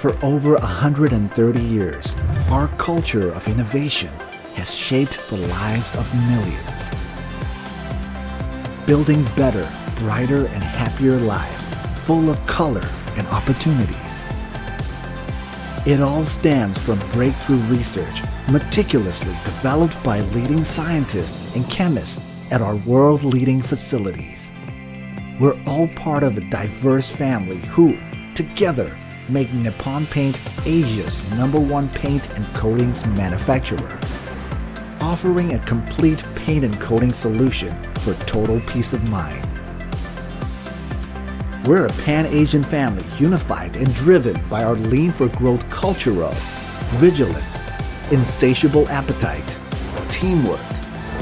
For over 130 years, our culture of innovation has shaped the lives of millions. Building better, brighter, and happier lives full of color and opportunities. It all stems from breakthrough research meticulously developed by leading scientists and chemists at our world-leading facilities. We're all part of a diverse family who, together, make Nippon Paint Asia's #1 paint and coatings manufacturer, offering a complete paint and coating solution for total peace of mind. We're a Pan-Asian family unified and driven by our lean for growth culture of vigilance, insatiable appetite, teamwork,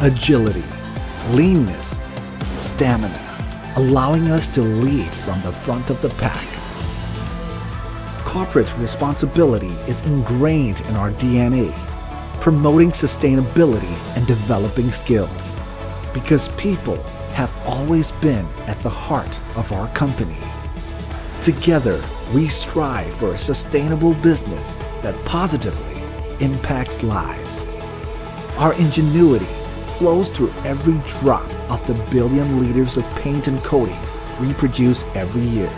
agility, leanness, stamina, allowing us to lead from the front of the pack. Corporate responsibility is ingrained in our DNA, promoting sustainability and developing skills, because people have always been at the heart of our company. Together, we strive for a sustainable business that positively impacts lives. Our ingenuity flows through every drop of the billion liters of paint and coatings we produce every year,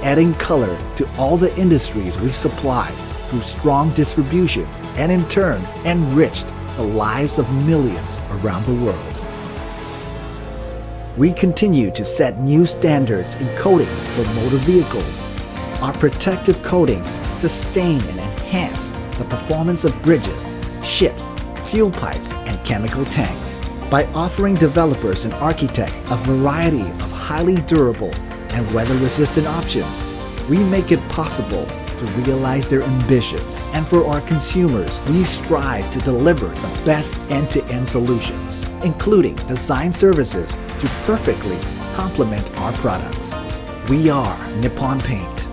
adding color to all the industries we supply through strong distribution, and in turn enriched the lives of millions around the world. We continue to set new standards in coatings for motor vehicles. Our protective coatings sustain and enhance the performance of bridges, ships, fuel pipes, and chemical tanks. By offering developers and architects a variety of highly durable and weather-resistant options, we make it possible to realize their ambitions. And for our consumers, we strive to deliver the best end-to-end solutions, including design services to perfectly complement our products. We are Nippon Paint.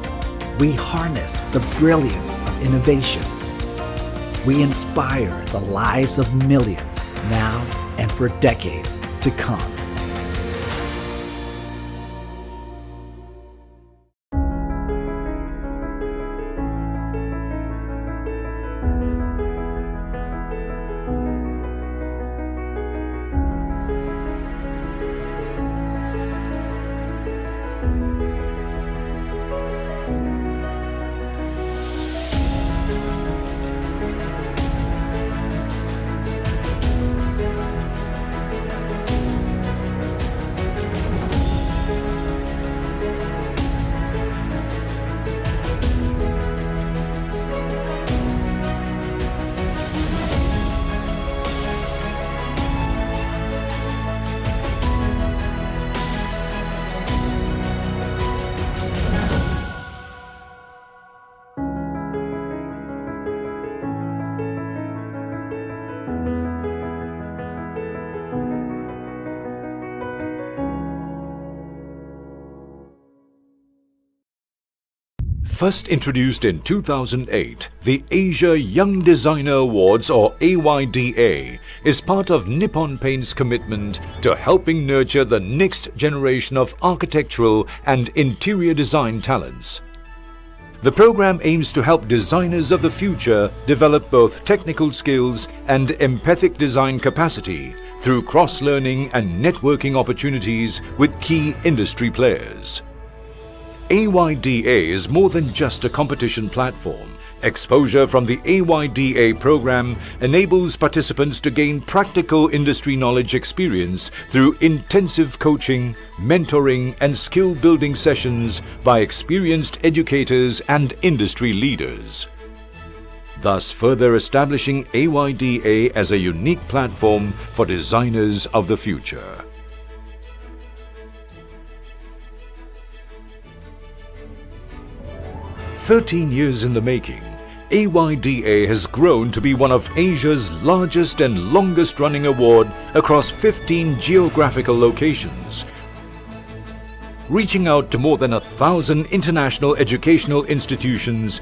We harness the brilliance of innovation. We inspire the lives of millions now and for decades to come. First introduced in 2008, the Asia Young Designer Awards, or AYDA, is part of Nippon Paint's commitment to helping nurture the next generation of architectural and interior design talents. The program aims to help designers of the future develop both technical skills and empathic design capacity through cross-learning and networking opportunities with key industry players. AYDA is more than just a competition platform. Exposure from the AYDA program enables participants to gain practical industry knowledge experience through intensive coaching, mentoring, and skill-building sessions by experienced educators and industry leaders, thus further establishing AYDA as a unique platform for designers of the future. "13 years in the making, AYDA has grown to be one of Asia's largest and longest-running award across 15 geographical locations, reaching out to more than 1,000 international educational institutions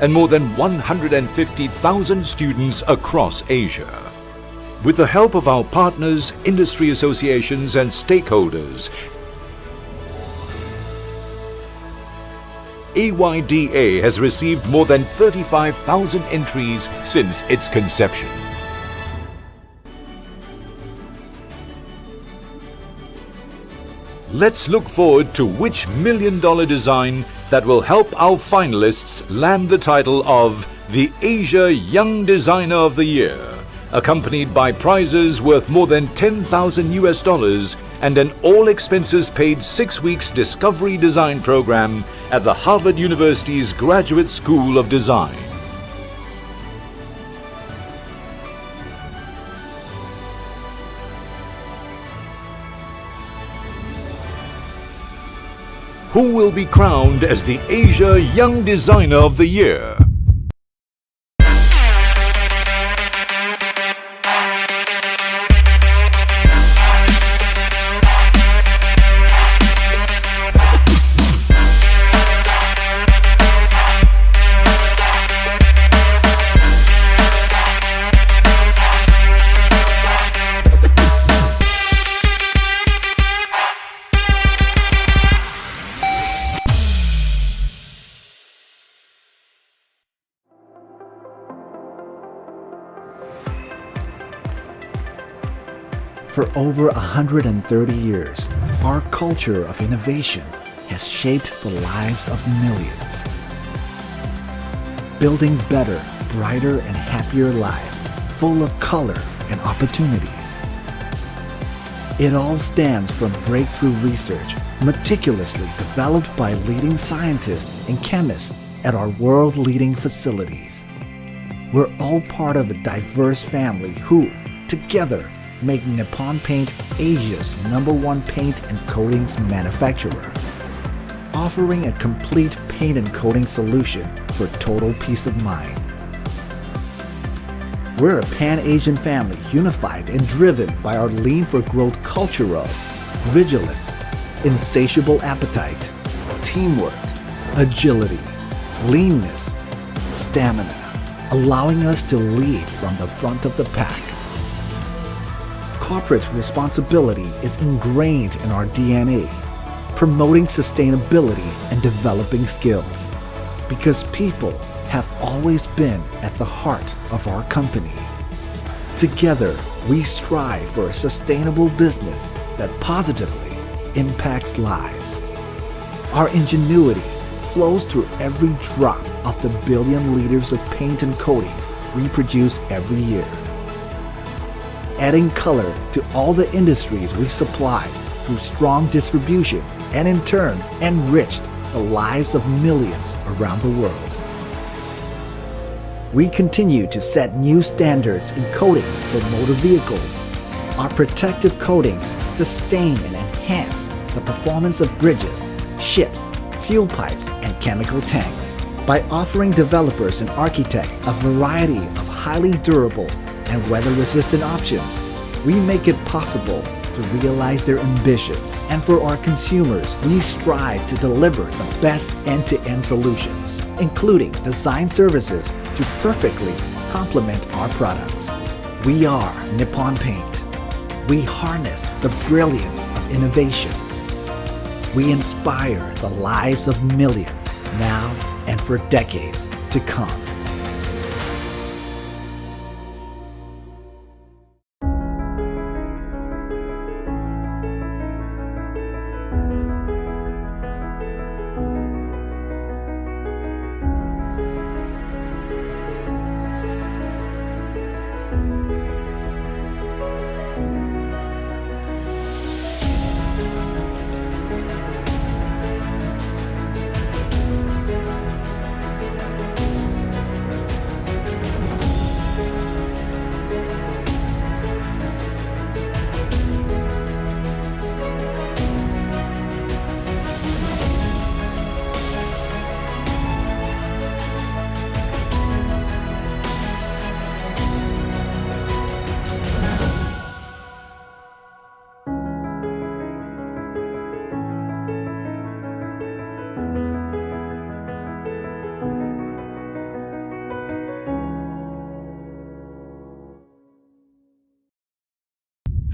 and more than 150,000 students across Asia. With the help of our partners, industry associations and stakeholders, AYDA has received more than 35,000 entries since its conception. Let's look forward to which million-dollar design that will help our finalists land the title of the Asia Young Designer of the Year, accompanied by prizes worth more than $10,000 and an all-expenses-paid 6 weeks Discovery Design program at the Harvard University's Graduate School of Design. Who will be crowned as the Asia Young Designer of the Year? For over 130 years, our culture of innovation has shaped the lives of millions. Building better, brighter, and happier lives full of color and opportunities. It all stems from breakthrough research meticulously developed by leading scientists and chemists at our world-leading facilities. We're all part of a diverse family who, together, make Nippon Paint Asia's #1 paint and coatings manufacturer, offering a complete paint and coating solution for total peace of mind. We're a Pan-Asian family unified and driven by our lean for growth culture of vigilance, insatiable appetite, teamwork, agility, leanness, stamina, allowing us to lead from the front of the pack. Corporate responsibility is ingrained in our DNA, promoting sustainability and developing skills, because people have always been at the heart of our company. Together, we strive for a sustainable business that positively impacts lives. Our ingenuity flows through every drop of the billion liters of paint and coatings we produce every year, adding color to all the industries we supply through strong distribution and in turn enriched the lives of millions around the world. We continue to set new standards in coatings for motor vehicles. Our protective coatings sustain and enhance the performance of bridges, ships, fuel pipes, and chemical tanks by offering developers and architects a variety of highly durable and weather-resistant options. We make it possible to realize their ambitions, and for our consumers, we strive to deliver the best end-to-end solutions, including design services to perfectly complement our products. We are Nippon Paint. We harness the brilliance of innovation. We inspire the lives of millions now and for decades to come.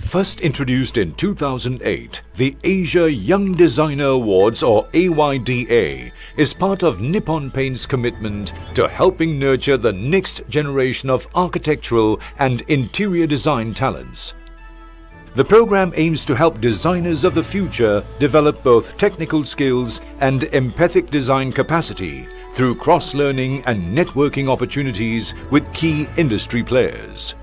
First introduced in 2008, the Asia Young Designer Awards or AYDA is part of Nippon Paint's commitment to helping nurture the next generation of architectural and interior design talents. The program aims to help designers of the future develop both technical skills and empathic design capacity through cross-learning and networking opportunities with key industry players.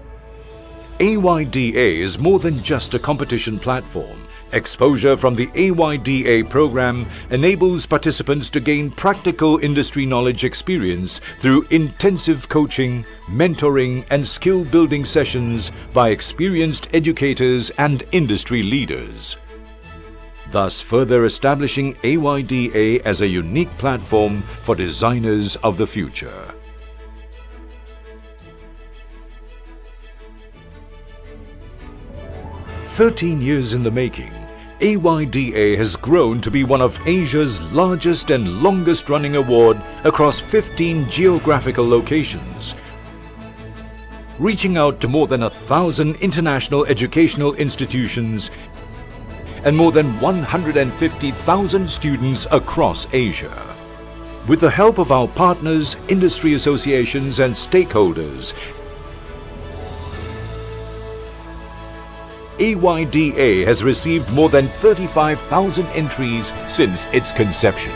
AYDA is more than just a competition platform. Exposure from the AYDA program enables participants to gain practical industry knowledge experience through intensive coaching, mentoring and skill-building sessions by experienced educators and industry leaders, thus further establishing AYDA as a unique platform for designers of the future. "13 years in the making, AYDA has grown to be one of Asia's largest and longest-running award across 15 geographical locations, reaching out to more than 1,000 international educational institutions and more than 150,000 students across Asia. With the help of our partners, industry associations and stakeholders, AYDA has received more than 35,000 entries since its conception.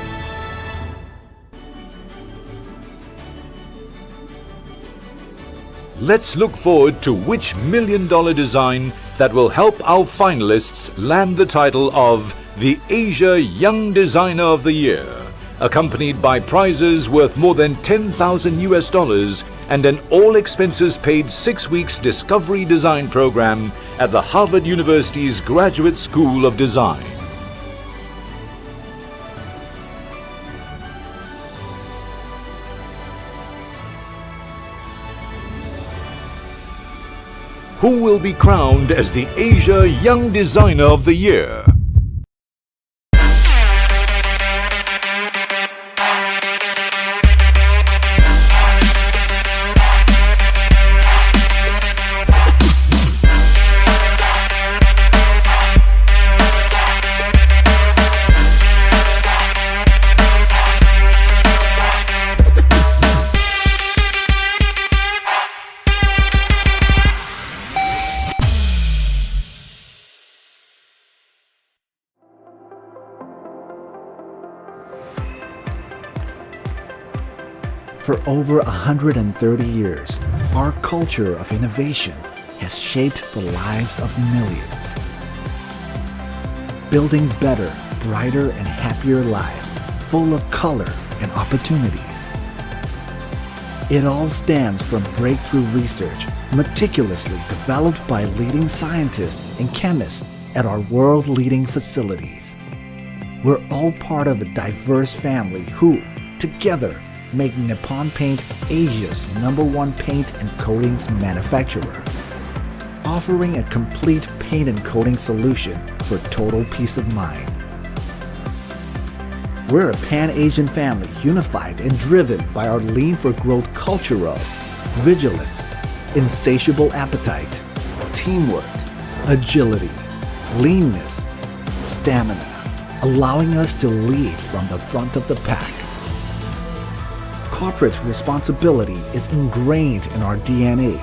Let's look forward to which million-dollar design that will help our finalists land the title of the Asia Young Designer of the Year, accompanied by prizes worth more than $10,000 and an all-expenses-paid 6 weeks Discovery Design program at the Harvard University's Graduate School of Design. Who will be crowned as the Asia Young Designer of the Year? For over 130 years, our culture of innovation has shaped the lives of millions. Building better, brighter, and happier lives full of color and opportunities. It all stems from breakthrough research meticulously developed by leading scientists and chemists at our world-leading facilities. We're all part of a diverse family who, together, make Nippon Paint Asia's #1 paint and coatings manufacturer, offering a complete paint and coating solution for total peace of mind. We're a Pan-Asian family unified and driven by our lean for growth culture of vigilance, insatiable appetite, teamwork, agility, leanness, stamina, allowing us to lead from the front of the pack. Corporate responsibility is ingrained in our DNA,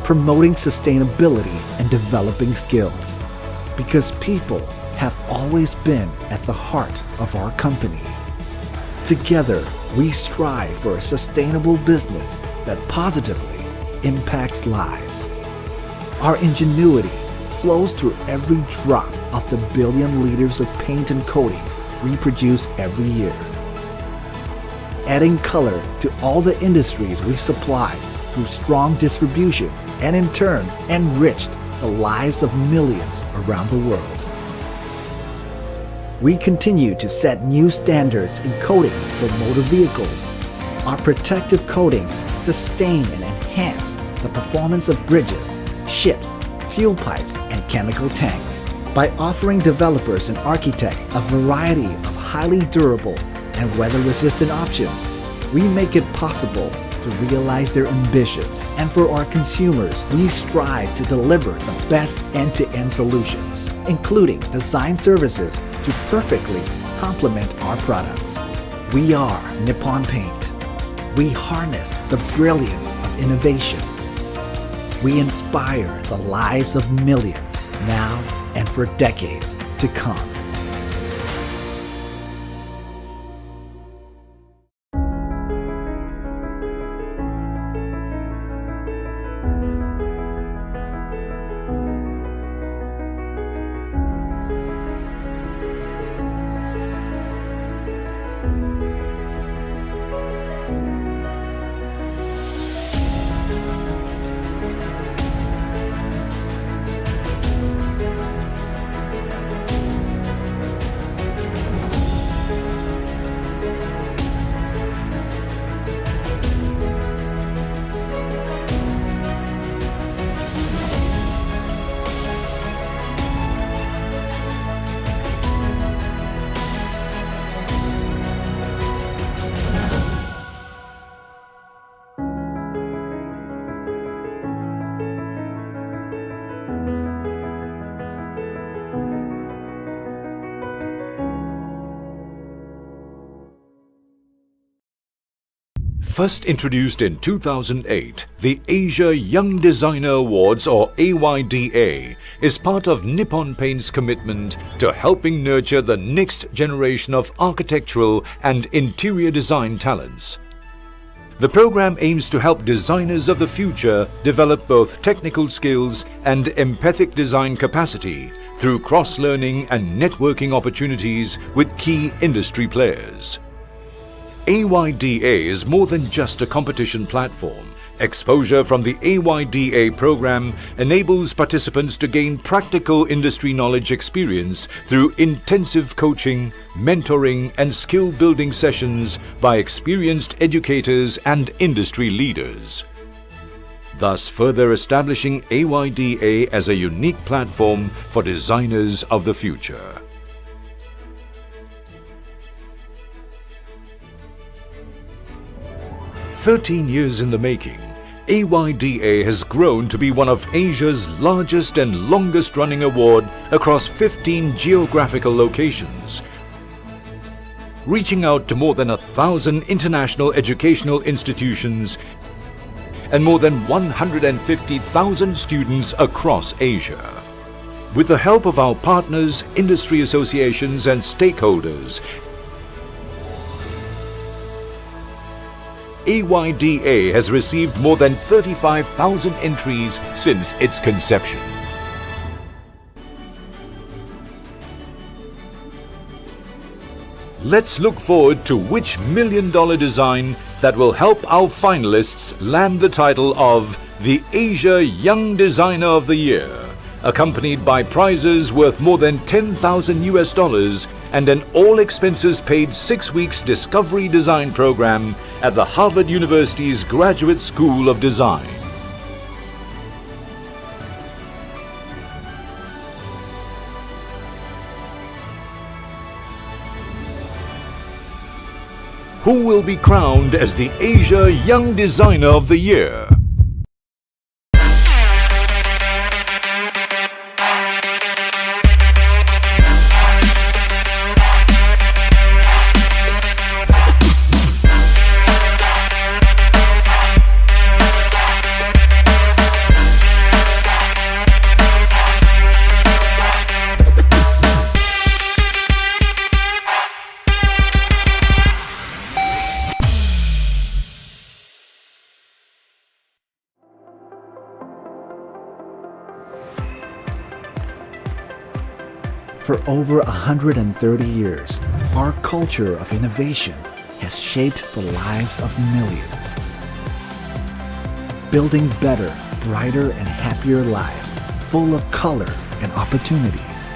promoting sustainability and developing skills, because people have always been at the heart of our company. Together, we strive for a sustainable business that positively impacts lives. Our ingenuity flows through every drop of the billion liters of paint and coatings we produce every year, adding color to all the industries we supply through strong distribution and in turn enriched the lives of millions around the world. We continue to set new standards in coatings for motor vehicles. Our protective coatings sustain and enhance the performance of bridges, ships, fuel pipes, and chemical tanks. By offering developers and architects a variety of highly durable and weather-resistant options, we make it possible to realize their ambitions. And for our consumers, we strive to deliver the best end-to-end solutions, including design services to perfectly complement our products. We are Nippon Paint. We harness the brilliance of innovation. We inspire the lives of millions now and for decades to come. First introduced in 2008, the Asia Young Designer Awards or AYDA is part of Nippon Paint's commitment to helping nurture the next generation of architectural and interior design talents. The program aims to help designers of the future develop both technical skills and empathic design capacity through cross-learning and networking opportunities with key industry players. AYDA is more than just a competition platform. Exposure from the AYDA program enables participants to gain practical industry knowledge experience through intensive coaching, mentoring, and skill-building sessions by experienced educators and industry leaders, thus further establishing AYDA as a unique platform for designers of the future. "13 years in the making, AYDA has grown to be one of Asia's largest and longest-running award across 15 geographical locations, reaching out to more than 1,000 international educational institutions and more than 150,000 students across Asia. With the help of our partners, industry associations and stakeholders, AYDA has received more than 35,000 entries since its conception. Let's look forward to which million-dollar design that will help our finalists land the title of the Asia Young Designer of the Year, accompanied by prizes worth more than $10,000 and an all-expenses-paid 6 weeks discovery design program at the Harvard University's Graduate School of Design. Who will be crowned as the Asia Young Designer of the Year? For over 130 years, our culture of innovation has shaped the lives of millions. Building better, brighter, and happier lives, full of color and opportunities.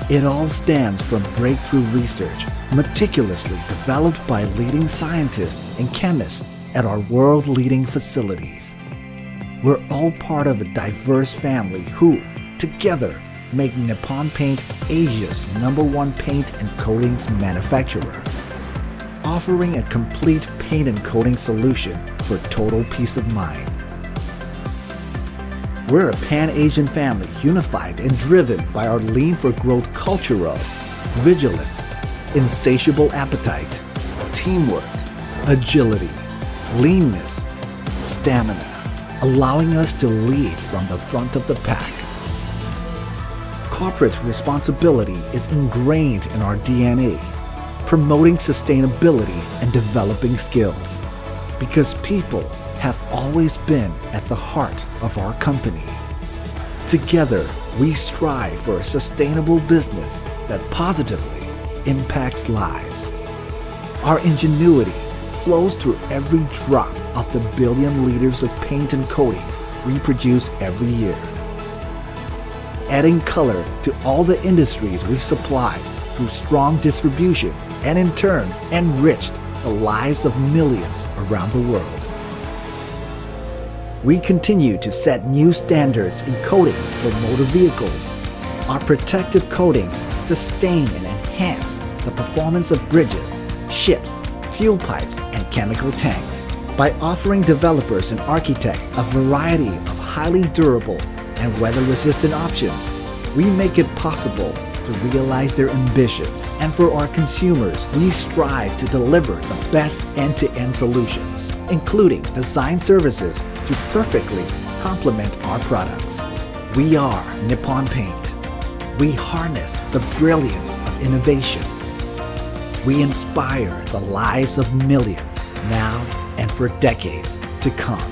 It all stems from breakthrough research, meticulously developed by leading scientists and chemists at our world-leading facilities. We're all part of a diverse family who, together, make Nippon Paint Asia's #1 paint and coatings manufacturer. offering a complete paint and coating solution for total peace of mind. We're a Pan-Asian family unified and driven by our lean for growth culture of vigilance, insatiable appetite, teamwork, agility, leanness, stamina, allowing us to lead from the front of the pack. Corporate responsibility is ingrained in our DNA, promoting sustainability and developing skills, because people have always been at the heart of our company. Together, we strive for a sustainable business that positively impacts lives. Our ingenuity flows through every drop of the billion liters of paint and coatings we produce every year, adding color to all the industries we supply through strong distribution and in turn enriched the lives of millions around the world. We continue to set new standards in coatings for motor vehicles. Our protective coatings sustain and enhance the performance of bridges, ships, fuel pipes, and chemical tanks. By offering developers and architects a variety of highly durable and weather-resistant options, we make it possible to realize their ambitions. And for our consumers, we strive to deliver the best end-to-end solutions, including design services to perfectly complement our products. We are Nippon Paint. We harness the brilliance of innovation. We inspire the lives of millions now and for decades to come.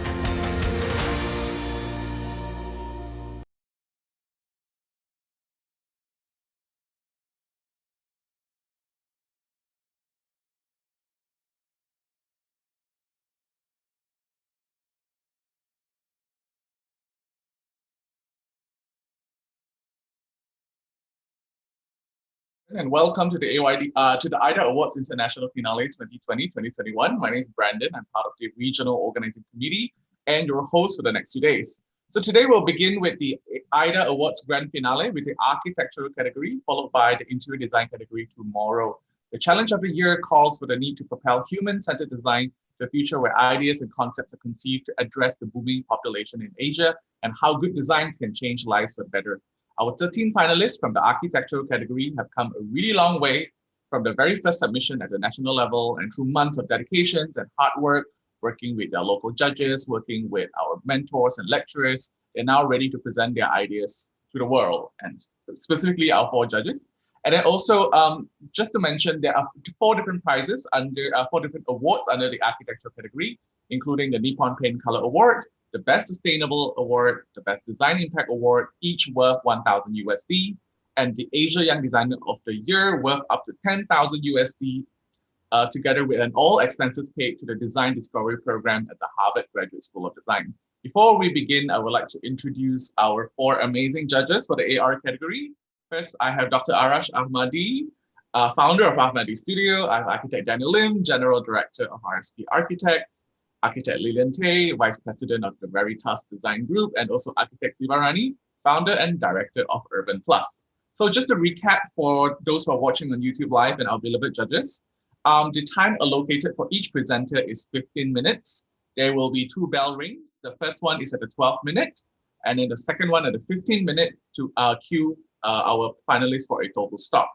And welcome to the AYDA Awards International Finale 2020-2021. My name is Brandon. I'm part of the Regional Organizing Committee and your host for the next 2 days. So today we'll begin with the AYDA Awards Grand Finale with the Architectural category, followed by the Interior Design category tomorrow. The challenge of the year calls for the need to propel human-centered design to a future where ideas and concepts are conceived to address the booming population in Asia and how good designs can change lives for the better. Our 13 finalists from the architectural category have come a really long way from the very first submission at the national level and through months of dedications and hard work, working with their local judges, working with our mentors and lecturers. They're now ready to present their ideas to the world, and specifically our 4 judges. And then also, just to mention, there are 4 different prizes under 4 different awards under the architectural category, including the Nippon Paint Color Award, the Best Sustainable Award, the Best Design Impact Award, each worth 1,000 USD, and the Asia Young Designer of the Year worth up to 10,000 USD, together with an all expenses paid to the Design Discovery Program at the Harvard Graduate School of Design. Before we begin, I would like to introduce our 4 amazing judges for the AR category. First, I have Dr. Arash Ahmadi, founder of Ahmadi Studio. I have architect Daniel Lim, General Director of RSP Architects, architect Lilian Tay, Vice President of the Veritas Design Group, and also architect Sivarani, founder and director of Urban Plus. So just to recap for those who are watching on YouTube Live and our beloved judges, the time allocated for each presenter is 15 minutes. There will be 2 bell rings. The first one is at the 12th minute, and then the second one at the 15th minute to cue our finalists for a total stop.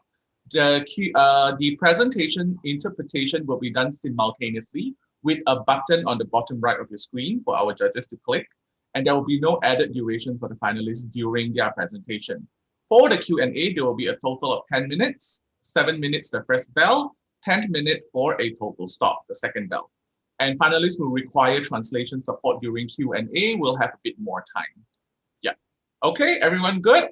The presentation interpretation will be done simultaneously with a button on the bottom right of your screen for our judges to click, and there will be no added duration for the finalists during their presentation. For the Q&A, there will be a total of 10 minutes, 7 minutes the first bell, 10 minutes for a total stop, the second bell. And finalists who require translation support during Q&A will have a bit more time. Yeah. Okay, everyone good?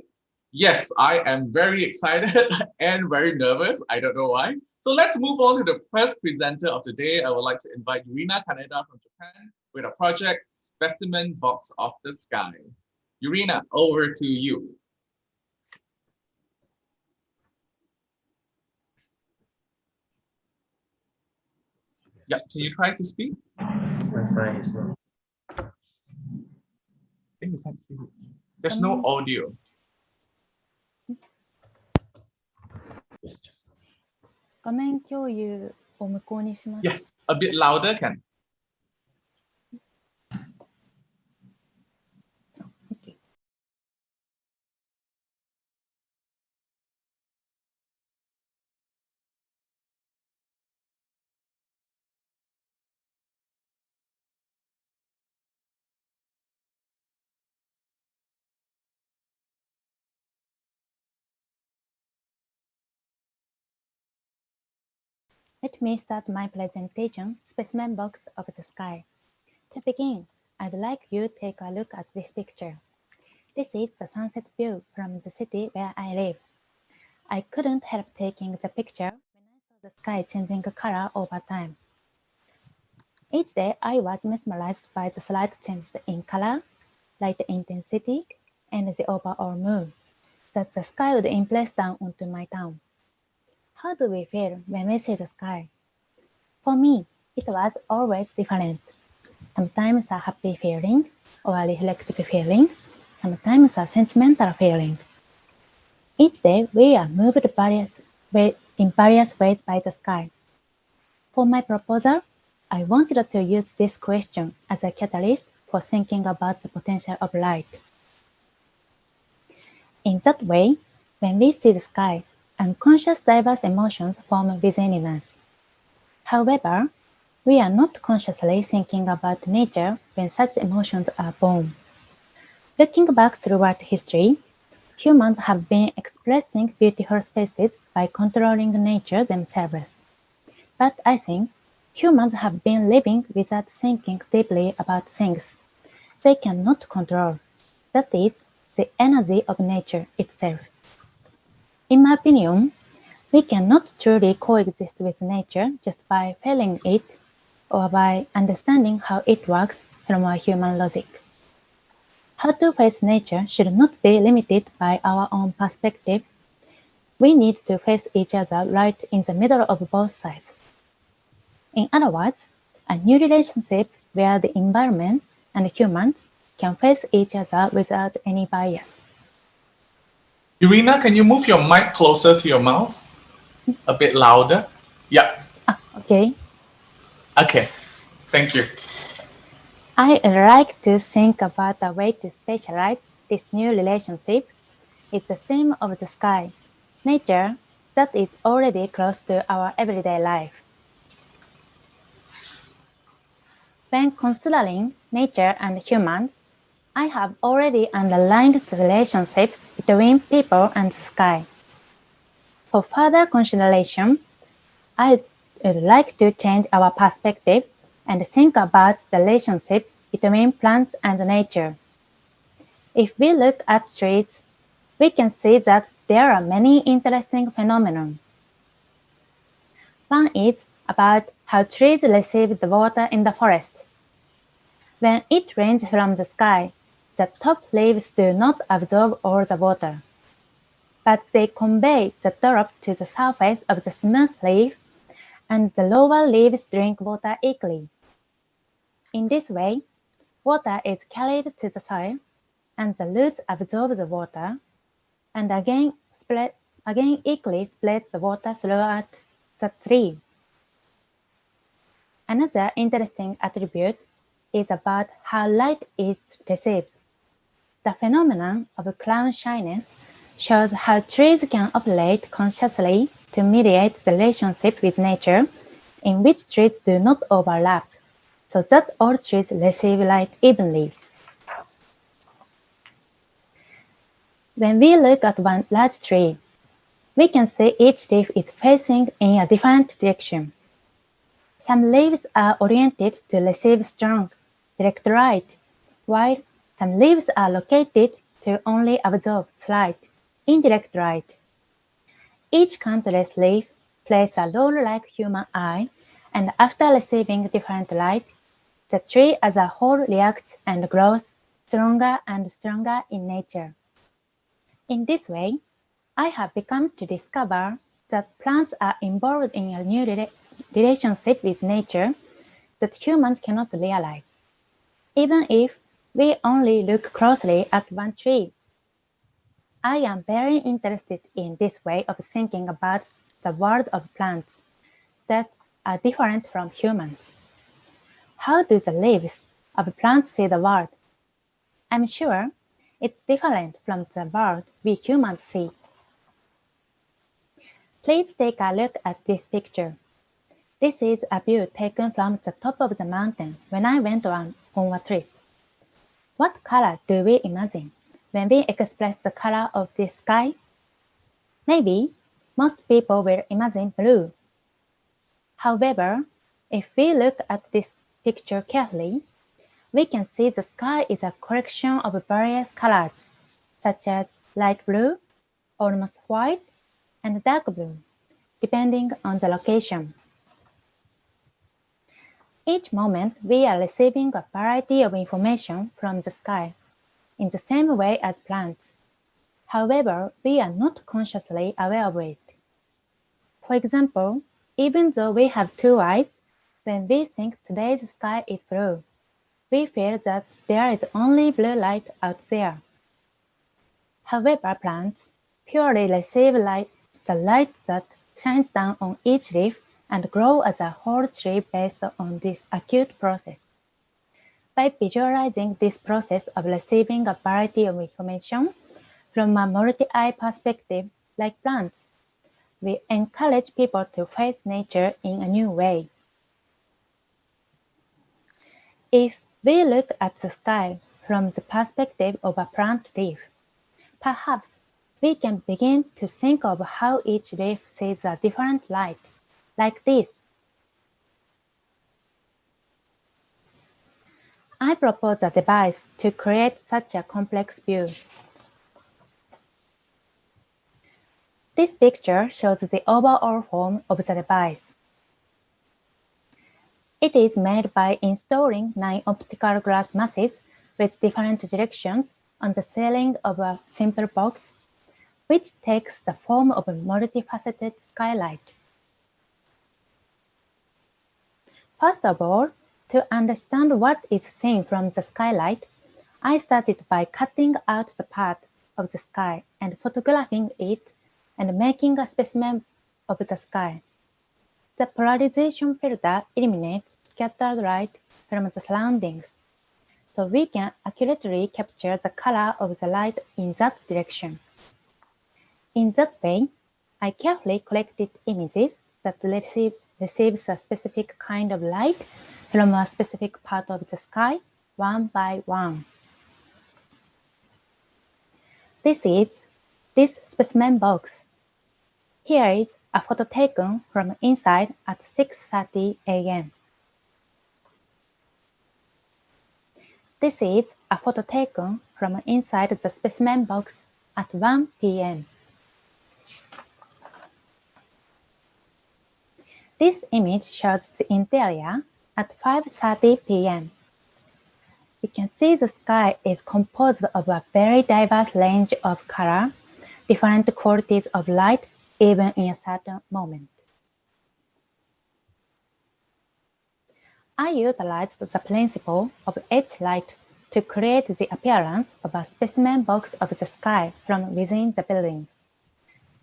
Yes, I am very excited and very nervous. I don't know why. So let's move on to the first presenter of the day. I would like to invite Yurina Kaneda from Japan with a project Specimen Box of the Sky. Yurina, over to you. Yeah, can you try to speak? Wi-Fi is not. There's no audio. Yes. 画面共有を無効にします。 Yes, a bit louder can. Okay. Let me start my presentation, Specimen Box of the Sky. To begin, I'd like you to take a look at this picture. This is the sunset view from the city where I live. I couldn't help taking the picture when I saw the sky changing color over time. Each day, I was mesmerized by the slight changes in color, light intensity, and the overall mood that the sky would impress down onto my town. How do we feel when we see the sky? For me, it was always different. Sometimes a happy feeling, or a reflective feeling, sometimes a sentimental feeling. Each day, we are moved in various ways by the sky. For my proposal, I wanted to use this question as a catalyst for thinking about the potential of light. In that way, when we see the sky, unconscious diverse emotions form within us. However, we are not consciously thinking about nature when such emotions are born. Looking back throughout history, humans have been expressing beautiful spaces by controlling nature themselves. But I think humans have been living without thinking deeply about things they cannot control. That is, the energy of nature itself. In my opinion, we cannot truly coexist with nature just by feeling it or by understanding how it works from our human logic. How to face nature should not be limited by our own perspective. We need to face each other right in the middle of both sides. In other words, a new relationship where the environment and humans can face each other without any bias. Irina, can you move your mic closer to your mouth? A bit louder? Yeah. Okay. Okay. Thank you. I like to think about a way to spatialize this new relationship. It's the theme of the sky, nature that is already close to our everyday life. When considering nature and humans, I have already underlined the relationship between people and the sky. For further consideration, I would like to change our perspective and think about the relationship between plants and nature. If we look at trees, we can see that there are many interesting phenomena. One is about how trees receive the water in the forest. When it rains from the sky, the top leaves do not absorb all the water, but they convey the drop to the surface of the smooth leaf, and the lower leaves drink water equally. In this way, water is carried to the soil, and the roots absorb the water, and again equally spreads the water throughout the tree. Another interesting attribute is about how light is received. The phenomenon of crown shyness shows how trees can operate consciously to mediate the relationship with nature in which trees do not overlap, so that all trees receive light evenly. When we look at one large tree, we can see each leaf is facing in a different direction. Some leaves are oriented to receive strong, direct light, while some leaves are located to only absorb slight, indirect light. Each countless leaf plays a role like human eye, and after receiving different light, the tree as a whole reacts and grows stronger and stronger in nature. In this way, I have become to discover that plants are involved in a new relationship with nature that humans cannot realize, even if we only look closely at one tree. I am very interested in this way of thinking about the world of plants, that are different from humans. How do the leaves of plants see the world? I'm sure it's different from the world we humans see. Please take a look at this picture. This is a view taken from the top of the mountain when I went on a trip. What color do we imagine when we express the color of this sky? Maybe most people will imagine blue. However, if we look at this picture carefully, we can see the sky is a collection of various colors, such as light blue, almost white, and dark blue, depending on the location. Each moment, we are receiving a variety of information from the sky, in the same way as plants. However, we are not consciously aware of it. For example, even though we have two eyes, when we think today's sky is blue, we feel that there is only blue light out there. However, plants purely receive the light that shines down on each leaf and grow as a whole tree based on this acute process. By visualizing this process of receiving a variety of information from a multi-eye perspective like plants, we encourage people to face nature in a new way. If we look at the sky from the perspective of a plant leaf, perhaps we can begin to think of how each leaf sees a different light, like this. I propose a device to create such a complex view. This picture shows the overall form of the device. It is made by installing 9 optical glass masses with different directions on the ceiling of a simple box, which takes the form of a multifaceted skylight. First of all, to understand what is seen from the skylight, I started by cutting out the part of the sky and photographing it and making a specimen of the sky. The polarization filter eliminates scattered light from the surroundings, so we can accurately capture the color of the light in that direction. In that way, I carefully collected images that receives a specific kind of light from a specific part of the sky, one by one. This is this specimen box. Here is a photo taken from inside at 6:30 a.m. This is a photo taken from inside the specimen box at 1 p.m. This image shows the interior at 5:30 p.m. We can see the sky is composed of a very diverse range of color, different qualities of light, even in a certain moment. I utilized the principle of edge light to create the appearance of a specimen box of the sky from within the building.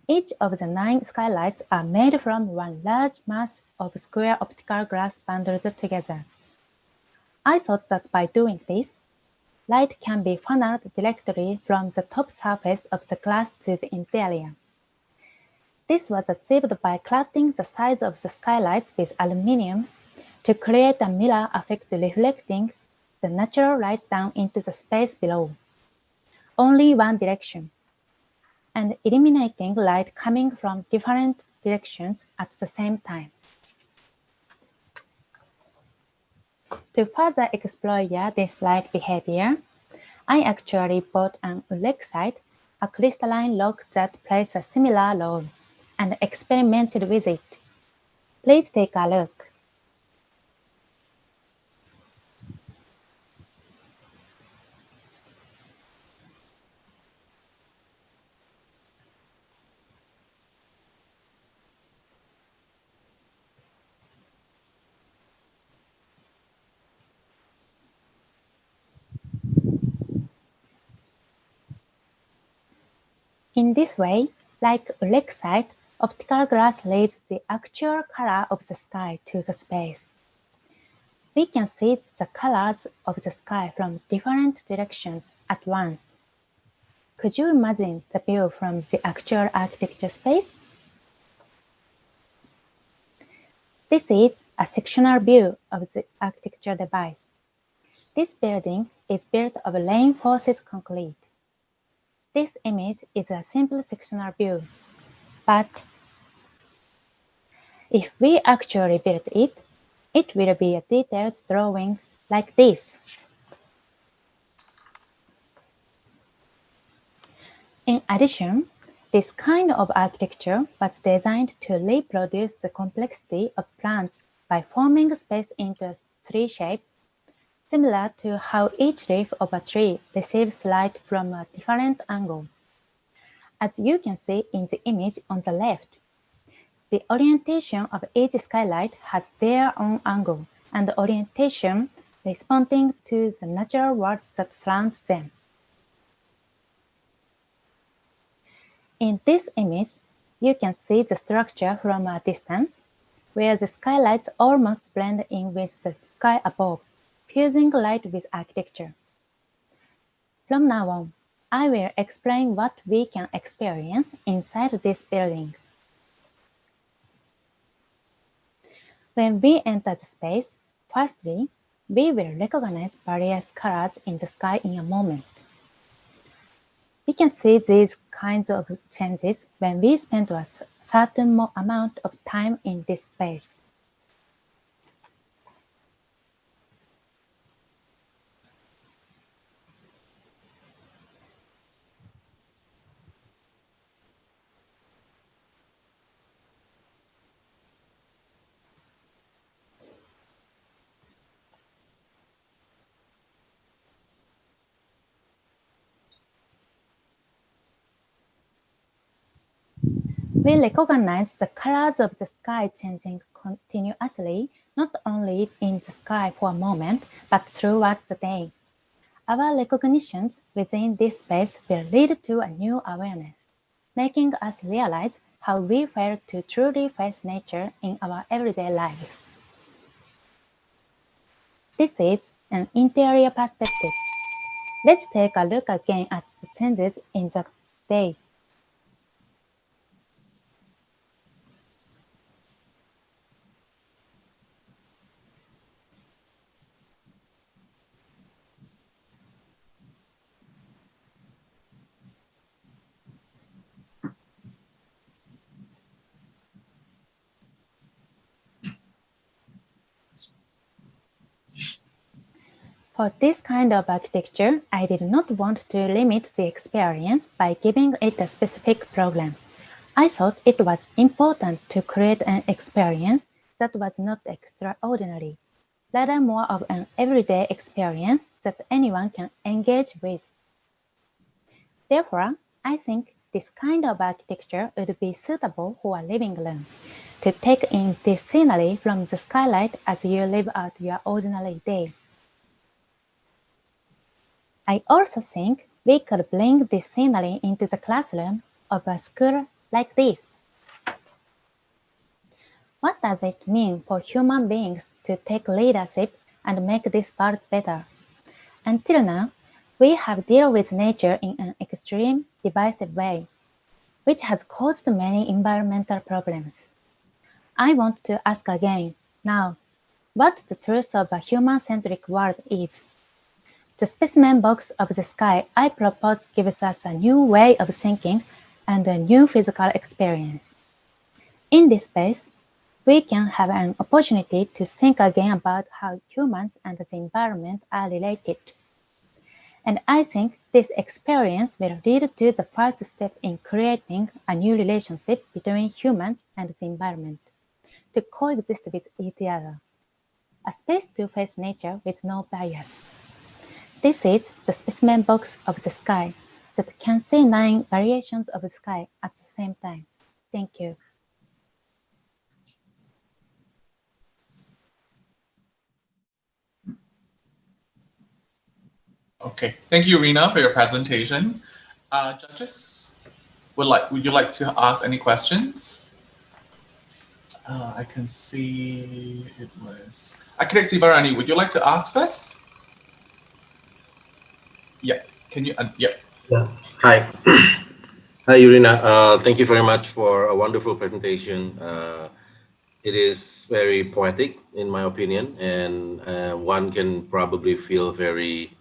Each of the 9 skylights are made from one large mass of square optical glass bundled together. I thought that by doing this, light can be funneled directly from the top surface of the glass to the interior. This was achieved by cladding the sides of the skylights with aluminum to create a mirror effect reflecting the natural light down into the space below, only one direction, and eliminating light coming from different directions at the same time. To further explore this light behavior, I actually bought an ulexite, a crystalline rock that plays a similar role, and experimented with it. Please take a look. In this way, like ulexite, Optical glass leads the actual color of the sky to the space. We can see the colors of the sky from different directions at once. Could you imagine the view from the actual architecture space? This is a sectional view of the architecture device. This building is built of reinforced concrete. This image is a simple sectional view, but if we actually build it, it will be a detailed drawing like this. In addition, this kind of architecture was designed to reproduce the complexity of plants by forming space into a tree shape, similar to how each leaf of a tree receives light from a different angle. As you can see in the image on the left, the orientation of each skylight has their own angle and orientation responding to the natural world that surrounds them. In this image, you can see the structure from a distance, where the skylights almost blend in with the sky above, fusing light with architecture. From now on, I will explain what we can experience inside this building. When we enter the space, firstly, we will recognize various colors in the sky in a moment. We can see these kinds of changes when we spend a certain amount of time in this space. We recognize the colors of the sky changing continuously, not only in the sky for a moment, but throughout the day. Our recognitions within this space will lead to a new awareness, making us realize how we fail to truly face nature in our everyday lives. This is an interior perspective. Let's take a look again at the changes in the day. For this kind of architecture, I did not want to limit the experience by giving it a specific program. I thought it was important to create an experience that was not extraordinary, rather more of an everyday experience that anyone can engage with. Therefore, I think this kind of architecture would be suitable for a living room, to take in this scenery from the skylight as you live out your ordinary day. I also think we could bring this scenery into the classroom of a school like this. What does it mean for human beings to take leadership and make this world better? Until now, we have dealt with nature in an extreme, divisive way, which has caused many environmental problems. I want to ask again, now, what the truth of a human-centric world is. The specimen box of the sky I propose gives us a new way of thinking and a new physical experience. In this space, we can have an opportunity to think again about how humans and the environment are related. And I think this experience will lead to the first step in creating a new relationship between humans and the environment, to coexist with each other. A space to face nature with no bias. This is the specimen box of the sky that can see 9 variations of the sky at the same time. Thank you. Okay, thank you, Rina, for your presentation. Judges, would you like to ask any questions? I can see it was Architect Sivarani. Would you like to ask first? Yeah. Can you? Yeah. Yeah. Hi. Hi, Irina. Thank you very much for a wonderful presentation. It is very poetic, in my opinion, and one can probably feel very.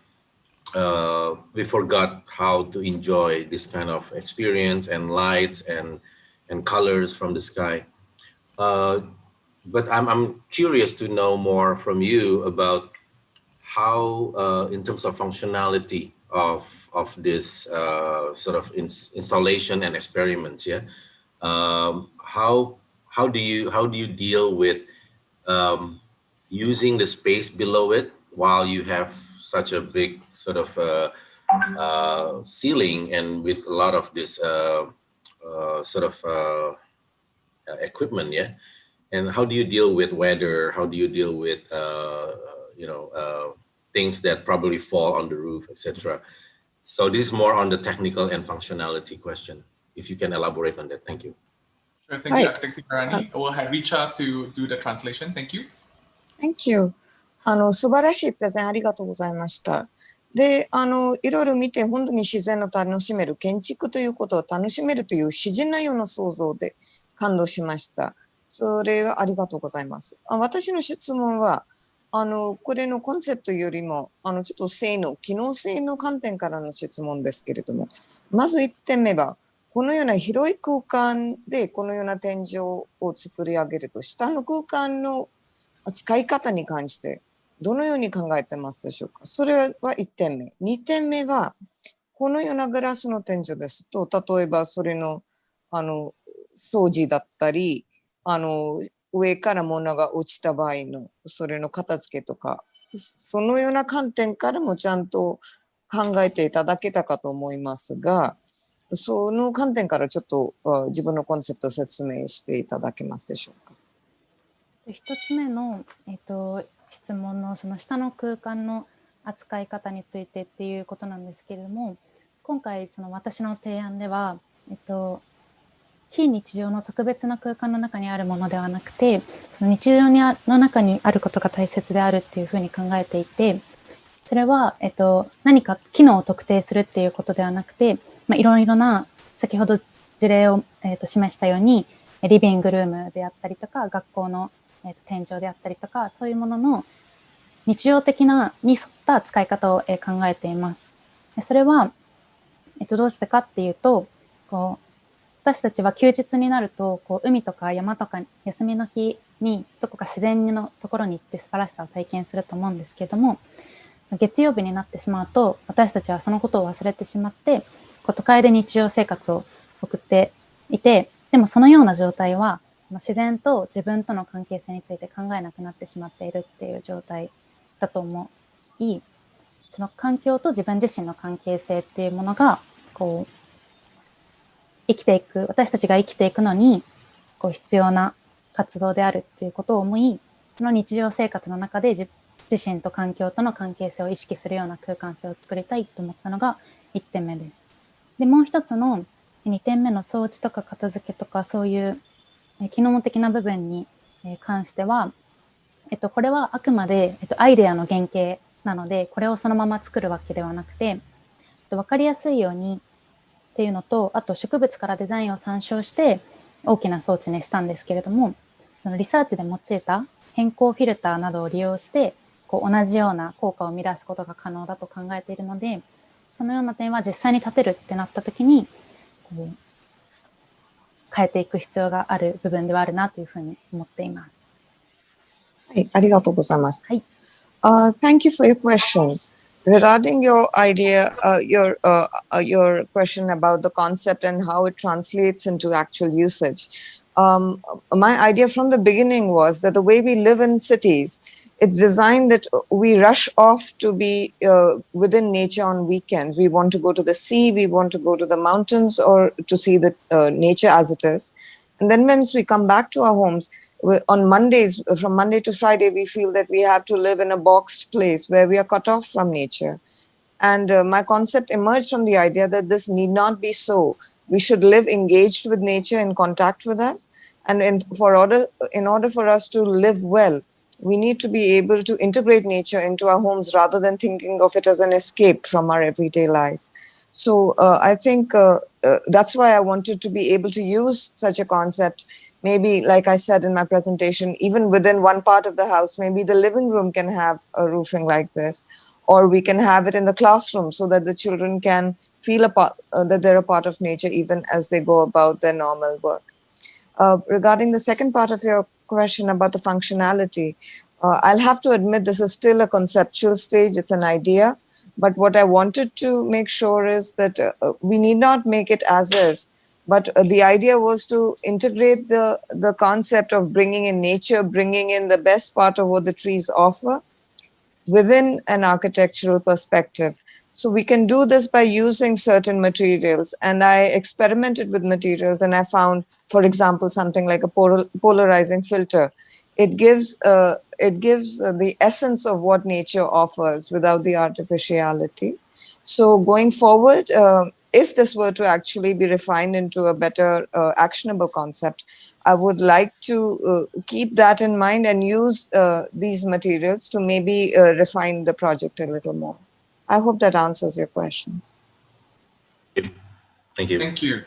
We forgot how to enjoy this kind of experience and lights and colors from the sky. Uh, but I'm curious to know more from you about how, in terms of functionality of this sort of installation and experiments, yeah, how how do you deal with um, using the space below it while you have such a big sort of ceiling and with a lot of this sort of equipment, yeah, and how do you deal with weather? How do you deal with things that probably fall on the roof, etc.? So this is more on the technical and functionality question. If you can elaborate on that, thank you. Sure. Thank you, Architect Sivarani. We'll have Richa to do the translation. Thank you. Thank you. 素晴らしいプレゼンありがとうございました。で、いろいろ見て本当に自然を楽しめる、建築ということを楽しめるという自然なような想像で感動しました。それはありがとうございます。私の質問は、これのコンセプトよりも、ちょっと機能性の観点からの質問ですけれども、まず1点目は、このような広い空間でこのような天井を作り上げると、下の空間の使い方に関してどのように考えてますでしょうか。それは1点目。2点目は、このようなガラスの天井ですと、例えばそれの、掃除だったり、上から物が落ちた場合の、それの片付けとか、そのような観点からもちゃんと考えていただけたかと思いますが、その観点からちょっと自分のコンセプトを説明していただけますでしょうか。一つ目の、質問のその下の空間の扱い方についてっていうことなんですけれども、今回その私の提案では、非日常の特別な空間の中にあるものではなくて、その日常の中にあることが大切であるっていうふうに考えていて、それは、何か機能を特定するっていうことではなくて、いろいろな先ほど事例を、示したようにリビングルームであったりとか、学校の、天井であったりとか、そういうものの日常的に沿った使い方を、考えています。それは、どうしてかっていうと、私たちは休日になると海とか山とか休みの日にどこか自然のところに行って素晴らしさを体験すると思うんですけれども、月曜日になってしまうと私たちはそのことを忘れてしまって都会で日常生活を送っていて、でもそのような状態は自然と自分との関係性について考えなくなってしまっているっていう状態だと思い、その環境と自分自身の関係性っていうものが生きていく、私たちが生きていくのに必要な活動であるっていうことを思い、その日常生活の中で自身と環境との関係性を意識するような空間性を作りたいと思ったのが1点目です。で、もう一つの2点目の掃除とか片付けとかそういう機能的な部分に関しては、これはあくまでアイデアの原型なので、これをそのまま作るわけではなくて、わかりやすいようにっていうのと、あと植物からデザインを参照して大きな装置にしたんですけれども、そのリサーチで用いた変更フィルターなどを利用して同じような効果を生み出すことが可能だと考えているので、そのような点は実際に立てるってなった時に変えていく必要がある部分ではあるなというふうに思っています。はい、ありがとうございます。はい。Thank you for your question. Regarding your idea, your question about the concept and how it translates into actual usage, my idea from the beginning was that the way we live in cities, it's designed that we rush off to be within nature on weekends. We want to go to the sea, we want to go to the mountains or to see the nature as it is. And then once we come back to our homes, on Mondays, from Monday to Friday, we feel that we have to live in a boxed place where we are cut off from nature. And my concept emerged from the idea that this need not be so. We should live engaged with nature, in contact with us. And in order for us to live well, we need to be able to integrate nature into our homes rather than thinking of it as an escape from our everyday life. So I think that's why I wanted to be able to use such a concept. Maybe, like I said in my presentation, even within one part of the house, maybe the living room can have a roofing like this, or we can have it in the classroom so that the children can feel that they're a part of nature even as they go about their normal work. Regarding the second part of your question about the functionality, I'll have to admit this is still a conceptual stage. It's an idea. But what I wanted to make sure is that we need not make it as is. But the idea was to integrate the concept of bringing in nature, bringing in the best part of what the trees offer within an architectural perspective. So we can do this by using certain materials. And I experimented with materials and I found, for example, something like a polarizing filter. It gives the essence of what nature offers without the artificiality. So going forward, if this were to actually be refined into a better actionable concept, I would like to keep that in mind and use these materials to maybe refine the project a little more. I hope that answers your question. Thank you. Thank you.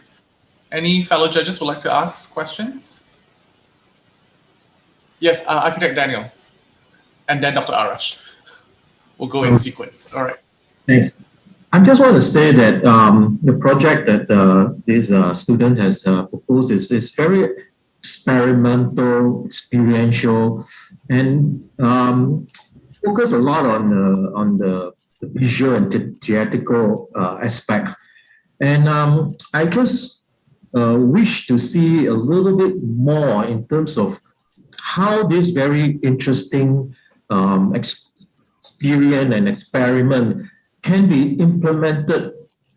Any fellow judges would like to ask questions? Yes, Architect Daniel, and then Dr. Arash. We'll go in sequence. All right. Thanks. I just want to say that the project that this student has proposed is very experimental, experiential, and focus a lot on the visual and theatrical aspect. And I just wish to see a little bit more in terms of how this very interesting experience and experiment can be implemented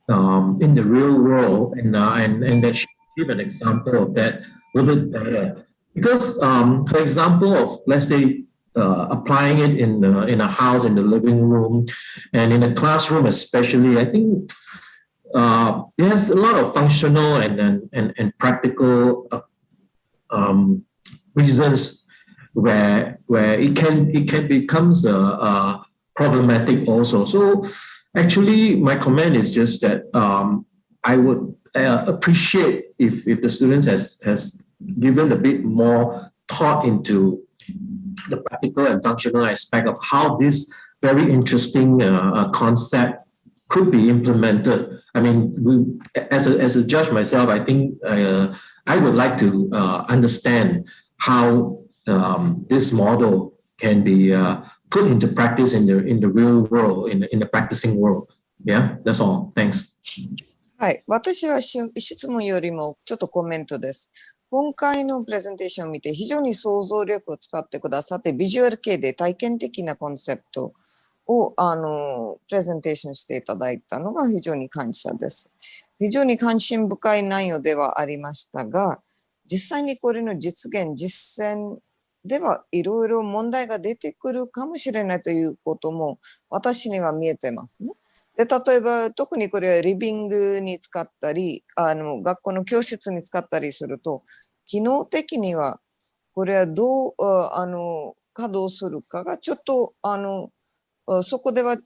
in the real world, and that should give an example of that a little bit better. Because, for example, of let's say applying it in a house, in the living room, and in a classroom especially, I think there's a lot of functional and practical reasons where it can becomes problematic also. So actually, my comment is just that I would appreciate if the students has given a bit more thought into the practical and functional aspect of how this very interesting concept could be implemented. I mean, as a judge myself, I think I would like to understand how this model can be put into practice in the real world, in the practicing world. Yeah, that's all. Thanks. はい。私は質問よりもちょっとコメントです。今回のプレゼンテーションを見て非常に想像力を使ってくださって、ビジュアル系で体験的なコンセプトをプレゼンテーションしていただいたのが非常に感謝です。非常に関心深い内容ではありましたが、実際にこれの実現、実践ではいろいろ問題が出てくるかもしれないということも私には見えてますね。で、例えば特にこれはリビングに使ったり、学校の教室に使ったりすると、機能的にはこれはどう稼働するかがちょっとそこではち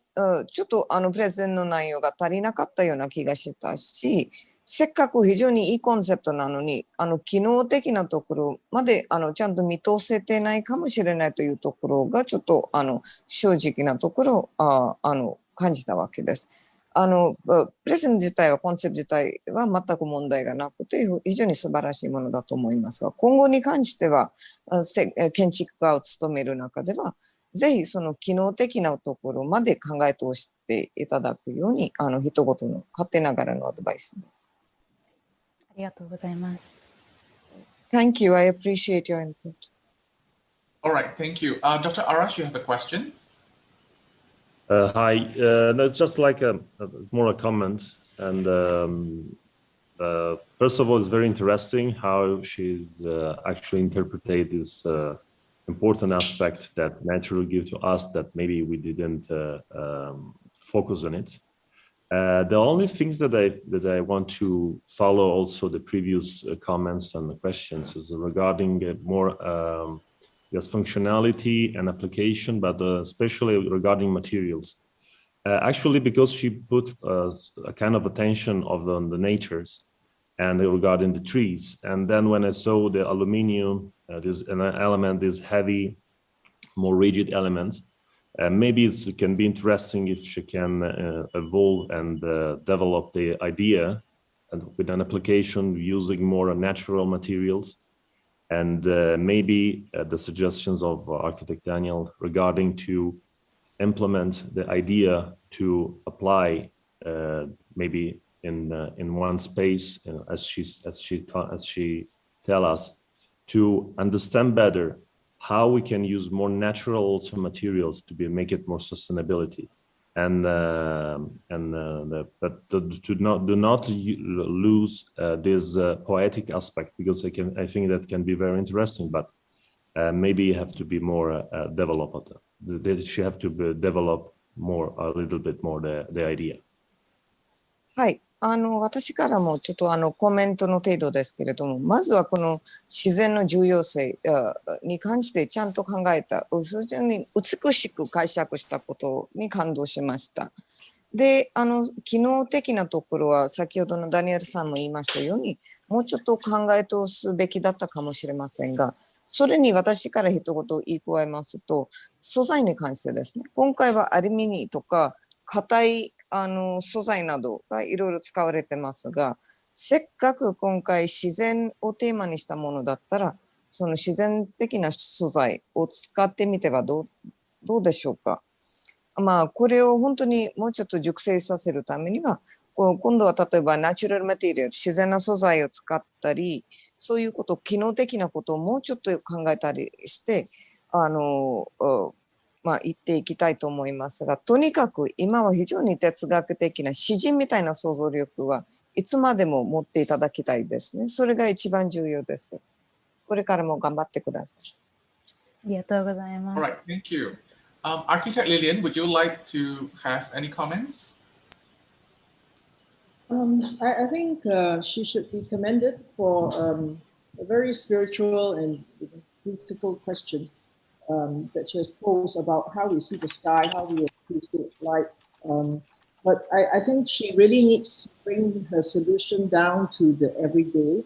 ょっとプレゼンの内容が足りなかったような気がしたし、せっかく非常にいいコンセプトなのに、機能的なところまでちゃんと見通せてないかもしれないというところがちょっと正直なところ感じたわけです。プレゼン自体は、コンセプト自体は全く問題がなくて、非常に素晴らしいものだと思いますが、今後に関しては、建築家を務める中では、ぜひその機能的なところまで考え通していただくように、人ごとの勝手ながらのアドバイスです。ありがとうございます。Thank you. I appreciate your input. All right, thank you. Dr. Arash, you have a question? Hi. No, just like more a comment. And first of all, it's very interesting how she's actually interpreted this important aspect that nature will give to us that maybe we didn't focus on it. The only things that I want to follow also the previous comments and the questions is regarding more yes, functionality and application, but especially regarding materials. Actually, because she put a kind of attention on the natures and regarding the trees. And then when I saw the aluminium, this an element, this heavy, more rigid elements, maybe it can be interesting if she can evolve and develop the idea and with an application using more natural materials. And maybe the suggestions of architect Daniel regarding to implement the idea to apply maybe in one space, as she tell us, to understand better how we can use more natural also materials to make it more sustainability, and but do not lose this poetic aspect, because I think that can be very interesting, but maybe you have to be more developed. She have to develop more a little bit more the idea. はい。私からもちょっとコメントの程度ですけれども、まずはこの自然の重要性に関してちゃんと考えた、非常に美しく解釈したことに感動しました。で、機能的なところは先ほどのダニエルさんも言いましたように、もうちょっと考え通すべきだったかもしれませんが、それに私から一言言い加えますと、素材に関してですね、今回はアルミニとか硬い素材などがいろいろ使われてますが、せっかく今回自然をテーマにしたものだったら、その自然的な素材を使ってみてはどうでしょうか。まあ、これを本当にもうちょっと熟成させるためには、今度は例えばナチュラルマテリアル、自然な素材を使ったり、そういうこと、機能的なことをもうちょっと考えたりして、まあ、言っていきたいと思いますが、とにかく今は非常に哲学的な詩人みたいな想像力はいつまでも持っていただきたいですね。それが一番重要です。これからも頑張ってください。ありがとうございます。All right, thank you. Architect Lillian, would you like to have any comments? I think she should be commended for a very spiritual and beautiful question that she has posed about how we see the sky, how we appreciate light. But I think she really needs to bring her solution down to the everyday.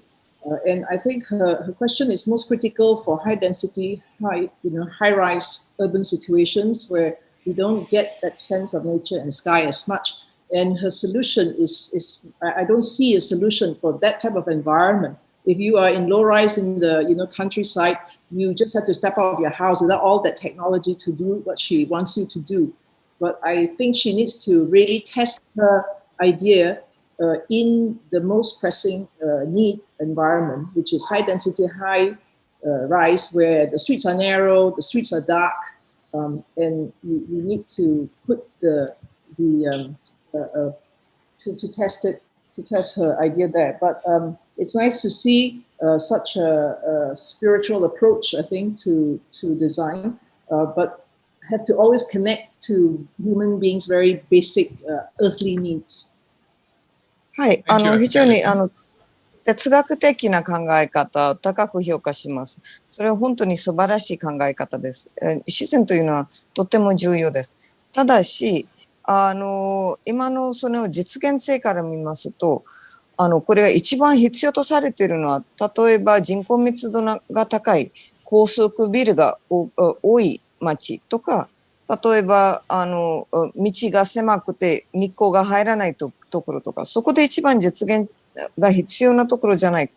And I think her question is most critical for high density, high-rise urban situations where we don't get that sense of nature and sky as much. And her solution is I don't see a solution for that type of environment. If you are in low-rise in the countryside, you just have to step out of your house without all that technology to do what she wants you to do. But I think she needs to really test her idea in the most pressing need environment, which is high density, high rise, where the streets are narrow, the streets are dark, and you need to put to test it, to test her idea there. But it's nice to see such a spiritual approach, I think, to design, but have to always connect to human beings' very basic earthly needs. はい、非常に哲学的な考え方を高く評価します。それは本当に素晴らしい考え方です。自然というのはとても重要です。ただし、今のその実現性から見ますと、これが一番必要とされているのは、例えば人口密度が高い高速ビルが多い町とか、例えば道が狭くて日光が入らないところとか、そこで一番実現が必要なところじゃない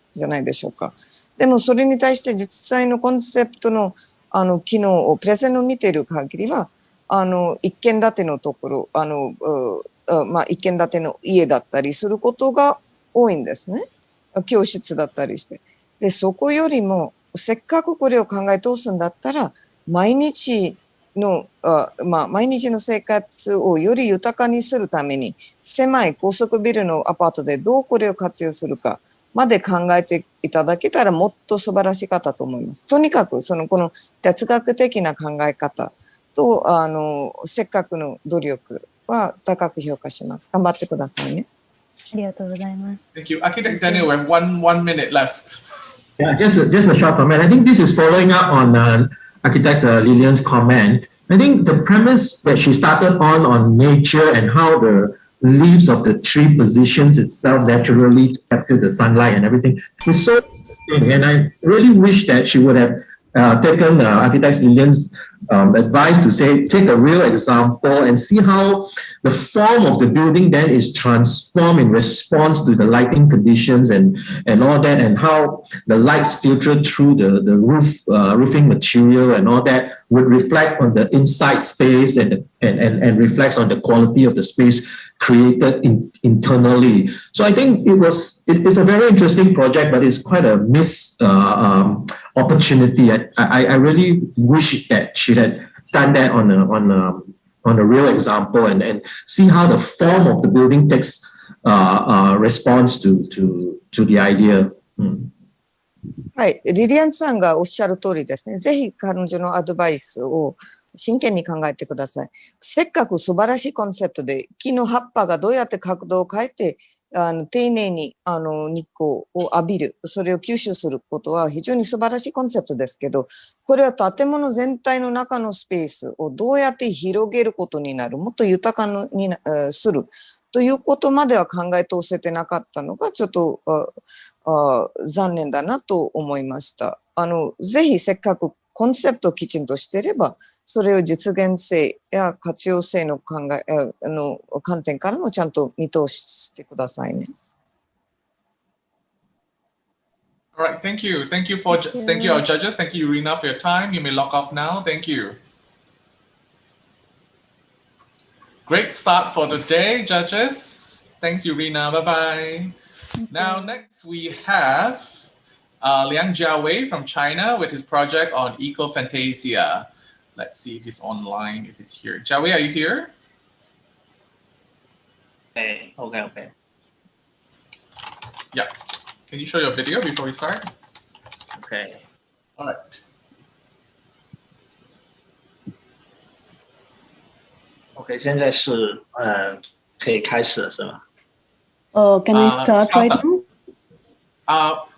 でしょうか。でもそれに対して実際のコンセプトの機能をプレゼンを見ている限りは、一軒建てのところ、一軒建ての家だったりすることが多いんですね。教室だったりして。で、そこよりも、せっかくこれを考え通すんだったら、毎日の生活をより豊かにするために、狭い高速ビルのアパートでどうこれを活用するかまで考えていただけたらもっと素晴らしかったと思います。とにかく、この哲学的な考え方と、せっかくの努力は高く評価します。頑張ってくださいね。ありがとうございます。Thank you. Architect Daniel, we have one minute left. Yeah, just a short comment. I think this is following up on architect Lillian's comment. I think the premise that she started on nature and how the leaves of the tree positions itself naturally to capture the sunlight and everything is so interesting. And I really wish that she would have taken architect Lillian's advice to say, take a real example and see how the form of the building then is transformed in response to the lighting conditions and all that, and how the lights filter through the roofing material and all that would reflect on the inside space and reflects on the quality of the space created internally. So I think it's a very interesting project, but it's quite a missed opportunity. I really wish that she had done that on a real example and see how the form of the building takes response to the idea. はい、リリアンさんがおっしゃる通りですね。ぜひ彼女のアドバイスを真剣に考えてください。せっかく素晴らしいコンセプトで木の葉っぱがどうやって角度を変えて丁寧に日光を浴びる、それを吸収することは非常に素晴らしいコンセプトですけど、これは建物全体の中のスペースをどうやって広げることになる、もっと豊かにするということまでは考え通せてなかったのがちょっと残念だなと思いました。ぜひせっかくコンセプトをきちんとしていれば、それを実現性や活用性の観点からもちゃんと見通してくださいね。All right, thank you. Thank you, our judges. Thank you, Irina, for your time. You may log off now. Thank you. Great start for the day, judges. Thanks, Irina. Bye-bye. Now, next we have Liang Jiawei from China with his project on Eco-Fantasia. Let's see if he's online, if he's here. Jiawei, are you here? Hey, okay. Yeah. Can you show your video before we start? Okay. All right. OK， 现在是可以开始了是吗？Can I start right now?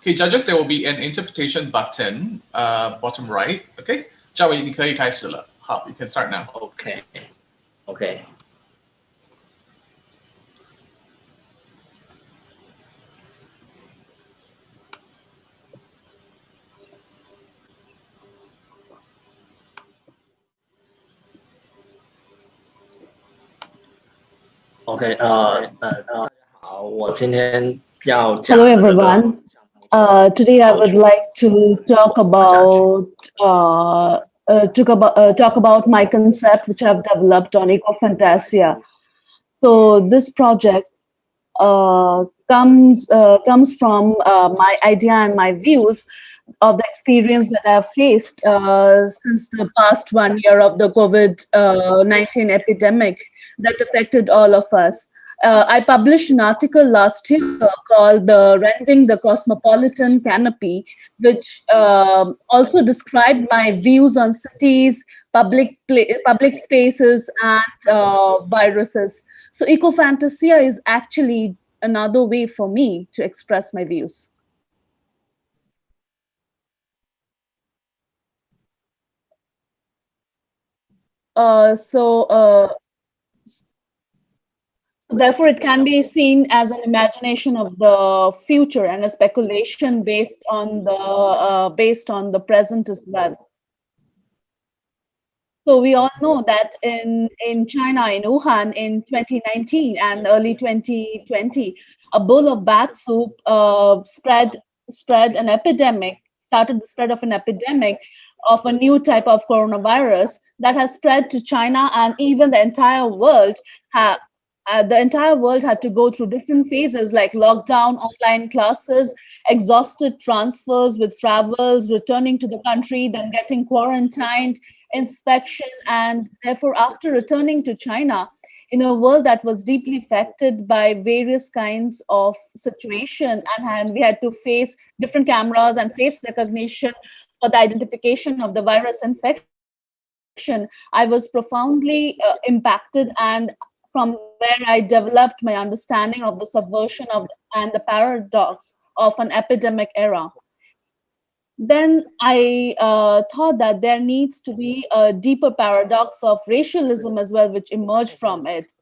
Okay, judges, there will be an interpretation button, bottom right. Okay, 嘉伟，你可以开始了。好 ，you can start now. OK。OK， 好，我今天要讲。Hello everyone. Today I would like to talk about my concept which I've developed on Eco-Fantasia. So this project comes from my idea and my views of the experience that I've faced since the past 1 year of the COVID-19 epidemic that affected all of us. I published an article last year called Rending the Cosmopolitan Canopy, which also described my views on cities, public spaces, and viruses. So Eco-Fantasia is actually another way for me to express my views. Therefore, it can be seen as an imagination of the future and a speculation based on the present as well. So we all know that in China, in Wuhan, in 2019 and early 2020, a bowl of bat soup started the spread of an epidemic of a new type of coronavirus that has spread to China, and even the entire world had to go through different phases like lockdown, online classes, exhausted transfers with travels, returning to the country, then getting quarantined, inspection, and therefore after returning to China, in a world that was deeply affected by various kinds of situation, and we had to face different cameras and face recognition for the identification of the virus infection, I was profoundly impacted and from where I developed my understanding of the subversion of and the paradox of an epidemic era. Then I thought that there needs to be a deeper paradox of racialism as well, which emerged from it.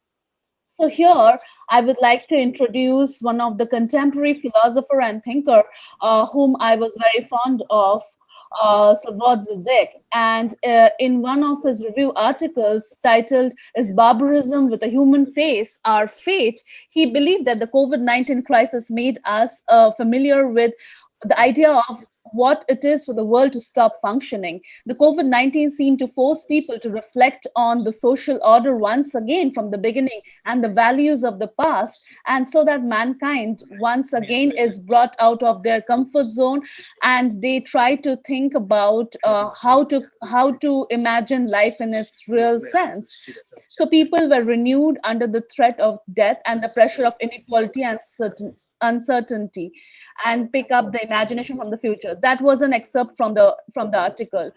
So here, I would like to introduce one of the contemporary philosopher and thinker whom I was very fond of, Slavoj Zizek. And in one of his review articles titled, "Is Barbarism with a Human Face Our Fate?" he believed that the COVID-19 crisis made us familiar with the idea of what it is for the world to stop functioning. The COVID-19 seemed to force people to reflect on the social order once again from the beginning and the values of the past, and so that mankind once again is brought out of their comfort zone, and they try to think about how to imagine life in its real sense. So people were renewed under the threat of death and the pressure of inequality and uncertainty, and pick up the imagination from the future. That was an excerpt from the article.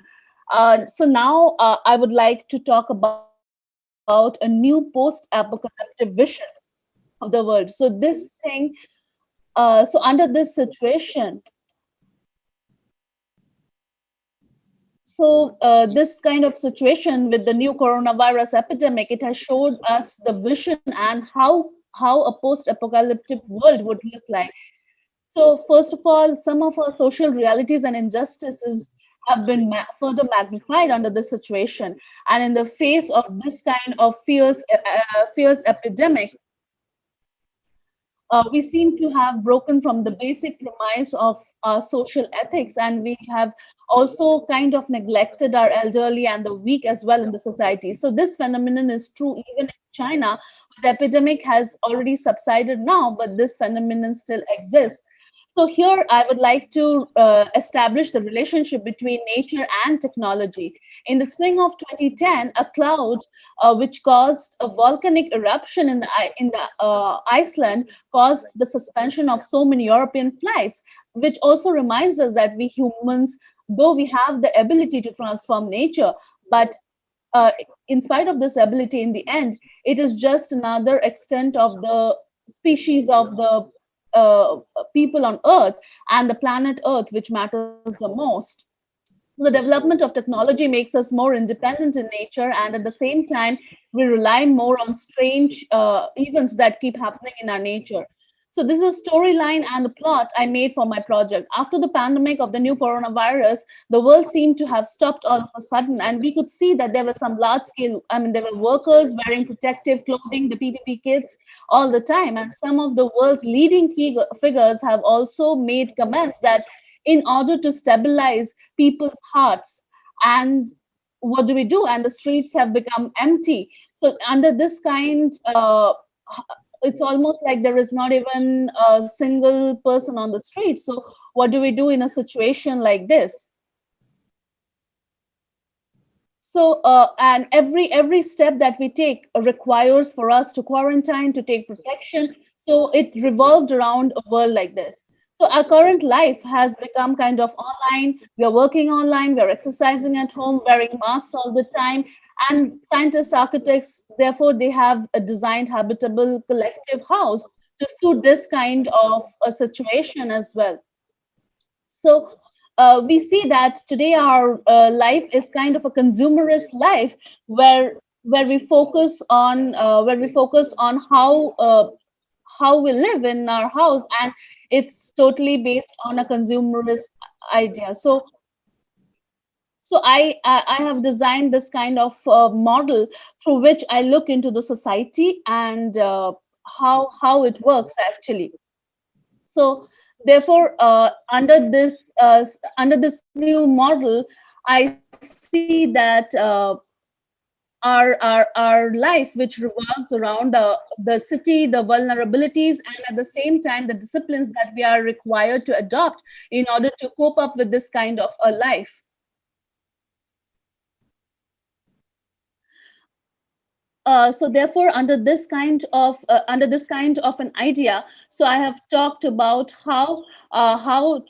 So now I would like to talk about a new post-apocalyptic vision of the world. So this thing, so under this situation, this kind of situation with the new coronavirus epidemic, it has showed us the vision and how a post-apocalyptic world would look like. So first of all, some of our social realities and injustices have been further magnified under this situation. And in the face of this kind of fierce epidemic, we seem to have broken from the basic premise of our social ethics, and we have also kind of neglected our elderly and the weak as well in the society. So this phenomenon is true even in China. The epidemic has already subsided now, but this phenomenon still exists. So here I would like to establish the relationship between nature and technology. In the spring of 2010, a cloud which caused a volcanic eruption in Iceland caused the suspension of so many European flights, which also reminds us that we humans, though we have the ability to transform nature, but in spite of this ability, in the end, it is just another extent of the species of the people on Earth and the planet Earth, which matters the most. The development of technology makes us more independent in nature, and at the same time, we rely more on strange events that keep happening in our nature. So this is a storyline and a plot I made for my project. After the pandemic of the new coronavirus, the world seemed to have stopped all of a sudden, and we could see that there were some large scale, there were workers wearing protective clothing, the PPP kits all the time. And some of the world's leading figures have also made comments that in order to stabilize people's hearts, and what do we do? And the streets have become empty. So under this kind, it's almost like there is not even a single person on the street. So what do we do in a situation like this? So, and every step that we take requires for us to quarantine, to take protection. So it revolved around a world like this. So our current life has become kind of online. We are working online, we are exercising at home, wearing masks all the time. And scientists, architects, therefore, they have a designed habitable collective house to suit this kind of a situation as well. So we see that today our life is kind of a consumerist life, where we focus on how we live in our house, and it's totally based on a consumerist idea. So I have designed this kind of model through which I look into the society and how it works actually. So therefore, under this new model, I see that our life, which revolves around the city, the vulnerabilities, and at the same time the disciplines that we are required to adopt in order to cope up with this kind of a life. So therefore, under this kind of an idea, so I have talked about how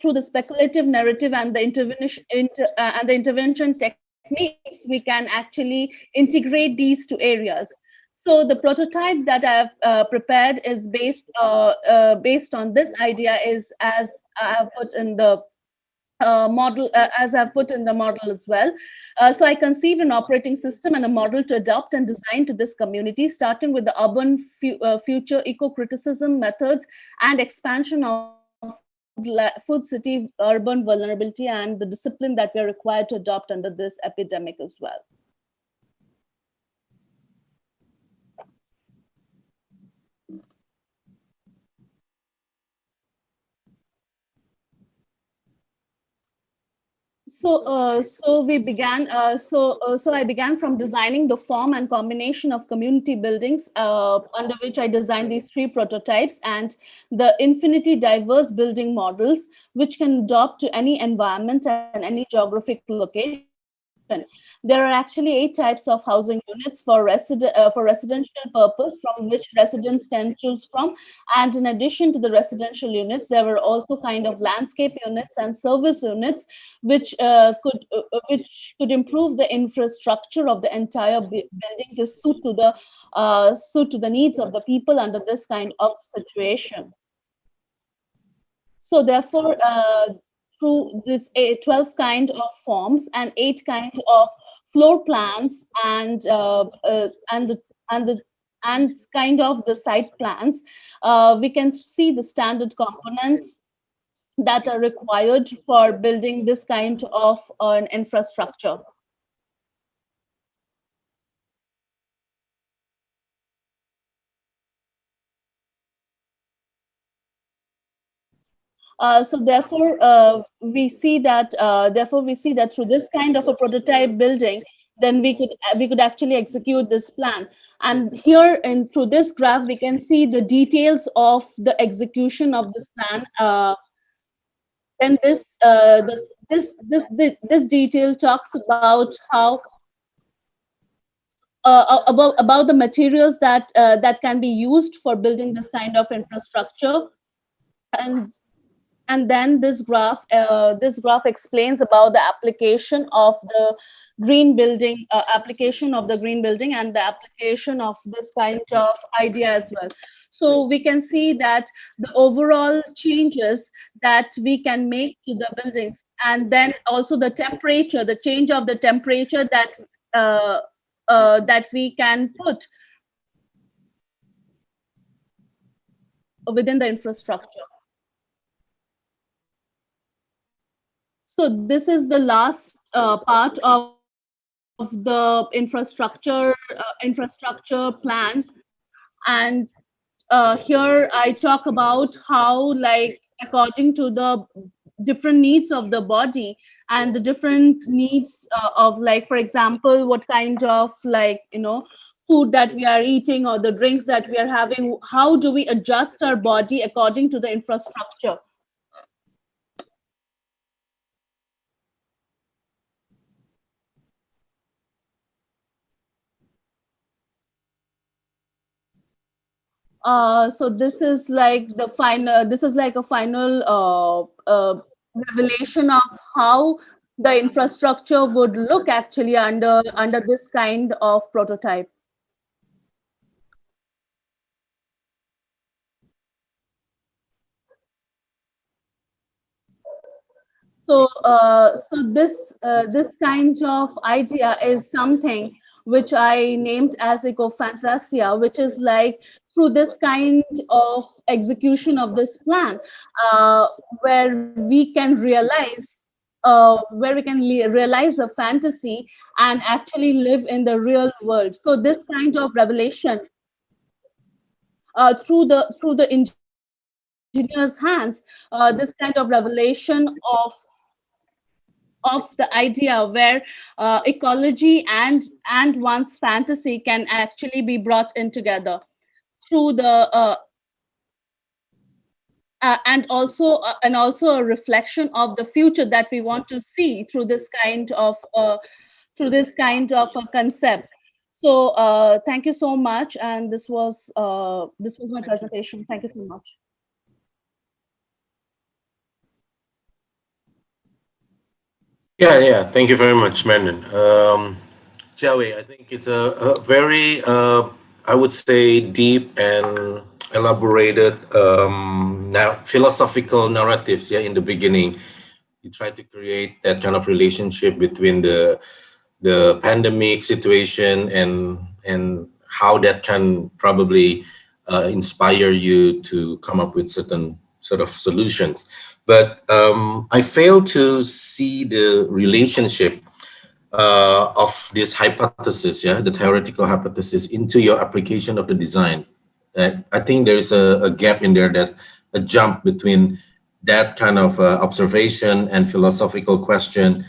through the speculative narrative and the intervention techniques we can actually integrate these two areas. So the prototype that I've prepared is based on this idea, is as I've put in the model, as I've put in the model as well. So I conceived an operating system and a model to adopt and design to this community, starting with the urban future eco-criticism methods and expansion of food city urban vulnerability and the discipline that we are required to adopt under this epidemic as well. So we began. So I began from designing the form and combination of community buildings, under which I designed these 3 prototypes and the infinity diverse building models, which can adopt to any environment and any geographic location. There are actually 8 types of housing units for residential purpose, from which residents can choose from. And in addition to the residential units, there were also kind of landscape units and service units, which could improve the infrastructure of the entire building to suit to the needs of the people under this kind of situation. So therefore, through this 12 kind of forms and 8 kind of floor plans and kind of the site plans, we can see the standard components that are required for building this kind of an infrastructure. So therefore, we see that through this kind of a prototype building, then we could actually execute this plan. And here, through this graph, we can see the details of the execution of this plan. Then this detail talks about how about the materials that can be used for building this kind of infrastructure. And then this graph explains about the application of the green building, and the application of this kind of idea as well. So we can see that the overall changes that we can make to the buildings, and then also the temperature, the change of the temperature that we can put within the infrastructure. So this is the last part of the infrastructure plan, and here I talk about how, like, according to the different needs of the body and the different needs of, like, for example, what kind of, like, food that we are eating or the drinks that we are having, how do we adjust our body according to the infrastructure. So this is like a final revelation of how the infrastructure would look actually under this kind of prototype. So this kind of idea is something which I named as eco-fantasia, which is like, through this kind of execution of this plan, where we can realize a fantasy and actually live in the real world. So this kind of revelation, through the engineer's hands, this kind of revelation of the idea where ecology and one's fantasy can actually be brought in together through the and also a reflection of the future that we want to see through this kind of a concept. So thank you so much, and this was my presentation. Thank you so much. Yeah. Thank you very much, Brandon. Jiawei, I think it's a very I would say, deep and elaborated philosophical narratives. Yeah, in the beginning, you try to create that kind of relationship between the pandemic situation and how that can probably inspire you to come up with certain sort of solutions. But I fail to see the relationship of this hypothesis, yeah, the theoretical hypothesis, into your application of the design. I think there is a gap in there, that a jump between that kind of observation and philosophical question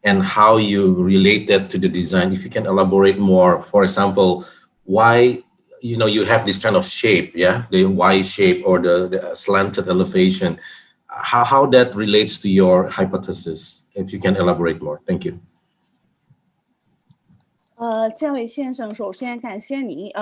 and how you relate that to the design. If you can elaborate more, for example, why you have this kind of shape, yeah, the Y shape or the slanted elevation, how that relates to your hypothesis. If you can elaborate more, thank you. 这位先生，首先感谢你，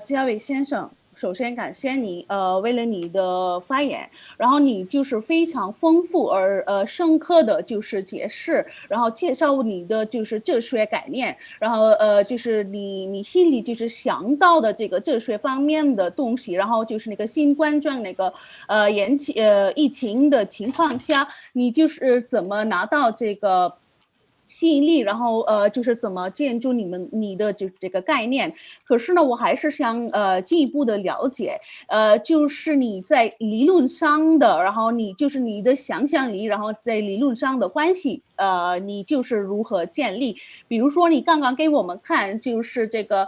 这位先生，首先感谢你，为了你的发言，然后你就是非常丰富而深刻的就是解释，然后介绍你的就是哲学概念，然后就是你心里就是想到的这个哲学方面的东西，然后就是那个新冠状那个疫情的情况下，你就是怎么拿到这个 吸引力，然后就是怎么建筑你的这个概念。可是呢，我还是想进一步的了解，就是你在理论上的，然后你就是你的想象力，然后在理论上的关系，你就是如何建立？比如说你刚刚给我们看，就是这个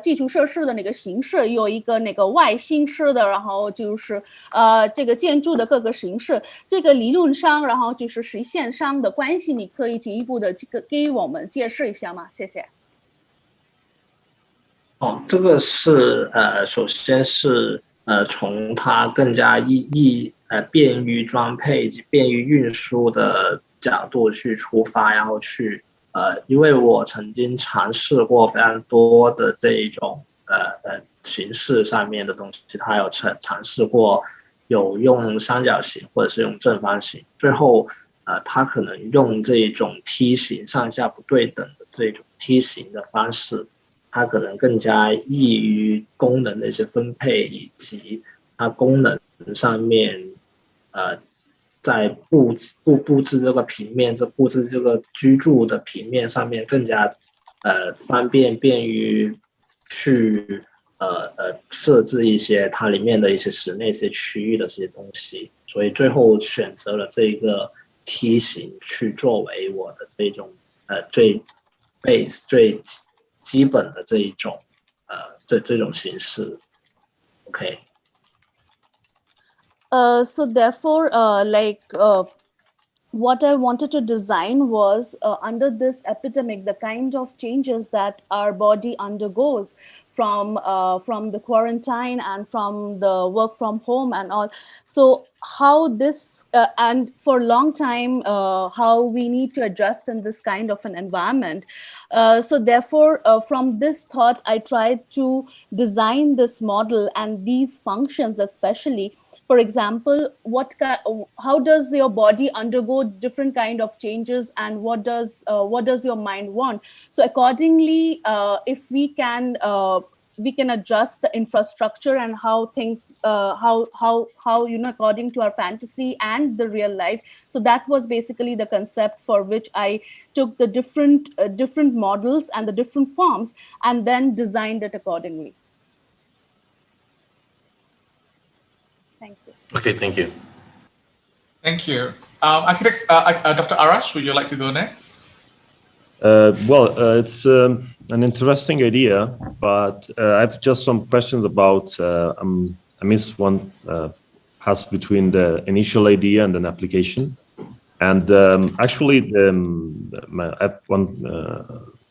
基础设施的那个形式，有一个那个Y形式的，然后就是这个建筑的各个形式，这个理论上，然后就是实现上的关系，你可以进一步的这个给我们解释一下吗？谢谢。这个是首先是从它更加便于装配及便于运输的角度去出发，然后去因为我曾经尝试过非常多的这一种形式上面的东西，它有尝试过有用三角形或者是用正方形，最后它可能用这种梯形上下不对等的这种梯形的方式，它可能更加易于功能的一些分配，以及它功能上面在布置这个平面，布置这个居住的平面上面更加便于去设置一些它里面的一些室内一些区域的这些东西，所以最后选择了这个梯形去作为我的这种最 base 最基本的这一种这种形式 ，OK。So therefore, what I wanted to design was under this epidemic, the kind of changes that our body undergoes from the quarantine and from the work from home and all. So how this and for a long time, how we need to adjust in this kind of an environment. So therefore, from this thought, I tried to design this model and these functions especially. For example, how does your body undergo different kind of changes, and what does your mind want? So accordingly, if we can adjust the infrastructure and how things how according to our fantasy and the real life. So that was basically the concept for which I took the different models and the different forms and then designed it accordingly. Thank you. Okay, thank you. Thank you. Dr. Arash, would you like to go next? It's an interesting idea, but I have just some questions about. I miss one pass between the initial idea and an application, and actually, I have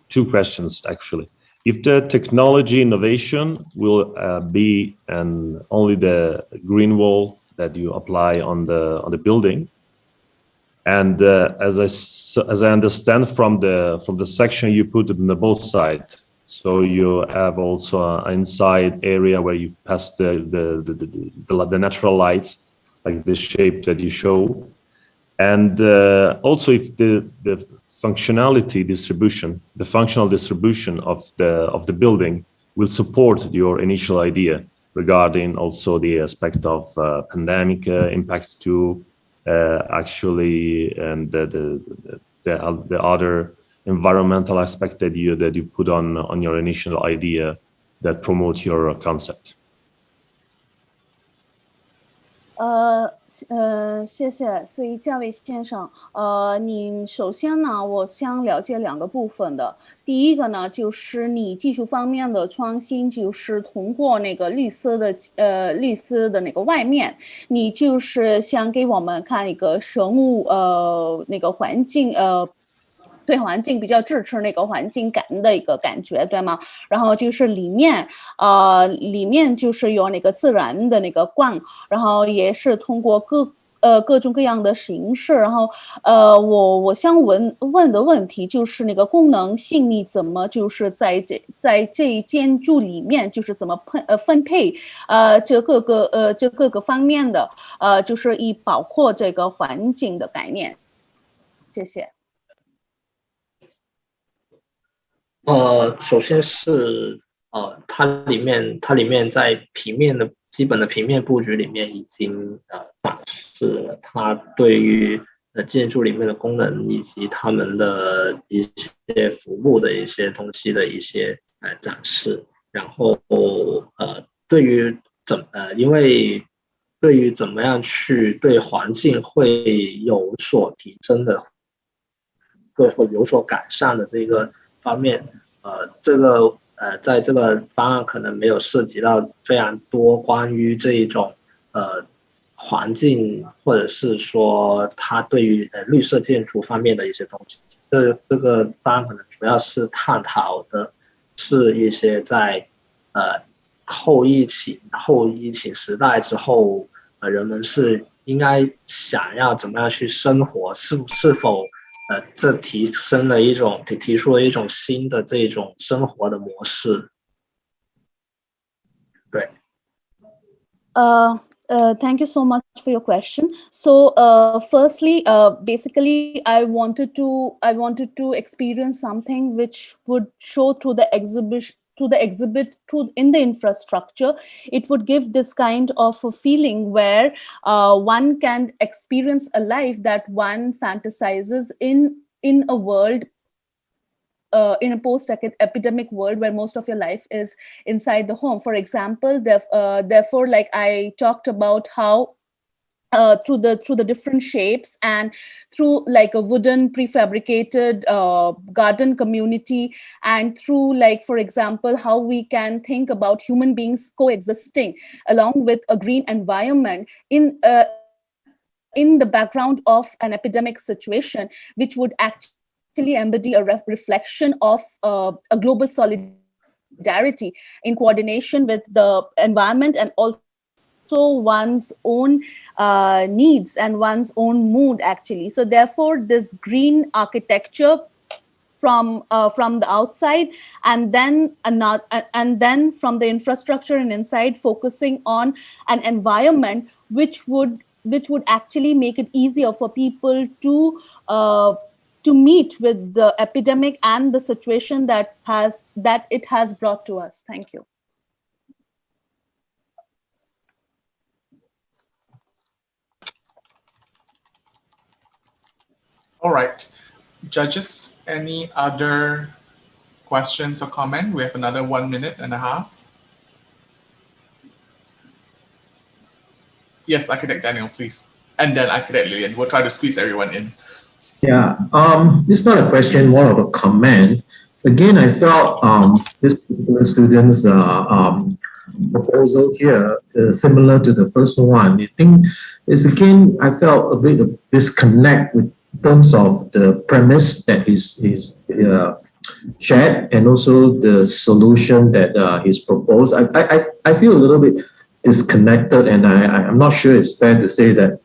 two questions actually. If the technology innovation will be only the green wall that you apply on the building, and as I understand from the section you put it on the both sides, so you have also an inside area where you pass the natural lights, like the shape that you show, and also if the functionality distribution, the functional distribution of the building will support your initial idea regarding also the aspect of pandemic impacts to actually, and the other environmental aspect that you put on your initial idea that promote your concept. 谢谢。所以这位先生，你首先呢，我想了解两个部分的。第一个呢，就是你技术方面的创新，就是通过那个律师的那个外面，你就是想给我们看一个生物那个环境对环境比较支持那个环境感的一个感觉，对吗？然后就是里面就是有那个自然的那个光，然后也是通过各种各样的形式。然后我想问的问题就是那个功能性，你怎么就是在这一建筑里面就是怎么分配这各个方面的就是以包括这个环境的概念。谢谢。首先是它里面在基本的平面布局里面已经展示了它对于建筑里面的功能以及他们的一些服务的一些东西的一些展示。然后因为对于怎么样去对环境会有所提升的，会有所改善的这个方面，在这个方案可能没有涉及到非常多关于这一种环境，或者是说它对于绿色建筑方面的一些东西。这个方案可能主要是探讨的是一些在后疫情时代之后，人们是应该想要怎么样去生活，是否这提出了一种新的这种生活的模式。对。Thank you so much for your question. So, firstly, basically, I wanted to experience something which would show through the exhibit in the infrastructure. It would give this kind of a feeling where one can experience a life that one fantasizes in a world, in a post-epidemic world where most of your life is inside the home. For example, therefore, like I talked about how through the different shapes and through like a wooden prefabricated garden community, and through like, for example, how we can think about human beings coexisting along with a green environment in the background of an epidemic situation, which would actually embody a reflection of a global solidarity in coordination with the environment and also one's own needs and one's own mood, actually. So therefore, this green architecture from the outside, and then from the infrastructure and inside, focusing on an environment which would actually make it easier for people to meet with the epidemic and the situation that it has brought to us. Thank you. All right. Judges, any other questions or comment? We have another 1.5 minutes. Yes, Architect Daniel, please. And then Architect Lillian. We'll try to squeeze everyone in. Yeah, it's not a question, more of a comment. Again, I felt this particular student's proposal here is similar to the first one. I think it's again, I felt a bit of disconnect with terms of the premise that is shared and also the solution that is proposed. I feel a little bit disconnected, and I'm not sure it's fair to say that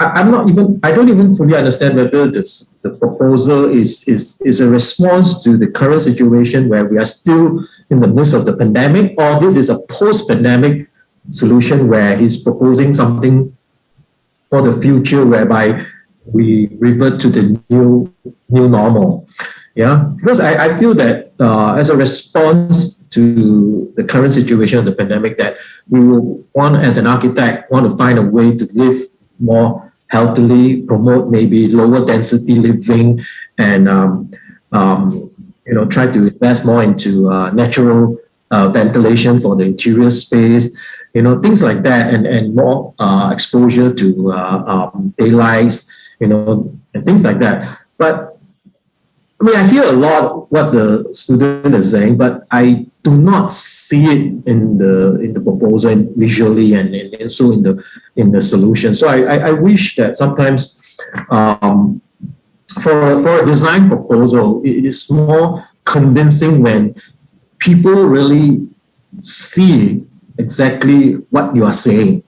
I don't even fully understand whether the proposal is a response to the current situation where we are still in the midst of the pandemic, or this is a post-pandemic solution where he's proposing something for the future whereby we revert to the new normal. Yeah, because I feel that as a response to the current situation of the pandemic, that we will want, as an architect, want to find a way to live more healthily, promote maybe lower density living, and try to invest more into natural ventilation for the interior space, things like that, and more exposure to daylights, and things like that. But I mean, I hear a lot what the student is saying, but I do not see it in the proposal and visually, and also in the solution. So I wish that sometimes for a design proposal, it is more convincing when people really see exactly what you are saying,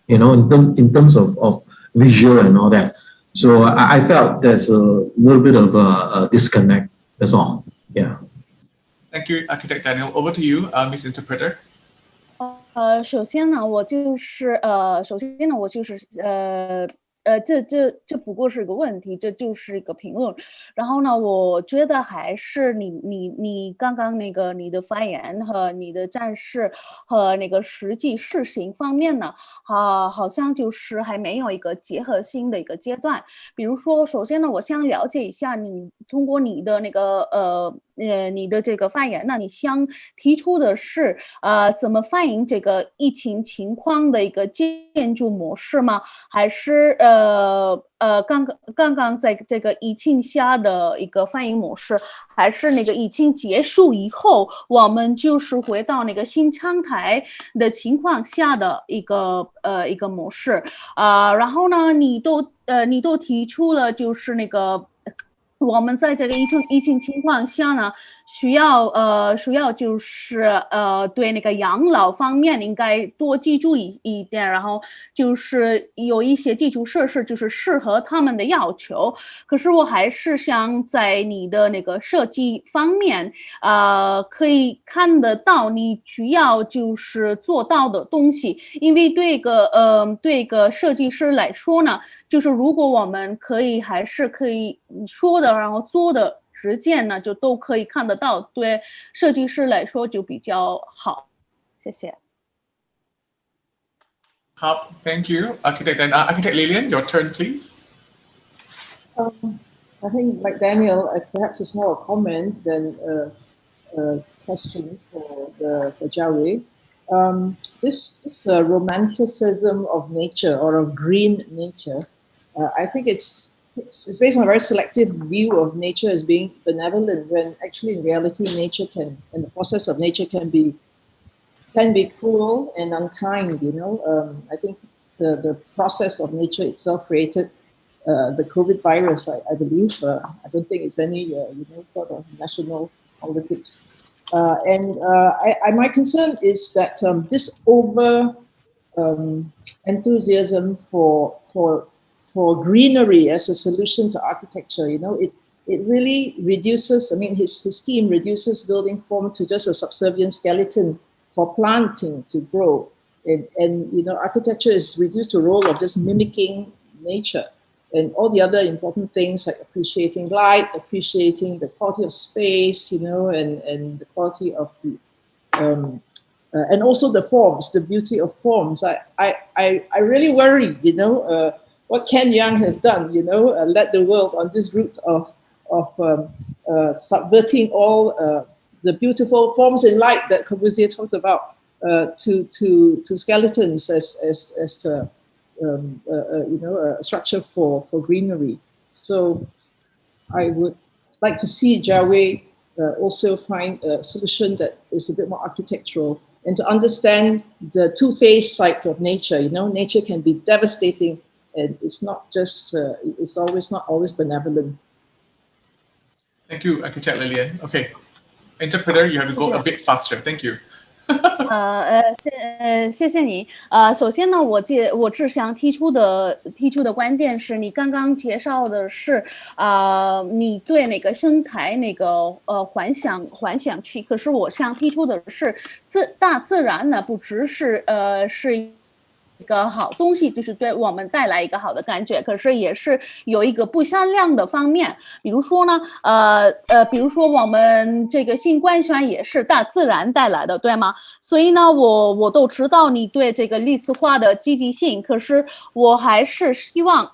in terms of visual and all that. So I felt there's a little bit of a disconnect. That's all. Yeah. Thank you, Architect Daniel. Over to you, Miss Interpreter. 首先呢，我就是这不过是个问题，这就是一个评论。然后呢，我觉得还是你刚刚那个你的发言和你的展示和那个实际试行方面呢，好像就是还没有一个结合性的一个阶段。比如说，首先呢，我想了解一下你通过你的那个你的这个发言呢，你想提出的是怎么反映这个疫情情况的一个建筑模式吗？还是刚刚在这个疫情下的一个反应模式，还是那个疫情结束以后，我们就是回到那个新常态的情况下的一个模式然后呢，你都提出了就是那个。我们在这个疫情情况下呢，需要就是对那个养老方面应该多记住一点，然后就是有一些基础设施就是适合他们的要求。可是我还是想在你的那个设计方面，可以看得到你需要就是做到的东西，因为对一个设计师来说呢，就是如果我们还是可以说的，然后做的实践呢，就都可以看得到，对设计师来说就比较好。谢谢。好 Thank you, Architect. And Architect Lilian, your turn, please. I think, like Daniel, perhaps it's more a comment than a question for Jiawei. This romanticism of nature or of green nature, I think it's based on a very selective view of nature as being benevolent, when actually in reality and the process of nature can be cruel and unkind. I think the process of nature itself created the COVID virus, I believe. I don't think it's any sort of national politics. And my concern is that this over enthusiasm for greenery as a solution to architecture, it really reduces. I mean, his scheme reduces building form to just a subservient skeleton for planting to grow, and architecture is reduced to a role of just mimicking nature, and all the other important things like appreciating light, appreciating the quality of space, and the quality of the and also the forms, the beauty of forms. I really worry, what Ken Young has done, led the world on this route of subverting all the beautiful forms in light that Corbusier talks about to skeletons as a structure for greenery. So I would like to see Jiawei also find a solution that is a bit more architectural, and to understand the two-faced side of nature. Nature can be devastating, and it's not just it's not always benevolent. Thank you, Architect Lilian. Okay, interpreter, you have to go a bit faster. Thank you. 谢谢你。首先呢，我只想提出的观点是，你刚刚介绍的是你对那个生态那个幻想去，可是我想提出的是大自然呢，不只是一个好东西，就是对我们带来一个好的感觉，可是也是有一个不善良的方面。比如说呢，比如说我们这个新冠状也是大自然带来的，对吗？所以呢，我都知道你对这个历史化的积极性，可是我还是希望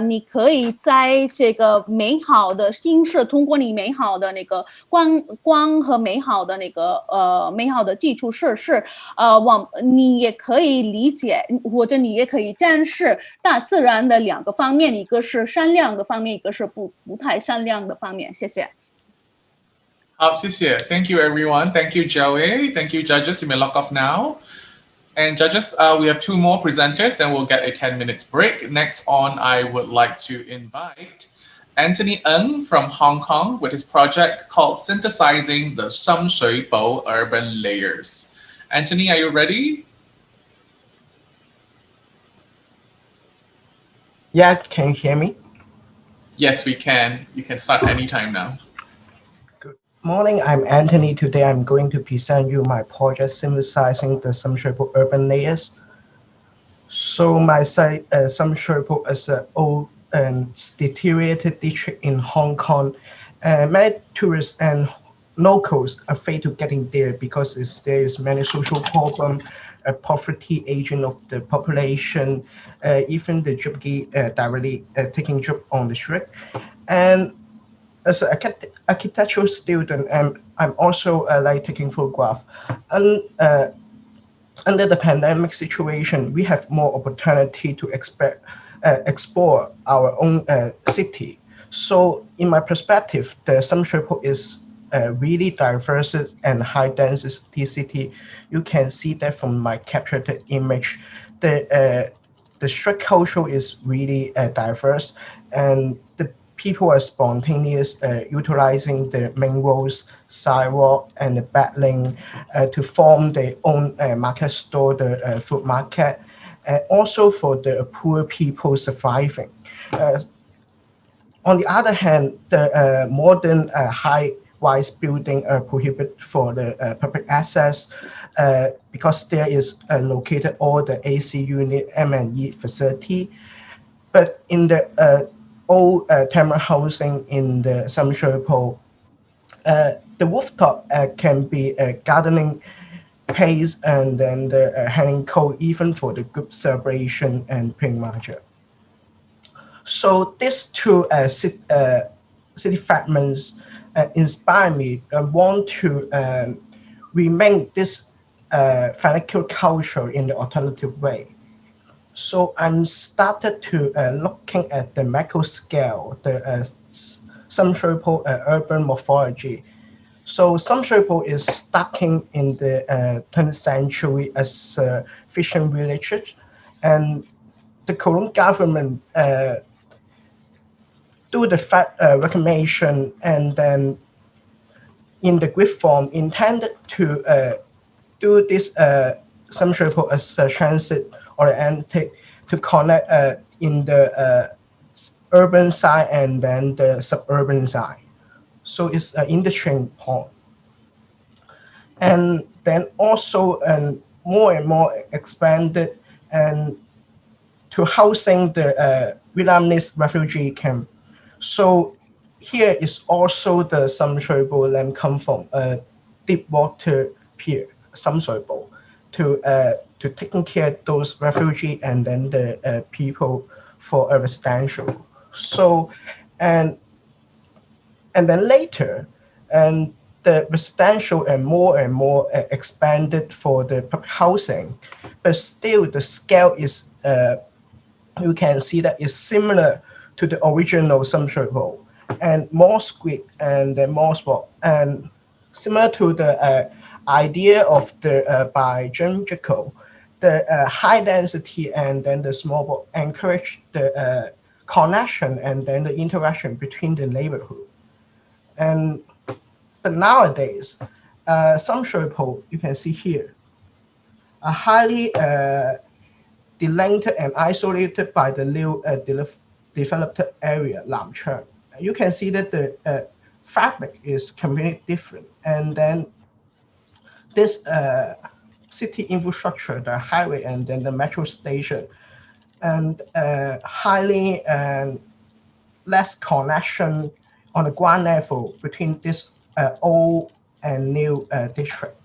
你可以在这个美好的形式，通过你美好的那个光和美好的那个美好的基础设施，你也可以理解，或者你也可以展示大自然的两个方面，一个是善良的方面，一个是不太善良的方面。谢谢。好，谢谢。Thank you, everyone. Thank you, Joey. Thank you, judges. You may log off now. And judges, we have 2 more presenters, and we'll get a 10 minutes break. Next on, I would like to invite Anthony Ng from Hong Kong with his project called Synthesizing the Sham Shui Bo Urban Layers. Anthony, are you ready? Yeah, can you hear me? Yes, we can. You can start anytime now. Good morning, I'm Anthony. Today I'm going to present you my project synthesizing the Sham Shui Po urban layers. So my site, Sham Shui Po, is an old and deteriorated district in Hong Kong. Many tourists and locals are afraid to getting there because there is many social problems, poverty, aging of the population, even the junkie directly taking job on the street. And as an architectural student, I'm also like taking photograph. And under the pandemic situation, we have more opportunity to explore our own city. So in my perspective, the Sham Shui Po is a really diverse and high density city. You can see that from my captured image. The street culture is really diverse, and the people are spontaneous, utilizing the main roads, sidewalk, and the backlink to form their own market store, the food market, and also for the poor people surviving. On the other hand, the modern high-rise building are prohibited for the public access because there is located all the AC unit M&E facility. But in the old tenement housing in the Sham Shui Po, the rooftop can be a gardening place and then the hanging coat even for the group celebration and playing mahjong. So these two city fragments inspire me and want to remake this vernacular culture in the alternative way. So I'm started to looking at the macro scale, the Sham Shui Po urban morphology. So Sham Shui Po is starting in the 20th century as a fishing village, and the Korean government do the reclamation and then in the grid form intended to do this Sham Shui Po as a transit oriented to connect in the urban side and then the suburban side. So it's an interchange point. And then also more and more expanded and to housing the Vietnamese refugee camp. So here is also the Sham Shui Po land come from a deep water pier, Sham Shui Po, to taking care of those refugees and then the people for a residential. So and then later, and the residential and more expanded for the public housing, but still the scale is you can see that is similar to the original Sham Shui Po, and more squid and then more spot, and similar to the idea of the by John Jacob, the high density and then the small spot encourage the connection and then the interaction between the neighborhood. But nowadays, Sham Shui Po, you can see here, are highly delinked and isolated by the new developed area, Lam Cheng. You can see that the fabric is completely different. And then this city infrastructure, the highway and then the metro station, and highly and less connection on the ground level between this old and new district.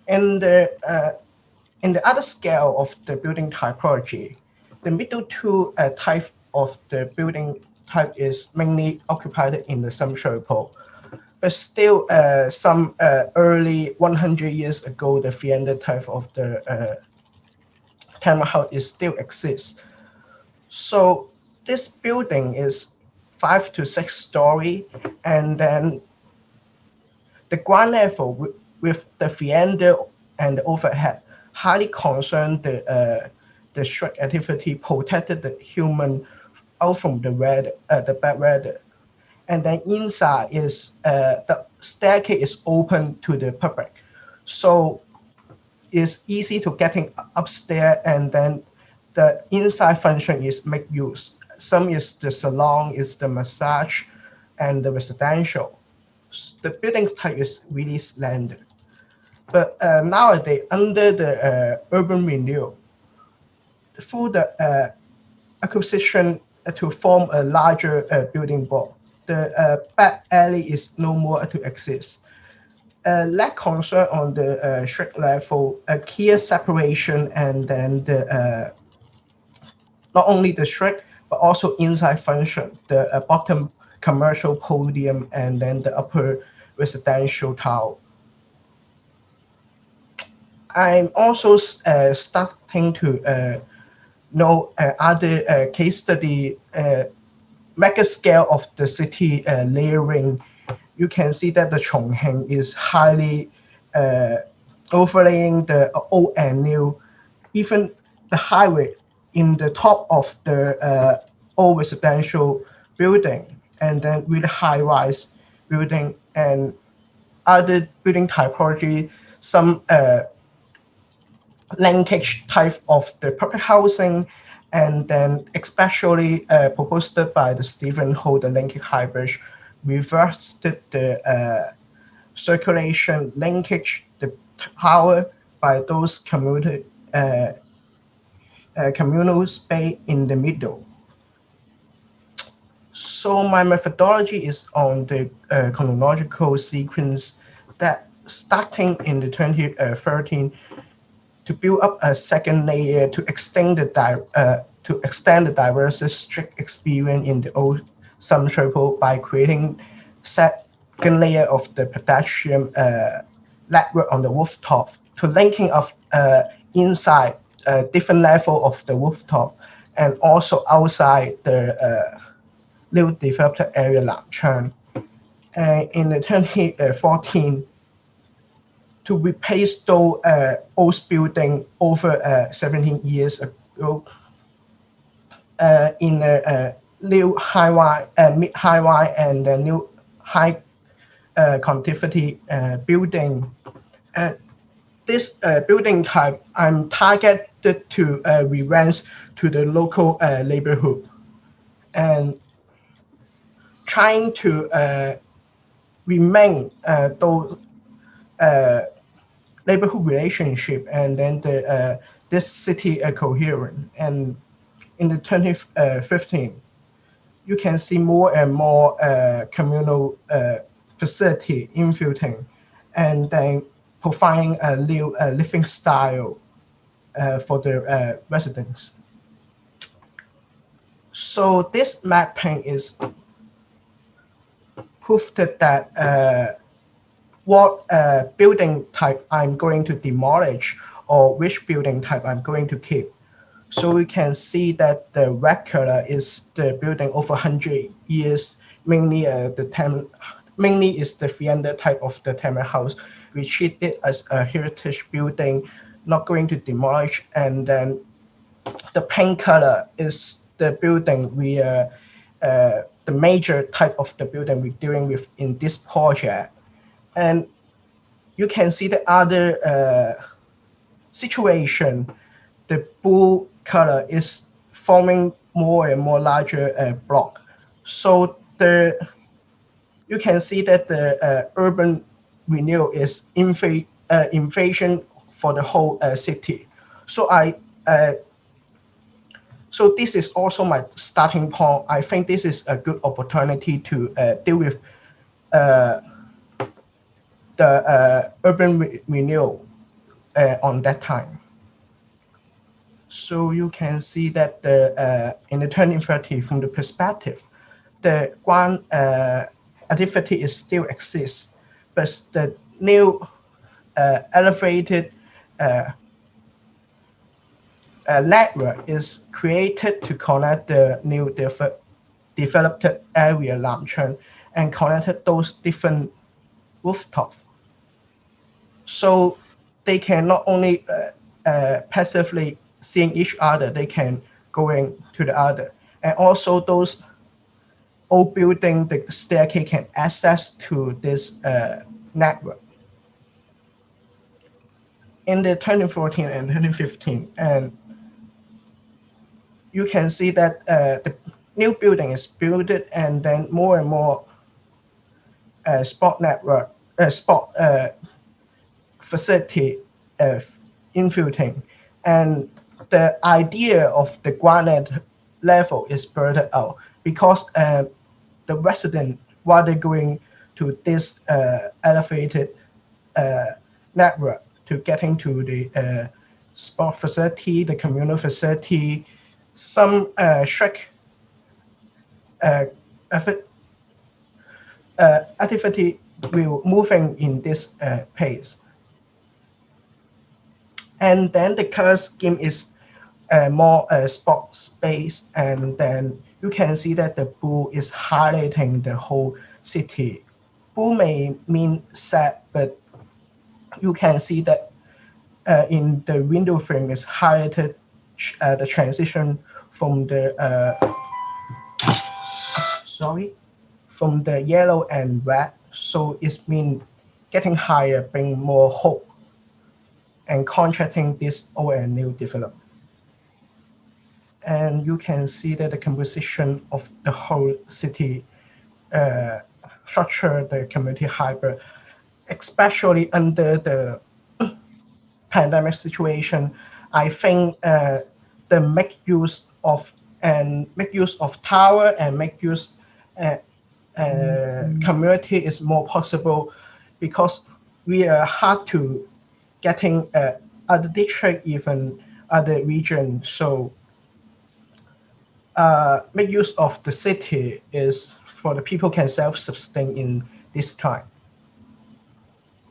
In the other scale of the building typology, the middle two type of the building type is mainly occupied in the subshelter, but still some early 100 years ago, the Fienda type of the tenement house is still exists. So this building is 5 to 6 story, and then the ground level with the Fienda and the overhead highly concerned the strike activity protected the human out from the weather, the bad weather. And then inside is the staircase is open to the public, so it's easy to getting upstairs. And then the inside function is make use. Some is the salon, is the massage, and the residential. The building type is really slender. But nowadays, under the urban renewal, through the acquisition to form a larger building block, the back alley is no more to exist. Lack concern on the street level, a clear separation, and then the not only the street but also inside function, the bottom commercial podium, and then the upper residential tower. I'm also starting to know other case study mega scale of the city layering. You can see that the Chongqing is highly overlaying the old and new. Even the highway in the top of the old residential building, and then with high-rise building and other building typology, some linkage type of the public housing, and then especially proposed by the Stephen Ho, the linkage hybrid, reversed the circulation linkage, the power by those communal space in the middle. So my methodology is on the chronological sequence that starting in the 2013 to build up a second layer to extend the diverse street experience in the old subtriple by creating second layer of the pedestrian network on the rooftop to linking of inside different level of the rooftop and also outside the new developed area Langchang. In the 2014, to replace those old building over 17 years ago in a new high-rise, mid-high-rise, and a new high connectivity building. This building type, I'm targeted to re-rent to the local neighborhood and trying to remain those neighborhood relationship and then this city coherent. And in the 2015, you can see more and more communal facility infiltrating and then providing a new living style for the residents. So this mapping is proof that what building type I'm going to demolish or which building type I'm going to keep. So we can see that the red color is the building over 100 years, mainly mainly is the Fienda type of the tenement house. We treat it as a heritage building, not going to demolish. And then the pink color is the building the major type of the building we're dealing with in this project. And you can see the other situation, the blue color is forming more and more larger block. So you can see that the urban renewal is inflation for the whole city. So so this is also my starting point. I think this is a good opportunity to deal with the urban renewal on that time. So you can see that in the 2030, from the perspective, the one activity is still exists, but the new elevated network is created to connect the new developed area Lamchun and connected those different rooftops. So they can not only passively seeing each other, they can going to the other. And also those old building, the staircase can access to this network. In the 2014 and 2015, and you can see that the new building is built, and then more and more sport network, sport facility infiltrating, and the idea of the granite level is blurred out because the resident, while they're going to this elevated network to getting to the sport facility, the communal facility, some activity will moving in this pace. And then the color scheme is more spot space, and then you can see that the blue is highlighting the whole city. Blue may mean set, but you can see that in the window frame is highlighted the transition from the from the yellow and red. So it's mean getting higher, bring more hope, and contracting this old and new development. And you can see that the composition of the whole city structure, the community hybrid, especially under the pandemic situation. I think the make use of tower and make use community is more possible, because we are hard to getting other district, even other region. So make use of the city is for the people can self-sustain in this time.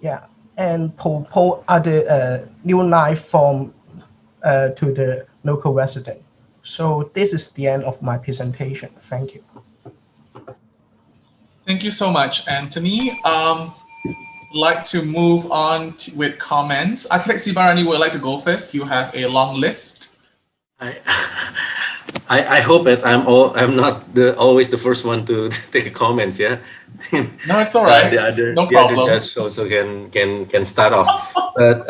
Yeah, and propose other new life form to the local resident. So this is the end of my presentation. Thank you. Thank you so much, Anthony. Like to move on with comments. Architect Sibarani would like to go first. You have a long list. I hope that I'm not always the first one to take comments. Yeah. No, it's all right. No problem. The other judge also can start off. But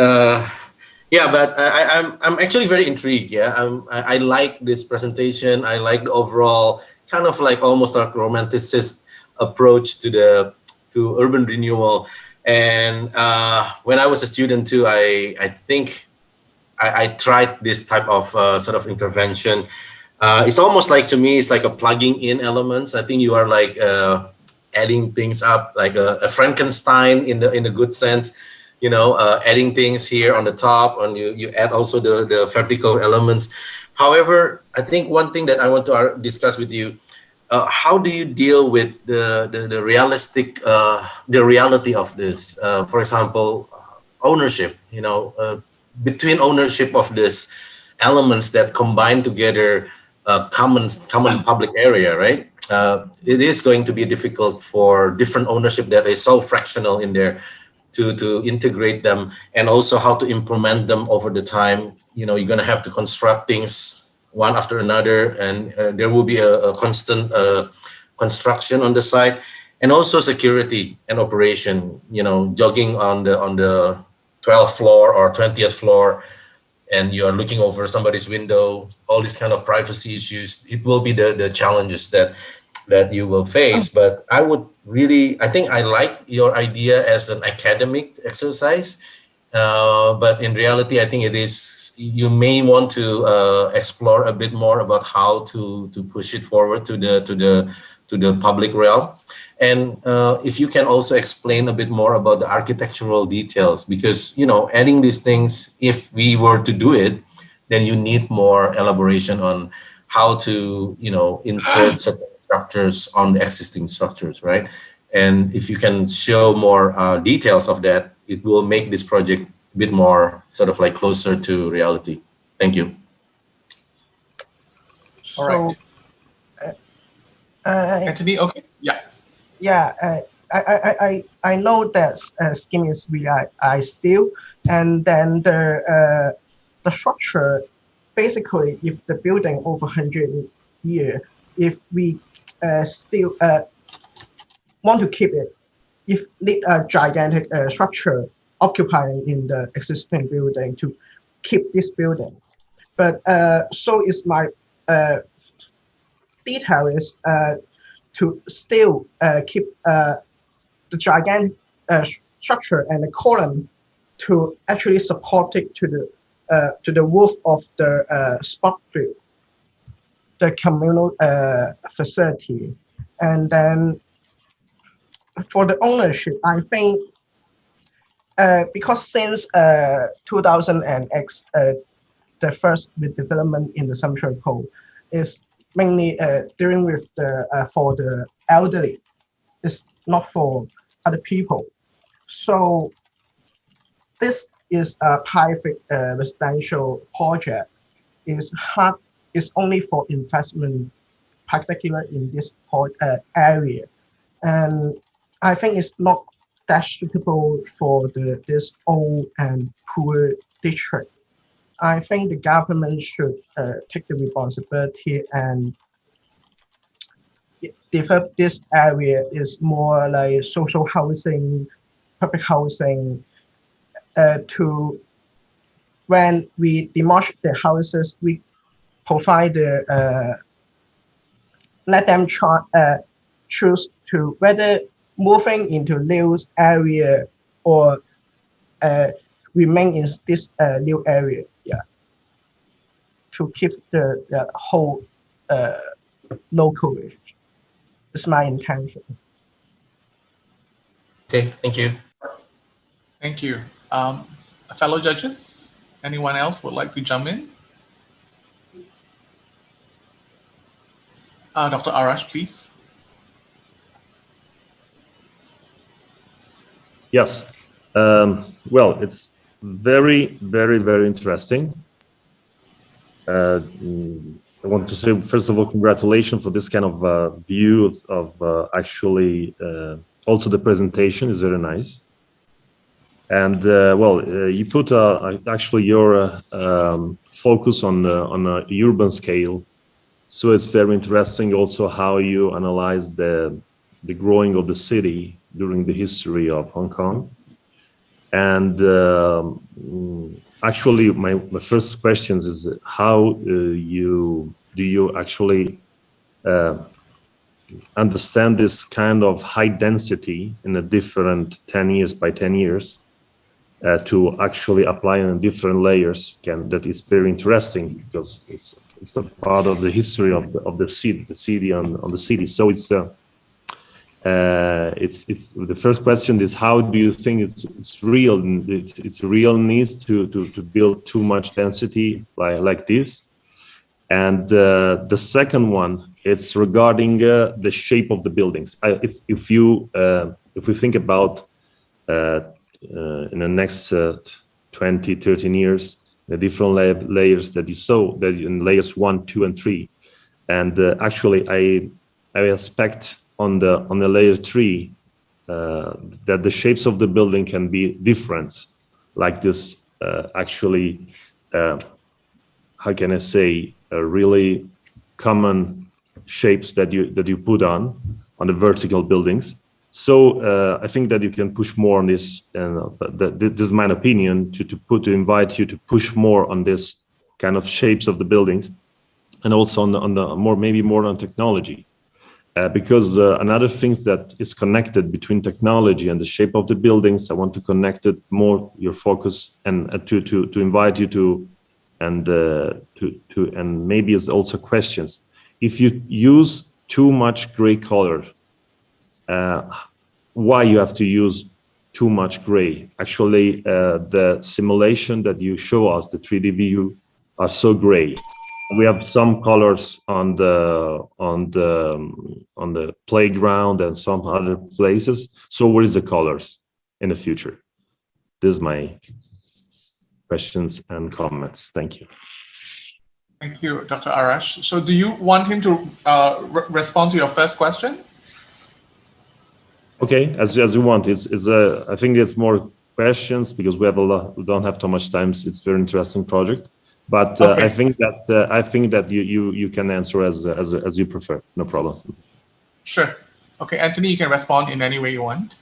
yeah, but I'm actually very intrigued. Yeah, I like this presentation. I like the overall kind of like almost like romanticist approach to urban renewal. And when I was a student too, I think I tried this type of sort of intervention. It's almost like, to me, it's like a plugging in elements. I think you are like adding things up, like a Frankenstein in the good sense, you know, adding things here on the top, and you add also the vertical elements. However, I think one thing that I want to discuss with you, how do you deal with the realistic, the reality of this? For example, ownership, you know, between ownership of these elements that combine together common public area, right? It is going to be difficult for different ownership that is so fractional in there to integrate them, and also how to implement them over the time. You know, you're going to have to construct things one after another, and there will be a constant construction on the site, and also security and operation. You know, jogging on the 12th floor or 20th floor, and you are looking over somebody's window, all these kind of privacy issues. It will be the challenges that that you will face. But I think I like your idea as an academic exercise. But in reality, I think you may want to explore a bit more about how to push it forward to the public realm. And if you can also explain a bit more about the architectural details, because, adding these things, if we were to do it, then you need more elaboration on how to, insert certain structures on the existing structures, right? And if you can show more details of that, it will make this project a bit more sort of like closer to reality. Thank you. All right. Anthony, okay, yeah. Yeah, I know that scheme is VI steel, and then the structure, basically, if the building over 100 years, if we still want to keep it, if need a gigantic structure occupying in the existing building to keep this building. But so is my detail is to still keep the gigantic structure and the column to actually support it to the roof of the spot field, the communal facility. And then for the ownership, I think because since 2000X, the first development in the Central Pole is mainly dealing with for the elderly. It's not for other people. So this is a private residential project. Is only for investment, particularly in this area, and I think it's not that suitable for this old and poor district. I think the government should take the responsibility and develop this area is more like social housing, public housing. To when we demolish the houses, we provide the let them choose to whether moving into new area or remain in this new area. Yeah, to keep the whole local. It's my intention. Okay, thank you. Thank you. Fellow judges, anyone else would like to jump in? Dr. Arash, please. Yes. Well, it's very, very, very interesting. I want to say, first of all, congratulations for this kind of view of actually also the presentation is very nice. And well, you put actually your focus on a urban scale. So it's very interesting also how you analyze the growing of the city during the history of Hong Kong. And actually, my first question is how do you actually understand this kind of high density in a different 10 years by 10 years to actually apply in different layers? That is very interesting because it's a part of the history of the city on the city. So it's the first question is how do you think it's real needs to build too much density like this? And the second one, it's regarding the shape of the buildings. If we think about in the next 20, 13 years, the different layers that you saw, that in layers 1, 2, and 3, and actually I expect on the layer 3 that the shapes of the building can be different, like this actually how can I say really common shapes that you put on the vertical buildings. So I think that you can push more on this, and this is my opinion, to invite you to push more on this kind of shapes of the buildings, and also on the more maybe more on technology. because another thing that is connected between technology and the shape of the buildings, I want to connect it more your focus and to invite you to and maybe it's also questions. If you use too much gray color, why you have to use too much gray? Actually, the simulation that you show us, the 3D view, are so gray. We have some colors on the playground and some other places. So where is the colors in the future? This is my questions and comments. Thank you. Thank you, Dr. Arash. So do you want him to respond to your first question? Okay, as you want. I think it's more questions because we don't have too much time. It's a very interesting project. But okay. I think that you can answer as you prefer. No problem. Sure. Okay, Anthony, you can respond in any way you want.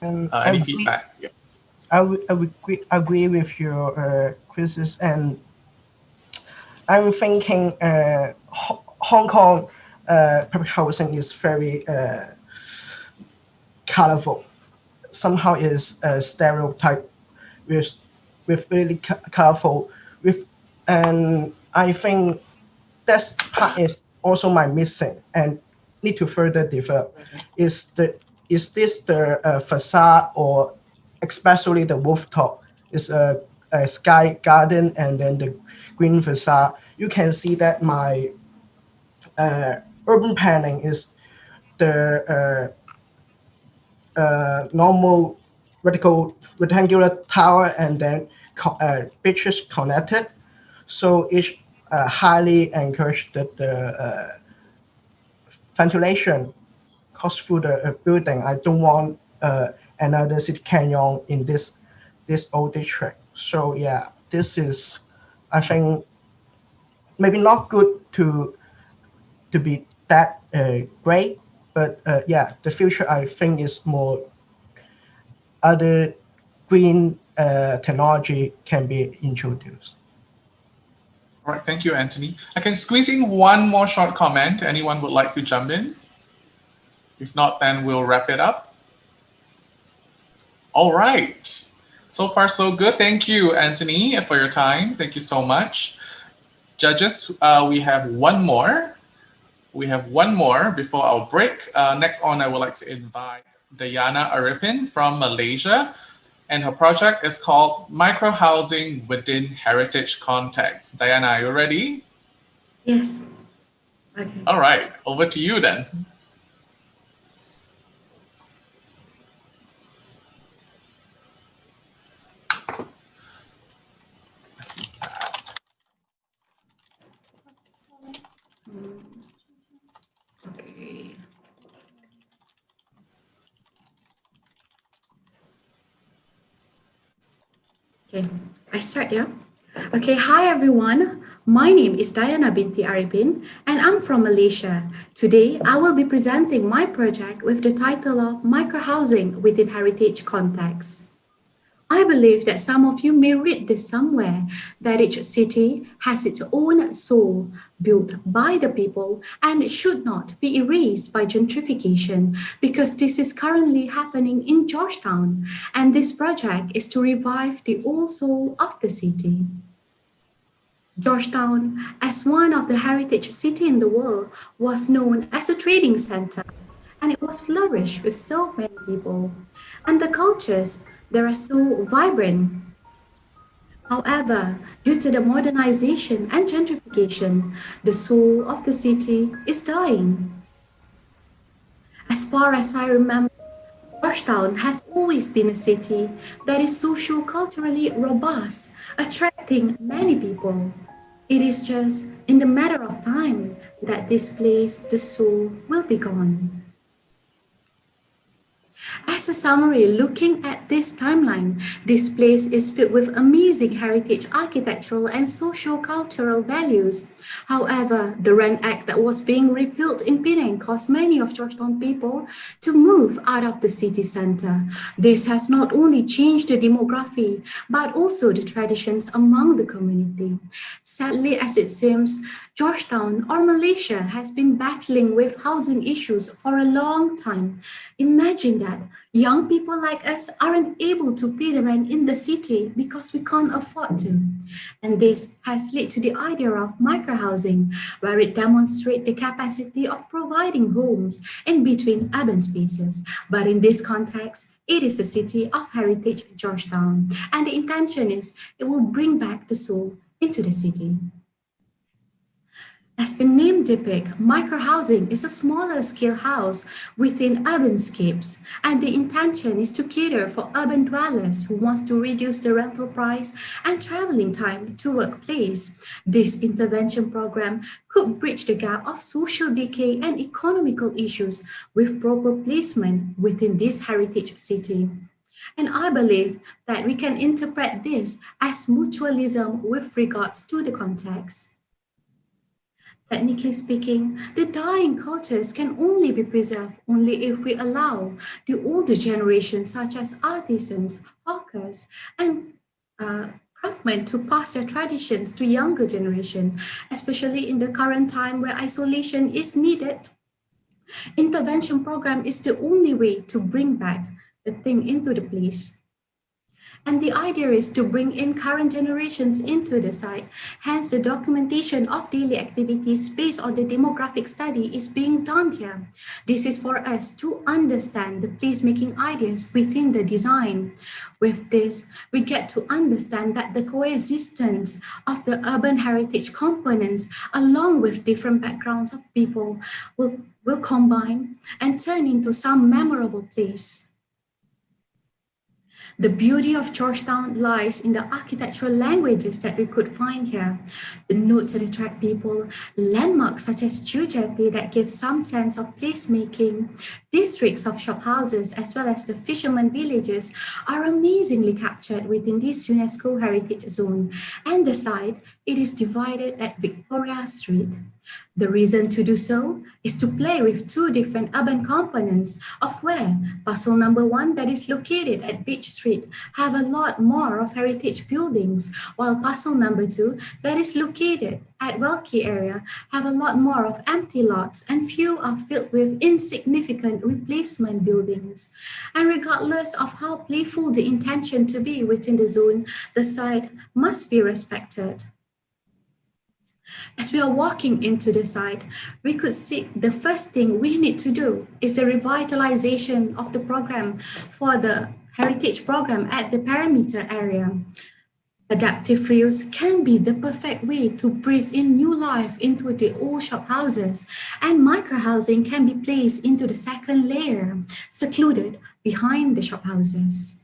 Any feedback? Yeah. I would agree with your quizzes, and I'm thinking Hong Kong public housing is very colorful. Somehow is a stereotype with really colorful and I think that part is also my missing and need to further develop. Is this the facade or especially the rooftop is a sky garden and then the green facade? You can see that my urban planning is the normal rectangular tower and then bridges connected. So each highly encouraged the ventilation comes through the building. I don't want another city canyon in this old district. So yeah, this is, I think, maybe not good to be that great, but yeah, the future I think is more other green technology can be introduced. All right, thank you, Anthony. I can squeeze in one more short comment. Anyone would like to jump in? If not, then we'll wrap it up. All right. So far, so good. Thank you, Anthony, for your time. Thank you so much. Judges, we have one more. We have one more before our break. Next on, I would like to invite Diana Arifin from Malaysia. And her project is called Microhousing Within Heritage Context. Diana, are you ready? Yes. Okay. All right, over to you then. Okay. Okay, I start, yeah? Okay, hi everyone. My name is Diana binti Arifin and I'm from Malaysia. Today, I will be presenting my project with the title of Microhousing Within Heritage Context. I believe that some of you may read this somewhere, that each city has its own soul, built by the people, and it should not be erased by gentrification, because this is currently happening in Georgetown, and this project is to revive the old soul of the city. Georgetown, as one of the heritage cities in the world, was known as a trading center, and it was flourished with so many people. And the cultures, they are so vibrant. However, due to the modernization and gentrification, the soul of the city is dying. As far as I remember, Georgetown has always been a city that is socio-culturally robust, attracting many people. It is just in the matter of time that this place, the soul, will be gone. As As a summary, looking at this timeline, this place is filled with amazing heritage, architectural and socio-cultural values. However, the Rent Act that was being repealed in Penang caused many of Georgetown people to move out of the city center. This has not only changed the demography, but also the traditions among the community. Sadly, as it seems, Georgetown or Malaysia has been battling with housing issues for a long time. Imagine that young people like us aren't able to pay the rent in the city because we can't afford to. And this has led to the idea of microhousing, where it demonstrates the capacity of providing homes in between urban spaces. But in this context, it is the city of heritage, Georgetown, and the intention is it will bring back the soul into the city. As the name depicts, microhousing is a smaller scale house within urbanscapes, and the intention is to cater for urban dwellers who wants to reduce the rental price and traveling time to workplace. This intervention program could bridge the gap of social decay and economical issues with proper placement within this heritage city. And I believe that we can interpret this as mutualism with regards to the context. Technically speaking, the dying cultures can only be preserved only if we allow the older generation, such as artisans, hawkers, and craftsmen to pass their traditions to younger generation, especially in the current time where isolation is needed. Intervention program is the only way to bring back the thing into the place. And the idea is to bring in current generations into the site. Hence, the documentation of daily activities based on the demographic study is being done here. This is for us to understand the placemaking ideas within the design. With this, we get to understand that the coexistence of the urban heritage components along with different backgrounds of people will combine and turn into some memorable place. The beauty of Georgetown lies in the architectural languages that we could find here. The notes that attract people, landmarks such as Jetty that give some sense of placemaking, districts of shop houses as well as the fishermen villages are amazingly captured within this UNESCO heritage zone. And the site, it is divided at Victoria Street. The reason to do so is to play with two different urban components of where parcel number 1 that is located at Beach Street have a lot more of heritage buildings, while parcel number 2 that is located at Welky area have a lot more of empty lots and few are filled with insignificant replacement buildings. And regardless of how playful the intention to be within the zone, the site must be respected. As we are walking into the site, we could see the first thing we need to do is the revitalization of the program for the heritage program at the perimeter area. Adaptive reuse can be the perfect way to breathe in new life into the old shop houses, and microhousing can be placed into the second layer, secluded behind the shop houses.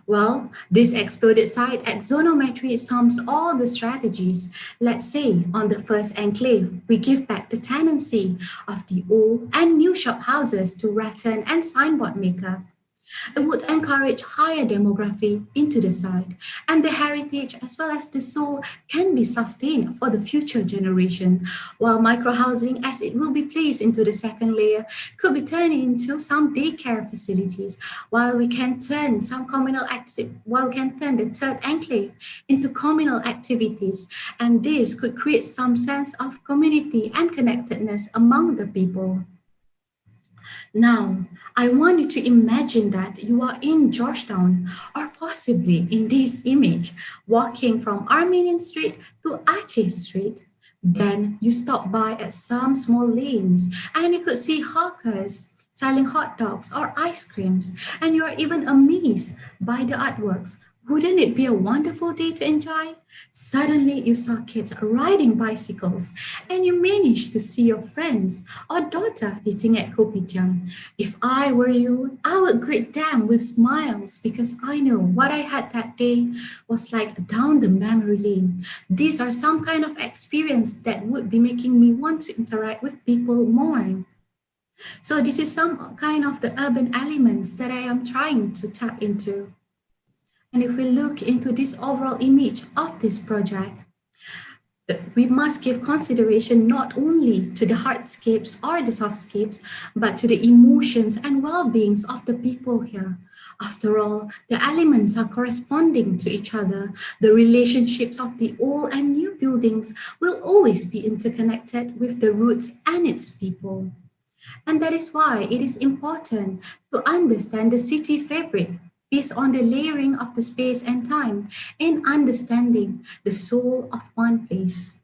Well, this exploded site axonometry sums all the strategies. Let's say on the first enclave, we give back the tenancy of the old and new shop houses to rattan and signboard maker. It would encourage higher demography into the site, and the heritage as well as the soul can be sustained for the future generation, while microhousing, as it will be placed into the second layer, could be turned into some daycare facilities, while we can turn the third enclave into communal activities, and this could create some sense of community and connectedness among the people. Now, I want you to imagine that you are in Georgetown, or possibly in this image, walking from Armenian Street to Artist Street. Then you stop by at some small lanes and you could see hawkers selling hot dogs or ice creams, and you are even amazed by the artworks. Wouldn't it be a wonderful day to enjoy? Suddenly you saw kids riding bicycles and you managed to see your friends or daughter eating at kopitiam. If I were you, I would greet them with smiles because I know what I had that day was like down the memory lane. These are some kind of experience that would be making me want to interact with people more. So this is some kind of the urban elements that I am trying to tap into. And if we look into this overall image of this project, we must give consideration not only to the hardscapes or the softscapes, but to the emotions and well-beings of the people here. After all, the elements are corresponding to each other. The relationships of the old and new buildings will always be interconnected with the roots and its people. And that is why it is important to understand the city fabric based on the layering of the space and time and understanding the soul of one place.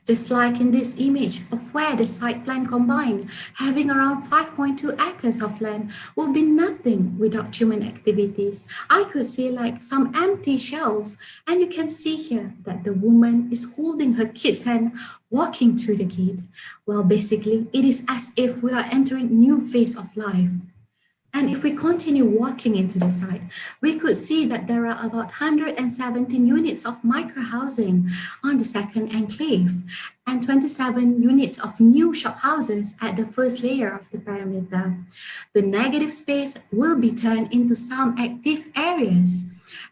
Just like in this image of where the site plan combined, having around 5.2 acres of land will be nothing without human activities. I could see like some empty shells, and you can see here that the woman is holding her kid's hand, walking through the gate. Well, basically, it is as if we are entering new phase of life. And if we continue walking into the site, we could see that there are about 117 units of micro-housing on the second enclave and 27 units of new shop houses at the first layer of the perimeter. The negative space will be turned into some active areas.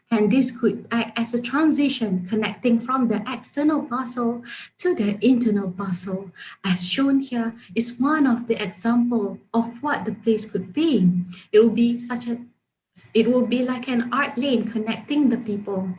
And this could act as a transition connecting from the external parcel to the internal parcel. As shown here is one of the examples of what the place could be. It will be like an art lane connecting the people.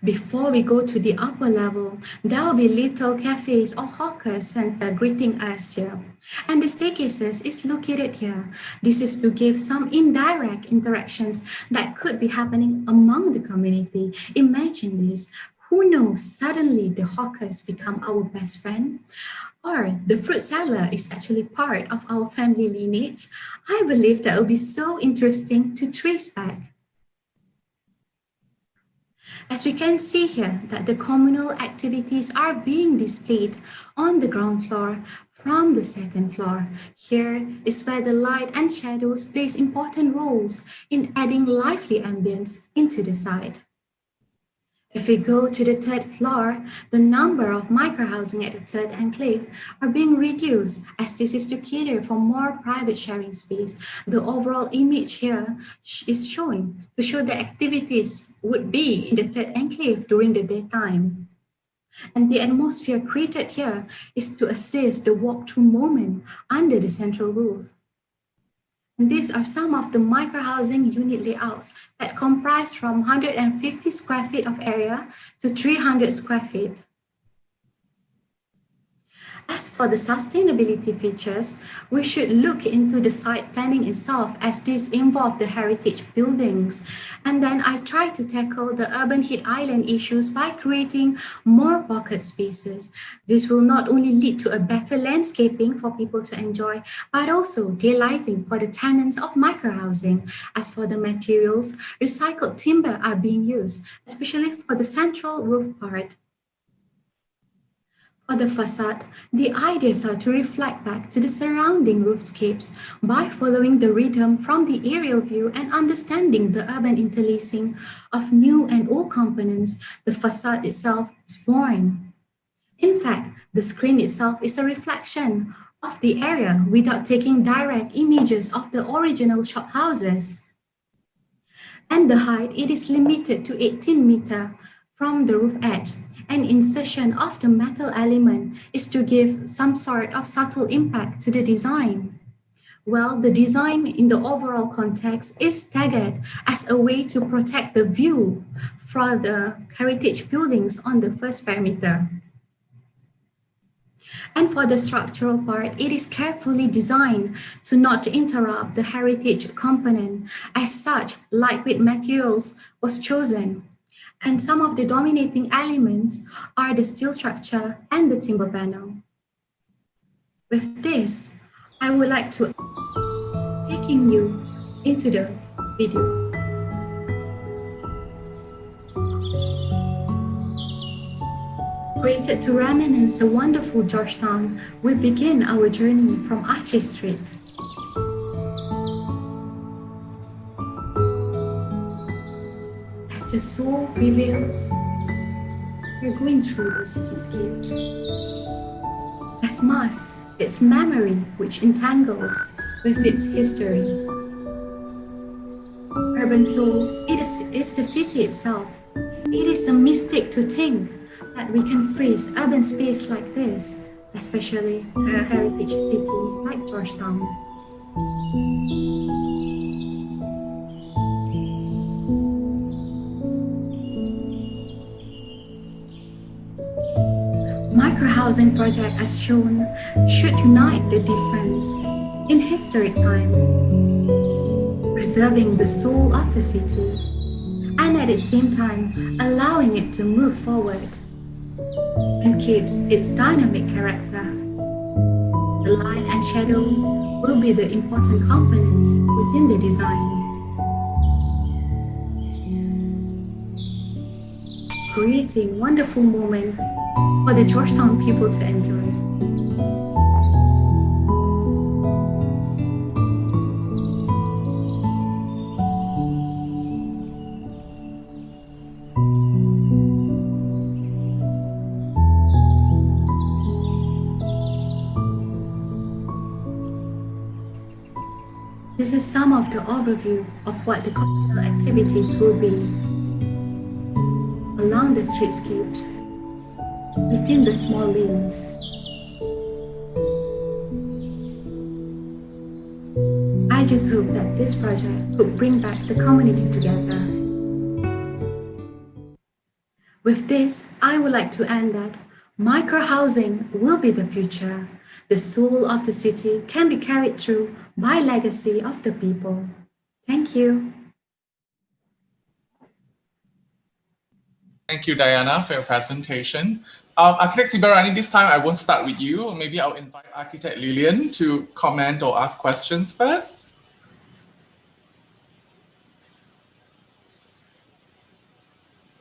Before we go to the upper level, there will be little cafes or hawkers center greeting us here. And the staircases is located here. This is to give some indirect interactions that could be happening among the community. Imagine this. Who knows, suddenly the hawkers become our best friend? Or the fruit seller is actually part of our family lineage. I believe that will be so interesting to trace back. As we can see here that the communal activities are being displayed on the ground floor from the second floor. Here is where the light and shadows plays important roles in adding lively ambience into the site. If we go to the third floor, the number of micro-housing at the third enclave are being reduced as this is to cater for more private sharing space. The overall image here is shown to show the activities would be in the third enclave during the daytime. And the atmosphere created here is to assist the walk-through moment under the central roof. And these are some of the micro-housing unit layouts that comprise from 150 square feet of area to 300 square feet. As for the sustainability features, we should look into the site planning itself as this involves the heritage buildings. And then I try to tackle the urban heat island issues by creating more pocket spaces. This will not only lead to a better landscaping for people to enjoy, but also daylighting for the tenants of microhousing. As for the materials, recycled timber are being used, especially for the central roof part. For the facade, the ideas are to reflect back to the surrounding roofscapes by following the rhythm from the aerial view and understanding the urban interlacing of new and old components. The facade itself is born. In fact, the screen itself is a reflection of the area without taking direct images of the original shop houses. And the height, it is limited to 18 meters from the roof edge. An insertion of the metal element is to give some sort of subtle impact to the design. Well, the design in the overall context is staggered as a way to protect the view from the heritage buildings on the first perimeter. And for the structural part, it is carefully designed to not interrupt the heritage component. As such, lightweight materials was chosen. And some of the dominating elements are the steel structure and the timber panel. With this, I would like to taking you into the video. Created to reminisce a wonderful Georgetown, we begin our journey from Archie Street. As the soul prevails, we're going through the cityscapes. as mass, its memory which entangles with its history. Urban soul, it is the city itself. It is a mistake to think that we can freeze urban space like this, especially a heritage city like Georgetown. Microhousing project as shown should unite the difference in historic time, preserving the soul of the city and at the same time allowing it to move forward and keeps its dynamic character. The light and shadow will be the important components within the design. Creating wonderful moment for the Georgetown people to enjoy. This is some of the overview of what the cultural activities will be along the streetscapes, within the small lanes. I just hope that this project could bring back the community together. With this, I would like to end that microhousing will be the future. The soul of the city can be carried through by legacy of the people. Thank you. Thank you, Diana, for your presentation. Architect Sibarani, this time I won't start with you. Maybe I'll invite Architect Lillian to comment or ask questions first.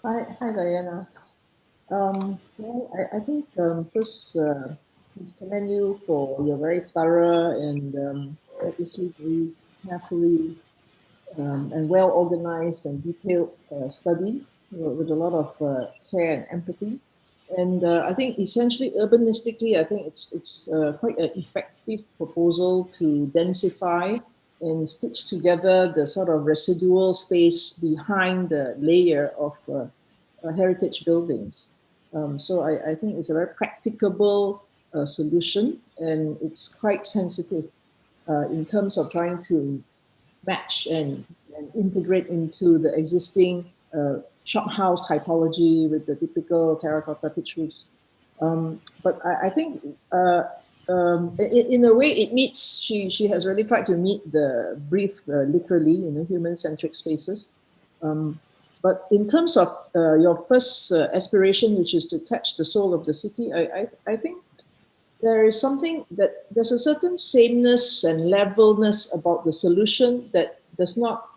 Hi, Diana. Well, I think first, please commend you for your very thorough and obviously very carefully and well organized and detailed study with a lot of care and empathy. And I think essentially urbanistically, I think it's quite an effective proposal to densify and stitch together the sort of residual space behind the layer of heritage buildings. So I think it's a very practicable solution, and it's quite sensitive in terms of trying to match and integrate into the existing shophouse typology with the typical terracotta pitch roofs. But I think in a way it meets, she has really tried to meet the brief literally, human-centric spaces. But in terms of your first aspiration, which is to touch the soul of the city, I think there is something that there's a certain sameness and levelness about the solution that does not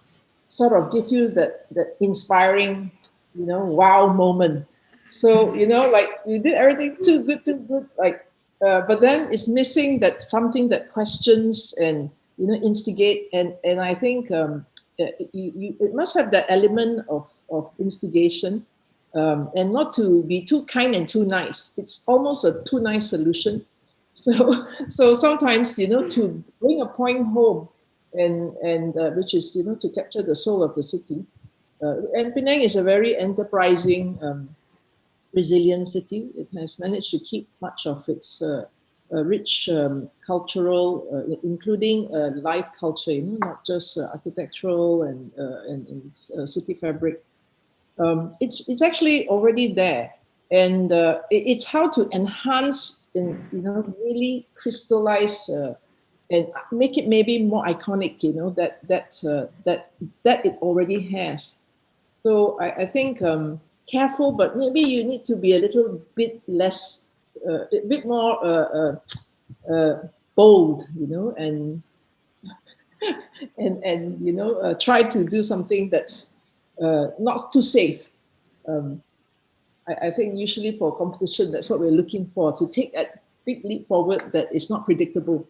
sort of give you that inspiring, wow moment. So, like you did everything too good, like, but then it's missing that something that questions and, instigate. And I think it must have that element of instigation and not to be too kind and too nice. It's almost a too nice solution. So sometimes, to bring a point home and which is, to capture the soul of the city. And Penang is a very enterprising, resilient city. It has managed to keep much of its rich cultural, including live culture, not just architectural and city fabric. It's actually already there, and it's how to enhance and really crystallize and make it maybe more iconic. That it already has. So I think careful, but maybe you need to be a little bit less, a bit more bold, and try to do something that's not too safe. I think usually for competition, that's what we're looking for, to take a big leap forward that is not predictable.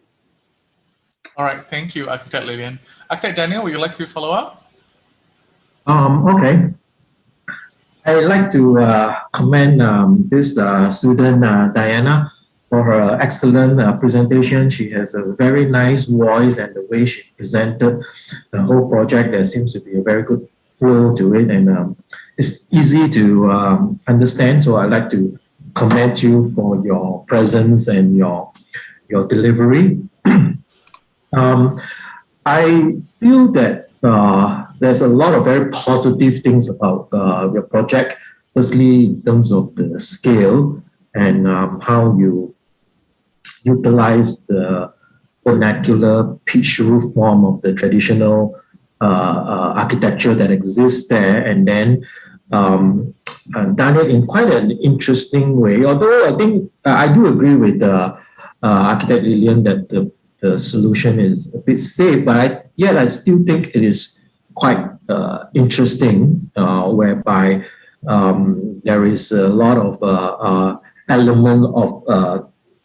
All right, thank you, Architect Lillian. Architect Daniel, would you like to follow up? Okay. I'd like to commend this student, Diana, for her excellent presentation. She has a very nice voice, and the way she presented the whole project, there seems to be a very good flow to it, and it's easy to understand. So I'd like to commend you for your presence and your delivery. I feel that there's a lot of very positive things about your project. Firstly, in terms of the scale and how you utilize the vernacular pitch roof form of the traditional architecture that exists there, and then done it in quite an interesting way. Although I think I do agree with architect Lillian that the solution is a bit safe, but yet I still think it is quite interesting, whereby there is a lot of element of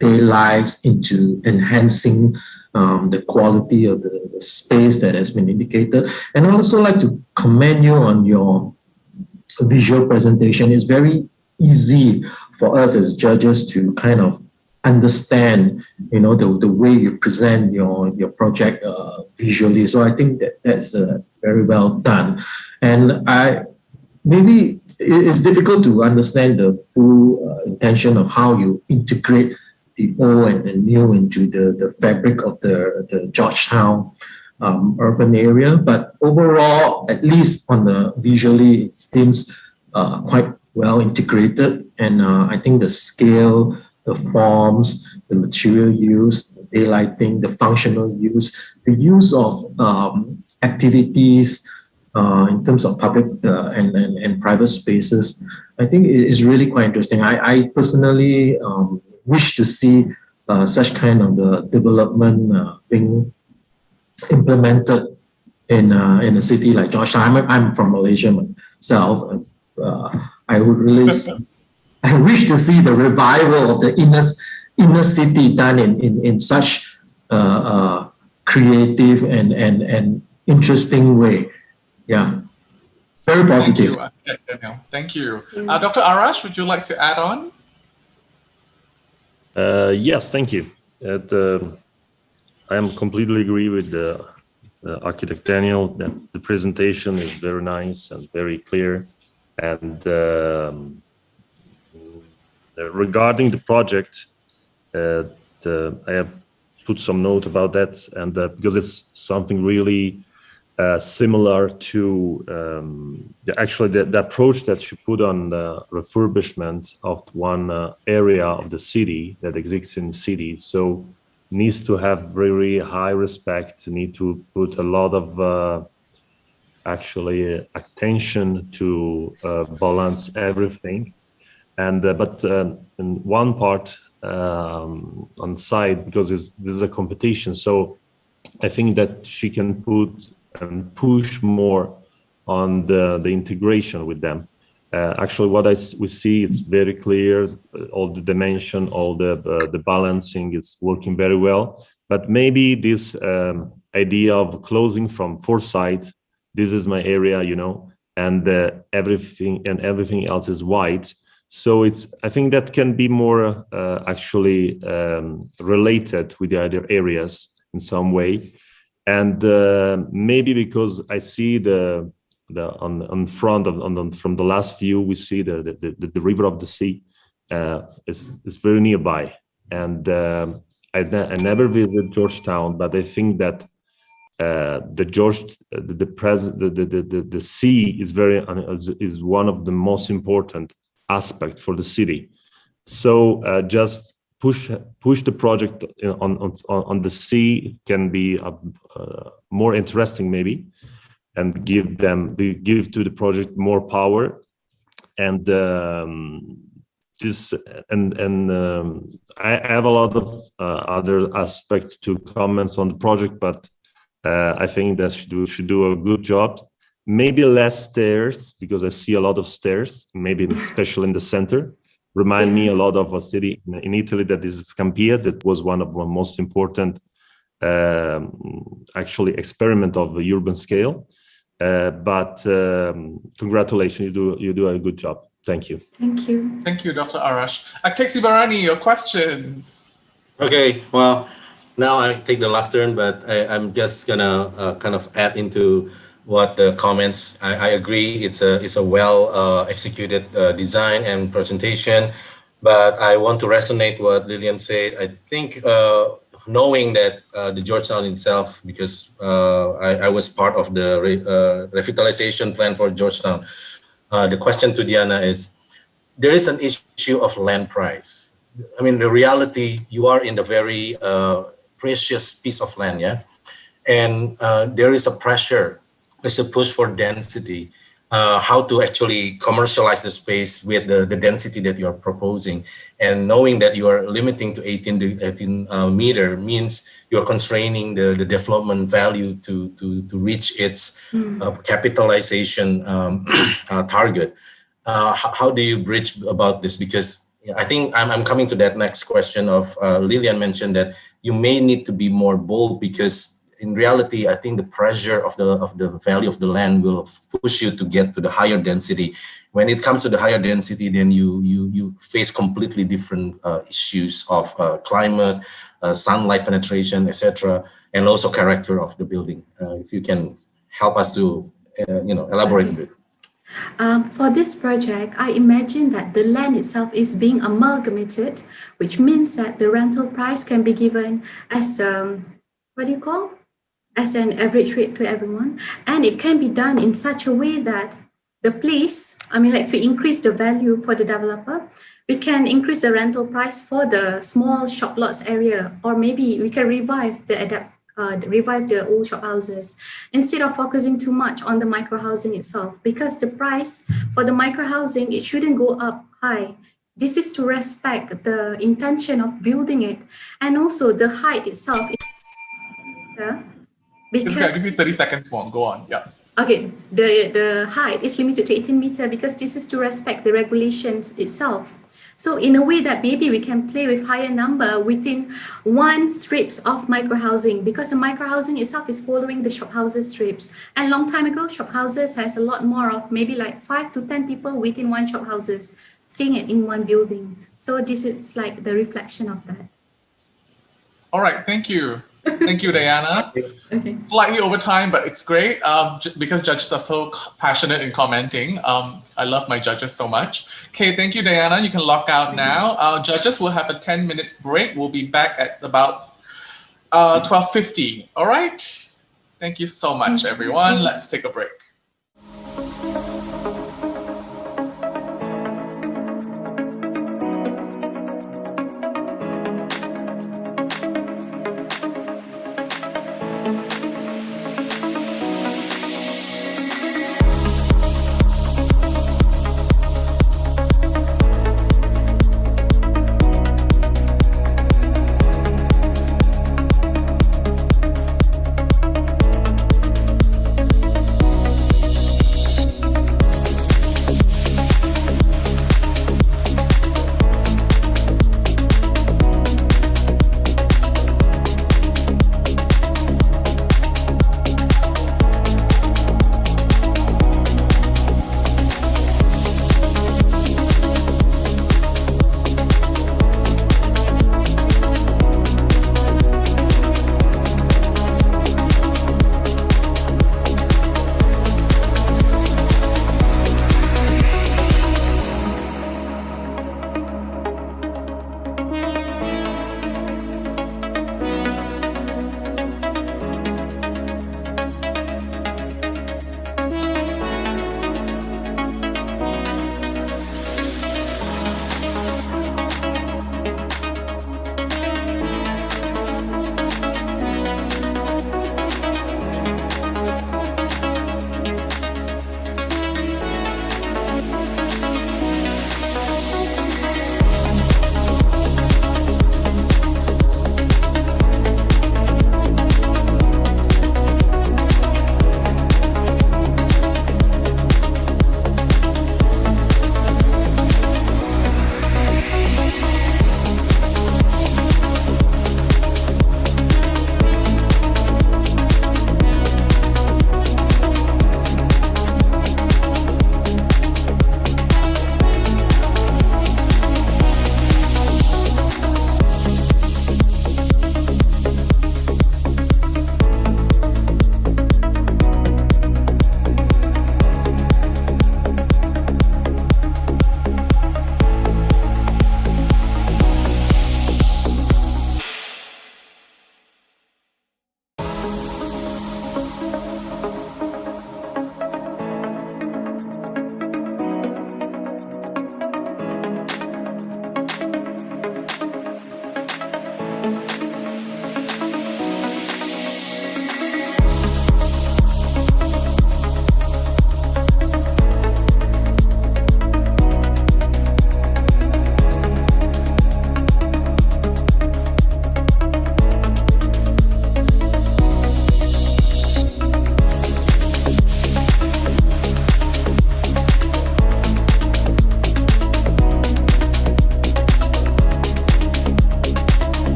daylight into enhancing the quality of the space that has been indicated. And I also like to commend you on your visual presentation. It's very easy for us as judges to kind of understand, the way you present your project visually. So I think that's very well done. And maybe it's difficult to understand the full intention of how you integrate the old and the new into the fabric of the Georgetown urban area. But overall, at least on the visually, it seems quite well integrated. And I think the scale, the forms, the material use, the daylighting, the functional use, the use of activities in terms of public and private spaces, I think it is really quite interesting. I personally wish to see such kind of development being implemented in a city like Georgetown. I'm from Malaysia myself. I would really I wish to see the revival of the inner city done in such creative and interesting way. Yeah, very positive. Thank you. Dr. Arash, would you like to add on? Yes, thank you. I am completely agree with the architect Daniel that the presentation is very nice and very clear. And regarding the project, I have put some note about that, and because it's something really similar to the approach that you put on the refurbishment of one area of the city that exists in the city. So needs to have very high respect, need to put a lot of attention to balance everything. And but in one part on side, because this is a competition, so I think that she can put and push more on the integration with them. Actually, what we see is very clear. All the dimension, all the balancing is working very well. But maybe this idea of closing from four sides, this is my area, and everything else is white. So I think that can be more related with the other areas in some way. And maybe because I see on front from the last view, we see the river of the sea is very nearby. And I never visited Georgetown, but I think that the sea is one of the most important aspect for the city. So just push the project on the sea can be more interesting maybe, and give to the project more power. And I have a lot of other aspects to comments on the project, but I think that she should do a good job. Maybe less stairs, because I see a lot of stairs, maybe especially in the center. Remind me a lot of a city in Italy that is Scampia, that was one of the most important experiment of the urban scale. But congratulations, you do a good job. Thank you. Thank you. Thank you, Dr. Arash. Aktek Sibarani, your questions. Okay, well, now I take the last turn, but I'm just gonna kind of add into what the comments. I agree, it's a well executed design and presentation, but I want to resonate what Lillian said. I think knowing that the Georgetown itself, because I was part of the revitalization plan for Georgetown. The question to Diana is, there is an issue of land price. I mean, the reality, you are in a very precious piece of land, yeah? And there is a pressure, there's a push for density, how to actually commercialize the space with the density that you're proposing. And knowing that you are limiting to 18 meter means you're constraining the development value to reach its capitalization target. How do you bridge about this? Because I think I'm coming to that next question of Lillian mentioned that you may need to be more bold, because in reality, I think the pressure of the value of the land will push you to get to the higher density. When it comes to the higher density, then you face completely different issues of climate, sunlight penetration, etc., and also character of the building. If you can help us to elaborate a bit. For this project, I imagine that the land itself is being amalgamated, which means that the rental price can be given as as an average rate to everyone, and it can be done in such a way that the place, to increase the value for the developer, we can increase the rental price for the small shop lots area, or maybe we can revive the old shop houses instead of focusing too much on the micro housing itself, because the price for the micro housing, it shouldn't go up high. This is to respect the intention of building it, and also the height itself. Just give me 30 seconds more. Go on. Yeah. Okay, the height is limited to 18 meters because this is to respect the regulations itself. So in a way that maybe we can play with higher number within one strips of micro housing, because the micro housing itself is following the shop houses strips. And long time ago, shop houses has a lot more of maybe like 5 to 10 people within one shop houses staying in one building. So this is like the reflection of that. All right, thank you. Thank you, Diana. Okay. Slightly over time, but it's great because judges are so passionate in commenting. I love my judges so much. Okay, thank you, Diana. You can log out now. Judges will have a 10 minutes break. We'll be back at about 12:50. All right. Thank you so much, everyone. Let's take a break.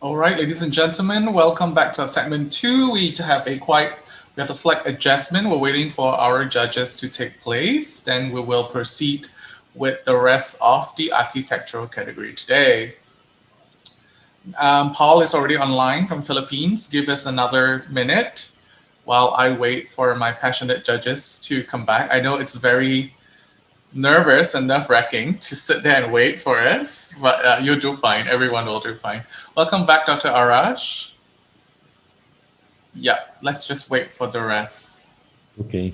All right, ladies and gentlemen, welcome back to our segment 2. We have a slight adjustment. We're waiting for our judges to take place. Then we will proceed with the rest of the architectural category today. Paul is already online from Philippines. Give us another minute while I wait for my passionate judges to come back. I know it's very nervous and nerve-wracking to sit there and wait for us, but you'll do fine. Everyone will do fine. Welcome back, Dr. Arash. Yeah, let's just wait for the rest. Okay,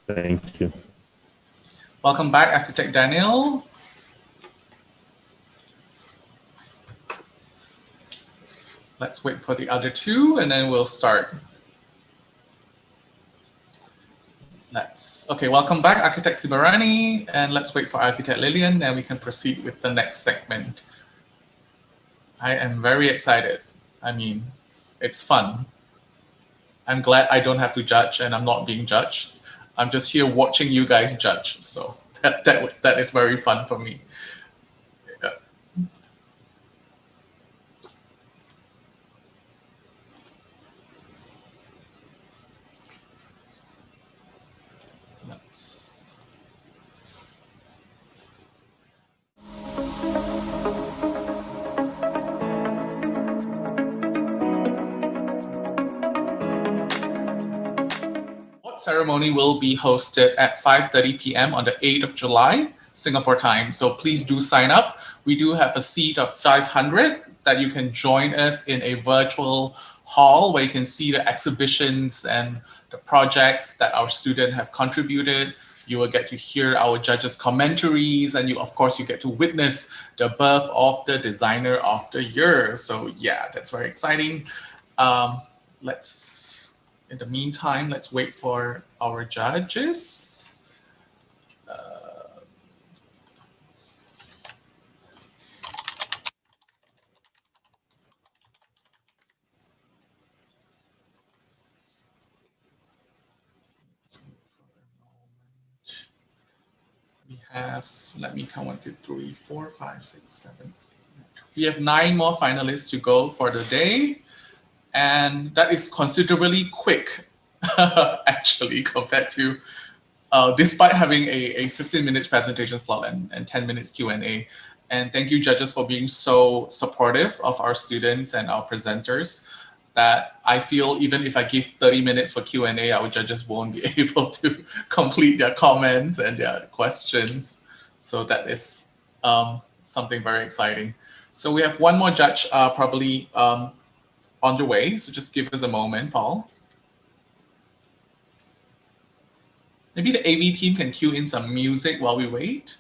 thank you. Welcome back, Architect Daniel. Let's wait for the other two and then we'll start. Okay, welcome back, Architect Sibarani, and let's wait for Architect Lillian, and we can proceed with the next segment. I am very excited. I mean, it's fun. I'm glad I don't have to judge and I'm not being judged. I'm just here watching you guys judge, so that is very fun for me. Yeah. Ceremony will be hosted at 5:30 p.m. on the 8th of July, Singapore time. So please do sign up. We do have a seat of 500 that you can join us in a virtual hall where you can see the exhibitions and the projects that our students have contributed. You will get to hear our judges' commentaries, and of course, you get to witness the birth of the designer of the year. So yeah, that's very exciting. In the meantime, let's wait for our judges. We have, let me count 1, 2, 3, 4, 5, 6, 7. We have 9 more finalists to go for the day. And that is considerably quick, actually, compared to, despite having a 15 minutes presentation slot and 10 minutes Q&A. And thank you, judges, for being so supportive of our students and our presenters that I feel even if I give 30 minutes for Q&A, our judges won't be able to complete their comments and their questions. So that is something very exciting. So we have one more judge probably on the way, so just give us a moment, Paul. Maybe the AV team can cue in some music while we wait.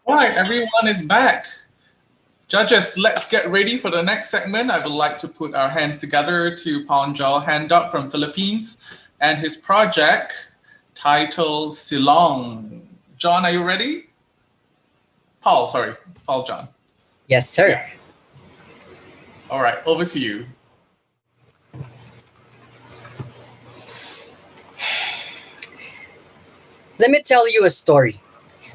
All right, everyone is back. Judges, let's get ready for the next segment. I would like to put our hands together to Paunjal Handok from Philippines and his project titled Silong. John, are you ready? Paul, sorry, Paul John. Yes, sir. Yeah. All right, over to you. Let me tell you a story.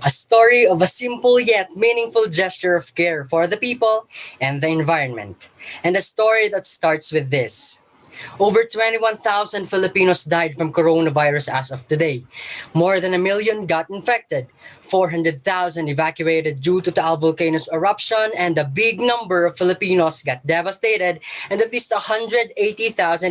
A story of a simple yet meaningful gesture of care for the people and the environment. And a story that starts with this. Over 21,000 Filipinos died from coronavirus as of today. More than a million got infected. 400,000 evacuated due to Taal volcano's eruption, and a big number of Filipinos got devastated, and at least 180,000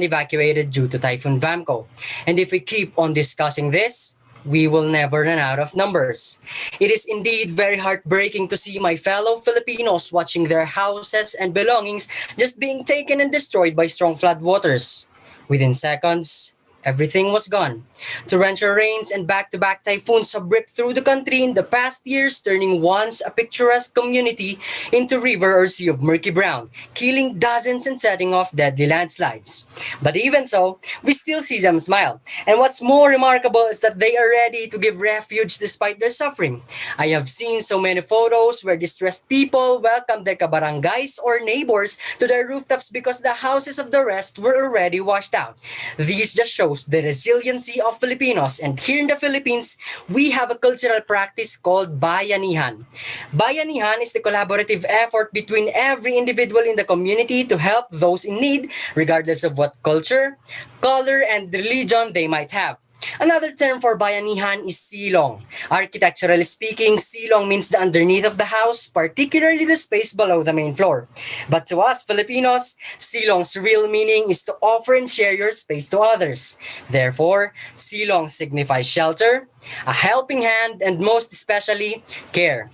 evacuated due to Typhoon Vamco. And if we keep on discussing this, we will never run out of numbers. It is indeed very heartbreaking to see my fellow Filipinos watching their houses and belongings just being taken and destroyed by strong floodwaters. Within seconds, everything was gone. Torrential rains and back-to-back typhoons have ripped through the country in the past years, turning once a picturesque community into river or sea of murky brown, killing dozens and setting off deadly landslides. But even so, we still see them smile. And what's more remarkable is that they are ready to give refuge despite their suffering. I have seen so many photos where distressed people welcome their kabarangays or neighbors to their rooftops because the houses of the rest were already washed out. These just show the resiliency of Filipinos. And here in the Philippines, we have a cultural practice called bayanihan. Bayanihan is the collaborative effort between every individual in the community to help those in need, regardless of what culture, color, and religion they might have. Another term for bayanihan is silong. Architecturally speaking, silong means the underneath of the house, particularly the space below the main floor. But to us Filipinos, silong's real meaning is to offer and share your space to others. Therefore, silong signifies shelter, a helping hand, and most especially, care.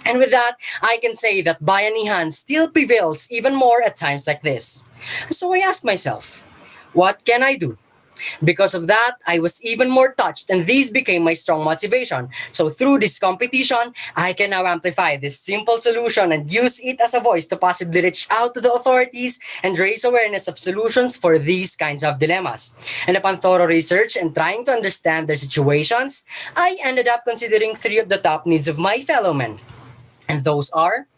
And with that, I can say that bayanihan still prevails even more at times like this. So I ask myself, what can I do? Because of that, I was even more touched, and this became my strong motivation. So through this competition, I can now amplify this simple solution and use it as a voice to possibly reach out to the authorities and raise awareness of solutions for these kinds of dilemmas. And upon thorough research and trying to understand their situations, I ended up considering three of the top needs of my fellow men. And those are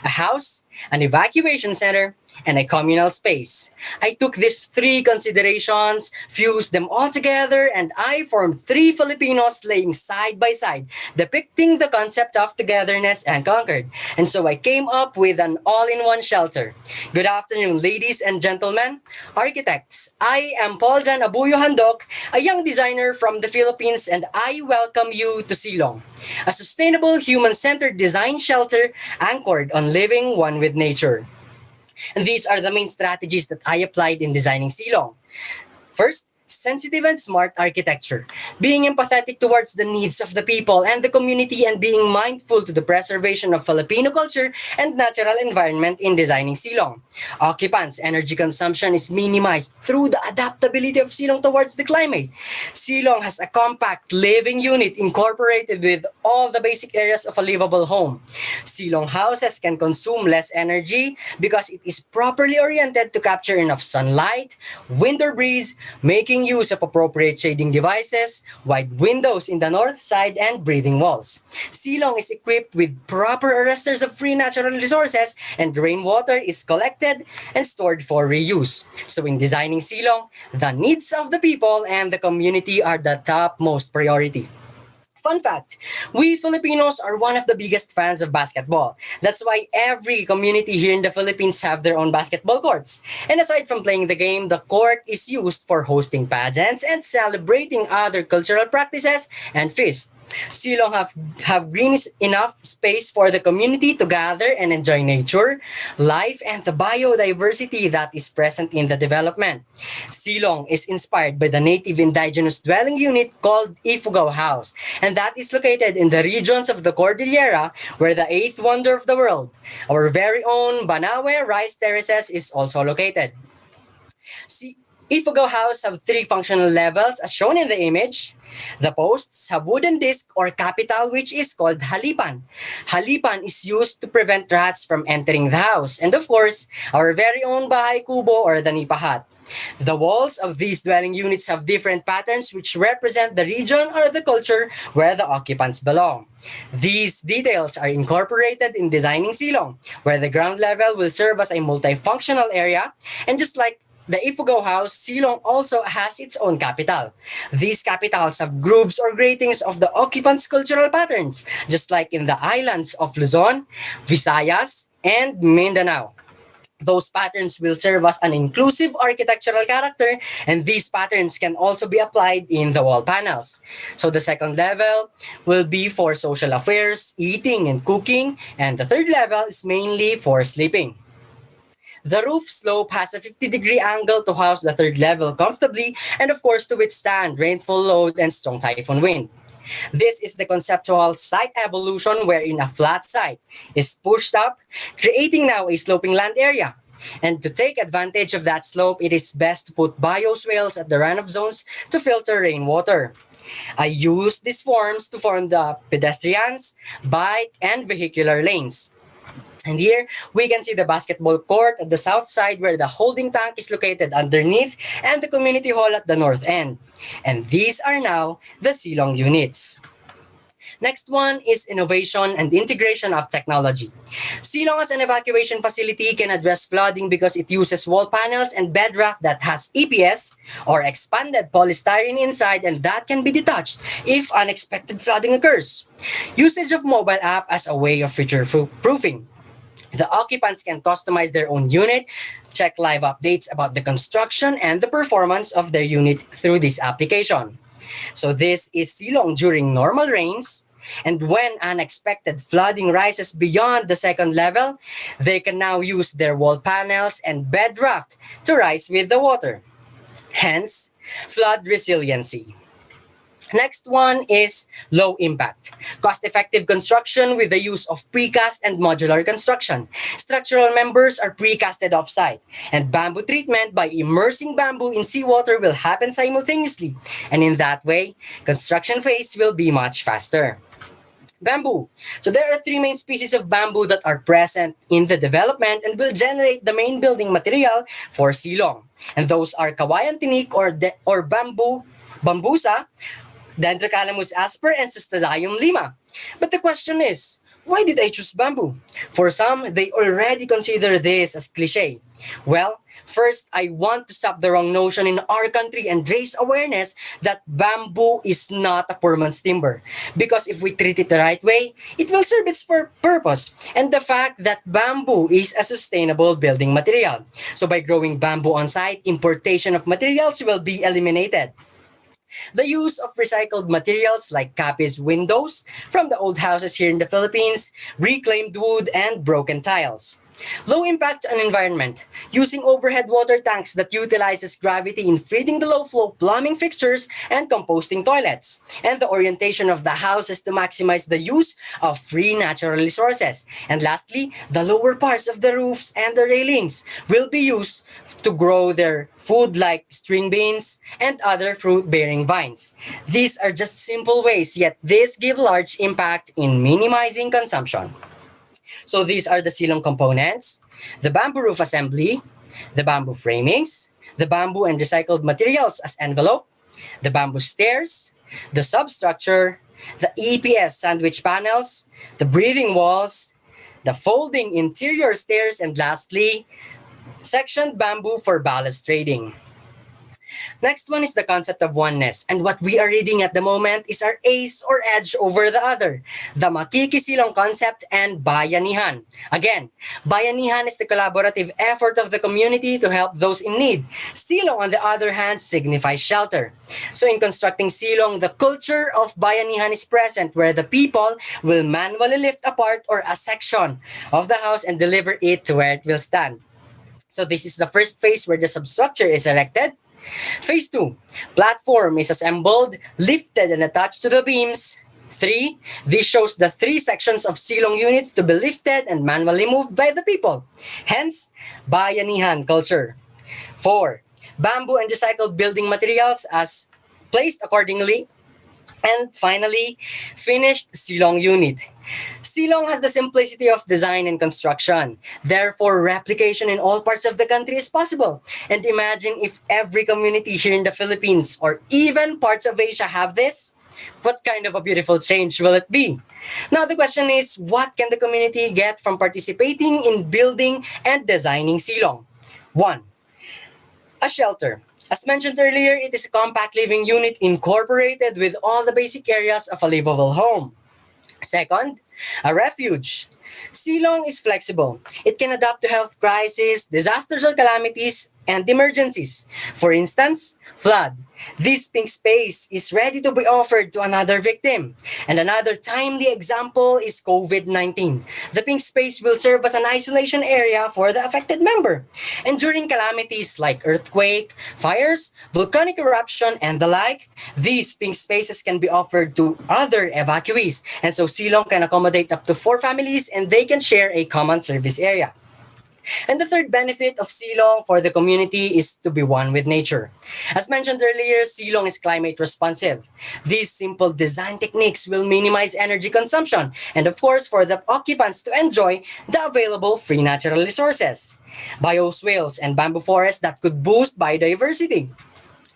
a house, an evacuation center, and a communal space. I took these three considerations, fused them all together, and I formed three Filipinos laying side by side, depicting the concept of togetherness and concord. And so I came up with an all-in-one shelter. Good afternoon, ladies and gentlemen, architects. I am Paul Jan Abuyo Handok, a young designer from the Philippines, and I welcome you to Silong, a sustainable human-centered design shelter anchored on living one with nature. And these are the main strategies that I applied in designing Silong. First, sensitive and smart architecture, being empathetic towards the needs of the people and the community, and being mindful to the preservation of Filipino culture and natural environment in designing Silong. Occupants' energy consumption is minimized through the adaptability of Silong towards the climate. Silong has a compact living unit incorporated with all the basic areas of a livable home. Silong houses can consume less energy because it is properly oriented to capture enough sunlight, wind or breeze, making use of appropriate shading devices, wide windows in the north side, and breathing walls. Silong is equipped with proper arresters of free natural resources, and rainwater is collected and stored for reuse. So in designing Silong, the needs of the people and the community are the topmost priority. Fun fact, we Filipinos are one of the biggest fans of basketball. That's why every community here in the Philippines have their own basketball courts. And aside from playing the game, the court is used for hosting pageants and celebrating other cultural practices and feasts. Silong have green enough space for the community to gather and enjoy nature, life, and the biodiversity that is present in the development. Silong is inspired by the native indigenous dwelling unit called Ifugao House, and that is located in the regions of the Cordillera, where the eighth wonder of the world, our very own Banawe rice terraces, is also located. Ifugao House have three functional levels as shown in the image. The posts have wooden disc or capital, which is called halipan. Halipan is used to prevent rats from entering the house. And of course, our very own bahay kubo or the nipa hut. The walls of these dwelling units have different patterns which represent the region or the culture where the occupants belong. These details are incorporated in designing Silong, where the ground level will serve as a multifunctional area, and just like the Ifugao House, Silong also has its own capital. These capitals have grooves or gratings of the occupants' cultural patterns, just like in the islands of Luzon, Visayas, and Mindanao. Those patterns will serve as an inclusive architectural character, and these patterns can also be applied in the wall panels. So the second level will be for social affairs, eating and cooking, and the third level is mainly for sleeping. The roof slope has a 50-degree angle to house the third level comfortably and of course to withstand rainfall load and strong typhoon wind. This is the conceptual site evolution wherein a flat site is pushed up, creating now a sloping land area. And to take advantage of that slope, it is best to put bioswales at the runoff zones to filter rainwater. I use these forms to form the pedestrians, bike, and vehicular lanes. And here, we can see the basketball court at the south side where the holding tank is located underneath and the community hall at the north end. And these are now the Silong units. Next one is innovation and integration of technology. Silong as an evacuation facility can address flooding because it uses wall panels and bedrock that has EPS or expanded polystyrene inside, and that can be detached if unexpected flooding occurs. Usage of mobile app as a way of future proofing. The occupants can customize their own unit, check live updates about the construction and the performance of their unit through this application. So this is Silong during normal rains, and when unexpected flooding rises beyond the second level, they can now use their wall panels and bedrock to rise with the water. Hence, flood resiliency. Next one is low impact. Cost-effective construction with the use of precast and modular construction. Structural members are precasted off-site, and bamboo treatment by immersing bamboo in seawater will happen simultaneously. And in that way, construction phase will be much faster. Bamboo. So there are three main species of bamboo that are present in the development and will generate the main building material for Silong. And those are Kawayan Tinik or bambusa, Dendrocalamus asper, and Cystodium lima. But the question is, why did I choose bamboo? For some, they already consider this as cliche. Well, first, I want to stop the wrong notion in our country and raise awareness that bamboo is not a poor man's timber. Because if we treat it the right way, it will serve its purpose. And the fact that bamboo is a sustainable building material. So by growing bamboo on site, importation of materials will be eliminated. The use of recycled materials like Capiz windows from the old houses here in the Philippines, reclaimed wood, and broken tiles. Low impact on environment, using overhead water tanks that utilizes gravity in feeding the low-flow plumbing fixtures and composting toilets, and the orientation of the houses to maximize the use of free natural resources. And lastly, the lower parts of the roofs and the railings will be used to grow their food like string beans and other fruit-bearing vines. These are just simple ways, yet these give large impact in minimizing consumption. So these are the Silong components: the bamboo roof assembly, the bamboo framings, the bamboo and recycled materials as envelope, the bamboo stairs, the substructure, the EPS sandwich panels, the breathing walls, the folding interior stairs, and lastly, sectioned bamboo for balustrading. Next one is the concept of oneness. And what we are reading at the moment is our ace or edge over the other, the Makikisilong concept and Bayanihan. Again, Bayanihan is the collaborative effort of the community to help those in need. Silong, on the other hand, signifies shelter. So in constructing Silong, the culture of Bayanihan is present, where the people will manually lift a part or a section of the house and deliver it to where it will stand. So this is the first phase where the substructure is erected. Phase 2, platform is assembled, lifted, and attached to the beams. 3, this shows the 3 sections of Silong units to be lifted and manually moved by the people. Hence, Bayanihan culture. 4, bamboo and recycled building materials as placed accordingly. And finally, finished Silong unit. Silong has the simplicity of design and construction. Therefore, replication in all parts of the country is possible. And imagine if every community here in the Philippines or even parts of Asia have this. What kind of a beautiful change will it be? Now, the question is, what can the community get from participating in building and designing Silong? 1. A shelter. As mentioned earlier, it is a compact living unit incorporated with all the basic areas of a livable home. Second, a refuge. Silong is flexible. It can adapt to health crises, disasters or calamities, and emergencies. For instance, flood. This pink space is ready to be offered to another victim. And another timely example is COVID-19. The pink space will serve as an isolation area for the affected member. And during calamities like earthquake, fires, volcanic eruption, and the like, these pink spaces can be offered to other evacuees. And so Silong can accommodate up to 4 families and they can share a common service area. And the third benefit of Silong for the community is to be one with nature. As mentioned earlier, Silong is climate responsive. These simple design techniques will minimize energy consumption and of course for the occupants to enjoy the available free natural resources. Bioswales and bamboo forests that could boost biodiversity.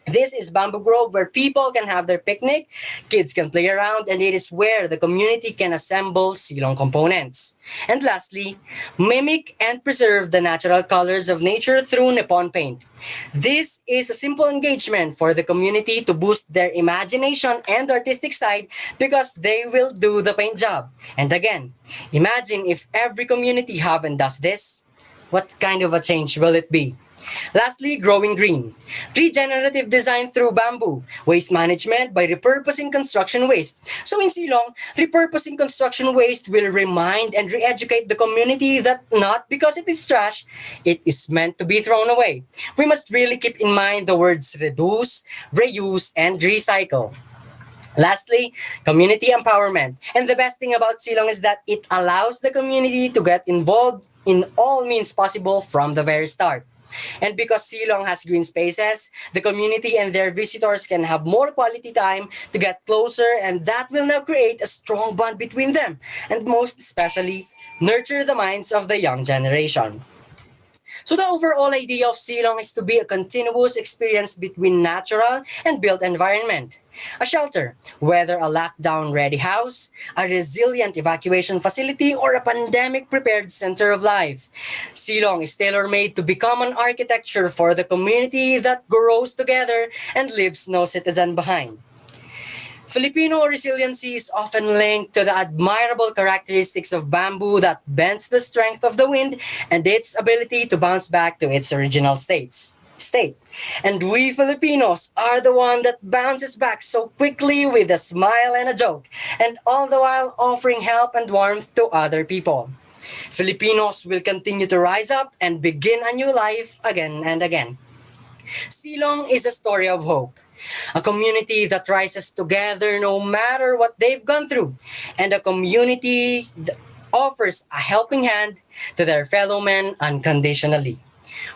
This is Bamboo Grove where people can have their picnic, kids can play around, and it is where the community can assemble Silong components. And lastly, mimic and preserve the natural colors of nature through Nippon paint. This is a simple engagement for the community to boost their imagination and artistic side because they will do the paint job. And again, imagine if every community have and does this, what kind of a change will it be? Lastly, growing green. Regenerative design through bamboo. Waste management by repurposing construction waste. So in Silong, repurposing construction waste will remind and re-educate the community that not because it is trash, it is meant to be thrown away. We must really keep in mind the words reduce, reuse, and recycle. Lastly, community empowerment. And the best thing about Silong is that it allows the community to get involved in all means possible from the very start. And because Silong has green spaces, the community and their visitors can have more quality time to get closer, and that will now create a strong bond between them, and most especially, nurture the minds of the young generation. So the overall idea of Silong is to be a continuous experience between natural and built environment. A shelter, whether a lockdown-ready house, a resilient evacuation facility, or a pandemic-prepared center of life. Silong is tailor-made to become an architecture for the community that grows together and leaves no citizen behind. Filipino resiliency is often linked to the admirable characteristics of bamboo that bends the strength of the wind and its ability to bounce back to its original state. And we Filipinos are the one that bounces back so quickly with a smile and a joke, and all the while offering help and warmth to other people. Filipinos will continue to rise up and begin a new life again and again. Silong is a story of hope. A community that rises together no matter what they've gone through, and a community that offers a helping hand to their fellow men unconditionally.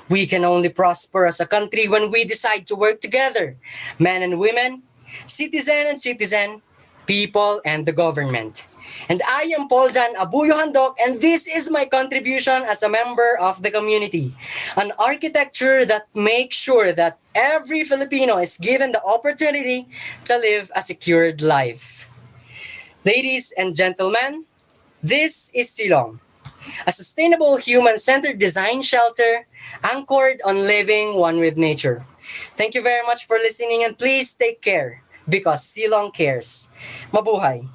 We can only prosper as a country when we decide to work together, men and women, citizen and citizen, people and the government. And I am Paul Jan Abuyo Handok, and this is my contribution as a member of the community. An architecture that makes sure that every Filipino is given the opportunity to live a secured life. Ladies and gentlemen, this is Silong, a sustainable human-centered design shelter anchored on living one with nature. Thank you very much for listening, and please take care because Silong cares. Mabuhay.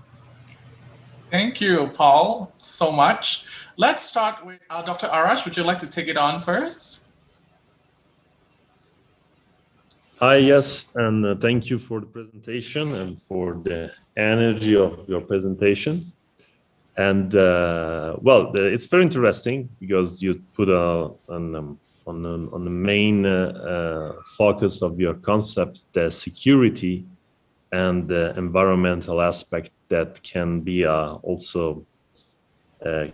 Thank you, Paul, so much. Let's start with Dr. Arash. Would you like to take it on first? Hi, yes, and thank you for the presentation and for the energy of your presentation. And well, it's very interesting because you put on the main focus of your concept, the security and the environmental aspect that can be also a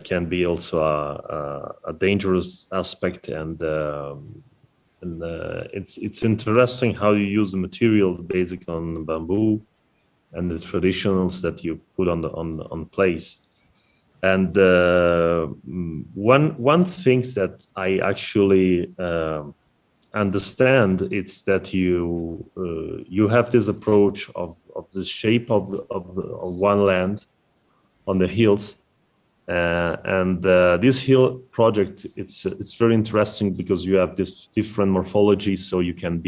dangerous aspect, and it's interesting how you use the material based on bamboo and the traditionals that you put on place. And one thing that I actually understand, it's that you have this approach of the shape of one land on the hills, And this hill project, it's very interesting because you have this different morphology, so you can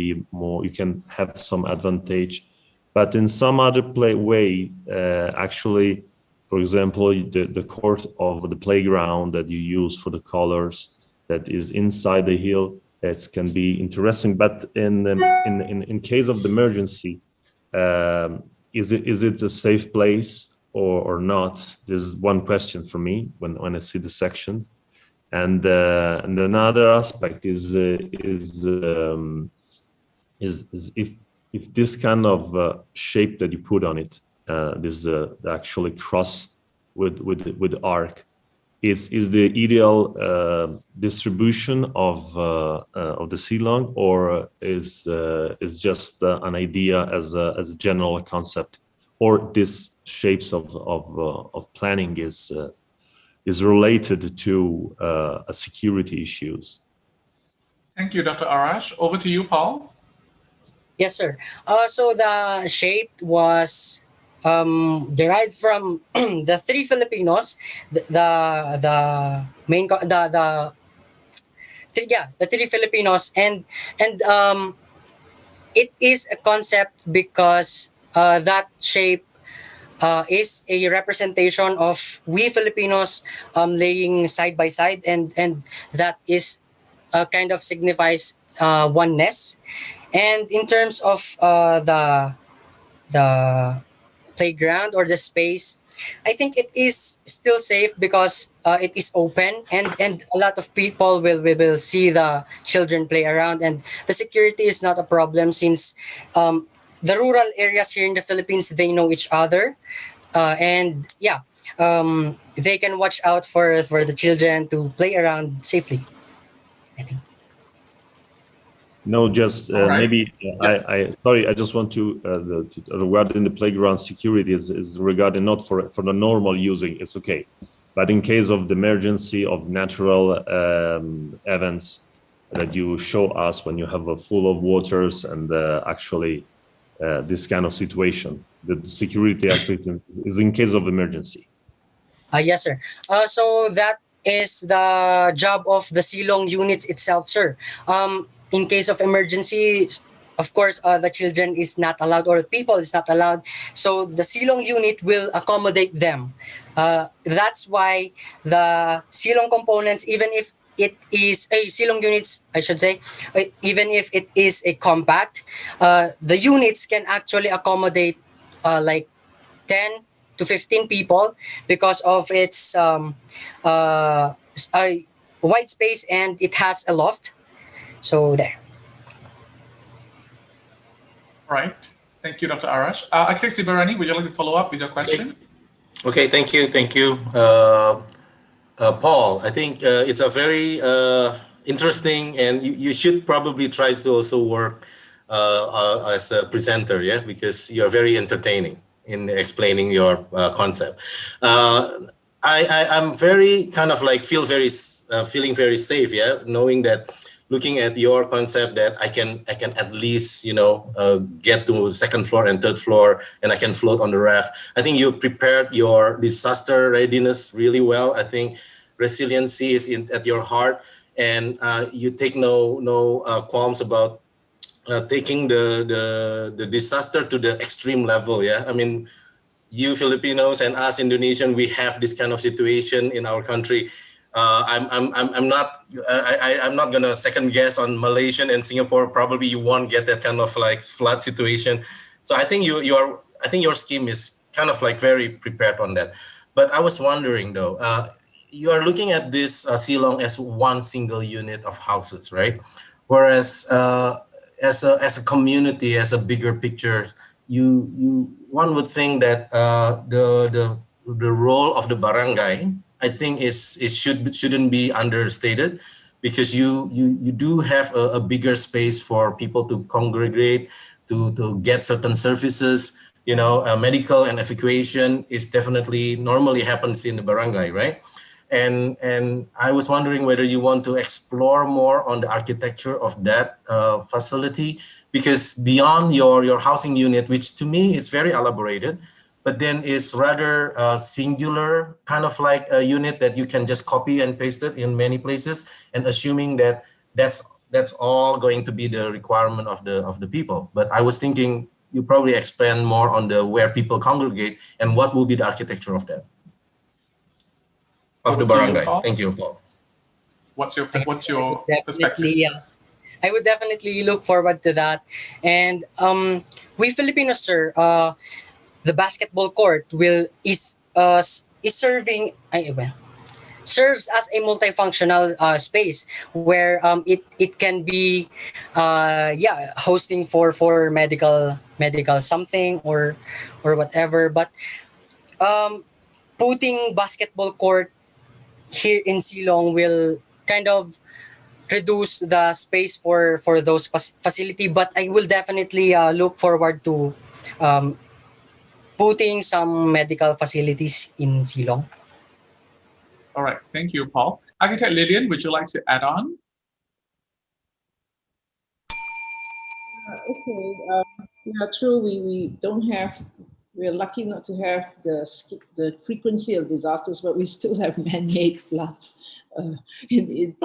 have some advantage. But in some other way, actually, for example, the court of the playground that you use for the colors that is inside the hill, that can be interesting. But in case of the emergency, is it a safe place or not? This is one question for me when I see the section. And another aspect is if this kind of shape that you put on it, this actually cross with arc, is the ideal distribution of the Silong, or is just an idea as a general concept, or this shapes of planning is related to security issues? Thank you, Dr. Arash. Over to you, Paul. Yes, sir. So the shape was derived from the three Filipinos, the three Filipinos, and it is a concept because that shape is a representation of we Filipinos laying side by side, and that is kind of signifies oneness. And in terms of the playground or the space, I think it is still safe because it is open, and a lot of people will see the children play around, and the security is not a problem since the rural areas here in the Philippines, they know each other, and they can watch out for the children to play around safely, I think. No, just maybe I just want to regarding the playground security is regarding not for the normal using, it's okay, but in case of the emergency of natural events that you show us when you have a full of waters and actually this kind of situation, the security aspect is in case of emergency. Yes, sir. So that is the job of the Silong units itself, sir. In case of emergency, of course, the children is not allowed, or people is not allowed. So the Silong unit will accommodate them. That's why the Silong components, even if it is a Silong units, I should say, even if it is a compact, the units can actually accommodate like 10 to 15 people because of its wide space, and it has a loft. So there. All right. Thank you, Dr. Arash. Architect Sibarani, would you like to follow up with your question? Okay, thank you. Paul, I think it's a very interesting, and you should probably try to also work as a presenter, yeah, because you're very entertaining in explaining your concept. I'm very kind of like feeling very safe, yeah, knowing that, looking at your concept, that I can at least get to second floor and third floor, and I can float on the raft. I think you prepared your disaster readiness really well. I think resiliency is at your heart, and you take no qualms about taking the disaster to the extreme level. Yeah, I mean, you Filipinos and us Indonesian, we have this kind of situation in our country. I'm not gonna second guess on Malaysian and Singapore. Probably you won't get that kind of like flood situation. So I think I think your scheme is kind of like very prepared on that. But I was wondering though, you are looking at this Silong as one single unit of houses, right? Whereas as a community, as a bigger picture, one would think that the role of the barangay, I think shouldn't be understated, because you do have a bigger space for people to congregate, to get certain services. Medical and evacuation is definitely normally happens in the barangay, right? And I was wondering whether you want to explore more on the architecture of that facility, because beyond your housing unit, which to me is very elaborated, but then it's rather singular, kind of like a unit that you can just copy and paste it in many places, and assuming that that's all going to be the requirement of the people. But I was thinking you probably expand more on the where people congregate and what will be the architecture of that, of the barangay. Thank you, Paul. What's your perspective? Yeah. I would definitely look forward to that. And we Filipinos, sir, the basketball court is serving serves as a multifunctional space where it can be hosting for medical something or whatever. But putting basketball court here in Silong will kind of reduce the space for those facility, but I will definitely look forward to putting some medical facilities in Silong. All right, thank you, Paul. Architect Lillian, would you like to add on? Yeah, true. We don't have. We're lucky not to have the frequency of disasters, but we still have man-made floods in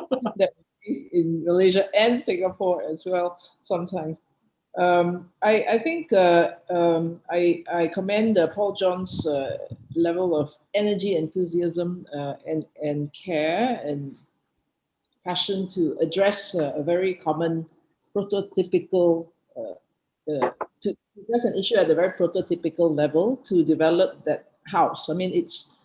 Malaysia and Singapore as well sometimes. I think I commend Paul John's level of energy, enthusiasm, and care and passion to address a very common prototypical to address an issue at a very prototypical level to develop that house. I mean, it's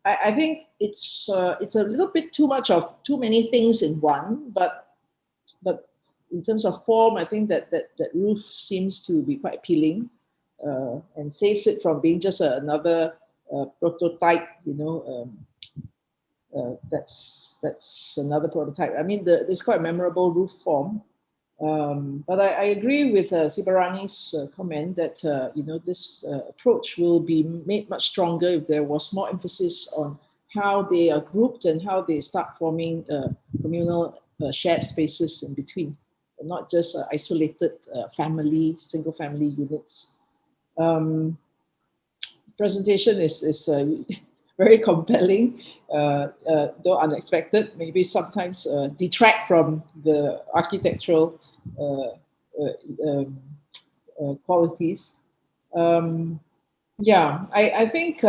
I think it's a little bit too much of too many things in one, but in terms of form, I think that roof seems to be quite appealing and saves it from being just another prototype. That's another prototype. I mean, it's quite a memorable roof form. But I agree with Sibarani's comment that this approach will be made much stronger if there was more emphasis on how they are grouped and how they start forming communal shared spaces in between, and not just isolated single family units. Presentation is very compelling, though unexpected, maybe sometimes detract from the architectural qualities. I think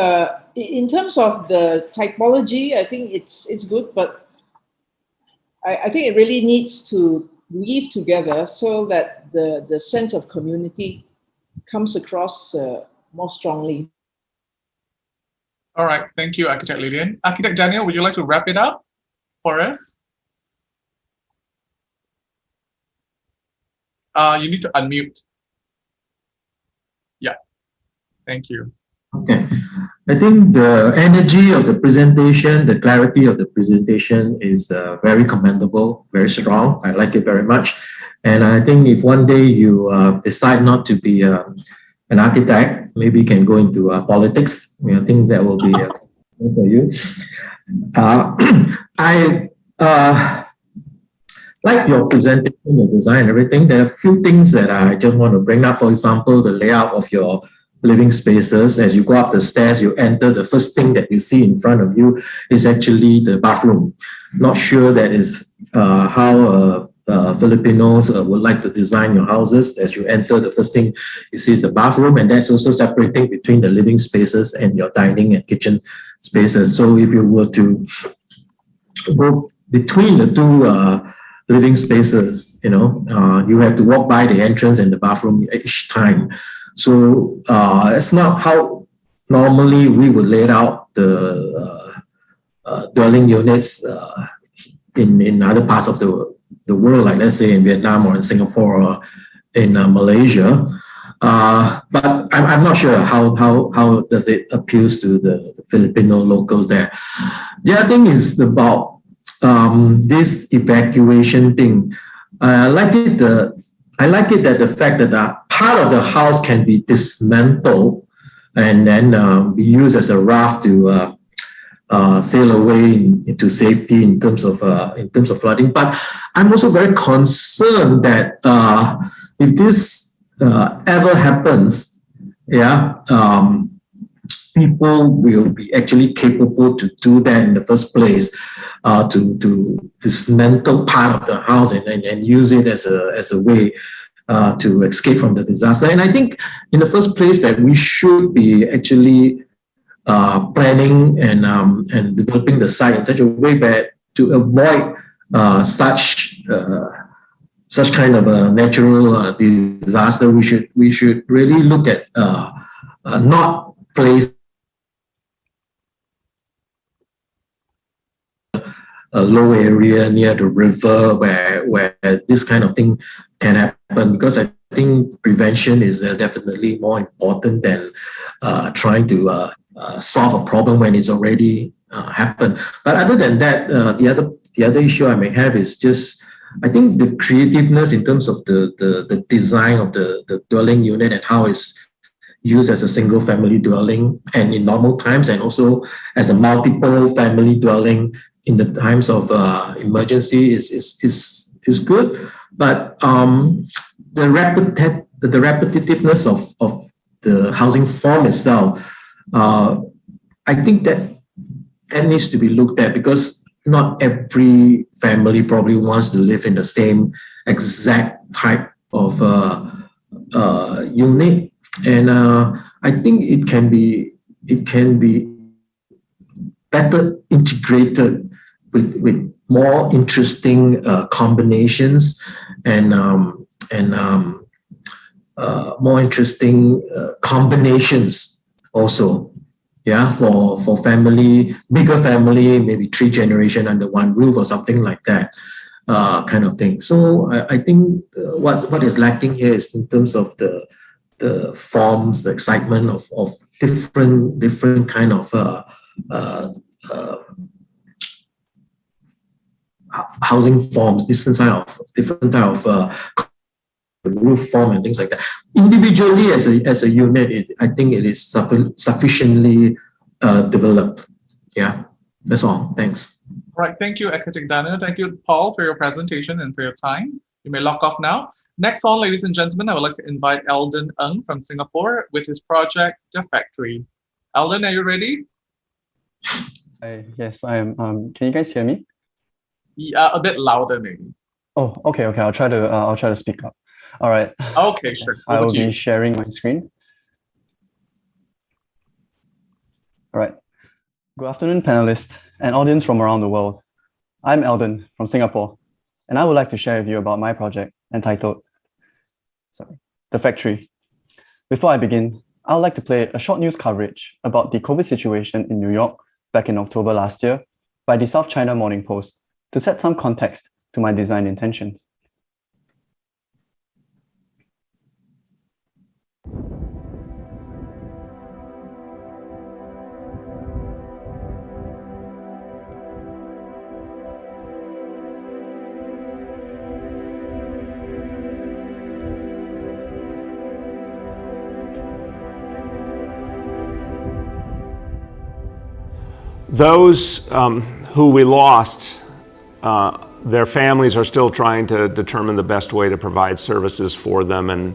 in terms of the typology, I think it's good, but I think it really needs to weave together so that the sense of community comes across more strongly. All right, thank you, Architect Lillian. Architect Daniel, would you like to wrap it up for us? You need to unmute. Yeah, thank you. Okay. I think the energy of the presentation, the clarity of the presentation is very commendable, very strong. I like it very much. And I think if one day you decide not to be an architect, maybe you can go into politics. I think that will be good for you. I like your presentation, your design, everything. There are a few things that I just want to bring up. For example, the layout of your living spaces. As you go up the stairs, you enter, the first thing that you see in front of you is actually the bathroom. Not sure that is how Filipinos would like to design your houses. As you enter, the first thing you see is the bathroom, and that's also separating between the living spaces and your dining and kitchen spaces. So if you were to go between the two living spaces, you have to walk by the entrance and the bathroom each time. So it's not how normally we would lay out the dwelling units in other parts of the world, like let's say in Vietnam or in Singapore or in Malaysia. But I'm not sure how does it appeals to the Filipino locals there. The other thing is about this evacuation thing. I like it that the fact that part of the house can be dismantled and then be used as a raft to sail away into safety in terms of flooding. But I'm also very concerned that if this ever happens, yeah, people will be actually capable to do that in the first place, to dismantle part of the house and use it as a way to escape from the disaster. And I think in the first place that we should be actually planning and developing the site in such a way that to avoid such kind of a natural disaster, we should really look at not place a low area near the river where this kind of thing can happen, because I think prevention is definitely more important than trying to solve a problem when it's already happened. But other than that, the other issue I may have is just, I think the creativeness in terms of the design of the dwelling unit and how it's used as a single family dwelling and in normal times, and also as a multiple family dwelling in the times of emergency is good. But the repetitiveness of the housing form itself, I think that needs to be looked at, because not every family probably wants to live in the same exact type of unit, and I think it can be better integrated with more interesting combinations and more interesting combinations also. Yeah, for family, bigger family, maybe 3 generations under one roof or something like that, kind of thing. So I think what is lacking here is in terms of the forms, the excitement of different kind of housing forms, different type of roof form and things like that. Individually, as a unit, I think it is sufficiently developed. Yeah, that's all. Thanks. All right, thank you, Architect Daniel. Thank you, Paul, for your presentation and for your time. You may lock off now. Next on, ladies and gentlemen, I would like to invite Eldon Ng from Singapore with his project, The Factory. Eldon, are you ready? Yes, I am. Can you guys hear me? Yeah, a bit louder, maybe. Oh, okay. I'll try to speak up. All right. Okay, sure. I will be sharing my screen. All right. Good afternoon, panelists and audience from around the world. I'm Eldon from Singapore, and I would like to share with you about my project entitled The Factory. Before I begin, I would like to play a short news coverage about the COVID situation in New York back in October last year by the South China Morning Post to set some context to my design intentions. Those who we lost, their families are still trying to determine the best way to provide services for them, and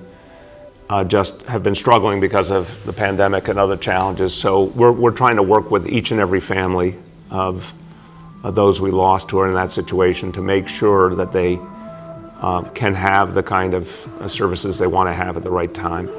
just have been struggling because of the pandemic and other challenges. So we're trying to work with each and every family of those we lost who are in that situation to make sure that they can have the kind of services they want to have at the right time.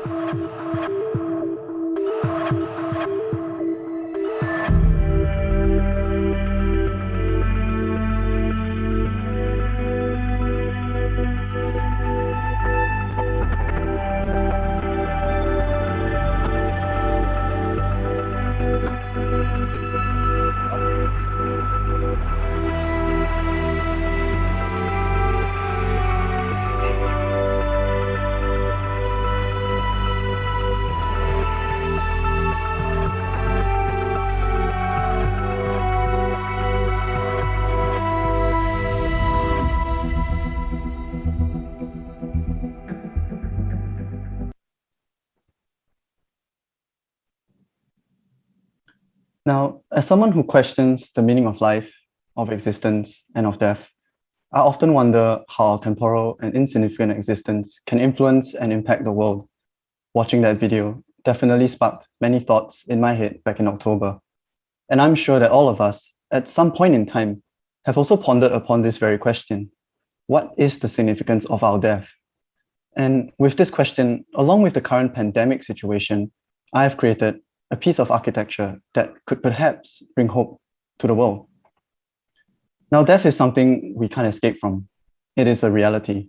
Now, as someone who questions the meaning of life, of existence, and of death, I often wonder how our temporal and insignificant existence can influence and impact the world. Watching that video definitely sparked many thoughts in my head back in October. And I'm sure that all of us, at some point in time, have also pondered upon this very question. What is the significance of our death? And with this question, along with the current pandemic situation, I have created a piece of architecture that could perhaps bring hope to the world. Now, death is something we can't escape from. It is a reality,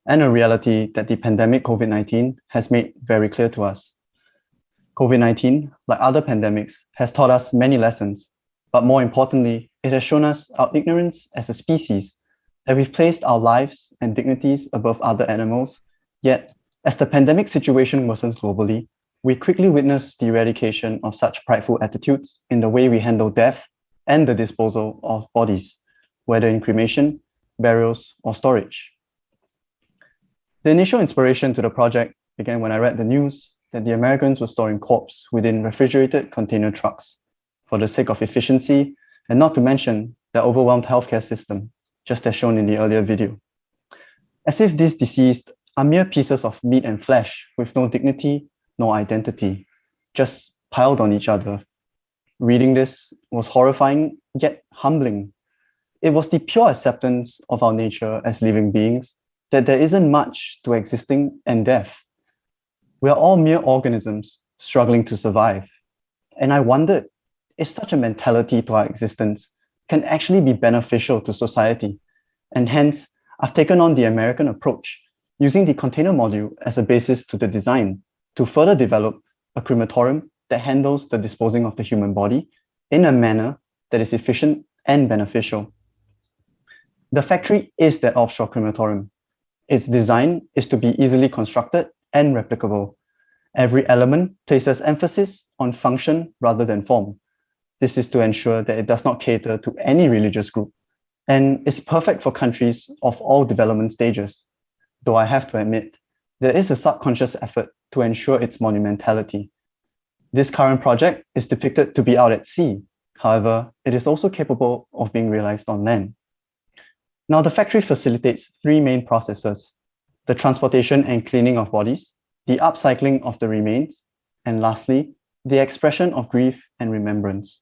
and a reality that the pandemic COVID-19 has made very clear to us. COVID-19, like other pandemics, has taught us many lessons, but more importantly, it has shown us our ignorance as a species, that we've placed our lives and dignities above other animals. Yet, as the pandemic situation worsens globally, we quickly witness the eradication of such prideful attitudes in the way we handle death and the disposal of bodies, whether in cremation, burials, or storage. The initial inspiration to the project began when I read the news that the Americans were storing corpses within refrigerated container trucks for the sake of efficiency, and not to mention the overwhelmed healthcare system, just as shown in the earlier video. As if these deceased are mere pieces of meat and flesh with no dignity nor identity, just piled on each other. Reading this was horrifying yet humbling. It was the pure acceptance of our nature as living beings that there isn't much to existing and death. We are all mere organisms struggling to survive. And I wondered if such a mentality to our existence can actually be beneficial to society. And hence, I've taken on the American approach, using the container module as a basis to the design to further develop a crematorium that handles the disposing of the human body in a manner that is efficient and beneficial. The factory is that offshore crematorium. Its design is to be easily constructed and replicable. Every element places emphasis on function rather than form. This is to ensure that it does not cater to any religious group and is perfect for countries of all development stages. Though I have to admit, there is a subconscious effort to ensure its monumentality. This current project is depicted to be out at sea. However, it is also capable of being realized on land. Now, the factory facilitates three main processes: the transportation and cleaning of bodies, the upcycling of the remains, and lastly, the expression of grief and remembrance.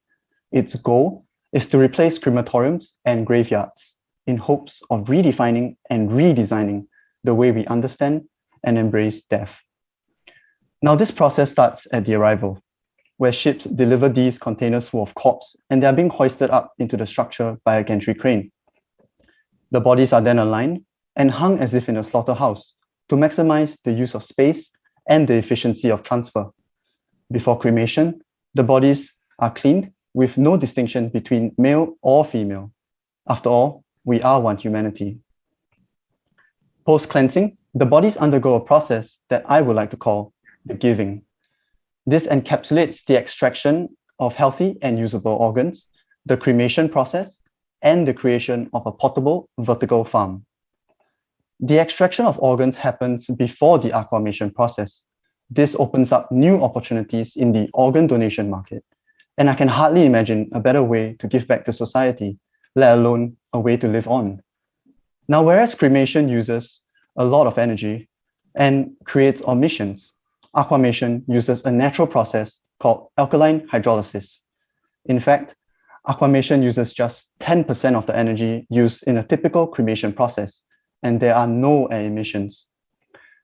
Its goal is to replace crematoriums and graveyards in hopes of redefining and redesigning the way we understand and embrace death. Now, this process starts at the arrival, where ships deliver these containers full of corpses and they are being hoisted up into the structure by a gantry crane. The bodies are then aligned and hung as if in a slaughterhouse to maximize the use of space and the efficiency of transfer. Before cremation, the bodies are cleaned with no distinction between male or female. After all, we are one humanity. Post-cleansing, the bodies undergo a process that I would like to call the giving. This encapsulates the extraction of healthy and usable organs, the cremation process, and the creation of a portable vertical farm. The extraction of organs happens before the aquamation process. This opens up new opportunities in the organ donation market, and I can hardly imagine a better way to give back to society, let alone a way to live on. Now, whereas cremation uses a lot of energy and creates emissions, aquamation uses a natural process called alkaline hydrolysis. In fact, aquamation uses just 10% of the energy used in a typical cremation process, and there are no air emissions.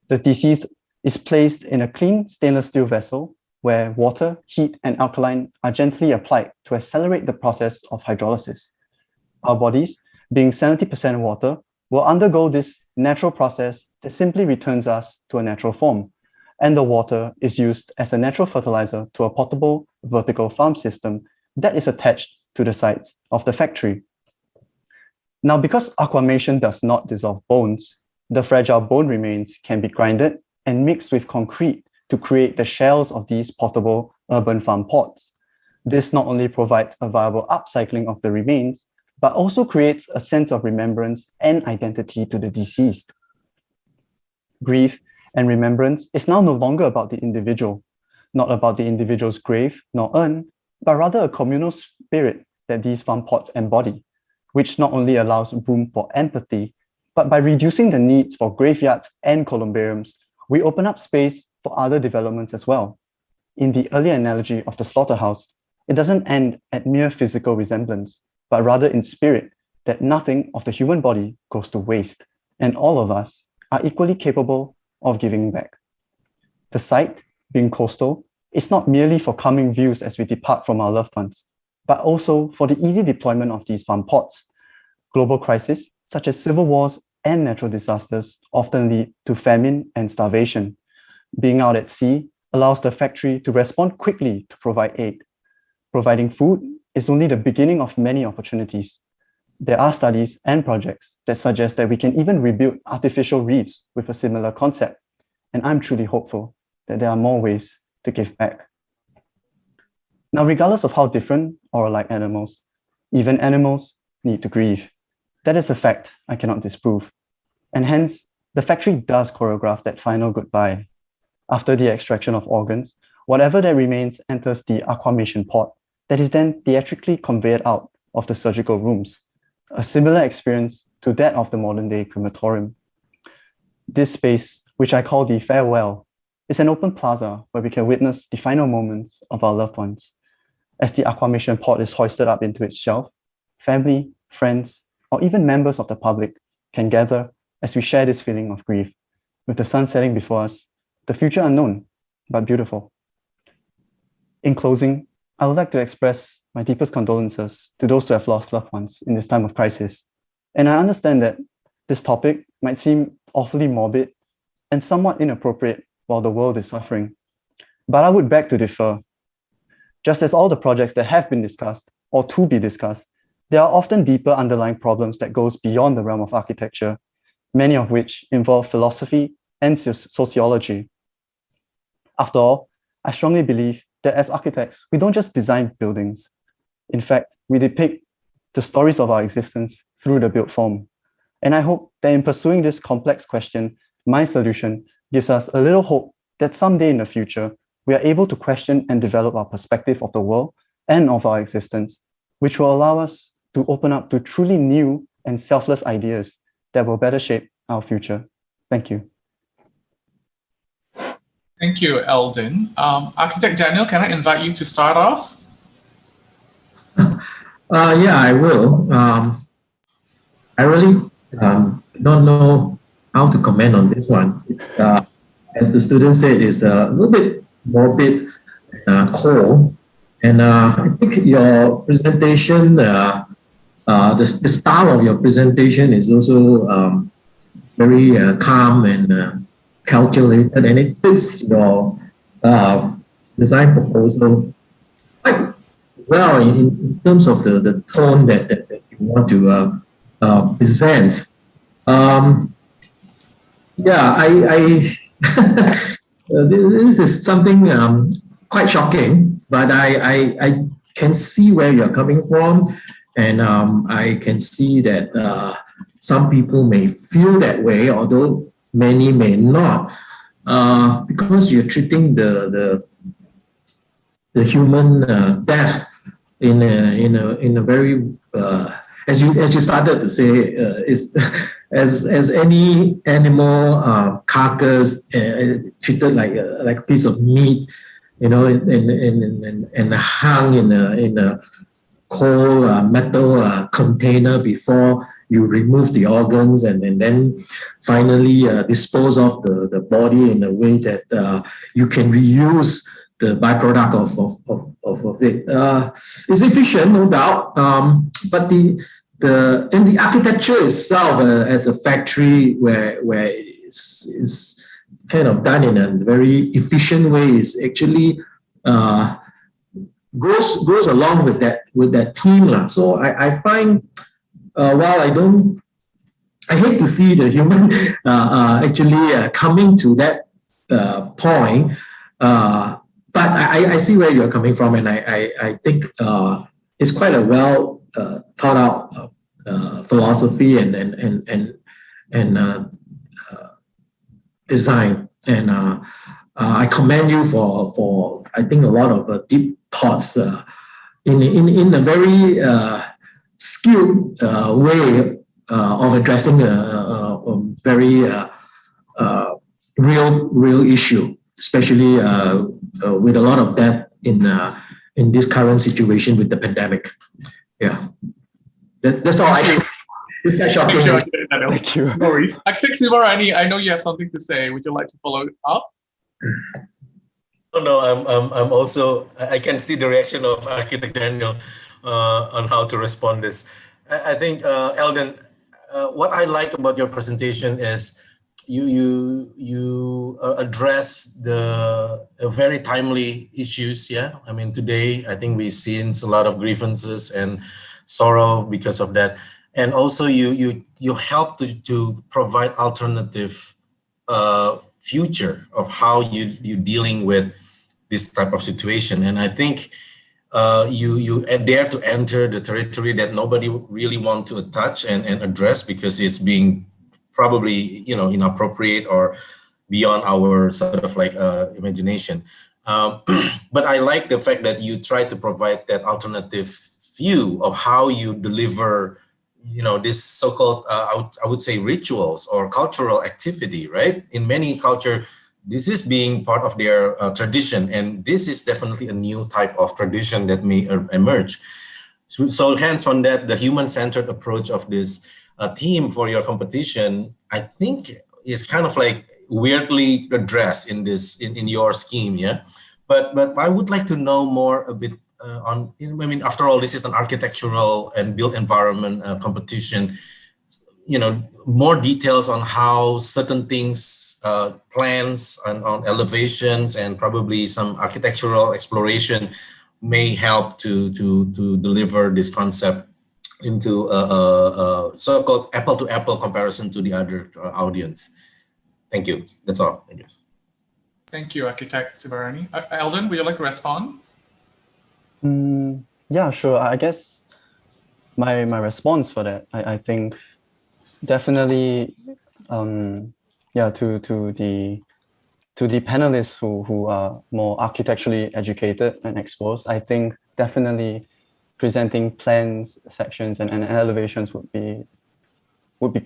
The deceased is placed in a clean stainless steel vessel where water, heat, and alkaline are gently applied to accelerate the process of hydrolysis. Our bodies, being 70% water, will undergo this natural process that simply returns us to a natural form, and the water is used as a natural fertilizer to a portable vertical farm system that is attached to the sides of the factory. Now, because aquamation does not dissolve bones, the fragile bone remains can be grinded and mixed with concrete to create the shells of these portable urban farm pots. This not only provides a viable upcycling of the remains, but also creates a sense of remembrance and identity to the deceased. Grief and remembrance is now no longer about the individual, not about the individual's grave nor urn, but rather a communal spirit that these farm pots embody, which not only allows room for empathy, but by reducing the needs for graveyards and columbariums, we open up space for other developments as well, in the earlier analogy of the slaughterhouse, it doesn't end at mere physical resemblance, but rather in spirit, that nothing of the human body goes to waste, and all of us are equally capable of giving back. The site, being coastal, is not merely for calming views as we depart from our loved ones, but also for the easy deployment of these farm ports. Global crises, such as civil wars and natural disasters, often lead to famine and starvation. Being out at sea allows the factory to respond quickly to provide aid. Providing food is only the beginning of many opportunities. There are studies and projects that suggest that we can even rebuild artificial reefs with a similar concept, and I'm truly hopeful that there are more ways to give back. Now, regardless of how different or alike animals, even animals need to grieve. That is a fact I cannot disprove. And hence, the factory does choreograph that final goodbye. After the extraction of organs, whatever that remains enters the aquamation pot that is then theatrically conveyed out of the surgical rooms, a similar experience to that of the modern-day crematorium. This space, which I call the farewell, is an open plaza where we can witness the final moments of our loved ones. As the aquamation pot is hoisted up into its shelf, family, friends, or even members of the public can gather as we share this feeling of grief, with the sun setting before us, the future unknown, but beautiful. In closing, I would like to express my deepest condolences to those who have lost loved ones in this time of crisis. And I understand that this topic might seem awfully morbid and somewhat inappropriate while the world is suffering. But I would beg to differ. Just as all the projects that have been discussed or to be discussed, there are often deeper underlying problems that goes beyond the realm of architecture, many of which involve philosophy and sociology. After all, I strongly believe that as architects, we don't just design buildings. In fact, we depict the stories of our existence through the built form. And I hope that in pursuing this complex question, my solution gives us a little hope that someday in the future, we are able to question and develop our perspective of the world and of our existence, which will allow us to open up to truly new and selfless ideas that will better shape our future. Thank you. Thank you, Eldon. Architect Daniel, can I invite you to start off? Yeah, I will. I really don't know how to comment on this one. As the student said, it's a little bit morbid, cold, and I think your presentation, the style of your presentation is also very calm and calculated, and it fits your design proposal quite well in terms of the tone that you want to present. Yeah, I this is something quite shocking, but I can see where you're coming from, and I can see that some people may feel that way, although many may not, because you're treating the human death in a very as you started to say, is as any animal carcass treated like a piece of meat, you know, and hung in a cold metal container before you remove the organs, and then finally dispose of the body in a way that you can reuse the byproduct of it. It's efficient, no doubt, but the architecture itself as a factory where it's kind of done in a very efficient way is actually goes along with that theme. So I find while I hate to see the human actually coming to that point, but I see where you're coming from, and I think it's quite a well thought out philosophy and design, and I commend you for I think a lot of deep thoughts in a very skilled way of addressing a very real issue, especially with a lot of death in this current situation with the pandemic. Yeah, that's all I think. It's quite shocking. Thank you. No worries. Architect Sivarani, I know you have something to say. Would you like to follow up? No, I'm also, I can see the reaction of Architect Daniel on how to respond this. I think, Eldon, what I like about your presentation is you address the very timely issues. Yeah, I mean, today I think we've seen a lot of grievances and sorrow because of that, and also you help to provide alternative future of how you dealing with this type of situation. And I think you dare to enter the territory that nobody really want to touch and address because it's being probably inappropriate or beyond our sort of like imagination. But I like the fact that you try to provide that alternative view of how you deliver this so-called I would say rituals or cultural activity, right? In many culture, this is being part of their tradition, and this is definitely a new type of tradition that may emerge. So hence on that, the human-centered approach of this theme for your competition, I think is kind of like weirdly addressed in your scheme, yeah. But I would like to know more a bit on. I mean, after all, this is an architectural and built environment competition. More details on how certain things, plans and on elevations, and probably some architectural exploration may help to deliver this concept into a so-called apple-to-apple comparison to the other audience. Thank you. That's all, I guess. Thank you, Architect Sivarani. Eldon, would you like to respond? Yeah, sure. I guess my response for that, I think definitely, to the panelists who are more architecturally educated and exposed, I think definitely presenting plans, sections, and elevations would be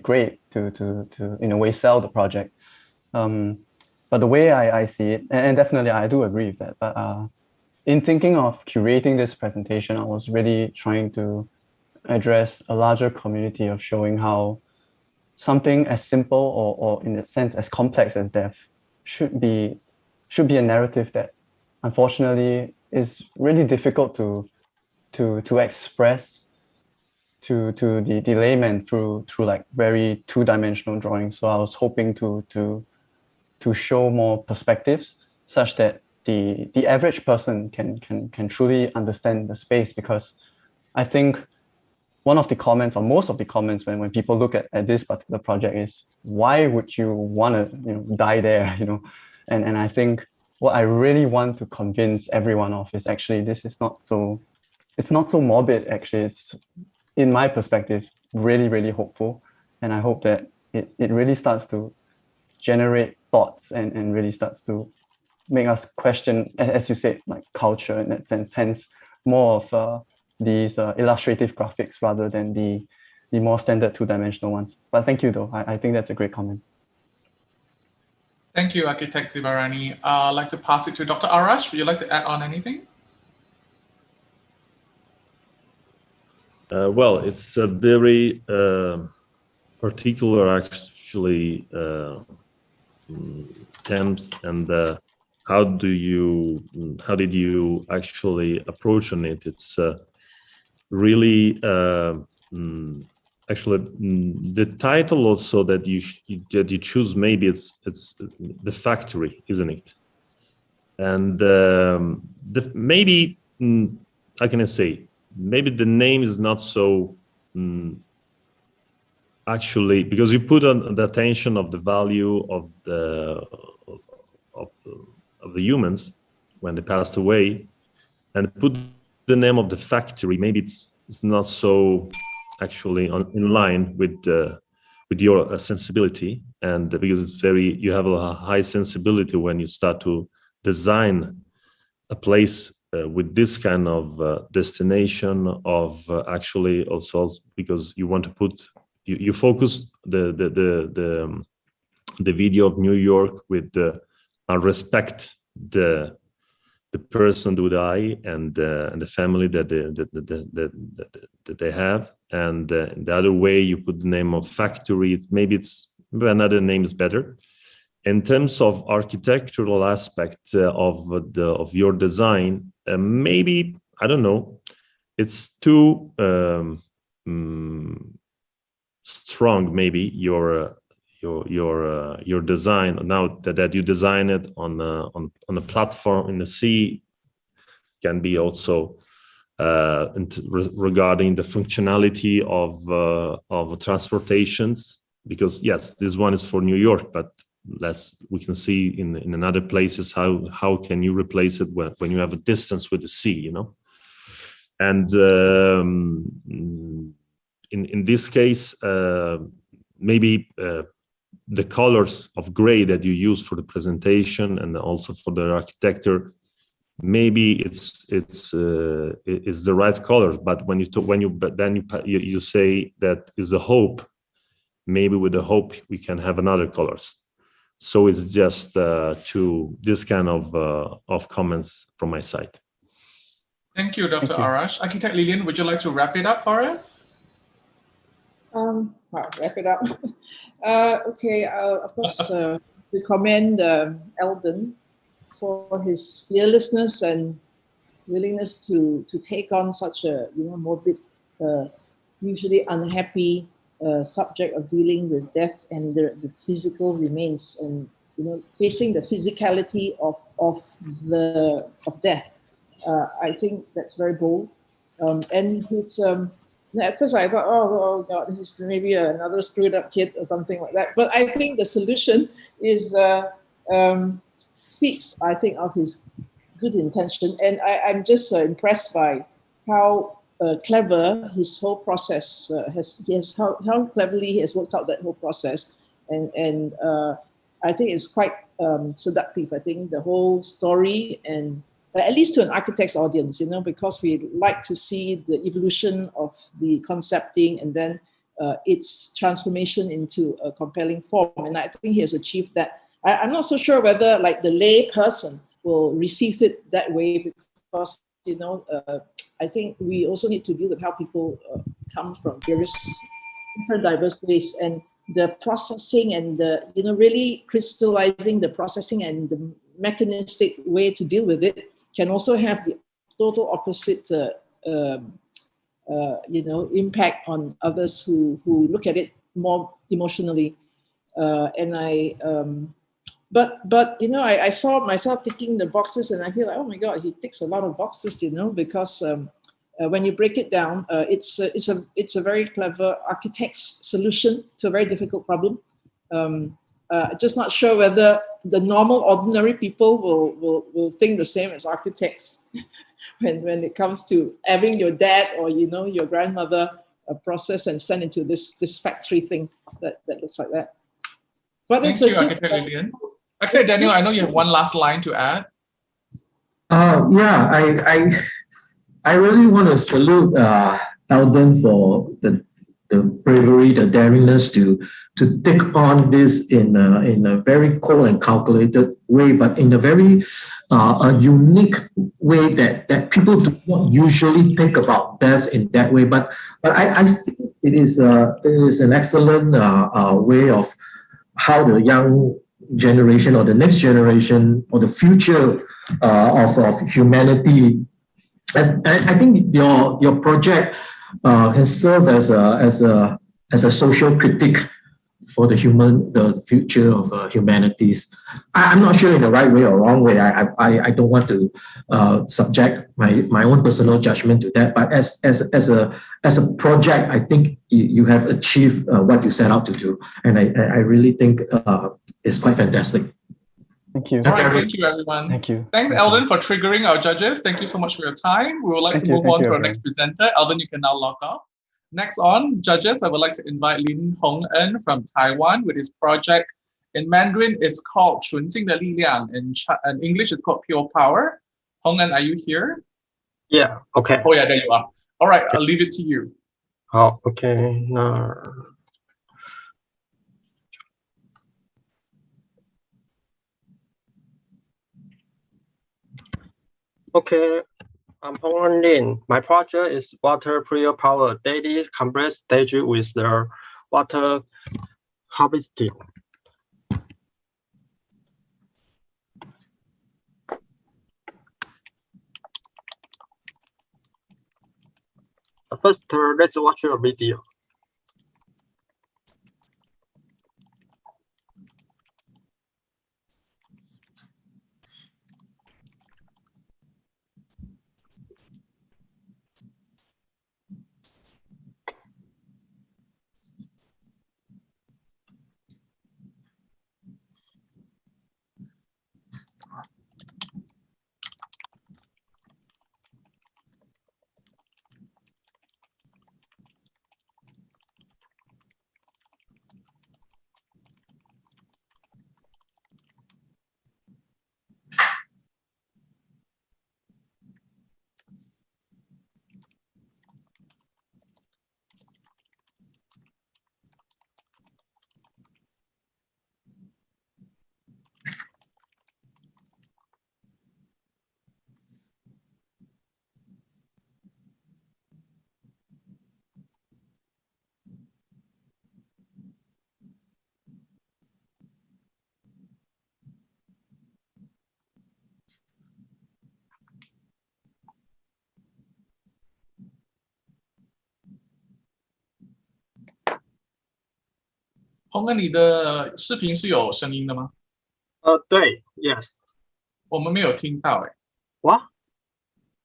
great to in a way sell the project. But the way I see it, and definitely I do agree with that, but in thinking of curating this presentation, I was really trying to address a larger community of showing how something as simple or in a sense as complex as death should be a narrative that unfortunately is really difficult to express to the layman through like very two-dimensional drawings. So I was hoping to show more perspectives such that the average person can truly understand the space, because I think one of the comments, or most of the comments when people look at this particular project is, why would you want to die there, and I think what I really want to convince everyone of is actually this is not so, it's not so morbid. Actually, it's, in my perspective, really, really hopeful, and I hope that it really starts to generate thoughts and really starts to make us question, as you said, like culture in that sense, hence more of these illustrative graphics rather than the more standard two-dimensional ones. But thank you though, I think that's a great comment. Thank you, Architect Sivarani. I'd like to pass it to Dr. Arash. Would you like to add on anything? Well, it's a very particular actually terms, and how did you actually approach on it? It's really actually the title also that you choose, maybe it's the factory, isn't it? And maybe how can I say, maybe the name is not so actually, because you put on the attention of the value of the humans when they passed away, and put the name of the factory, maybe it's not so actually in line with your sensibility, and because it's very, you have a high sensibility when you start to design a place with this kind of destination of actually also, because you want to put, you focus the video of New York with respect the the person who die and the family that they have, and the other way you put the name of factory, maybe another name is better. In terms of architectural aspect of your design, maybe, I don't know, it's too strong. Maybe your design now that you design it on a platform in the sea can be also regarding the functionality of transportations, because yes, this one is for New York, but we can see in other places how can you replace it when you have a distance with the sea, you know. And in this case, maybe the colors of gray that you use for the presentation and also for the architecture, maybe it's the right colors. But when you say that is a hope, maybe with the hope we can have another colors. So it's just this kind of comments from my side. Thank you, Dr. Arash. Architect Lilian, would you like to wrap it up for us? Wrap it up. Okay, of course, we commend Eldon for his fearlessness and willingness to take on such a morbid, usually unhappy subject of dealing with death and the physical remains, and facing the physicality of death. I think that's very bold. And his at first I thought, oh God, he's maybe another screwed up kid or something like that. But I think the solution is speaks, I think, of his good intention. And I'm just impressed by how clever his whole process how cleverly he has worked out that whole process. And I think it's quite seductive. I think the whole story, and at least to an architect's audience, because we like to see the evolution of the concepting and then its transformation into a compelling form. And I think he has achieved that. I'm not so sure whether the lay person will receive it that way, because, I think we also need to deal with how people come from various different diverse ways, and the processing and the, really crystallizing the processing and the mechanistic way to deal with it can also have the total opposite, impact on others who look at it more emotionally. I saw myself ticking the boxes, and I feel like, oh my God, he ticks a lot of boxes, because when you break it down, it's a very clever architect's solution to a very difficult problem. Just not sure whether the normal, ordinary people will think the same as architects when it comes to having your dad or your grandmother process and send into this factory thing that looks like that. But thank you, Architect Lilian. Actually, Daniel, I know you have one last line to add. I really want to salute Eldon for the bravery, the daringness to take on this in a very cool and calculated way, but in a very a unique way that people do not usually think about death in that way. But I think it is an excellent way of how the young generation or the next generation or the future of humanity. I think your project can serve as a social critique for the future of humanities. I'm not sure in the right way or wrong way. I don't want to subject my own personal judgment to that. But as a project, I think you have achieved what you set out to do, and I really think it's quite fantastic. Thank you. All right, thank you, everyone. Thank you. Thanks, Eldon, for triggering our judges. Thank you so much for your time. We would like to move on to our next presenter. Eldon, you can now log off. Next on, judges, I would like to invite Lin Hong-en from Taiwan with his project. In Mandarin, it's called 纯净的力量. In English, it's called Pure Power. Hong-en, are you here? Yeah, okay. Oh, yeah, there you are. All right, I'll leave it to you. Oh, okay. No. Okay, I'm Hong Lin. My project is water pure-power daily compressed stage with the water harvesting. First, let's watch a video.洪恩，你的视频是有声音的吗？对 ，yes。我们没有听到哎。What？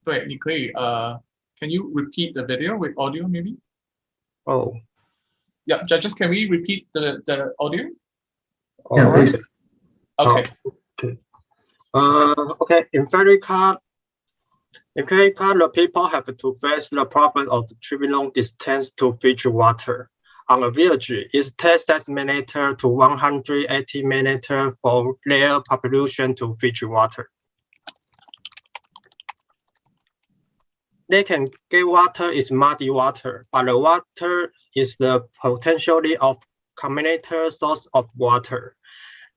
对，你可以can you repeat the video with audio maybe? Oh. Yeah, judges, can we repeat the audio? Yeah, please. Okay. Okay. Okay. In America, the people have to face the problem of traveling long distance to fetch water. On a village, it takes 6 minutes to 180 minutes for their population to fetch water. They can get water is muddy water, but the water is the potentially of contaminated source of water.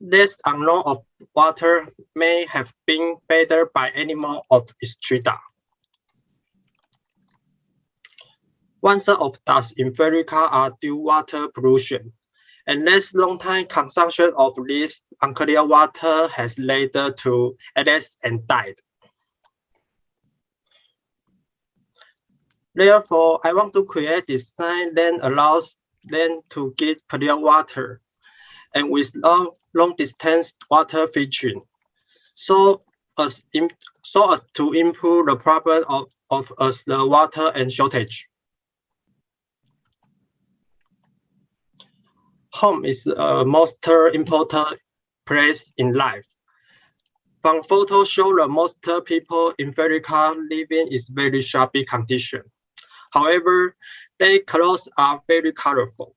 This unknown of water may have been bathed by animal of Strida. One third of deaths in America are due water pollution, and less long-time consumption of this unclear water has led to illness and died. Therefore, I want to create design that allows them to get clear water and with long distance water fetching, so as to improve the problem of the water and shortage. Home is the most important place in life. From photos show the most people in America living is very shabby condition. However, their clothes are very colorful.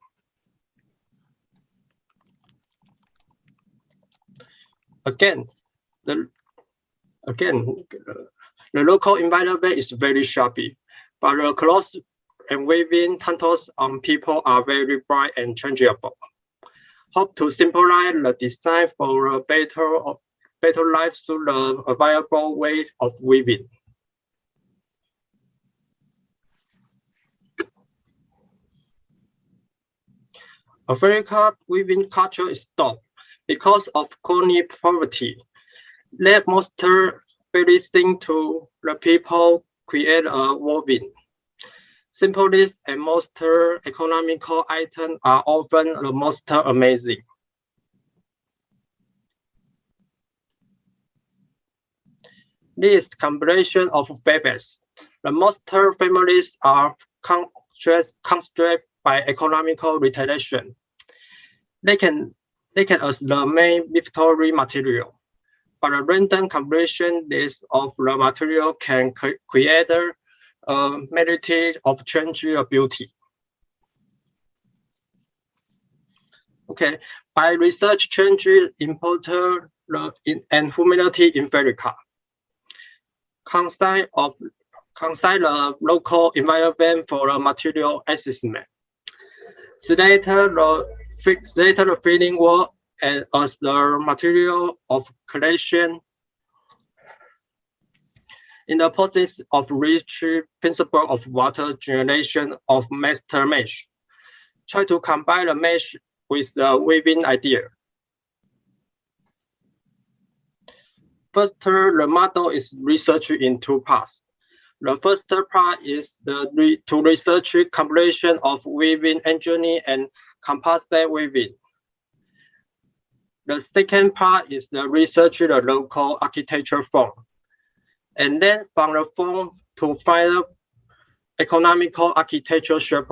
Again, the local environment is very shabby, but the clothes and weaving tattoos on people are very bright and changeable. Hope to simplify the design for a better life through the available way of weaving. American weaving culture is stopped because of chronic poverty. Let most very thing to the people create a woven. Simplest and most economical items are often the most amazing. This combination of babies, the most families are constrained by economical retaliation. They can as the main victory material, but a random combination list of the material can create a melody of change of beauty. Okay, by research change important and humanity in America. Consider the local environment for the material assessment. Later the feeling work as the material of creation. In the process of reaching principle of water generation of master mesh, try to combine the mesh with the weaving idea. First, the model is researched in two parts. The first part is to research combination of weaving engineering and composite weaving. The second part is the research the local architecture form, and then from the form to find economical architecture shape.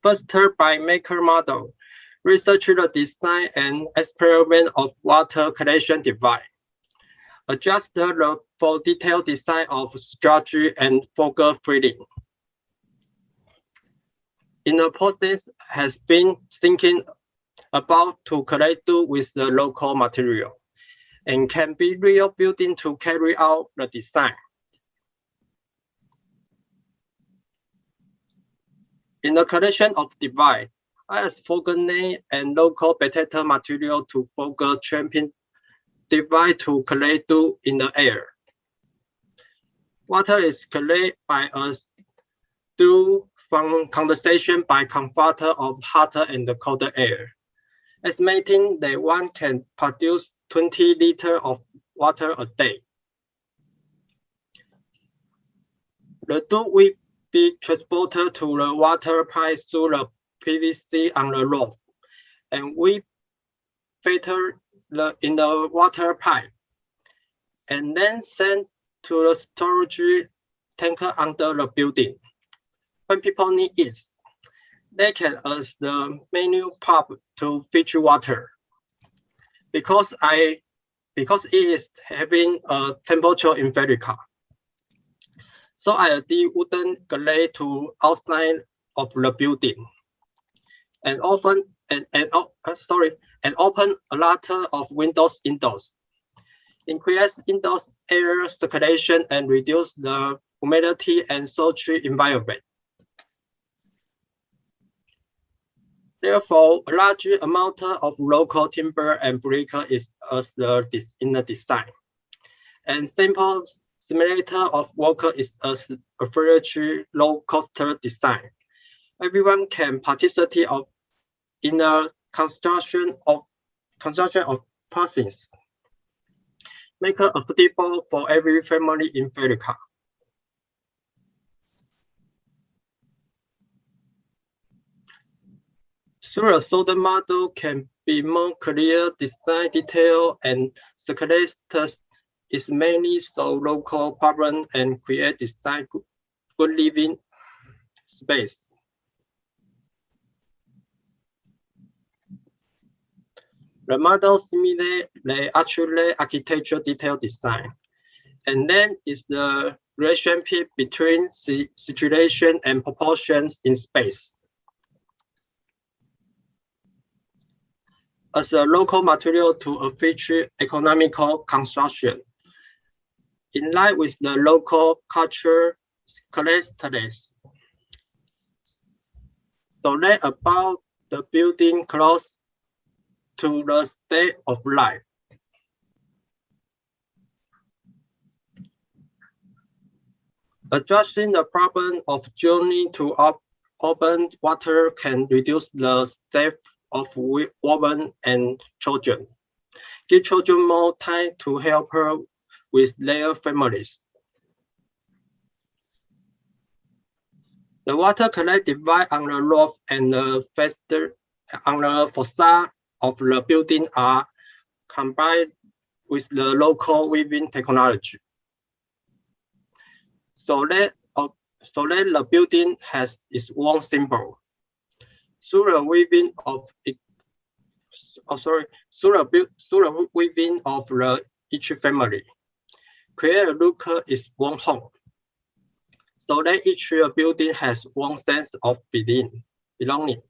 First, by maker model, research the design and experiment of water collection device. Adjust for detailed design of structure and focal filling. In the process, has been thinking about to collect with the local material and can be real building to carry out the design. In the collection of device, I use focal and local potato material to focal tramping device to collect in the air. Water is collected by us through from condensation by converter of hotter and colder air, estimating that one can produce 20 liters of water a day. The dew will be transported to the water pipe through the PVC on the roof, and we filter in the water pipe, and then sent to the storage tanker under the building. When people need it, they can use the menu pump to fetch water. Because it is having a temperature in America. So I add wooden glass to outside of the building, and open a lot of windows indoors. Increase indoors air circulation and reduce the humidity and sultry environment. Therefore, a large amount of local timber and brick is in the design. And simple simulator of worker is a very low-cost design. Everyone can participate in the construction of persons. Make it affordable for every family in America. Through a solid model can be more clear design detail and circulate is mainly solve local problem and create design good living space. The model simulates the actual architecture detail design, and then is the relationship between situation and proportions in space. As a local material to a feature economical construction, in line with the local culture characteristics. So that about the building close to the state of life. Addressing the problem of journey to open water can reduce the death of women and children. Give children more time to help her with their families. The water collect device on the roof and the facade of the building are combined with the local weaving technology. So that the building has its own symbol. Through the weaving of each family, create a look its own home. So that each building has one sense of belonging.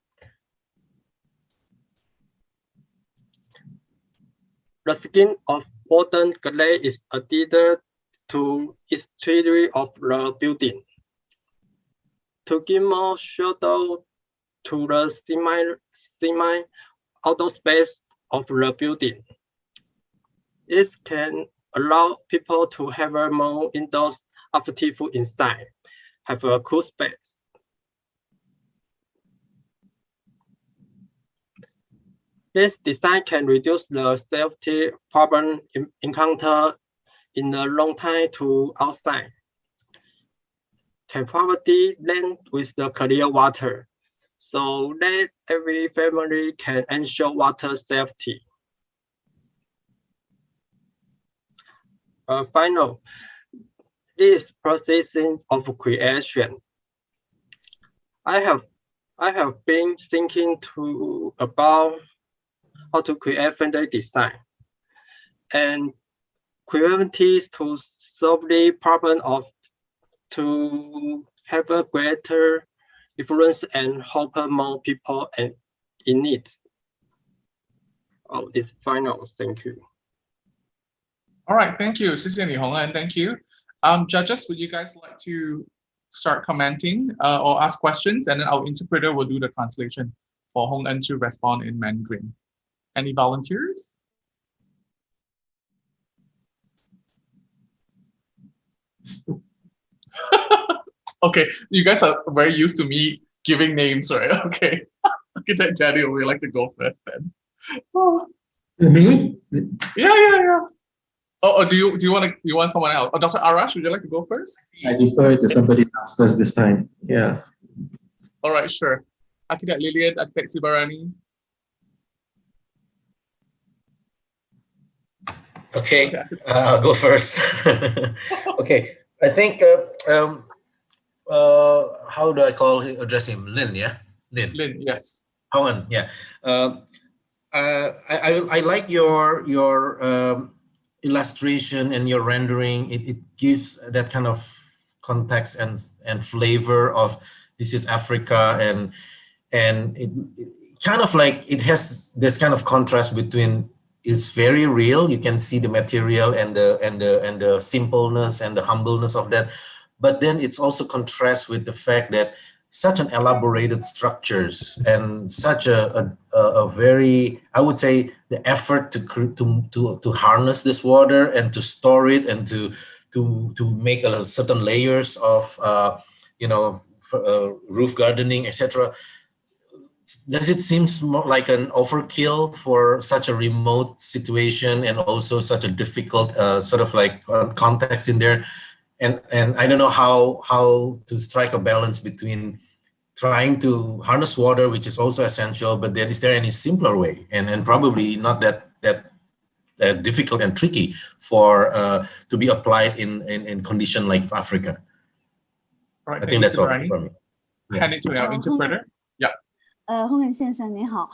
The skin of wooden glass is added to its history of the building to give more shadow to the semi outdoor space of the building. It can allow people to have a more indoors active inside, have a cool space. This design can reduce the safety problem encountered in the long time to outside. Can provide land with the clear water, so that every family can ensure water safety. Final, this processing of creation. I have been thinking about how to create friendly design and creativity to solve the problem of to have a greater influence and help more people and in need. Oh, it's final. Thank you. All right, thank you. 谢谢你, Hong'an. Thank you. Judges, would you guys like to start commenting or ask questions? And then our interpreter will do the translation for Hong'an to respond in Mandarin. Any volunteers? Okay, you guys are very used to me giving names, right? Okay. Architect Daniel, would you like to go first then? Oh. Me? Yeah. Oh, do you want someone else? Oh, Dr. Arash, would you like to go first? I defer to somebody else first this time. Yeah. All right, sure. Architect Lillian, Architect Sibarani. Okay, I'll go first. Okay, I think how do I address him? Lin, yeah? Lin, yes. Hong-an, yeah. I like your illustration and your rendering. It gives that kind of context and flavor of this is Africa, and it kind of like it has this kind of contrast between it's very real. You can see the material and the simpleness and the humbleness of that, but then it's also contrast with the fact that such an elaborated structures and such a very, I would say, the effort to harness this water and to store it and to make a certain layers of roof gardening, etc. Does it seem more like an overkill for such a remote situation and also such a difficult sort of like context in there? And I don't know how to strike a balance between trying to harness water, which is also essential, but then is there any simpler way and probably not that difficult and tricky for to be applied in condition like Africa? All right, I think that's all from me. Hand it to our interpreter. Yeah. 亨根先生你好，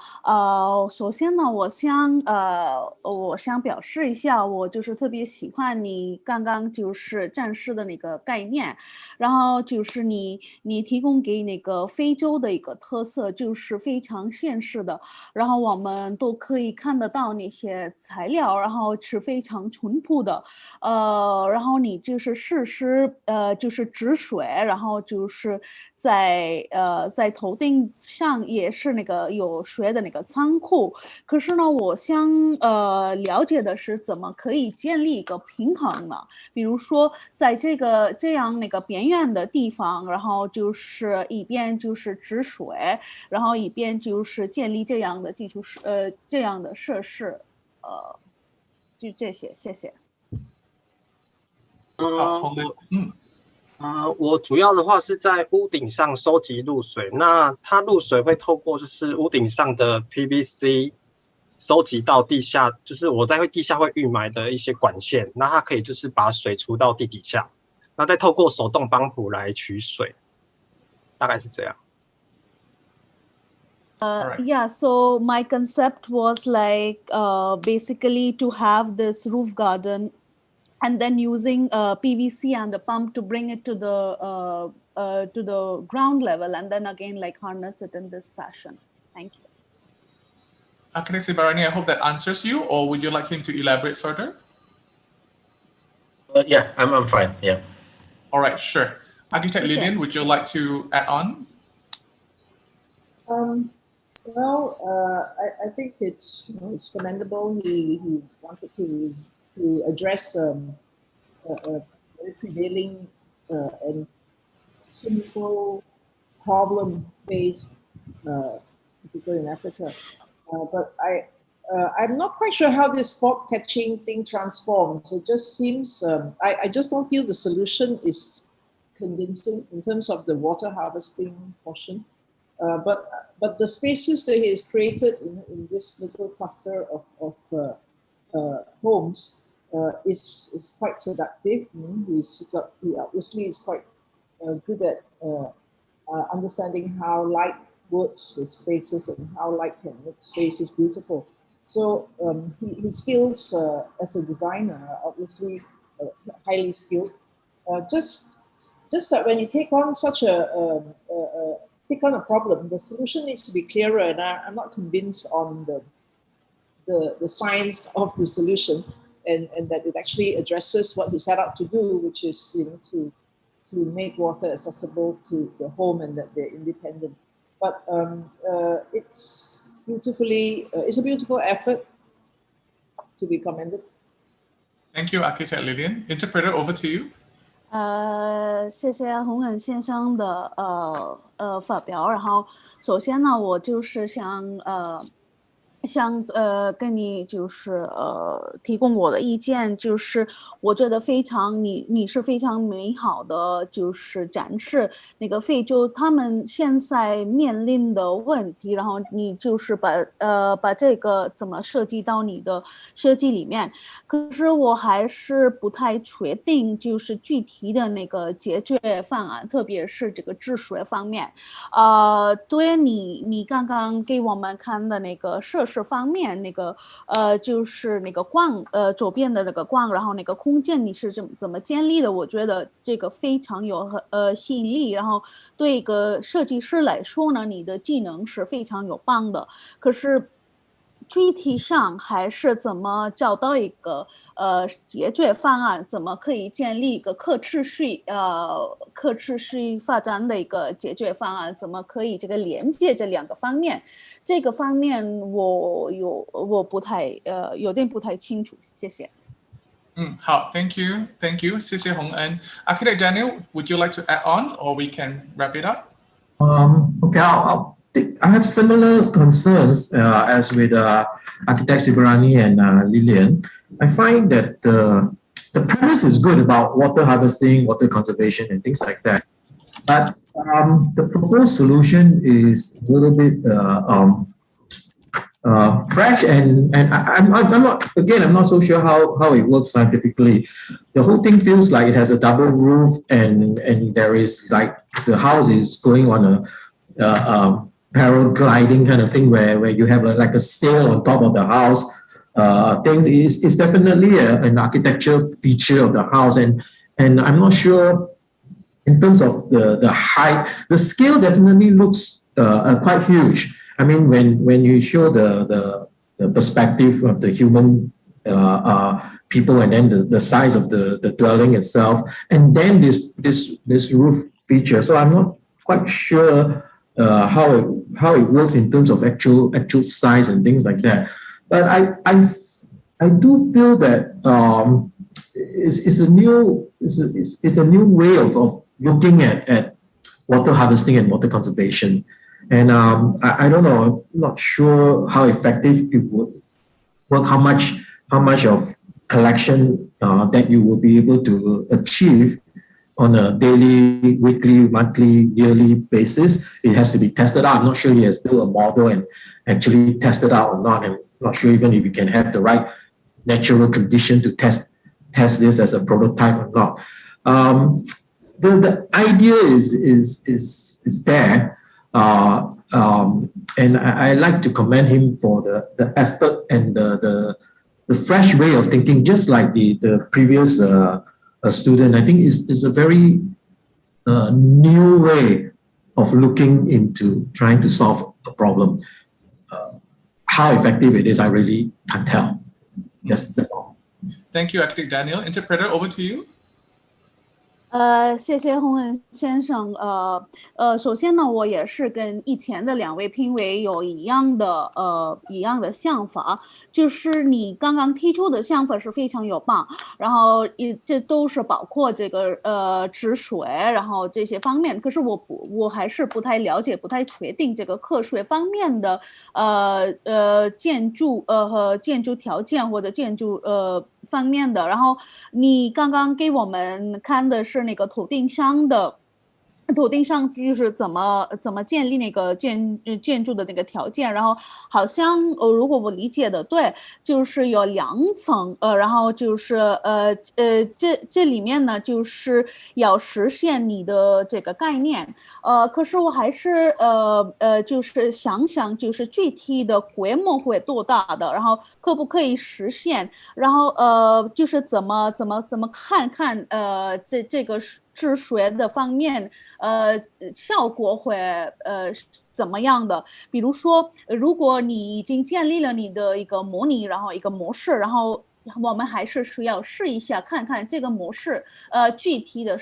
首先呢，我想表示一下，我就是特别喜欢你刚刚就是展示的那个概念，然后就是你提供给那个非洲的一个特色，就是非常现实的，然后我们都可以看得到那些材料，然后是非常淳朴的，然后你就是就是止水，然后就是在头顶上也是那个有水的那个仓库，可是呢，我想了解的是怎么可以建立一个平衡呢？比如说在这样那个边缘的地方，然后就是一边就是止水，然后一边就是建立这样的基础这样的设施，就这些，谢谢。我主要的话是在屋顶上收集露水，那它露水会透过就是屋顶上的 PVC 收集到地下，就是我在地下会预埋的一些管线，那它可以就是把水出到地底下，那再透过手动帮浦来取水，大概是这样。Yeah, so my concept was like basically to have this roof garden and then using PVC and a pump to bring it to the ground level, and then again like harness it in this fashion. Thank you. Architect Sibarani, I hope that answers you, or would you like him to elaborate further? Yeah, I'm fine. Yeah. All right, sure. Architect Lillian, would you like to add on? Well, I think it's commendable. He wanted to to address a very prevailing and simple problem faced, particularly in Africa. But I'm not quite sure how this fog catching thing transforms. It just seems, I just don't feel the solution is convincing in terms of the water harvesting portion. But the spaces that he has created in this little cluster of homes is quite seductive. He obviously is quite good at understanding how light works with spaces and how light can make spaces beautiful. So his skills as a designer are obviously highly skilled. Just that when you take on such take on a problem, the solution needs to be clearer, and I'm not convinced on the science of the solution, and that it actually addresses what he set out to do, which is to make water accessible to the home and that they're independent. But it's a beautiful effort to be commended. Thank you, Architect Lillian. Interpreter, over to you. 谢谢洪恩先生的发表。然后首先呢，我就是想跟你提供我的意见，就是我觉得你是非常美好的，展示那个非洲他们现在面临的问题，然后你把这个怎么设计到你的设计里面。可是我还是不太确定，具体的那个解决方案，特别是这个治水方面。对你刚刚给我们看的那个设施方面，那个那个光，周边的那个光，然后那个空间你是怎么建立的？我觉得这个非常有吸引力，然后对一个设计师来说呢，你的技能是非常有帮的。可是具体上还是怎么找到一个解决方案，怎么可以建立一个可持续发展的一个解决方案，怎么可以这个连接这两个方面，这个方面我有点不太清楚，谢谢。好 ，Thank you， 谢谢洪恩。Architect Daniel, would you like to add on, or we can wrap it up? Okay, I have similar concerns as with Architect Sibarani and Lillian. I find that the premise is good about water harvesting, water conservation, and things like that. But the proposed solution is a little bit fresh, and I'm not so sure how it works scientifically. The whole thing feels like it has a double roof, and there is like the house is going on a paragliding kind of thing where you have like a sail on top of the house. It's definitely an architecture feature of the house, and I'm not sure in terms of the height. The scale definitely looks quite huge. I mean, when you show the perspective of the human people, and then the size of the dwelling itself, and then this roof feature. So I'm not quite sure how it works in terms of actual size and things like that. But I do feel that it's a new way of looking at water harvesting and water conservation. And I don't know, I'm not sure how effective it would work, how much of collection that you will be able to achieve on a daily, weekly, monthly, yearly basis. It has to be tested out. I'm not sure he has built a model and actually tested out or not. I'm not sure even if we can have the right natural condition to test this as a prototype or not. The idea is there, and I like to commend him for the effort and the fresh way of thinking. Just like the previous student, I think is a very new way of looking into trying to solve a problem. How effective it is, I really can't tell. Yes, that's all. Thank you, Architect Daniel. Interpreter, over to you. 谢谢洪恩先生。首先呢，我也是跟以前的2位评委有一样的想法，就是你刚刚提出的想法是非常有棒，然后这都是包括这个治水，然后这些方面。可是我还是不太了解、不太确定这个课税方面的建筑和建筑条件或者建筑方面的。然后你刚刚给我们看的是那个土地上就是怎么建立那个建筑的那个条件，然后好像如果我理解的对，就是有2层，然后就是这里面呢就是要实现你的这个概念，可是我还是就是想就是具体的规模会多大的，然后可不可以实现，然后就是怎么看这个治水的方面，效果会怎么样的？比如说，如果你已经建立了你的一个模拟，然后一个模式，然后我们还是需要试一下，看看这个模式具体的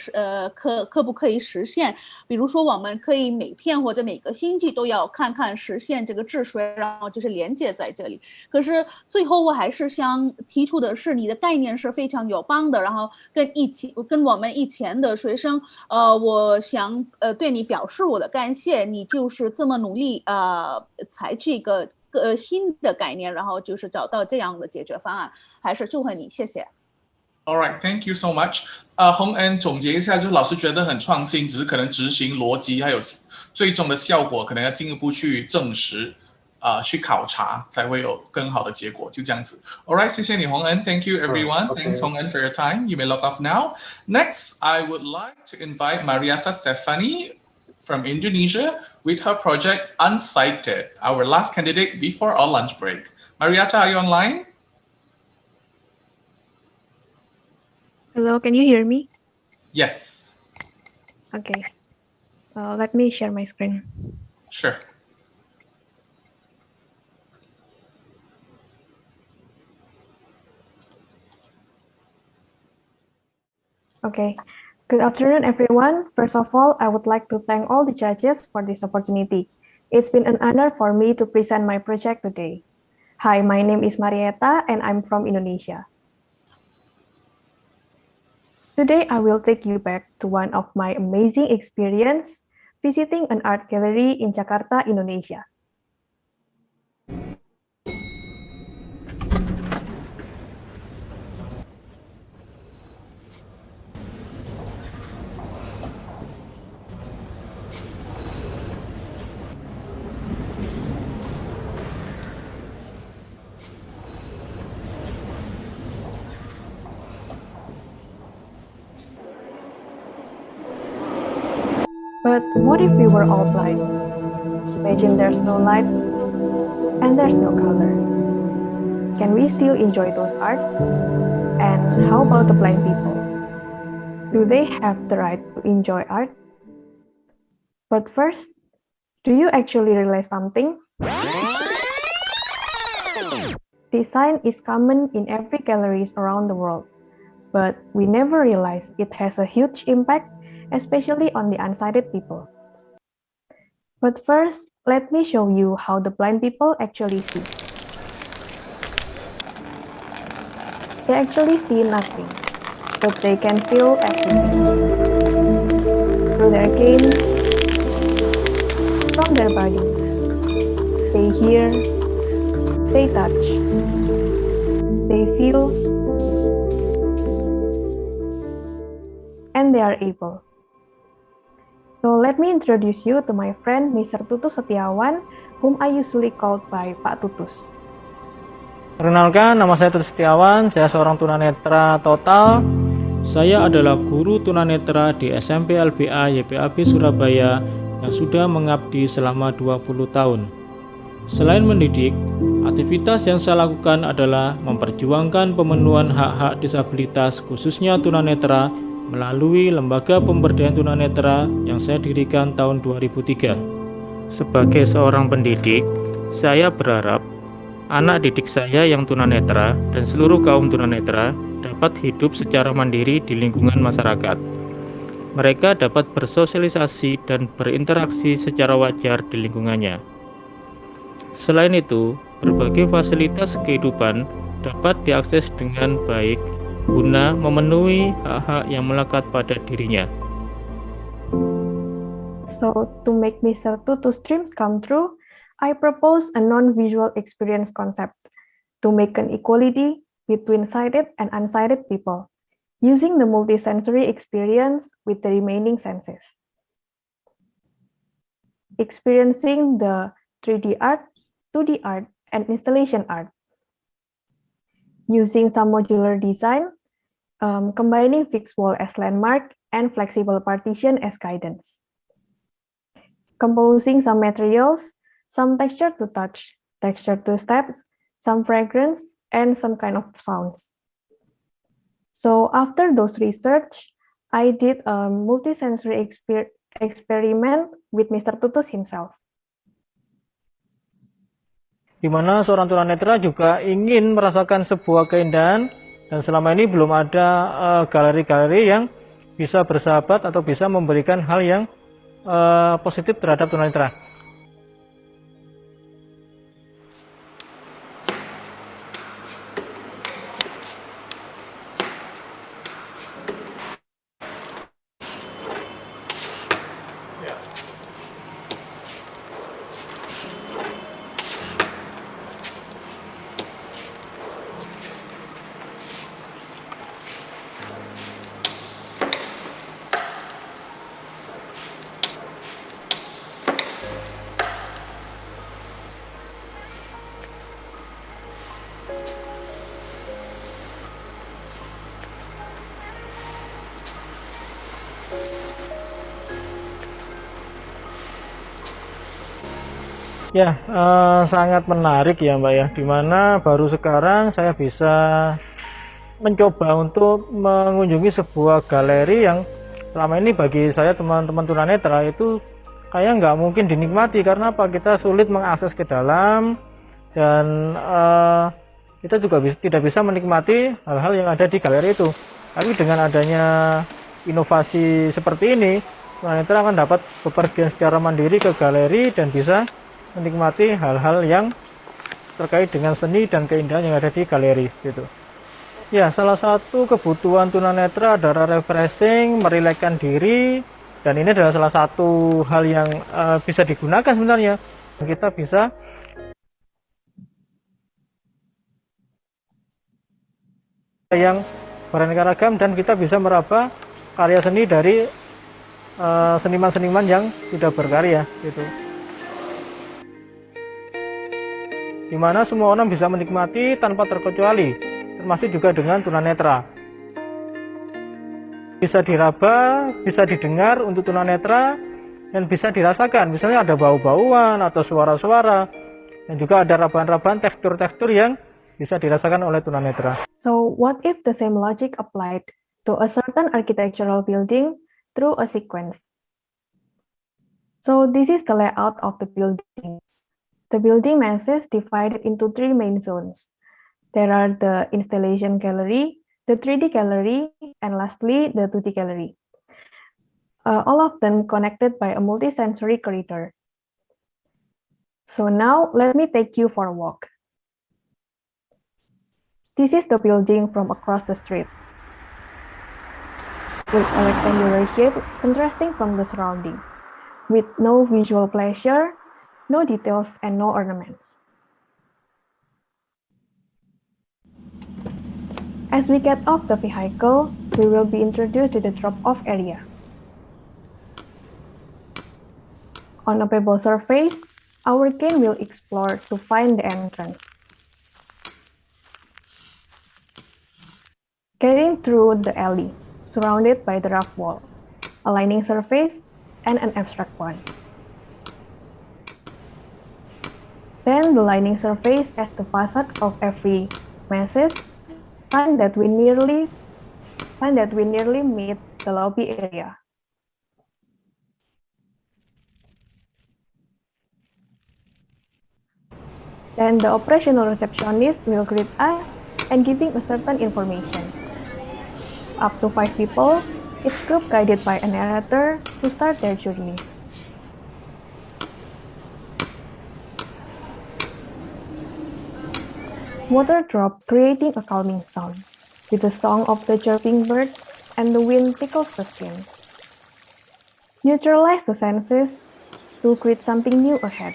可不可以实现。比如说，我们可以每天或者每个星期都要看看实现这个治水，然后就是连接在这里。可是最后我还是想提出的是，你的概念是非常有帮的，然后跟我们以前的学生，我想对你表示我的感谢，你就是这么努力采取一个新的概念，然后就是找到这样的解决方案，还是祝贺你，谢谢。All right, thank you so much. 洪恩总结一下，就是老师觉得很创新，只是可能执行逻辑还有最终的效果，可能要进一步去证实，去考察，才会有更好的结果。就这样子。All right, 谢谢你，洪恩。Thank you, everyone. Thanks, 洪恩 for your time. You may log off now. Next, I would like to invite Marietta Stefani from Indonesia with her project Unsighted, our last candidate before our lunch break. Marietta, are you online? Hello, can you hear me? Yes. Okay. Let me share my screen. Sure. Okay. Good afternoon, everyone. First of all, I would like to thank all the judges for this opportunity. It's been an honor for me to present my project today. Hi, my name is Marietta, and I'm from Indonesia. Today, I will take you back to one of my amazing experience visiting an art gallery in Jakarta, Indonesia. But what if we were all blind? Imagine there's no light and there's no color. Can we still enjoy those arts? And how about the blind people? Do they have the right to enjoy art? But first, do you actually realize something? Design is common in every galleries around the world, but we never realize it has a huge impact, especially on the unsighted people. But first, let me show you how the blind people actually see. They actually see nothing, but they can feel everything. Through their gaze, from their body, they hear, they touch, they feel, and they are able. So let me introduce you to my friend Mr. Tutus Setiawan, whom I usually called by Pak Tutus. Perkenalkan, nama saya Tutus Setiawan, saya seorang tunanetra total. Saya adalah guru tunanetra di SMP LBA YPAB Surabaya yang sudah mengabdi selama 20 tahun. Selain mendidik, aktivitas yang saya lakukan adalah memperjuangkan pemenuhan hak-hak disabilitas khususnya tunanetra melalui Lembaga Pemberdayaan Tunanetra yang saya dirikan tahun 2003. Sebagai seorang pendidik, saya berharap anak didik saya yang tunanetra dan seluruh kaum tunanetra dapat hidup secara mandiri di lingkungan masyarakat. mereka dapat bersosialisasi dan berinteraksi secara wajar di lingkungannya. Selain itu, berbagai fasilitas kehidupan dapat diakses dengan baik guna memenuhi hak-hak yang melekat pada dirinya. So, to make Mr. Tutu's dreams come true, I propose a non-visual experience concept to make an equality between sighted and unsighted people, using the multisensory experience with the remaining senses. Experiencing the 3D art, 2D art, and installation art. Using some modular design, combining fixed wall as landmark and flexible partition as guidance. Composing some materials, some texture to touch, texture to steps, some fragrance, and some kind of sounds. So after those research, I did a multisensory experiment with Mr. Tutus himself. Di mana seorang tunanetra juga ingin merasakan sebuah keindahan, dan selama ini belum ada galeri-galeri yang bisa bersahabat atau bisa memberikan hal yang positif terhadap tunanetra. Ya, sangat menarik ya Mbak ya, dimana baru sekarang saya bisa mencoba untuk mengunjungi sebuah galeri yang selama ini bagi saya teman-teman tunanetra itu kayak nggak mungkin dinikmati. Karena apa? Kita sulit mengakses ke dalam, dan kita juga tidak bisa menikmati hal-hal yang ada di galeri itu. Tapi dengan adanya inovasi seperti ini, tunanetra akan dapat bepergian secara mandiri ke galeri dan bisa menikmati hal-hal yang terkait dengan seni dan keindahan yang ada di galeri gitu. Ya, salah satu kebutuhan tunanetra adalah refreshing, merilekskan diri, dan ini adalah salah satu hal yang bisa digunakan sebenarnya. Kita bisa yang beraneka ragam, dan kita bisa meraba karya seni dari seniman-seniman yang sudah berkarya gitu. Di mana semua orang bisa menikmati tanpa terkecuali, termasuk juga dengan tunanetra. Bisa diraba, bisa didengar untuk tunanetra, dan bisa dirasakan. Misalnya ada bau-bauan atau suara-suara, dan juga ada rabahan-rabahan tekstur-tekstur yang bisa dirasakan oleh tunanetra. So, what if the same logic applied to a certain architectural building through a sequence? So, this is the layout of the building. The building masses divided into 3 main zones. There are the installation gallery, the 3D gallery, and lastly, the 2D gallery. All of them connected by a multisensory corridor. So now, let me take you for a walk. This is the building from across the street, with a rectangular shape contrasting from the surrounding, with no visual pleasure, no details, and no ornaments. As we get off the vehicle, we will be introduced to the drop-off area. On a pebble surface, our cane will explore to find the entrance. Getting through the alley, surrounded by the rough wall, a lining surface, and an abstract one. Then the lining surface as the facade of every masses, find that we nearly meet the lobby area. Then the operational receptionist will greet us and giving a certain information. Up to 5 people each group guided by a narrator to start their journey. Water dropped, creating a calming sound, with the song of the chirping bird and the wind tickles the skin. Neutralize the senses to create something new ahead.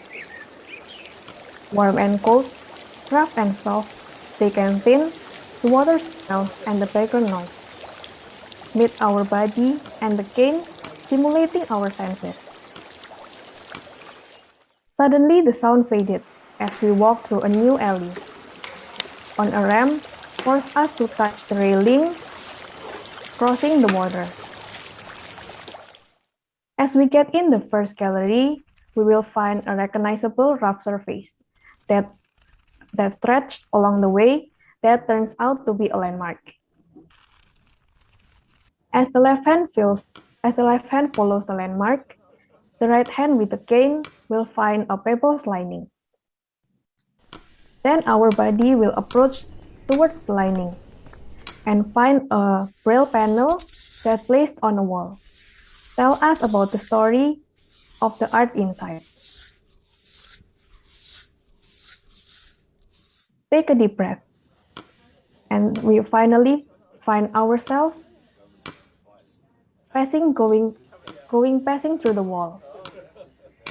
Warm and cold, rough and soft, thick and thin, the water smells and the background noise. Meet our body and the cane, stimulating our senses. Suddenly the sound faded as we walked through a new alley. On a ramp, forced us to touch the railing, crossing the water. As we get in the first gallery, we will find a recognizable rough surface that stretched along the way that turns out to be a landmark. As the left hand follows the landmark, the right hand with the cane will find a pebbles lining. Then our body will approach towards the lining and find a braille panel that's placed on a wall. Tell us about the story of the art inside. Take a deep breath. And we finally find ourselves passing through the wall.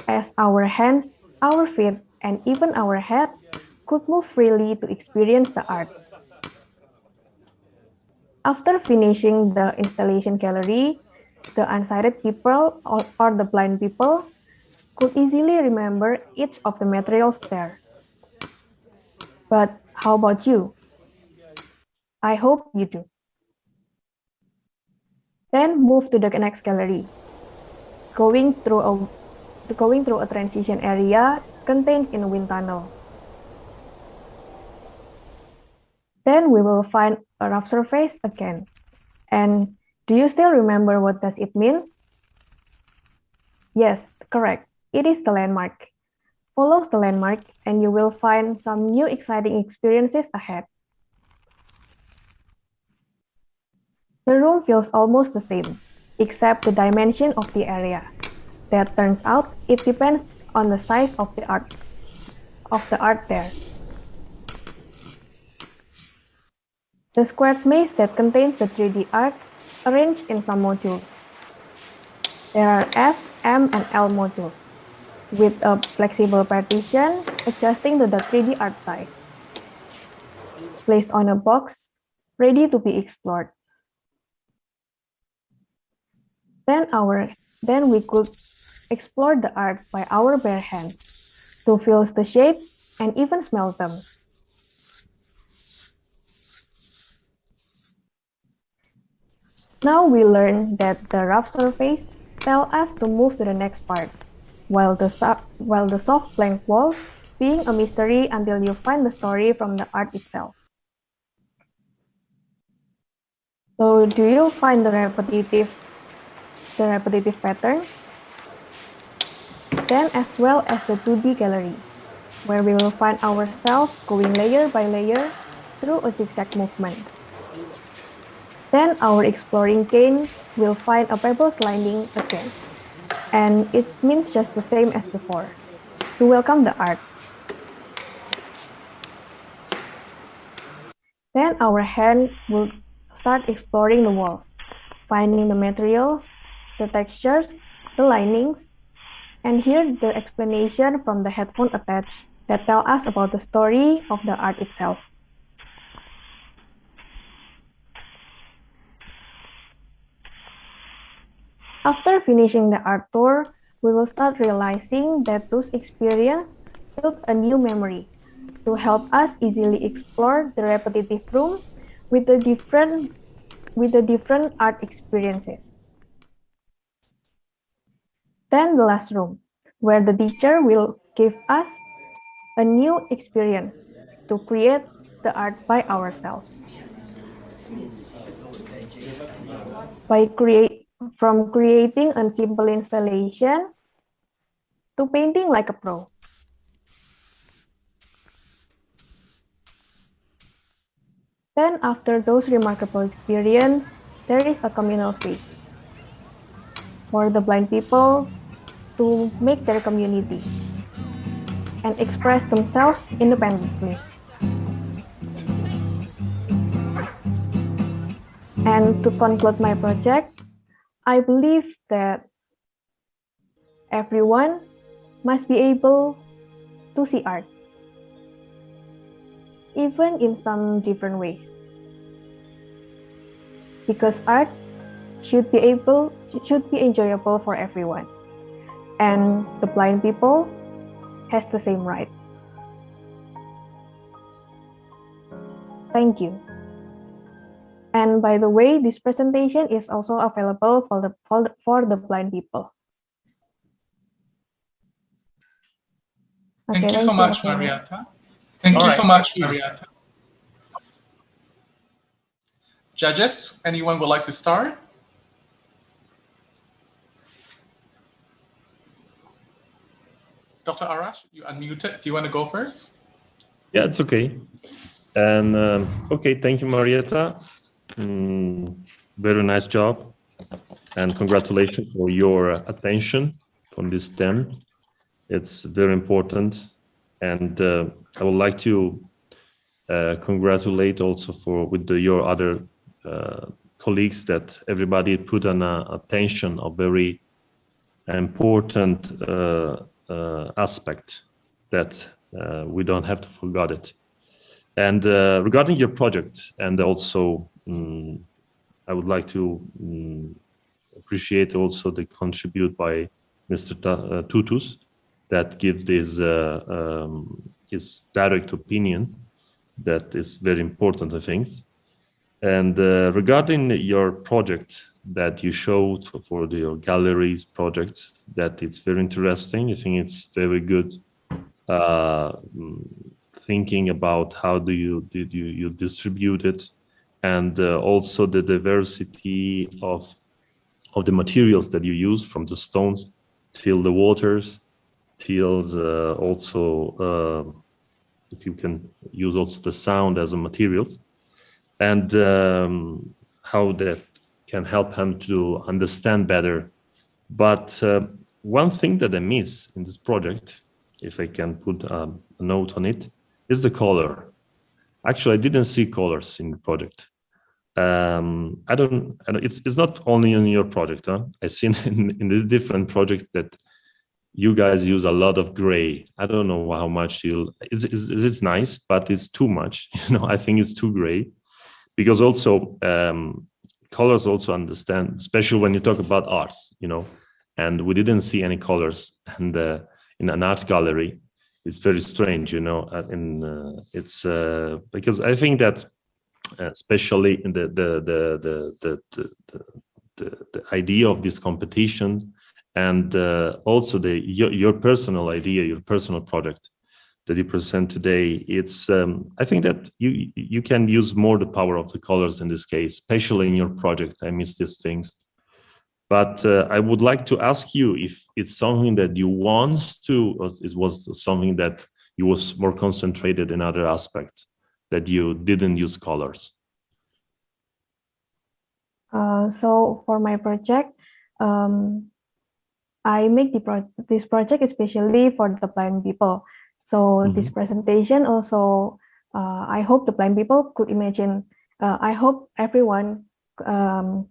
As our hands, our feet, and even our head could move freely to experience the art. After finishing the installation gallery, the unsighted people or the blind people could easily remember each of the materials there. But how about you? I hope you do. Then move to the next gallery, going through a transition area contained in a wind tunnel. Then we will find a rough surface again. And do you still remember what does it means? Yes, correct. It is the landmark. Follow the landmark and you will find some new exciting experiences ahead. The room feels almost the same, except the dimension of the area. That turns out it depends on the size of the art there. The squared maze that contains the 3D art arranged in some modules. There are S, M, and L modules, with a flexible partition adjusting to the 3D art size. Placed on a box, ready to be explored. Then we could explore the art by our bare hands to feel the shape and even smell them. Now we learn that the rough surface tells us to move to the next part, while the soft blank wall being a mystery until you find the story from the art itself. So do you find the repetitive pattern? Then as well as the 2D gallery, where we will find ourselves going layer by layer through a zigzag movement. Then our exploring cane will find a pebbles lining again, and it means just the same as before, to welcome the art. Then our hand will start exploring the walls, finding the materials, the textures, the linings, and hear the explanation from the headphone attached that tell us about the story of the art itself. After finishing the art tour, we will start realizing that those experiences build a new memory to help us easily explore the repetitive room with the different art experiences. Then the last room, where the teacher will give us a new experience to create the art by ourselves. From creating a simple installation to painting like a pro. Then after those remarkable experiences, there is a communal space for the blind people to make their community and express themselves independently. And to conclude my project, I believe that everyone must be able to see art, even in some different ways. Because art should be enjoyable for everyone. And the blind people has the same right. Thank you. And by the way, this presentation is also available for the blind people. Thank you so much, Marietta. Thank you so much, Marietta. Judges, anyone would like to start? Dr. Arash, you unmuted. Do you want to go first? Yeah, it's okay. And okay, thank you, Marietta. Very nice job. And congratulations for your attention from this STEM. It's very important. And I would like to congratulate also with your other colleagues that everybody put an attention of very important aspect that we don't have to forget it. And regarding your project, and also I would like to appreciate also the contribute by Mr. Tutus that give this his direct opinion that is very important, I think. And regarding your project that you showed for your galleries project, that it's very interesting. I think it's very good thinking about how do you distribute it, and also the diversity of the materials that you use, from the stones till the waters, till also if you can use also the sound as a materials, and how that can help him to understand better. But one thing that I miss in this project, if I can put a note on it, is the color. Actually, I didn't see colors in the project. I don't. It's not only in your project. I've seen in the different projects that you guys use a lot of gray. I don't know how much it's nice, but it's too much. I think it's too gray, because also colors also understand, especially when you talk about arts. And we didn't see any colors, and in an art gallery, it's very strange. And it's because I think that especially in the idea of this competition, and also your personal idea, your personal project that you present today, it's I think that you can use more the power of the colors in this case, especially in your project. I miss these things. But I would like to ask you if it's something that you want to, or it was something that you was more concentrated in other aspects, that you didn't use colors. So for my project, I make this project especially for the blind people. So this presentation also, I hope the blind people could imagine, I hope everyone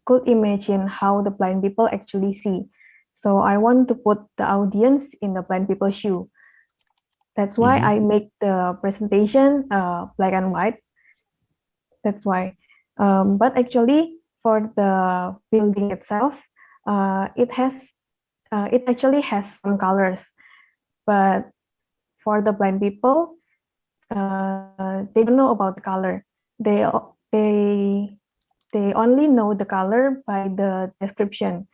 could imagine how the blind people actually see. So I want to put the audience in the blind people's shoe. That's why I make the presentation black and white. That's why. But actually, for the building itself, it actually has some colors. But for the blind people, they don't know about the color. They only know the color by the description.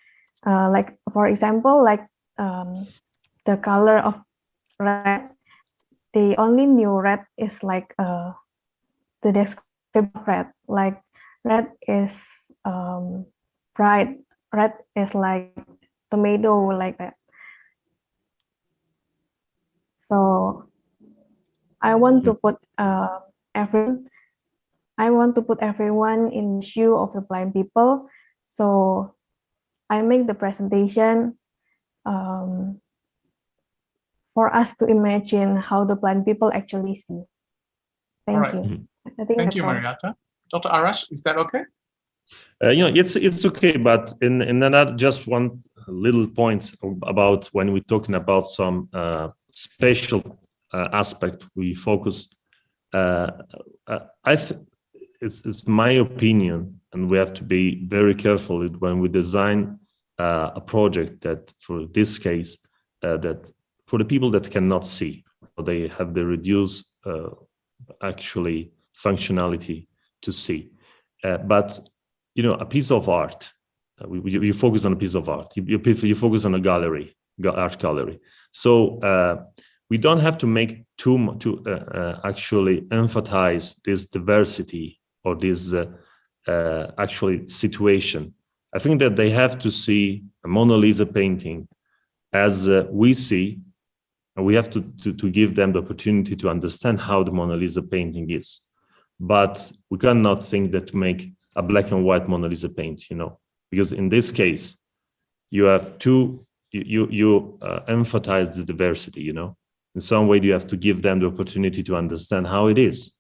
Like for example, like the color of red, they only knew red is like the description of red. Like red is bright. Red is like tomato, like that. So I want to put everyone in the shoe of the blind people. So I make the presentation for us to imagine how the blind people actually see. Thank you. I think Thank you, that's all. Marietta. Dr. Arash, is that okay? It's okay, but in another just one little point about when we're talking about some spatial aspect, we focus. It's my opinion, and we have to be very careful when we design a project that, for this case, that for the people that cannot see, or they have the reduced actually functionality to see, but a piece of art, you focus on a piece of art, you focus on a gallery, art gallery. So we don't have to make to actually emphasize this diversity or this actually situation. I think that they have to see a Mona Lisa painting as we see, and we have to give them the opportunity to understand how the Mona Lisa painting is. But we cannot think that to make a black and white Mona Lisa paint, because in this case, you have you emphasize the diversity, in some way you have to give them the opportunity to understand how it is,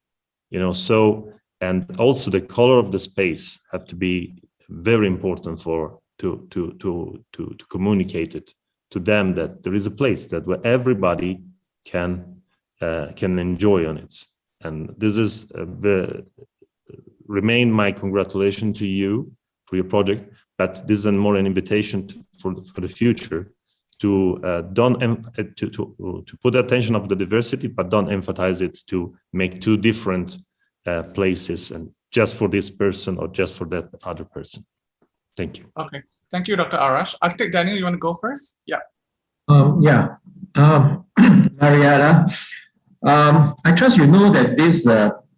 so, and also the color of the space have to be very important to communicate it to them, that there is a place that where everybody can enjoy on it. And this is remain my congratulations to you for your project, but this is more an invitation for the future to put attention of the diversity, but don't emphasize it to make two different places and just for this person or just for that other person. Thank you. Okay, thank you, Dr. Arash. Architect Daniel, you want to go first? Yeah. Marietta, I trust you know that this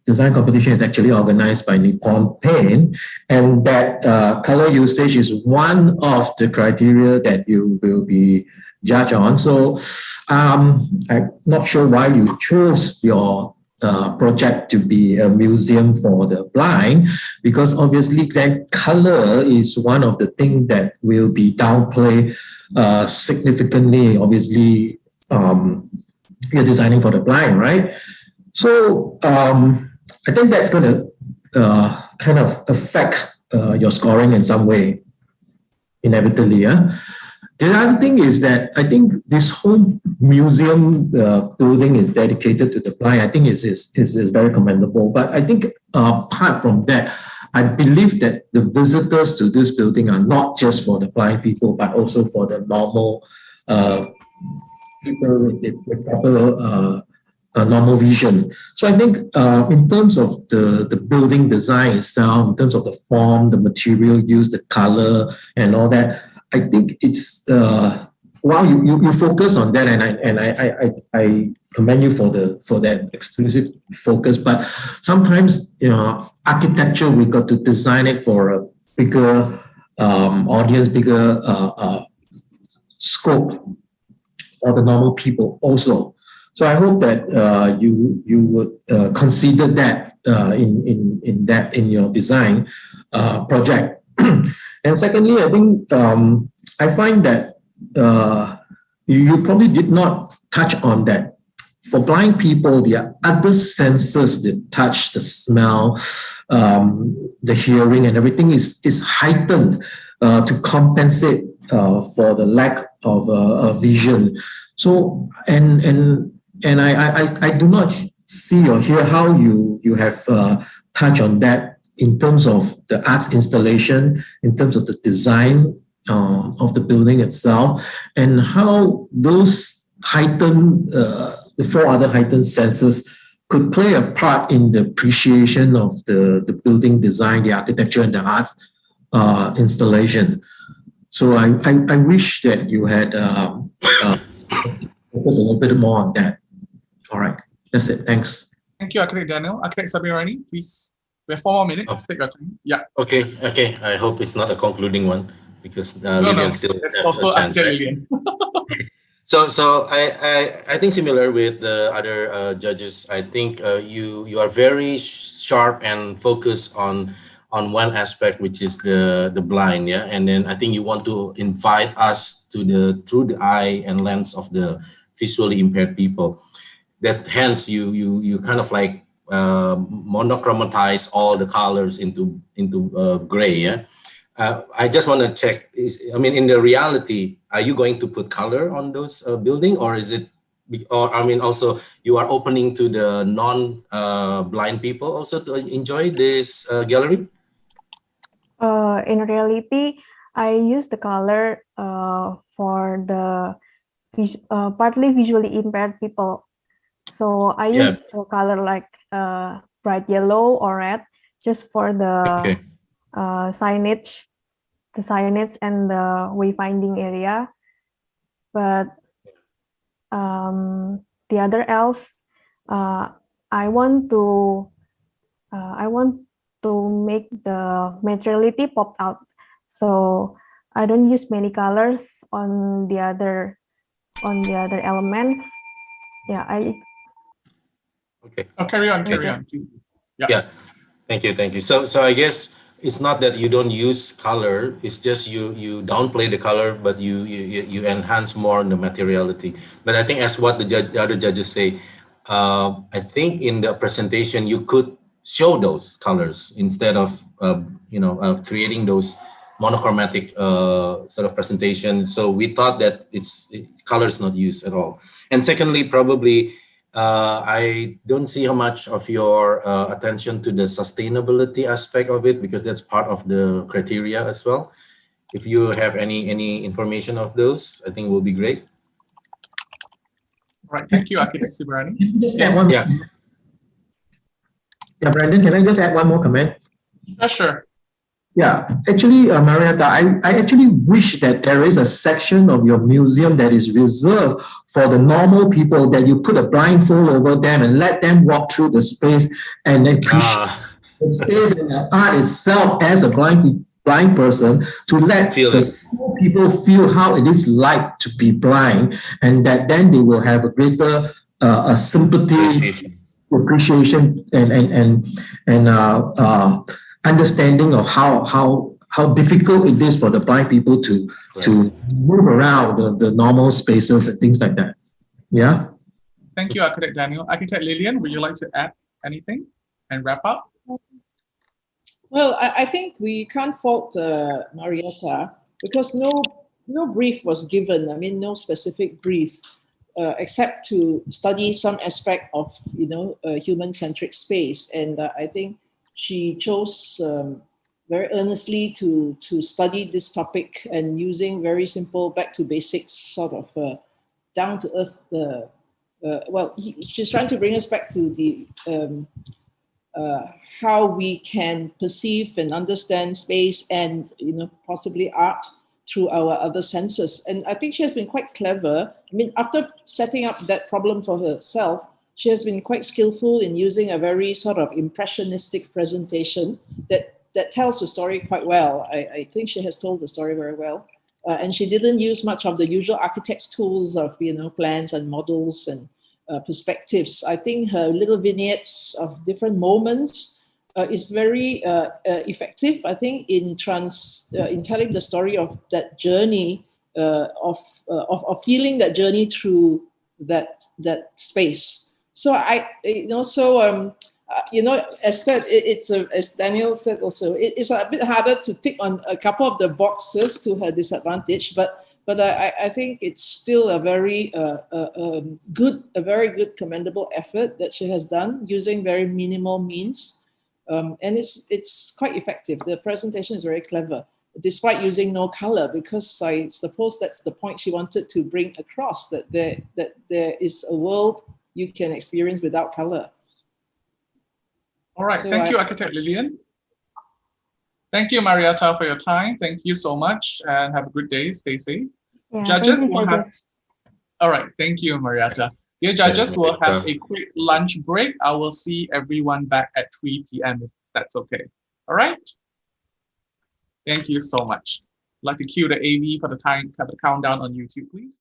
design competition is actually organized by Nippon Paint, and that color usage is one of the criteria that you will be judged on. So I'm not sure why you chose your project to be a museum for the blind, because obviously that color is one of the things that will be downplayed significantly. Obviously, you're designing for the blind, right? So I think that's going to kind of affect your scoring in some way, inevitably. The other thing is that I think this whole museum building is dedicated to the blind. I think is very commendable. But I think apart from that, I believe that the visitors to this building are not just for the blind people, but also for the normal people with proper normal vision. So I think in terms of the building design itself, in terms of the form, the material used, the color, and all that, I think it's while you focus on that, and I commend you for that exclusive focus. But sometimes architecture, we got to design it for a bigger audience, bigger scope for the normal people also. So I hope that you would consider that in your design project. And secondly, I think I find that you probably did not touch on that. For blind people, there are other senses, the touch, the smell, the hearing, and everything is heightened to compensate for the lack of vision. So and I do not see or hear how you have touched on that in terms of the arts installation, in terms of the design of the building itself, and how those heightened, the four other heightened senses could play a part in the appreciation of the building design, the architecture, and the arts installation. So I wish that you had focused a little bit more on that. All right, that's it. Thanks. Thank you, Architect Daniel. Architect Sabirani, please. We have 4 more minutes. Take your time. Yeah. Okay. I hope it's not a concluding one, because Lillian still it's has also a chance. Architect Right? Lillian. So I think similar with the other judges, I think you are very sharp and focused on on one aspect, which is the blind, yeah. And then I think you want to invite us to through the eye and lens of the visually impaired people. That hence you kind of like monochromatize all the colors into gray, yeah. I just want to check. In the reality, are you going to put color on those building, or is it? Or also you are opening to the non-blind people also to enjoy this gallery? In reality, I use the color for the partly visually impaired people. So I use a color like bright yellow or red just for the signage, and the wayfinding area. But the other else, I want to make the materiality pop out. So I don't use many colors on the other elements. Yeah, Okay. Oh, carry on. Yeah. Thank you. So I guess it's not that you don't use color. It's just you downplay the color, but you enhance more the materiality. But I think as what the other judges say, I think in the presentation you could show those colors instead of creating those monochromatic sort of presentation. So we thought that color is not used at all. And secondly, probably I don't see how much of your attention to the sustainability aspect of it, because that's part of the criteria as well. If you have any information of those, I think will be great. All right, thank you, Architect Subrani. Yeah, Brandon, can I just add one more comment? Sure. Yeah, actually, Marietta, I actually wish that there is a section of your museum that is reserved for the normal people, that you put a blindfold over them and let them walk through the space and appreciate the space and the art itself as a blind person, to let the people feel how it is like to be blind, and that then they will have a greater sympathy, appreciation, and understanding of how difficult it is for the blind people to move around the normal spaces and things like that. Yeah. Thank you, Architect Daniel. Architect Lillian, would you like to add anything and wrap up? Well, I think we can't fault Marietta, because no brief was given. I mean, no specific brief, except to study some aspect of human-centric space, and I think she chose very earnestly to study this topic, and using very simple, back to basics, sort of down to earth. She's trying to bring us back to the how we can perceive and understand space and possibly art through our other senses. And I think she has been quite clever. I mean, after setting up that problem for herself, she has been quite skillful in using a very sort of impressionistic presentation that tells the story quite well. I think she has told the story very well. And she didn't use much of the usual architect's tools of plans and models and perspectives. I think her little vignettes of different moments is very effective, I think, in telling the story of that journey, of feeling that journey through that space. So as said, as Daniel said also, it's a bit harder to tick on a couple of the boxes to her disadvantage, but I think it's still a very good commendable effort that she has done using very minimal means, and it's quite effective. The presentation is very clever, despite using no color, because I suppose that's the point she wanted to bring across, that there is a world you can experience without color. All right, so thank you, Architect Lillian. Thank you, Marietta, for your time. Thank you so much, and have a good day. Stay safe. Yeah, judges will have. All right, thank you, Marietta. Dear judges, we'll have a quick lunch break. I will see everyone back at 3 p.m. if that's okay. All right. Thank you so much. I'd like to cue the AV for the countdown on YouTube, please.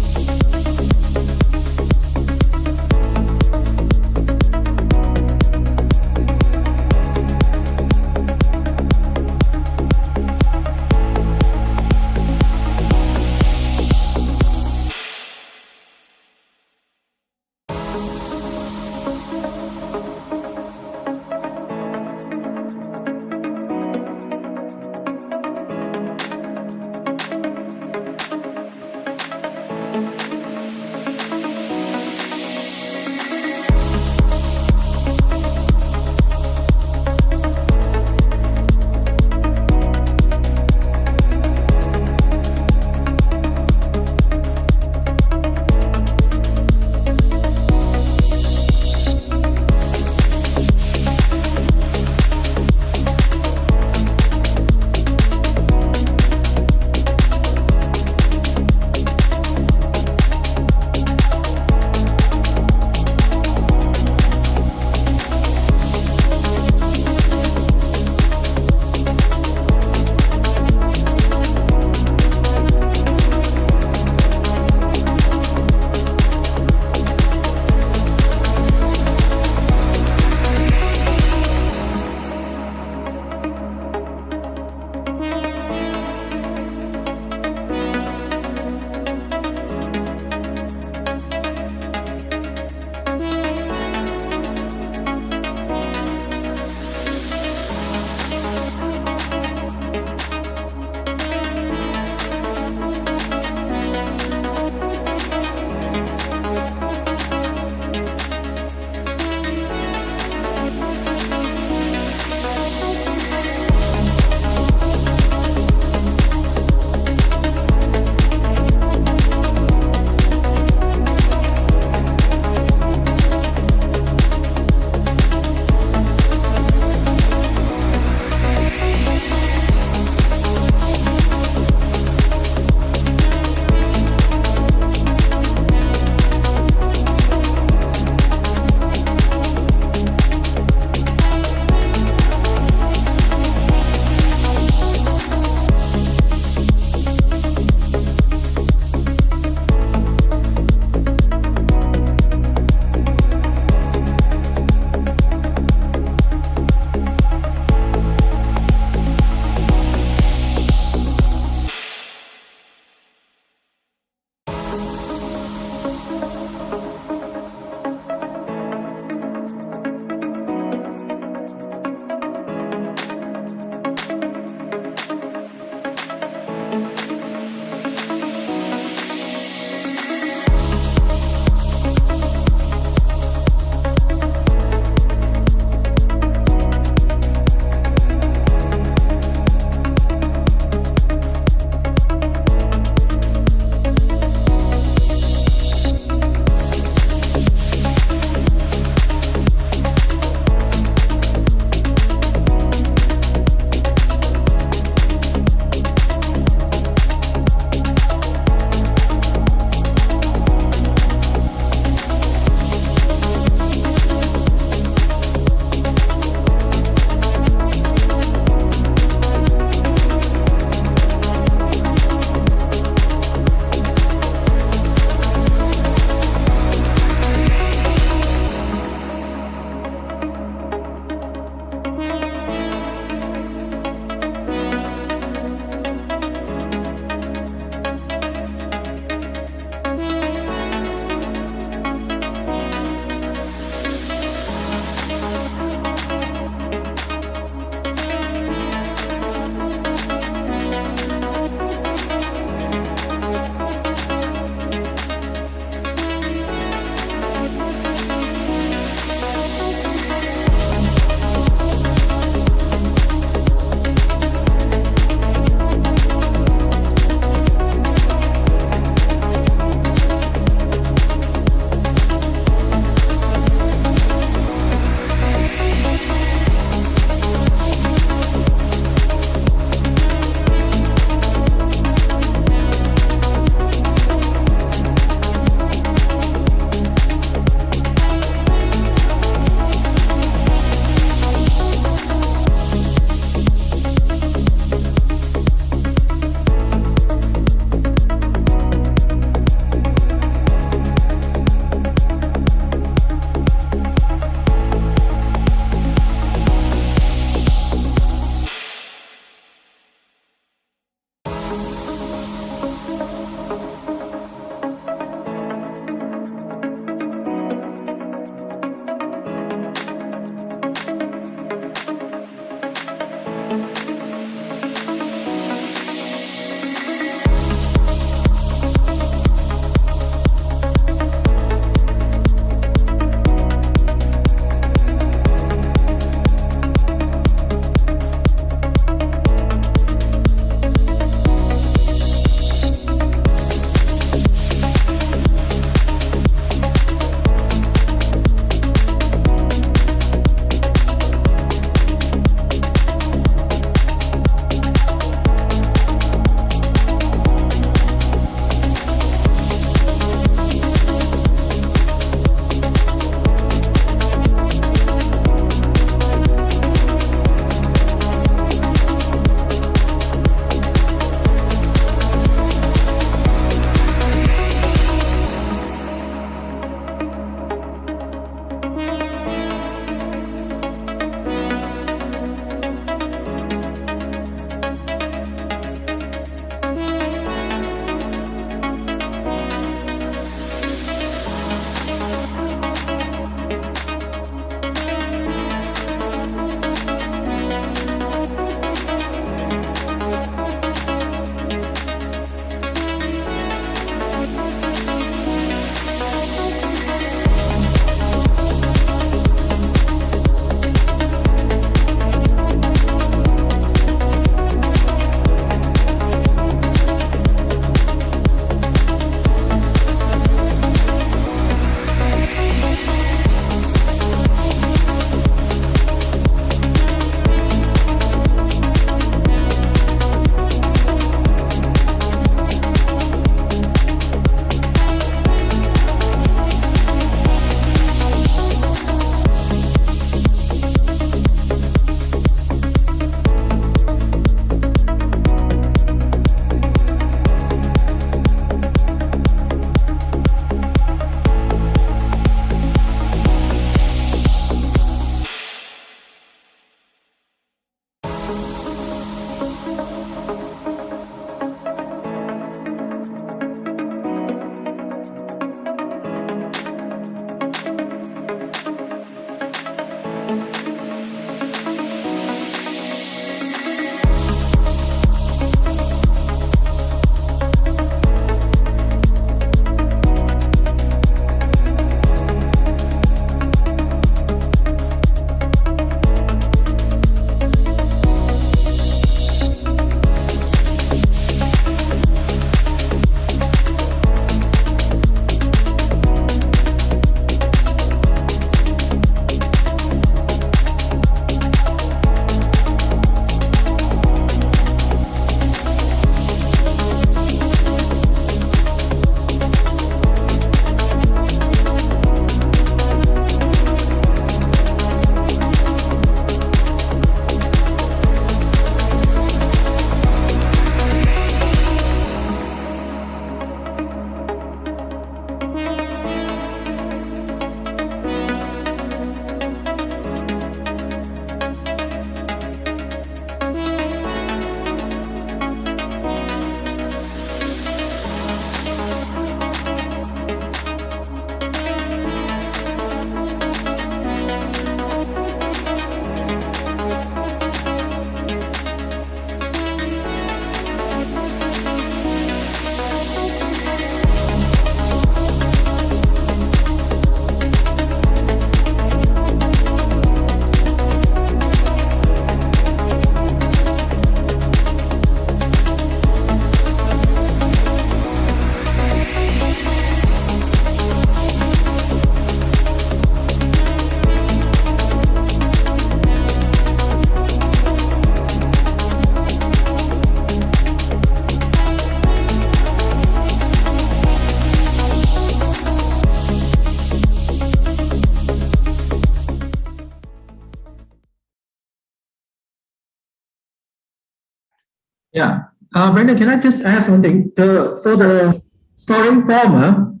Yeah. Brandon, can I just add something? For the scoring form,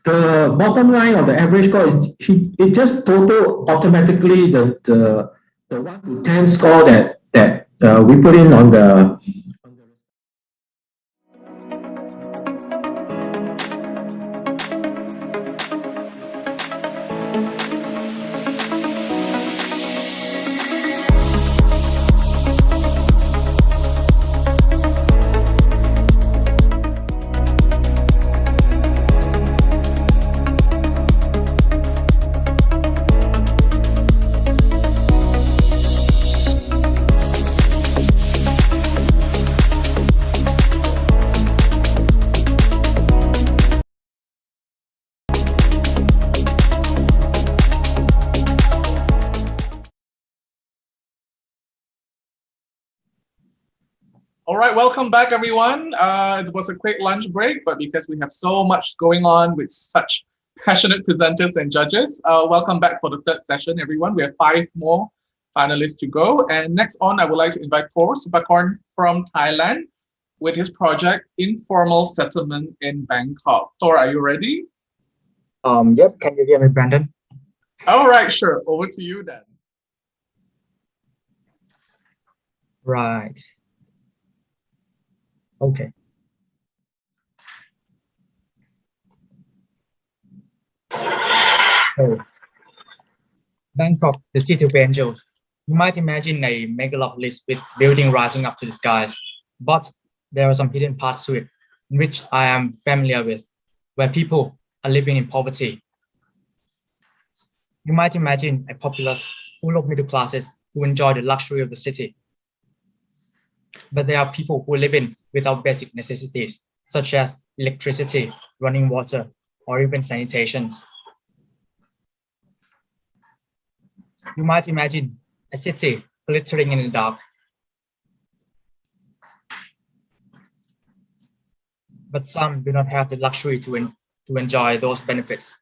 the bottom line of the average score is it just total automatically the 1 to 10 score that we put in on the. All right, welcome back, everyone. It was a quick lunch break, but because we have so much going on with such passionate presenters and judges, welcome back for the third session, everyone. We have 5 more finalists to go. And next on, I would like to invite Thor Supakorn from Thailand with his project, Informal Settlement in Bangkok. Thor, are you ready? Yep, can you hear me, Brandon? All right, sure. Over to you then. Right. Okay. So, Bangkok, the city of angels. You might imagine a megalopolis with buildings rising up to the skies, but there are some hidden parts to it, which I am familiar with, where people are living in poverty. You might imagine a populace full of middle classes who enjoy the luxury of the city. But there are people who live in without basic necessities, such as electricity, running water, or even sanitation. You might imagine a city glittering in the dark. But some do not have the luxury to enjoy those benefits.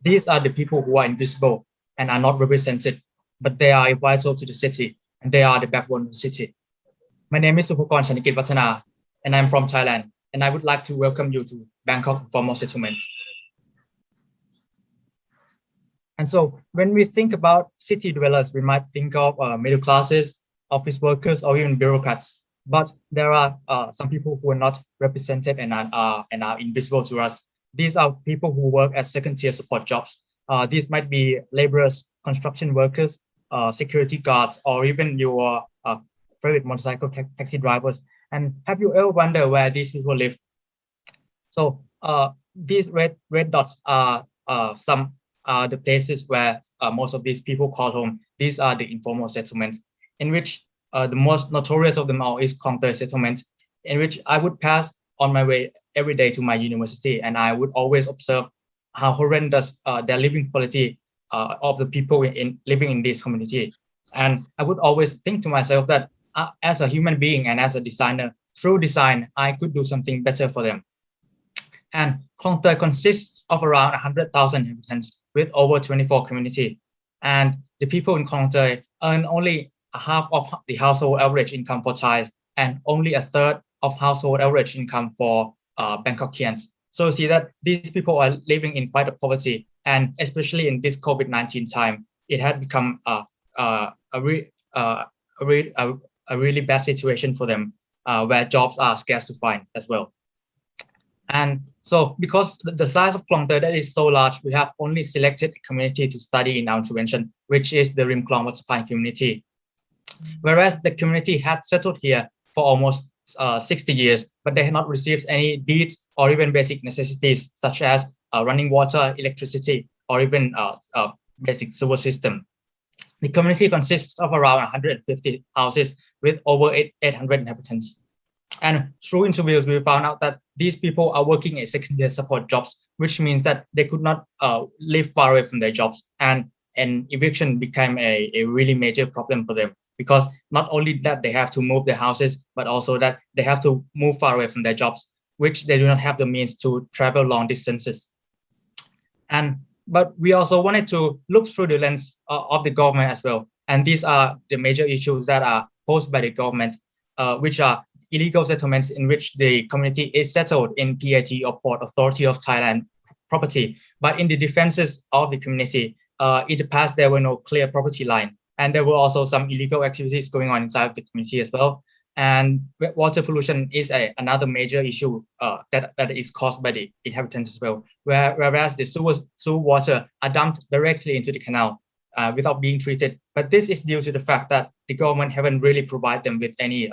These are the people who are invisible and are not represented, but they are vital to the city, and they are the backbone of the city. My name is Supakorn Chanikit Vatana, and I'm from Thailand, and I would like to welcome you to Bangkok Informal Settlement. And so when we think about city dwellers, we might think of middle classes, office workers, or even bureaucrats. But there are some people who are not represented and are invisible to us. These are people who work as second-tier support jobs, These might be laborers, construction workers, security guards, or even your private motorcycle taxi drivers. And have you ever wondered where these people live? So these red dots are some the places where most of these people call home. These are the informal settlements, in which the most notorious of them all is Kongte settlement, in which I would pass on my way every day to my university, and I would always observe how horrendous their living quality of the people living in this community. And I would always think to myself that as a human being and as a designer, through design, I could do something better for them. And Kongte consists of around 100,000 inhabitants with over 24 communities. And the people in Kongte earn only half of the household average income for Thais and only a third of household average income for Bangkokians. So you see that these people are living in quite a poverty, and especially in this COVID-19 time, it had become a really bad situation for them, where jobs are scarce to find as well. And so because the size of Kongte that is so large, we have only selected a community to study in our intervention, which is the Rim Klong Wattapan community. Whereas the community had settled here for almost 60 years, but they had not received any deeds or even basic necessities such as running water, electricity, or even basic sewer system. The community consists of around 150 houses with over 800 inhabitants. And through interviews, we found out that these people are working at secondary support jobs, which means that they could not live far away from their jobs. And eviction became a really major problem for them, because not only that they have to move their houses, but also that they have to move far away from their jobs, which they do not have the means to travel long distances. But we also wanted to look through the lens of the government as well. And these are the major issues that are posed by the government, which are illegal settlements in which the community is settled in PAT or Port Authority of Thailand property. But in the defenses of the community, in the past, there were no clear property line. And there were also some illegal activities going on inside of the community as well. And water pollution is another major issue that is caused by the inhabitants as well, whereas the sewer water are dumped directly into the canal without being treated. But this is due to the fact that the government haven't really provided them with any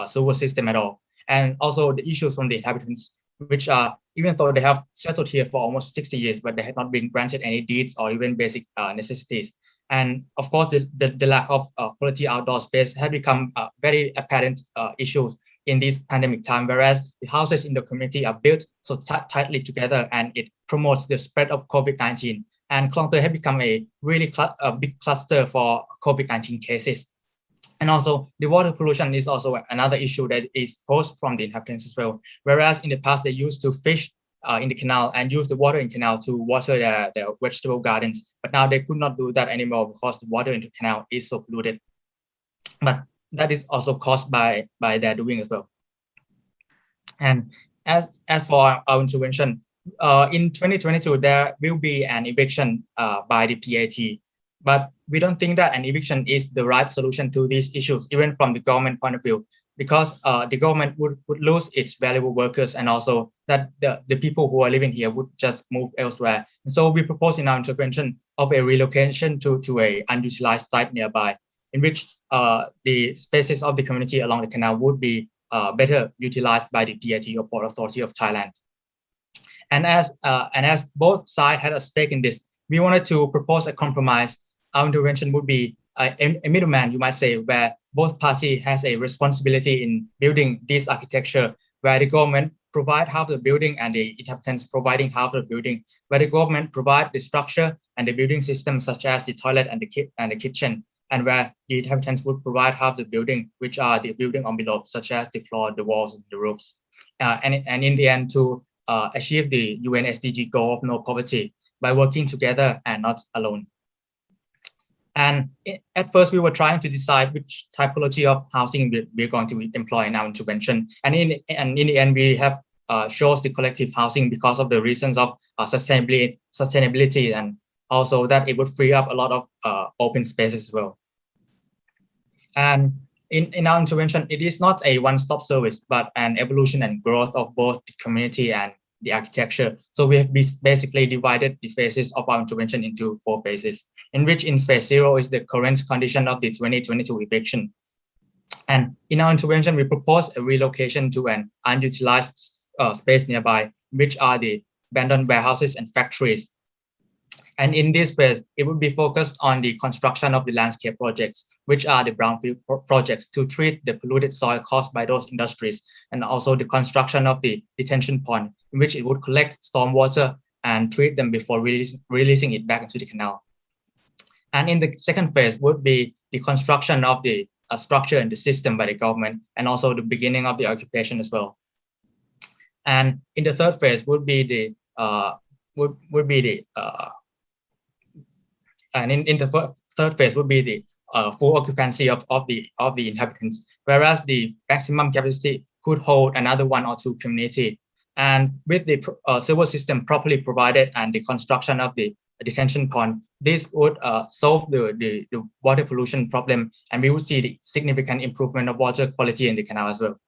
sewer system at all. And also the issues from the inhabitants, which are, even though they have settled here for almost 60 years, but they have not been granted any deeds or even basic necessities. And of course, the lack of quality outdoor space has become very apparent issues in this pandemic time, whereas the houses in the community are built so tightly together, and it promotes the spread of COVID-19. And Kongte has become a really big cluster for COVID-19 cases. And also the water pollution is also another issue that is posed from the inhabitants as well. Whereas in the past, they used to fish in the canal and use the water in canal to water their vegetable gardens. But now they could not do that anymore because the water in the canal is so polluted. But that is also caused by their doing as well. And as for our intervention, in 2022, there will be an eviction by the PAT. But we don't think that an eviction is the right solution to these issues, even from the government point of view, because the government would lose its valuable workers, and also that the people who are living here would just move elsewhere. And so we propose in our intervention of a relocation to a unutilized site nearby, in which the spaces of the community along the canal would be better utilized by the PAT or Port Authority of Thailand. And as both sides had a stake in this, we wanted to propose a compromise. Our intervention would be a middleman, you might say, where both parties has a responsibility in building this architecture, where the government provide half the building and the inhabitants providing half the building, where the government provide the structure and the building system such as the toilet and the kitchen, and where the inhabitants would provide half the building, which are the building envelopes such as the floor, the walls, and the roofs. And in the end, to achieve the UN SDG goal of no poverty by working together and not alone. And at first, we were trying to decide which typology of housing we're going to employ in our intervention. And in the end, we have chose the collective housing because of the reasons of sustainability, and also that it would free up a lot of open spaces as well. And in our intervention, it is not a one-stop service, but an evolution and growth of both the community and the architecture. So we have basically divided the phases of our intervention into 4 phases, in which in phase 0 is the current condition of the 2022 eviction. And in our intervention, we propose a relocation to an unutilized space nearby, which are the abandoned warehouses and factories. And in this phase, it would be focused on the construction of the landscape projects, which are the brownfield projects to treat the polluted soil caused by those industries, and also the construction of the detention pond, in which it would collect stormwater and treat them before releasing it back into the canal. And in the second phase would be the construction of the structure and the system by the government, and also the beginning of the occupation as well. And in the third phase would be the third phase would be the full occupancy of the inhabitants, whereas the maximum capacity could hold another 1 or 2 community. And with the sewer system properly provided and the construction of the detention pond, this would solve the water pollution problem, and we would see the significant improvement of water quality in the canal as well.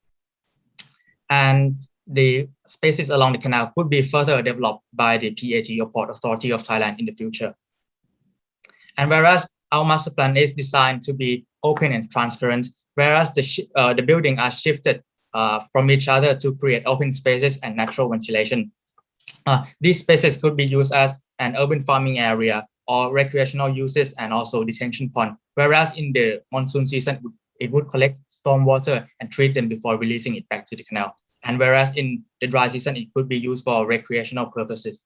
And the spaces along the canal could be further developed by the PAT or Port Authority of Thailand in the future. And whereas our master plan is designed to be open and transparent, whereas the buildings are shifted from each other to create open spaces and natural ventilation. These spaces could be used as an urban farming area or recreational uses, and also detention pond, whereas in the monsoon season, it would collect stormwater and treat them before releasing it back to the canal. And whereas in the dry season, it could be used for recreational purposes.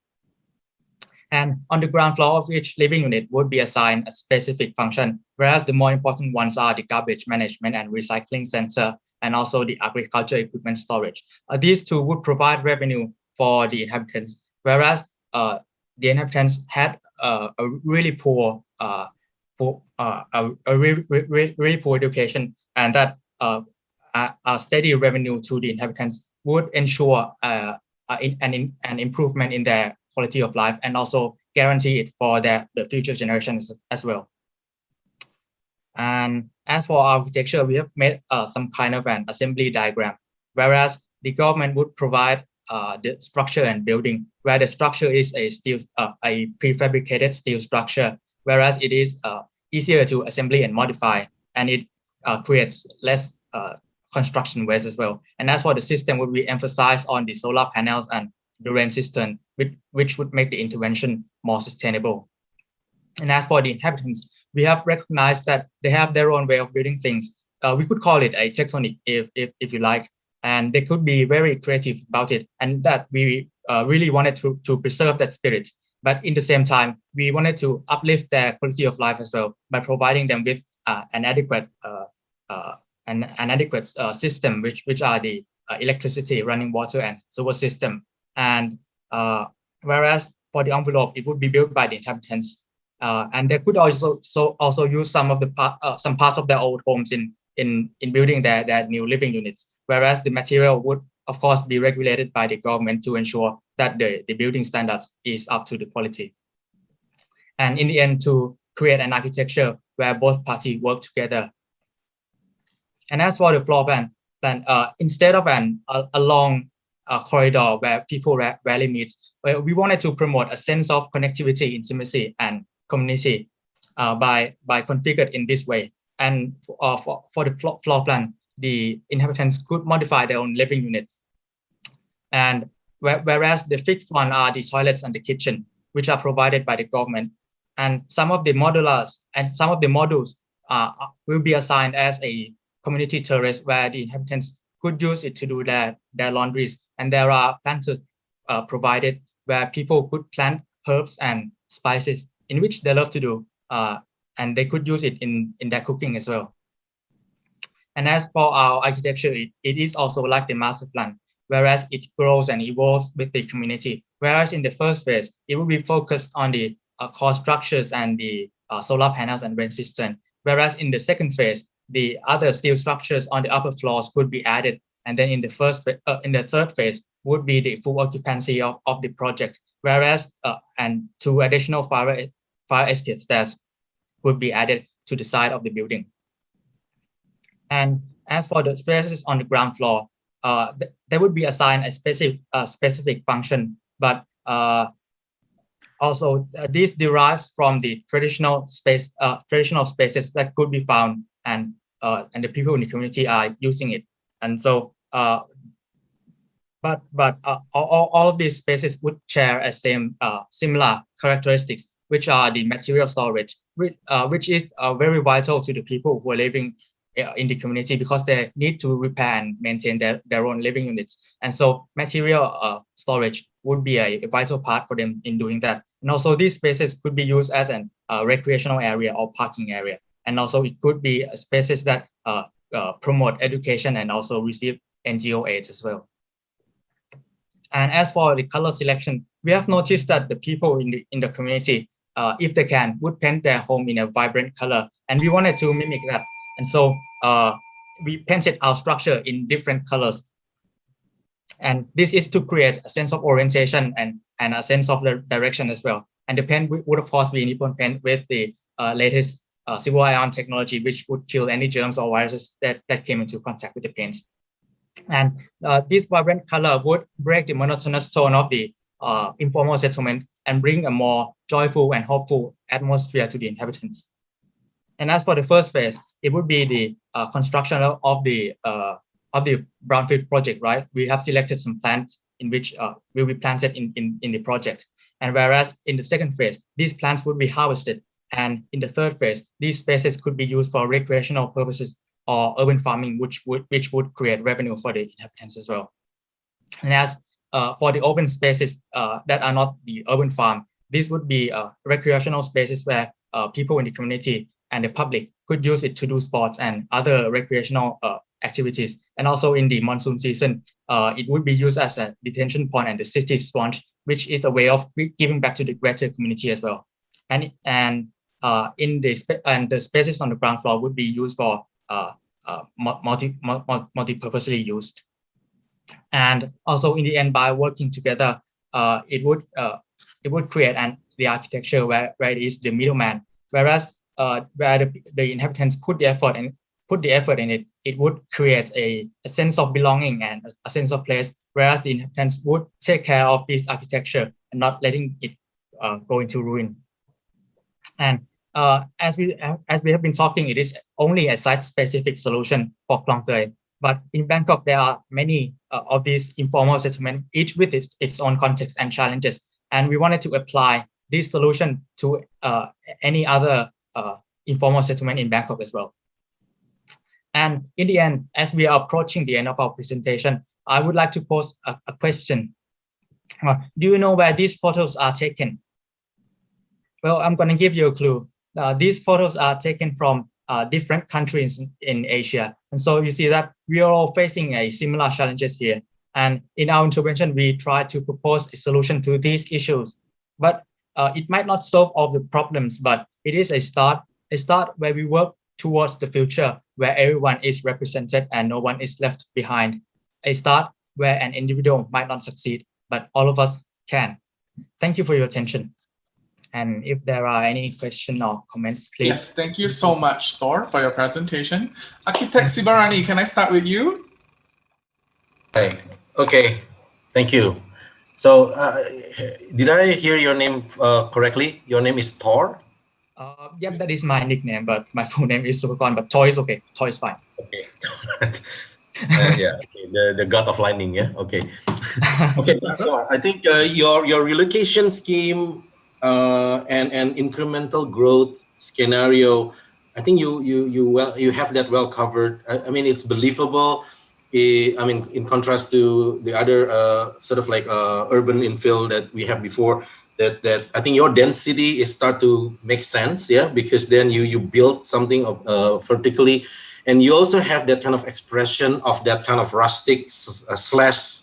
And on the ground floor of each living unit would be assigned a specific function, whereas the more important ones are the garbage management and recycling center, and also the agriculture equipment storage. These two would provide revenue for the inhabitants, whereas the inhabitants had a really poor really poor education, and that a steady revenue to the inhabitants would ensure an improvement in their quality of life, and also guarantee it for the future generations as well. And as for architecture, we have made some kind of an assembly diagram, whereas the government would provide the structure and building, where the structure is a prefabricated steel structure, whereas it is easier to assembly and modify, and it creates less construction waste as well. And as for the system, would be emphasized on the solar panels and the rain system, which would make the intervention more sustainable. And as for the inhabitants, we have recognized that they have their own way of building things. We could call it a tectonic if you like, and they could be very creative about it, and that we really wanted to preserve that spirit. But in the same time, we wanted to uplift their quality of life as well by providing them with an adequate system, which are the electricity, running water, and sewer system. And whereas for the envelope, it would be built by the inhabitants, and they could also use some parts of their old homes in building their new living units. Whereas the material would, of course, be regulated by the government to ensure that the building standards is up to the quality. And in the end, to create an architecture where both parties work together. And as for the floor plan, instead of a long corridor where people rarely meet, we wanted to promote a sense of connectivity, intimacy, and community by configured in this way. And for the floor plan, the inhabitants could modify their own living units. And whereas the fixed one are the toilets and the kitchen, which are provided by the government. And some of the modulars and some of the modules will be assigned as a community terrace where the inhabitants could use it to do their laundries. And there are planters provided where people could plant herbs and spices, in which they love to do, and they could use it in their cooking as well. And as for our architecture, it is also like the master plan, whereas it grows and evolves with the community. Whereas in the first phase, it will be focused on the core structures and the solar panels and rain system. Whereas in the second phase, the other steel structures on the upper floors could be added. And then in the third phase would be the full occupancy of the project. Whereas and 2 additional fire escape stairs would be added to the side of the building. And as for the spaces on the ground floor, they would be assigned a specific function, but also this derives from the traditional spaces that could be found, and the people in the community are using it. And so but all of these spaces would share a similar characteristics, which are the material storage, which is very vital to the people who are living in the community, because they need to repair and maintain their own living units. And so material storage would be a vital part for them in doing that. And also these spaces could be used as an recreational area or parking area. And also it could be spaces that promote education and also receive NGO aids as well. And as for the color selection, we have noticed that the people in the community, if they can, would paint their home in a vibrant color. And we wanted to mimic that. And so we painted our structure in different colors. And this is to create a sense of orientation and a sense of the direction as well. And the paint would of course be Nippon paint with the latest silver ion technology, which would kill any germs or viruses that came into contact with the paint. And this vibrant color would break the monotonous tone of the informal settlement and bring a more joyful and hopeful atmosphere to the inhabitants. And as for the first phase, it would be the construction of the brownfield project, right? We have selected some plants in which will be planted in the project. And whereas in the second phase, these plants would be harvested. And in the third phase, these spaces could be used for recreational purposes or urban farming, which would create revenue for the inhabitants as well. And as for the open spaces that are not the urban farm, these would be recreational spaces where people in the community and the public could use it to do sports and other recreational activities. And also in the monsoon season, it would be used as a detention point and the city sponge, which is a way of giving back to the greater community as well. And the spaces on the ground floor would be used for multi-purposely used. And also in the end, by working together, it would create the architecture where it is the middleman, whereas where the inhabitants put the effort in it, it would create a sense of belonging and a sense of place, whereas the inhabitants would take care of this architecture and not letting it go into ruin. And as we have been talking, it is only a site-specific solution for Klong Tue. But in Bangkok, there are many of these informal settlements, each with its own context and challenges. And we wanted to apply this solution to any other informal settlement in Bangkok as well. And in the end, as we are approaching the end of our presentation, I would like to pose a question. Do you know where these photos are taken? Well, I'm going to give you a clue. These photos are taken from different countries in Asia. And so you see that we are all facing a similar challenges here. And in our intervention, we try to propose a solution to these issues. But it might not solve all the problems, but it is a start where we work towards the future where everyone is represented and no one is left behind. A start where an individual might not succeed, but all of us can. Thank you for your attention. And if there are any questions or comments, please. Yes, thank you so much, Thor, for your presentation. Architect Sibarani, can I start with you? Hi. Okay, thank you. So, did I hear your name correctly? Your name is Thor? Yep, that is my nickname, but my full name is Supakorn, but Thor is okay. Thor is fine. Okay. Yeah, okay. The god of lightning, yeah? Okay. Okay, Thor, I think your relocation scheme and incremental growth scenario, I think you have that well covered. I mean, it's believable. I mean, in contrast to the other sort of like urban infill that we have before, that I think your density is start to make sense, yeah, because then you build something vertically, and you also have that kind of expression of that kind of rustic slash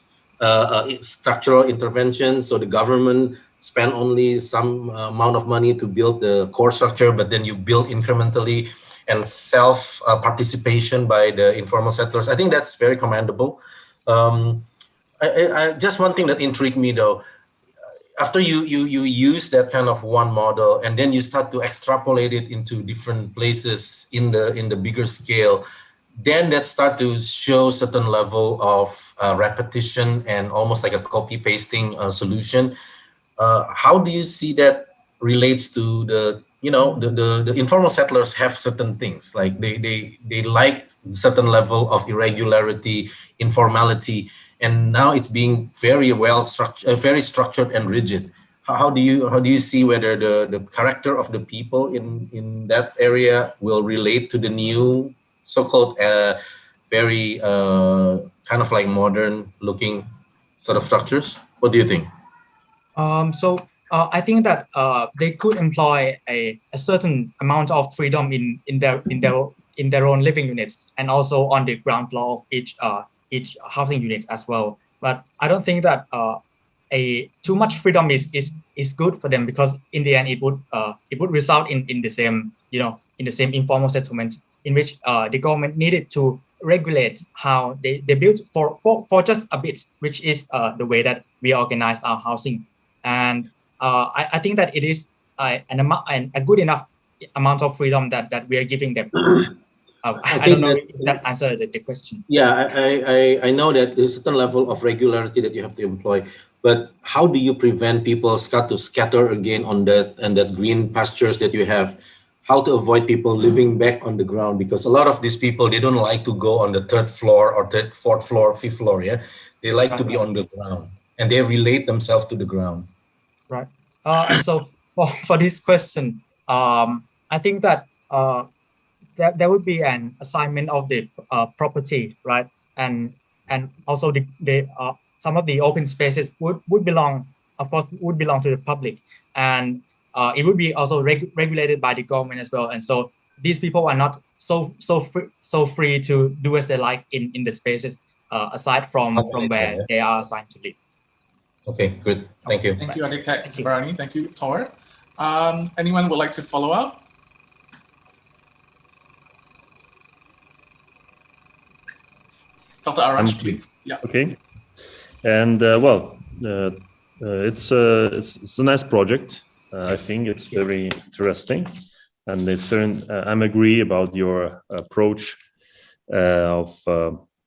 structural intervention. So the government spend only some amount of money to build the core structure, but then you build incrementally and self participation by the informal settlers. I think that's very commendable. I just one thing that intrigued me though, after you use that kind of one model and then you start to extrapolate it into different places in the bigger scale, then that start to show certain level of repetition and almost like a copy pasting solution. How do you see that relates to the, the informal settlers have certain things like they like certain level of irregularity, informality, and now it's being very well structured, very structured and rigid. How do you see whether the character of the people in that area will relate to the new so-called very kind of like modern looking sort of structures? What do you think? I think that they could employ a certain amount of freedom in their own living units, and also on the ground floor of each housing unit as well. But I don't think that a too much freedom is good for them, because in the end it would result in the same in the same informal settlement in which the government needed to regulate how they build for just a bit, which is the way that we organize our housing. And I think that it is a good enough amount of freedom that we are giving them. I don't know if that answered the question. Yeah, I know that there's a certain level of regularity that you have to employ, but how do you prevent people start to scatter again on that and that green pastures that you have? How to avoid people living back on the ground? Because a lot of these people, they don't like to go on the third floor or fourth floor, fifth floor. Yeah, they like to be on the ground, and they relate themselves to the ground. Right. And so for this question, I think that there would be an assignment of the property, right? And also the some of the open spaces would belong, of course, would belong to the public, and it would be also regulated by the government as well. And so these people are not so free to do as they like in the spaces aside from where they are assigned to live. Okay, good. Thank you. Thank you, Architect Barani. Thank you, Tor. Anyone would like to follow up? Dr. Arash, please. Yeah. Okay. And it's a nice project. I think it's very interesting, and it's very. I'm agree about your approach of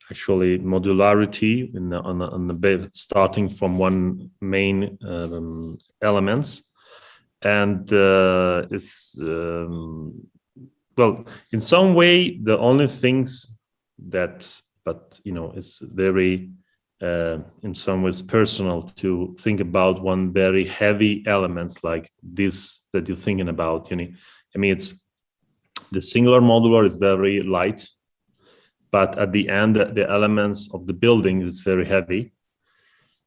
actually modularity on the starting from one main elements, and it's well, in some way the only things that, but it's very in some ways personal to think about one very heavy elements like this that you're thinking about. I mean, it's the singular modular is very light, but at the end the elements of the building is very heavy.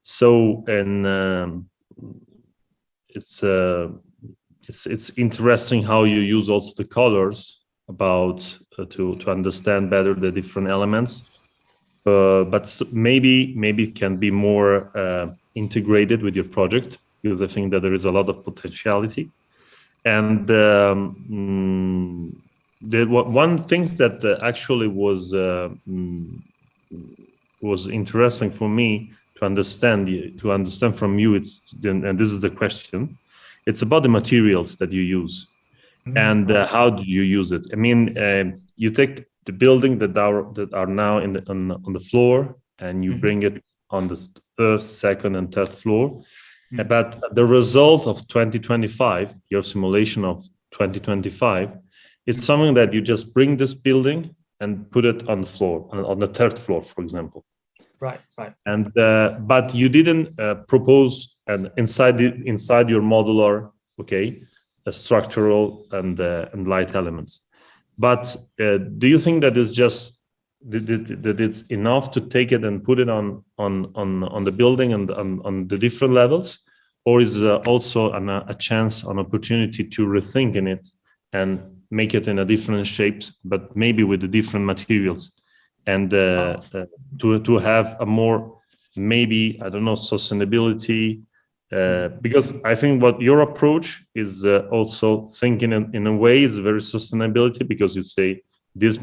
So, and it's interesting how you use also the colors about to understand better the different elements. But maybe it can be more integrated with your project, because I think that there is a lot of potentiality. And one thing that actually was interesting for me to understand from you, and this is the question, it's about the materials that you use and how do you use it. I mean, you take the building that are now on the floor, and you bring it on the first, second, and third floor. But the result of 2025, your simulation of 2025, it's something that you just bring this building and put it on the floor, on the third floor, for example. Right. And but you didn't propose inside your modular, okay, a structural and light elements. But do you think that is just that it's enough to take it and put it on the building and on the different levels, or is also a chance, an opportunity to rethink in it and make it in a different shapes, but maybe with the different materials, and to have a more, maybe, I don't know, sustainability, because I think what your approach is also thinking in a way is very sustainability, because you say this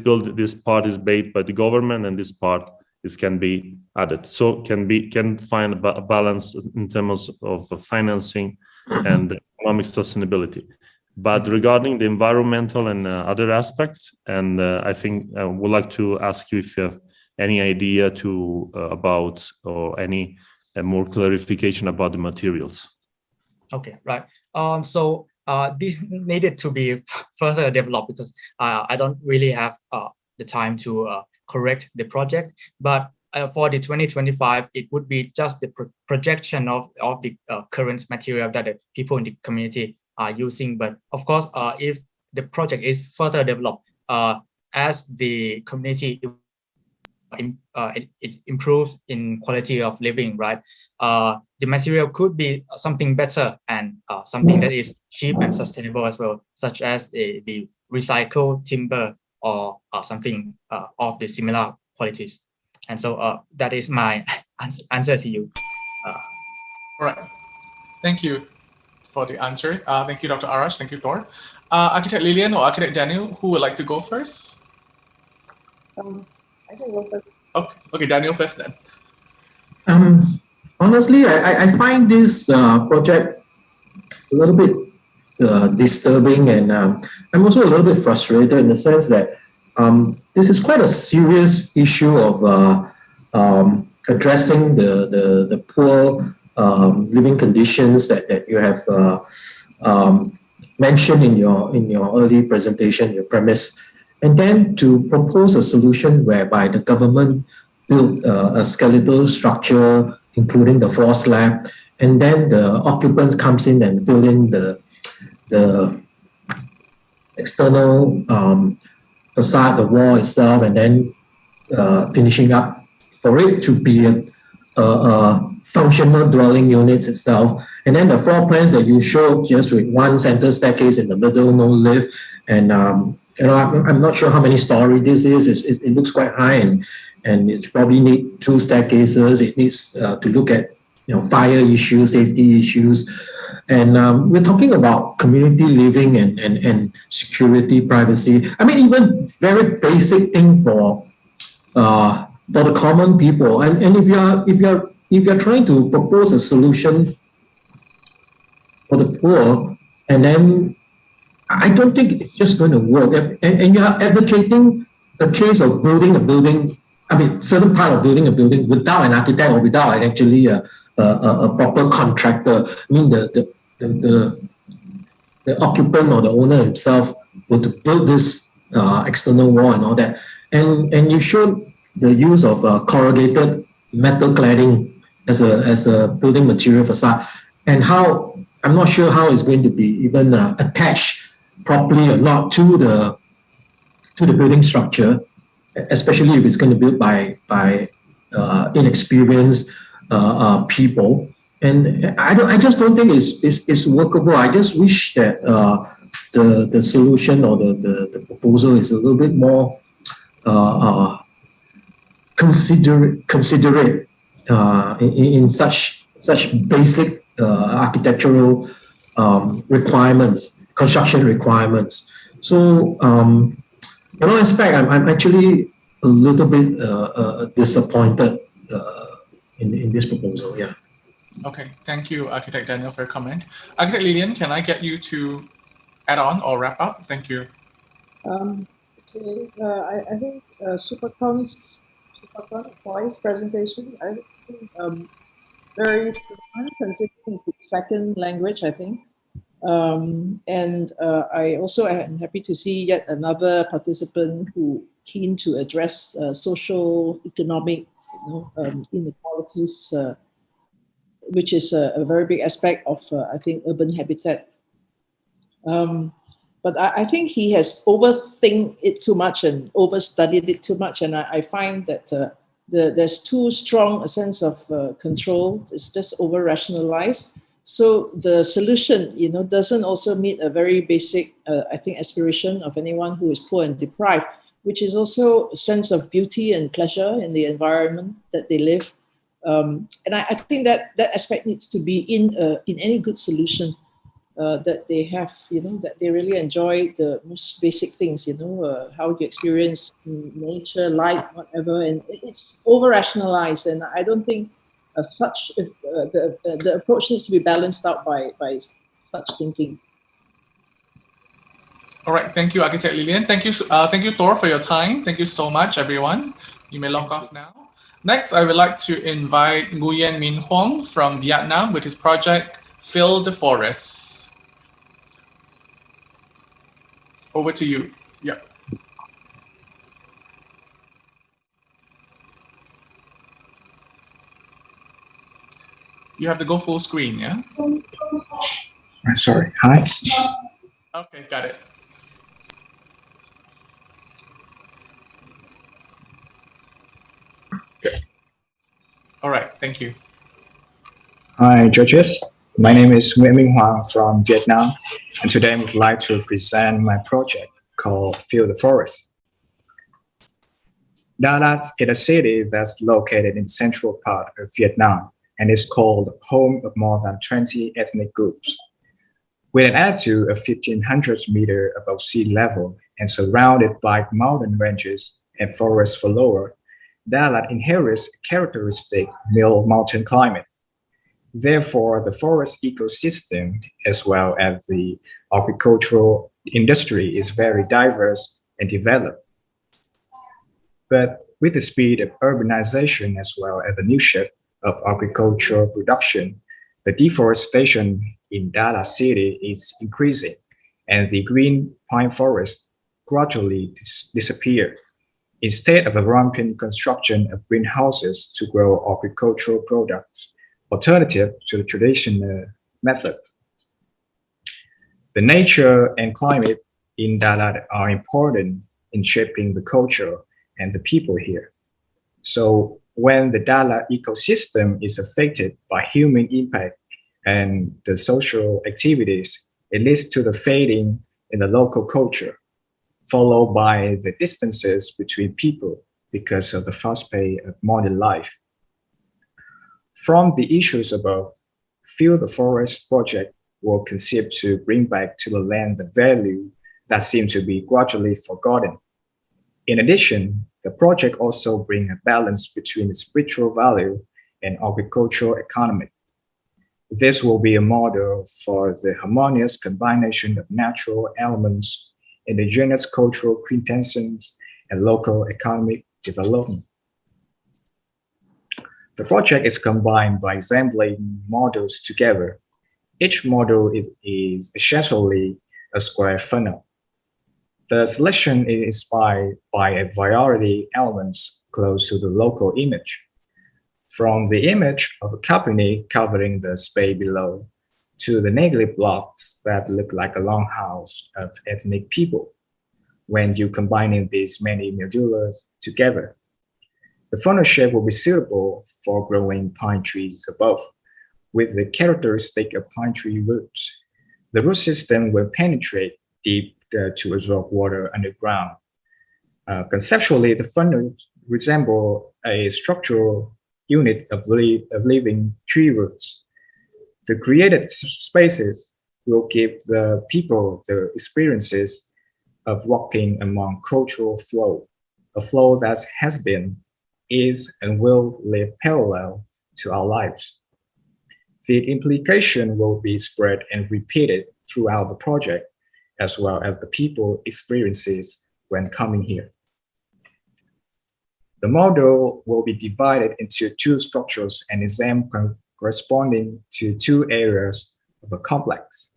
part is paid by the government and this part can be added, so can find a balance in terms of financing and economic sustainability. But regarding the environmental and other aspects, and I think I would like to ask you if you have any idea to about or any more clarification about the materials. Okay, right. So this needed to be further developed because I don't really have the time to correct the project. But for the 2025, it would be just the projection of the current material that the people in the community are using. But of course, if the project is further developed as the community it improves in quality of living, right? The material could be something better and something that is cheap and sustainable as well, such as the recycled timber or something of the similar qualities. And so that is my answer to you. All right. Thank you for the answer. Thank you, Dr. Arash. Thank you, Thor. Architect Lillian or Architect Daniel, who would like to go first? I can go first. Okay, Daniel first then. Honestly, I find this project a little bit disturbing, and I'm also a little bit frustrated in the sense that this is quite a serious issue of addressing the poor living conditions that you have mentioned in your early presentation, your premise, and then to propose a solution whereby the government build a skeletal structure, including the floor slab, and then the occupant comes in and fill in the external facade, the wall itself, and then finishing up for it to be a functional dwelling units itself. And then the floor plans that you show just with one center staircase in the middle, no lift, and I'm not sure how many story this is. It looks quite high, and it probably need 2 staircases. It needs to look at fire issues, safety issues, and we're talking about community living and security, privacy. I mean, even very basic thing for the common people. And if you're trying to propose a solution for the poor, and then I don't think it's just going to work. And you are advocating the case of building a building, I mean, certain part of building a building without an architect or without actually a proper contractor. I mean, the occupant or the owner himself were to build this external wall and all that. And you showed the use of corrugated metal cladding as a building material facade, and how I'm not sure how it's going to be even attached properly or not to the building structure, especially if it's going to be built by inexperienced people. And I just don't think it's workable. I just wish that the solution or the proposal is a little bit more considerate in such basic architectural requirements, construction requirements. So in one aspect, I'm actually a little bit disappointed in this proposal. Yeah. Okay, thank you, Architect Daniel, for your comment. Architect Lillian, can I get you to add on or wrap up? Thank you. Okay, I think Supercon for his presentation, I think very profound, considering it's the second language, I think. And I also am happy to see yet another participant who keen to address social, economic inequalities, which is a very big aspect of, I think, urban habitat. But I think he has overthink it too much and overstudied it too much. And I find that there's too strong a sense of control. It's just over-rationalized. So the solution, doesn't also meet a very basic, I think, aspiration of anyone who is poor and deprived, which is also a sense of beauty and pleasure in the environment that they live. And I think that aspect needs to be in any good solution. That they have, that they really enjoy the most basic things, how you experience nature, light, whatever, and it's over-rationalized. And I don't think the approach needs to be balanced out by such thinking. All right, thank you, Architect Lilian. Thank you, Thor, for your time. Thank you so much, everyone. You may log off now. Next, I would like to invite Nguyen Minh Huong from Vietnam with his project, Fill the Forest. Over to you. Yeah. You have to go full screen, yeah? Sorry, hi. Okay, got it. All right, thank you. Hi, judges. My name is Nguyen Minh Hoàng from Vietnam, and today I would like to present my project called Fill the Forest. Đà Lạt is a city that's located in the central part of Vietnam and is called home of more than 20 ethnic groups. With an altitude of 1,500 meters above sea level and surrounded by mountain ranges and forests for lower, Đà Lạt inherits a characteristic mild mountain climate. Therefore, the forest ecosystem, as well as the agricultural industry, is very diverse and developed. But with the speed of urbanization as well as the new shift of agricultural production, the deforestation in Đà Lạt city is increasing, and the green pine forest gradually disappear. Instead of a rampant construction of greenhouses to grow agricultural products, alternative to the traditional method. The nature and climate in Đà Lạt are important in shaping the culture and the people here. So when the Đà Lạt ecosystem is affected by human impact and the social activities, it leads to the fading in the local culture, followed by the distances between people because of the fast pace of modern life. From the issues above, Fill the Forest project will conceived to bring back to the land the value that seem to be gradually forgotten. In addition, the project also brings a balance between the spiritual value and agricultural economy. This will be a model for the harmonious combination of natural elements, indigenous cultural quintessence, and local economic development. The project is combined by assembling models together. Each model is essentially a square funnel. The selection is inspired by a variety of elements close to the local image. From the image of a company covering the space below, to the negative blocks that look like a longhouse of ethnic people. When you combine these many modules together, the funnel shape will be suitable for growing pine trees above, with the characteristic of pine tree roots. The root system will penetrate deep to absorb water underground. Conceptually, the funnel resembles a structural unit of living tree roots. The created spaces will give the people the experiences of walking among cultural flow, a flow that has been, is, and will live parallel to our lives. The implication will be spread and repeated throughout the project, as well as the people experiences when coming here. The model will be divided into two structures and examples corresponding to two areas of a complex.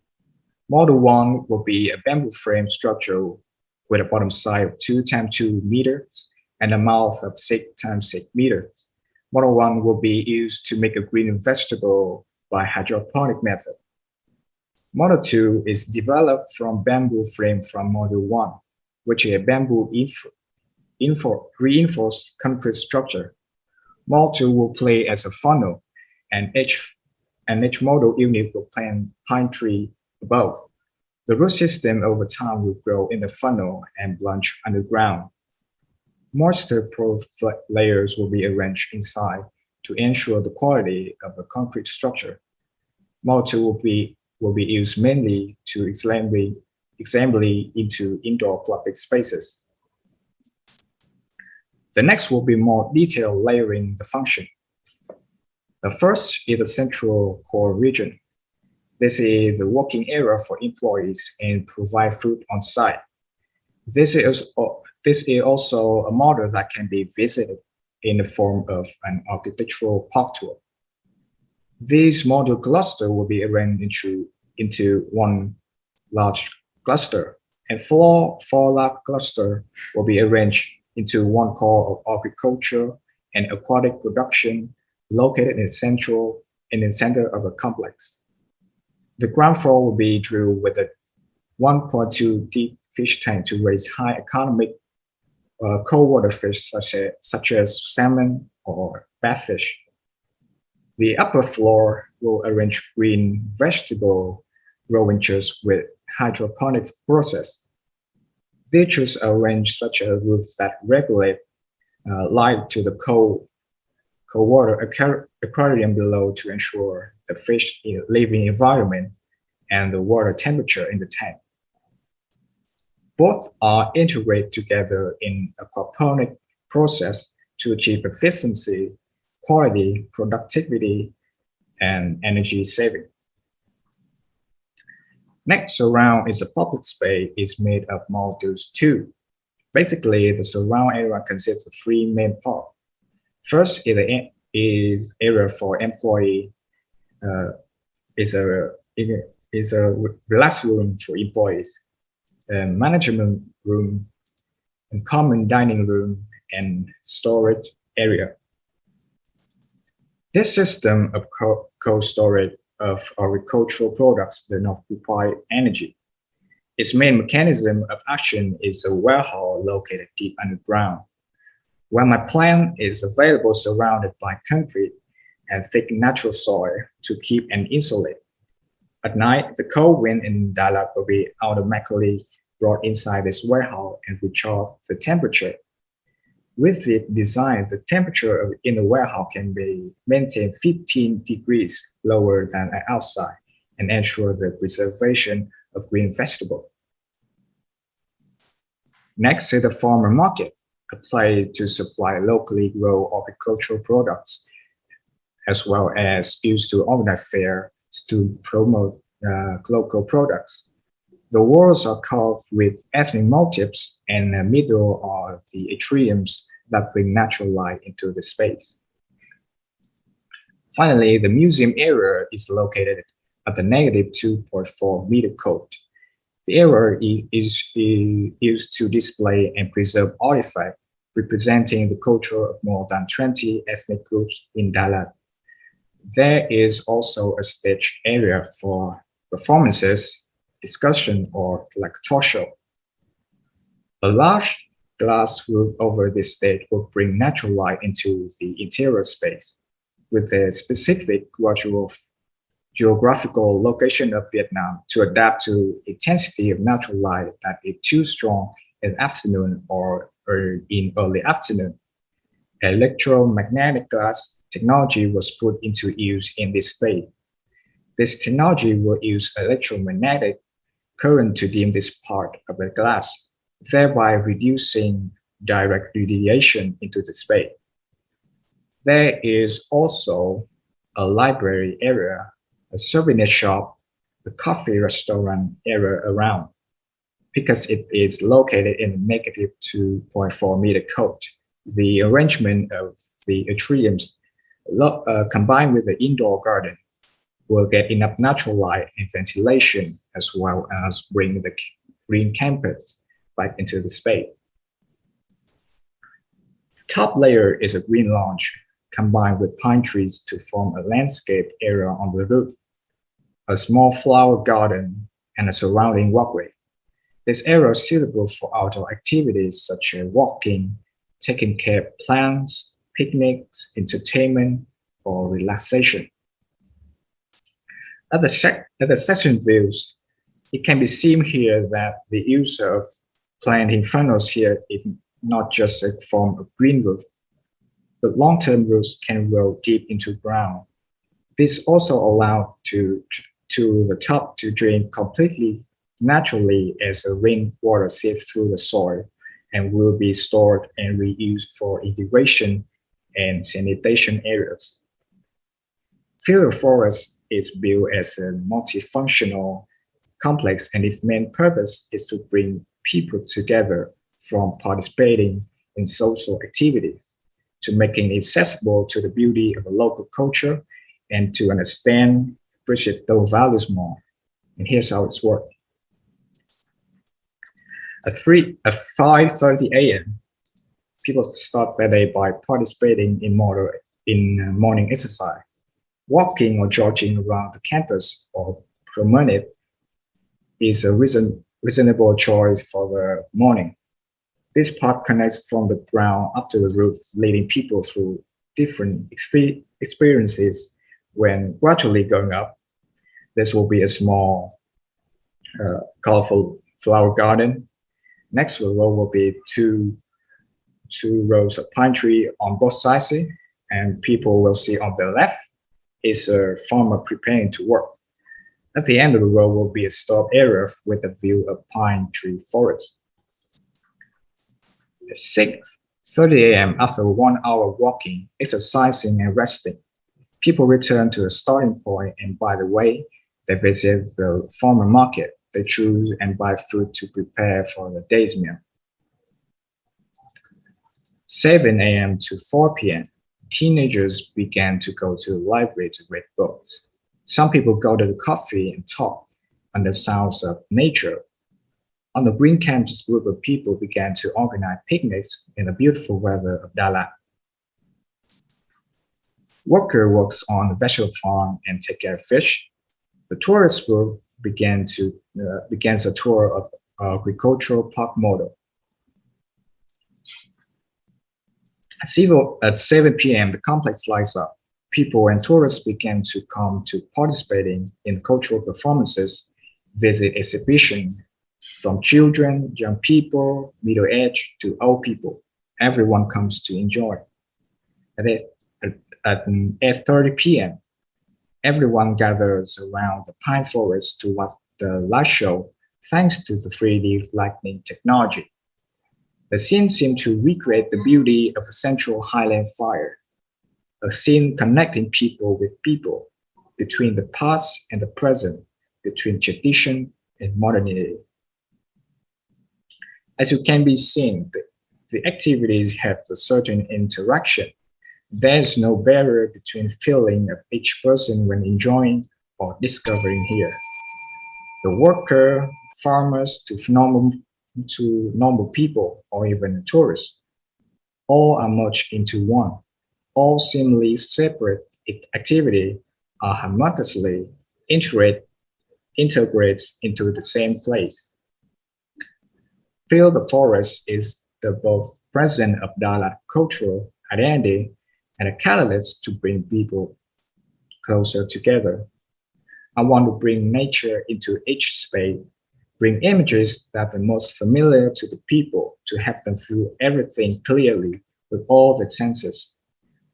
Model 1 will be a bamboo frame structure with a bottom side of 2 x 2 meters and a mouth of 6 x 6 meters. Model 1 will be used to make a green vegetable by hydroponic method. Model 2 is developed from bamboo frame from Model 1, which is a bamboo reinforced concrete structure. Model 2 will play as a funnel, and each model unit will plant pine tree above. The root system over time will grow in the funnel and plunge underground. Moisture-proof layers will be arranged inside to ensure the quality of the concrete structure. Model 2 will be used mainly to assembly into indoor public spaces. The next will be more detailed layering the function. The first is the central core region. This is a working area for employees and provide food on site. This is also a model that can be visited in the form of an architectural park tour. This module cluster will be arranged into one large cluster, and four large clusters will be arranged into one core of agriculture and aquatic production located in the center of the complex. The ground floor will be drilled with a 1.2 deep fish tank to raise high economic cold water fish such as salmon or batfish. The upper floor will arrange green vegetable growing chairs with hydroponic process. These chairs are arranged such a roof that regulate light to the cold water aquarium below to ensure the fish living environment and the water temperature in the tank. Both are integrated together in a aquaponic process to achieve efficiency, quality, productivity, and energy saving. Next, surround is a public space is made of modules too. Basically, the surround area consists of three main parts. First is area for employee, is a relaxed room for employees, a management room, and common dining room, and storage area. This system of cold storage of agricultural products does not require energy. Its main mechanism of action is a warehouse located deep underground, where my plant is available surrounded by concrete and thick natural soil to keep and insulate. At night, the cold wind in Dalat will be automatically brought inside this warehouse and recharge the temperature. With the design, the temperature in the warehouse can be maintained 15 degrees lower than outside and ensure the preservation of green vegetable. Next is the farmer market, a place to supply locally grown agricultural products, as well as used to organize fairs to promote local products. The walls are carved with ethnic motifs, and in the middle are the atriums that bring natural light into the space. Finally, the museum area is located at the -2.4 meter cold. The area is used to display and preserve artifacts representing the culture of more than 20 ethnic groups in Dalat. There is also a stage area for performances, discussion, or like talk show. A large glass roof over this stage will bring natural light into the interior space. With the specific geographical location of Vietnam to adapt to intensity of natural light that is too strong in afternoon or in early afternoon. Electromagnetic glass technology was put into use in this space. This technology will use electromagnetic current to dim this part of the glass, thereby reducing direct radiation into the space. There is also a library area, a souvenir shop, a coffee restaurant area around. Because it is located in a -2.4 meter cold, the arrangement of the atriums combined with the indoor garden will get enough natural light and ventilation, as well as bring the green campus back into the space. The top layer is a green lounge combined with pine trees to form a landscape area on the roof, a small flower garden, and a surrounding walkway. This area is suitable for outdoor activities such as walking, taking care of plants, picnics, entertainment, or relaxation. At the section views, it can be seen here that the use of planting funnels here is not just a form of green roof, but long-term roots can grow deep into ground. This also allows to the top to drain completely naturally as the rainwater seeps through the soil and will be stored and reused for irrigation and sanitation areas. Field forest is built as a multifunctional complex, and its main purpose is to bring people together from participating in social activities to making it accessible to the beauty of a local culture and to understand, appreciate those values more. And here's how it's worked. At 5:30 a.m., people start their day by participating in morning exercise. Walking or jogging around the campus or promenade is a reasonable choice for the morning. This path connects from the ground up to the roof, leading people through different experiences. When gradually going up, this will be a small, colorful flower garden. Next to the road will be two rows of pine tree on both sides, and people will see on the left is a farmer preparing to work. At the end of the road will be a stop area with a view of pine tree forest. At 6:30 a.m., after 1 hour walking, exercising and resting, people return to the starting point, and by the way, they visit the farmer market. They choose and buy food to prepare for the day's meal. 7 a.m. to 4 p.m., teenagers began to go to the library to read books. Some people go to the coffee and talk on the sounds of nature. On the green campus, group of people began to organize picnics in the beautiful weather of Dalat. Worker works on the vegetable farm and take care of fish. The tourist group begins a tour of agricultural park model. At 7 p.m., the complex lights up. People and tourists began to come to participating in cultural performances, visit exhibitions from children, young people, middle-aged to old people. Everyone comes to enjoy. At 8:30 p.m., everyone gathers around the pine forest to watch the light show thanks to the 3D lighting technology. The scene seemed to recreate the beauty of the central highland fire, a scene connecting people with people, between the past and the present, between tradition and modernity. As you can be seen, the activities have a certain interaction. There is no barrier between feeling of each person when enjoying or discovering here. The worker, farmers, to normal people, or even tourists, all are merged into one. All seemingly separate activity are harmoniously integrates into the same place. Feel the forest is the both present of Dalat cultural identity and a catalyst to bring people closer together. I want to bring nature into each space, bring images that are most familiar to the people to help them feel everything clearly with all the senses.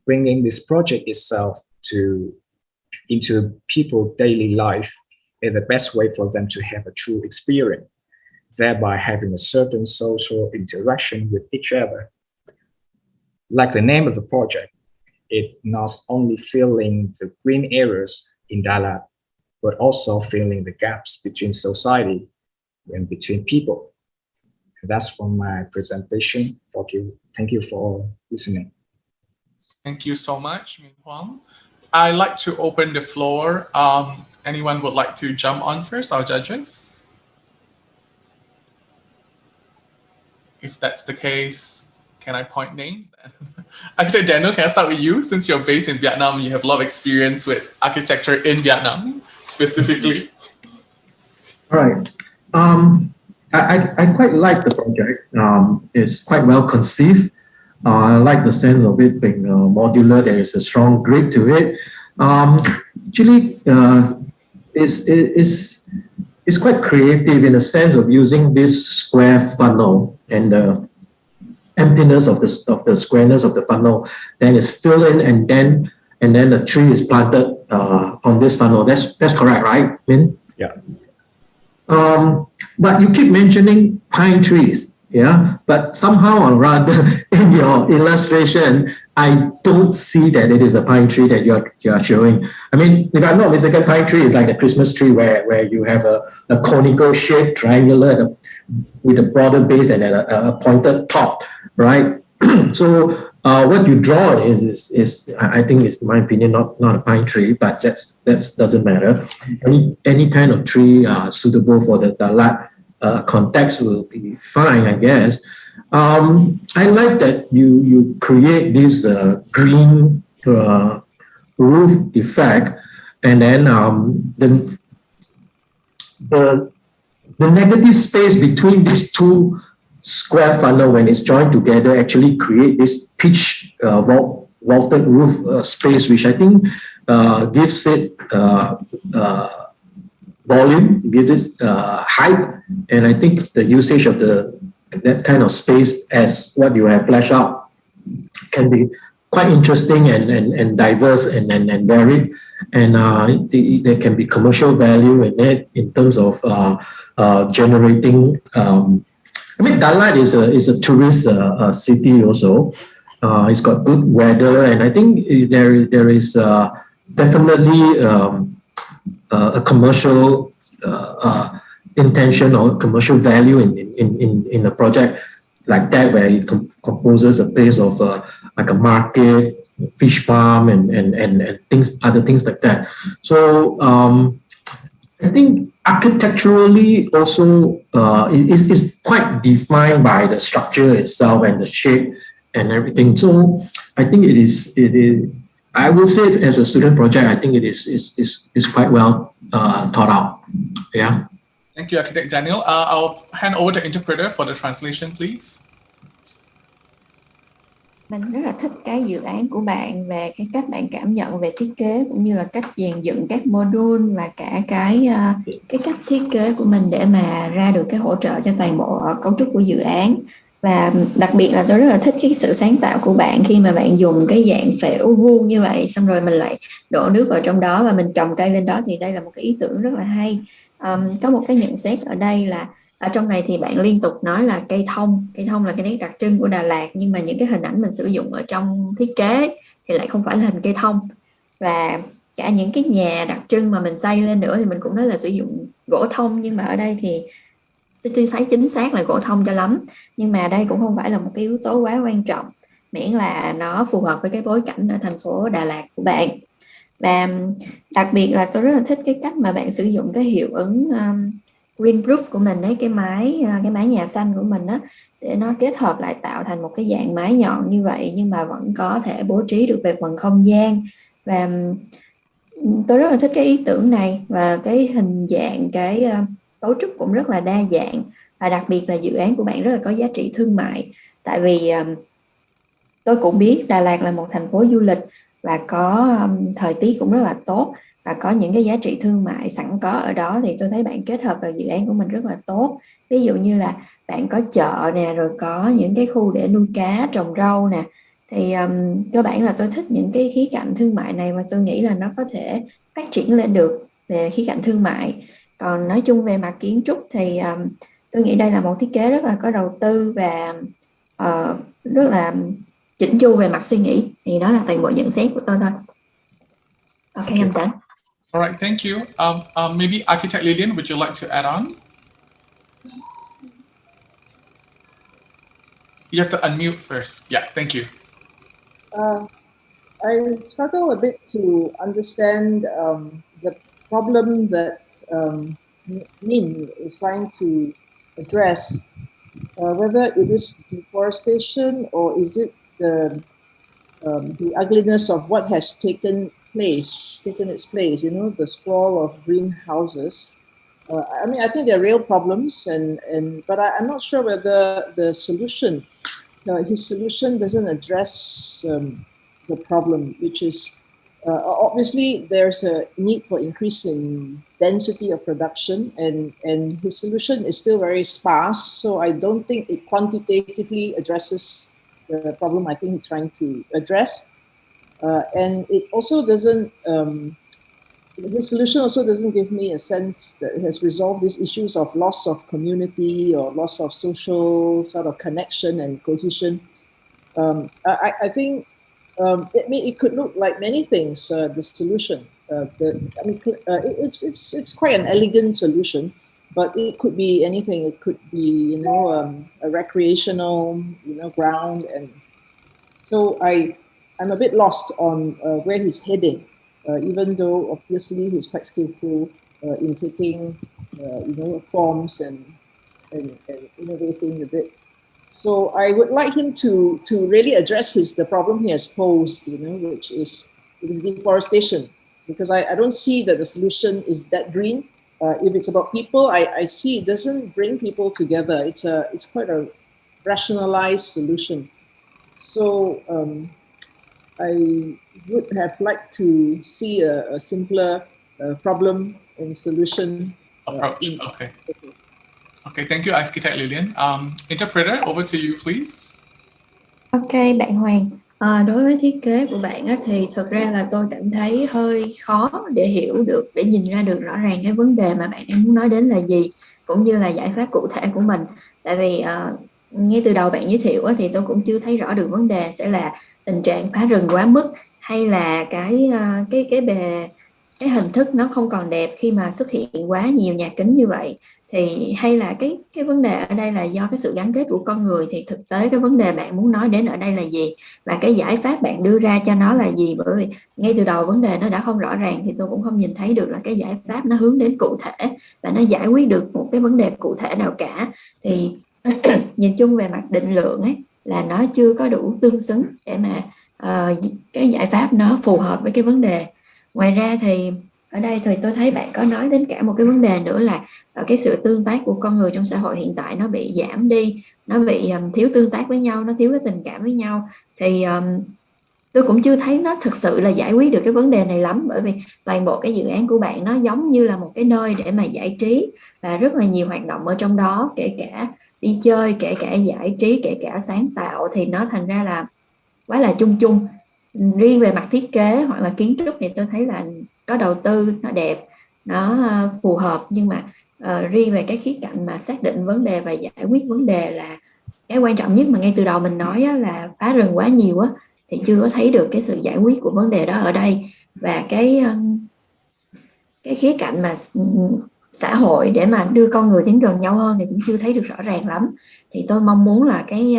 Bringing this project itself into people's daily life is the best way for them to have a true experience, thereby having a certain social interaction with each other. Like the name of the project, it not only filling the green areas in Dalat, but also filling the gaps between society and between people. And that's from my presentation. Thank you for listening. Thank you so much, Min Huang. I'd like to open the floor. Anyone would like to jump on first, our judges? If that's the case, can I point names? Architect Daniel, can I start with you? Since you're based in Vietnam, you have a lot of experience with architecture in Vietnam, specifically. All right. I quite like the project. It's quite well conceived. I like the sense of it being modular. There is a strong grid to it. Actually, it's quite creative in the sense of using this square funnel and the emptiness of the squareness of the funnel. Then it's filled in, and then the tree is planted on this funnel. That's correct, right, Min? Yeah. But you keep mentioning pine trees, yeah. But somehow or rather, in your illustration, I don't see that it is a pine tree that you're showing. I mean, if I'm not mistaken, pine tree is like the Christmas tree where you have a conical shape, triangular, with a broader base and a pointed top, right? So what you draw is I think is, in my opinion, not a pine tree, but that doesn't matter. Any kind of tree suitable for the dalat context will be fine, I guess. I like that you create this green roof effect, and then the negative space between these two square funnel, when it's joined together, actually create this pitch vaulted roof space, which I think gives it volume, gives it height, and I think the usage of that kind of space as what you have fleshed out can be quite interesting and diverse and varied, and there can be commercial value in it in terms of generating. I mean, Dalat is a tourist city also. It's got good weather, and I think there is definitely a commercial intention or commercial value in a project like that, where it composes a place of like a market, fish farm, and other things like that. So I think architecturally also is quite defined by the structure itself and the shape and everything. So I think it is. I will say, as a student project, I think it is quite well thought out. Yeah. Thank you, Architect Daniel. I'll hand over to interpreter for the translation, please. Mình rất là thích cái dự án của bạn về cái cách bạn cảm nhận về thiết kế, cũng như là cách dàn dựng các module và cả cái cách thiết kế của mình để mà ra được cái hỗ trợ cho toàn bộ cấu trúc của dự án. Và đặc biệt là tôi rất là thích cái sự sáng tạo của bạn khi mà bạn dùng cái dạng phễu vuông như vậy, xong rồi mình lại đổ nước vào trong đó và mình trồng cây lên đó, thì đây là một cái ý tưởng rất là hay. Có một cái nhận xét ở đây là ở trong này thì bạn liên tục nói là cây thông là cái nét đặc trưng của Đà Lạt, nhưng mà những cái hình ảnh mình sử dụng ở trong thiết kế thì lại không phải là hình cây thông, và cả những cái nhà đặc trưng mà mình xây lên nữa thì mình cũng nói là sử dụng gỗ thông, nhưng mà ở đây thì tôi thấy chính xác là gỗ thông cho lắm, nhưng mà đây cũng không phải là một cái yếu tố quá quan trọng, miễn là nó phù hợp với cái bối cảnh ở thành phố Đà Lạt của bạn. Và đặc biệt là tôi rất là thích cái cách mà bạn sử dụng cái hiệu ứng green roof của mình ấy, cái mái nhà xanh của mình á, để nó kết hợp lại tạo thành một cái dạng mái nhọn như vậy, nhưng mà vẫn có thể bố trí được về phần không gian. Và tôi rất là thích cái ý tưởng này, và cái hình dạng, cái cấu trúc cũng rất là đa dạng, và đặc biệt là dự án của bạn rất là có giá trị thương mại. Tại vì tôi cũng biết Đà Lạt là một thành phố du lịch và có thời tiết cũng rất là tốt, và có những cái giá trị thương mại sẵn có ở đó, thì tôi thấy bạn kết hợp vào dự án của mình rất là tốt. Ví dụ như là bạn có chợ nè, rồi có những cái khu để nuôi cá, trồng rau nè, thì cơ bản là tôi thích những cái khía cạnh thương mại này, và tôi nghĩ là nó có thể phát triển lên được về khía cạnh thương mại. Còn nói chung về mặt kiến trúc thì tôi nghĩ đây là một thiết kế rất là có đầu tư và rất là chỉnh chu về mặt suy nghĩ. Thì đó là toàn bộ nhận xét của tôi thôi. Ok, I'm done. All right, thank you. Maybe Architect Lillian, would you like to add on? You have to unmute first. Yeah, thank you. I struggle a bit to understand the problem that Min is trying to address, whether it is deforestation or is it the ugliness of what has taken its place, you know, the sprawl of greenhouses. I mean, I think they're real problems, but I'm not sure whether the solution, his solution doesn't address the problem, which is obviously there's a need for increase in density of production, and his solution is still very sparse. So I don't think it quantitatively addresses the problem I think he's trying to address. And it also doesn't, his solution also doesn't give me a sense that it has resolved these issues of loss of community or loss of social sort of connection and cohesion. I think I mean, it could look like many things. The solution, it's quite an elegant solution, but it could be anything. It could be, a recreational, ground, and so I'm a bit lost on where he's heading. Even though obviously he's quite skillful in taking, forms and innovating a bit. So I would like him to really address the problem he has posed, which is deforestation, because I don't see that the solution is that green. If it's about people, I see it doesn't bring people together. It's quite a rationalized solution. So I would have liked to see a simpler problem and solution approach. Okay. Okay, thank you, Architect Lillian. Interpreter, over to you, please. Ok, bạn Hoàng. Đối với thiết kế của bạn á, thì thực ra là tôi cảm thấy hơi khó để hiểu được, để nhìn ra được rõ ràng cái vấn đề mà bạn đang muốn nói đến là gì, cũng như là giải pháp cụ thể của mình. Tại vì ngay từ đầu bạn giới thiệu á, thì tôi cũng chưa thấy rõ được vấn đề sẽ là tình trạng phá rừng quá mức, hay là cái hình thức nó không còn đẹp khi mà xuất hiện quá nhiều nhà kính như vậy. Thì hay là cái vấn đề ở đây là do cái sự gắn kết của con người, thì thực tế cái vấn đề bạn muốn nói đến ở đây là gì, và cái giải pháp bạn đưa ra cho nó là gì? Bởi vì ngay từ đầu vấn đề nó đã không rõ ràng thì tôi cũng không nhìn thấy được là cái giải pháp nó hướng đến cụ thể và nó giải quyết được một cái vấn đề cụ thể nào cả. Thì nhìn chung về mặt định lượng ấy, là nó chưa có đủ tương xứng để mà cái giải pháp nó phù hợp với cái vấn đề. Ngoài ra thì ở đây thì tôi thấy bạn có nói đến cả một cái vấn đề nữa là cái sự tương tác của con người trong xã hội hiện tại nó bị giảm đi, nó bị thiếu tương tác với nhau, nó thiếu cái tình cảm với nhau. Thì tôi cũng chưa thấy nó thực sự là giải quyết được cái vấn đề này lắm, bởi vì toàn bộ cái dự án của bạn nó giống như là một cái nơi để mà giải trí và rất là nhiều hoạt động ở trong đó, kể cả đi chơi, kể cả giải trí, kể cả sáng tạo, thì nó thành ra là quá là chung chung. Riêng về mặt thiết kế hoặc là kiến trúc thì tôi thấy là có đầu tư, nó đẹp, nó phù hợp, nhưng mà riêng về cái khía cạnh mà xác định vấn đề và giải quyết vấn đề là cái quan trọng nhất mà ngay từ đầu mình nói á, là phá rừng quá nhiều á, thì chưa có thấy được cái sự giải quyết của vấn đề đó ở đây. Và cái khía cạnh mà xã hội để mà đưa con người đến gần nhau hơn thì cũng chưa thấy được rõ ràng lắm. Thì tôi mong muốn là cái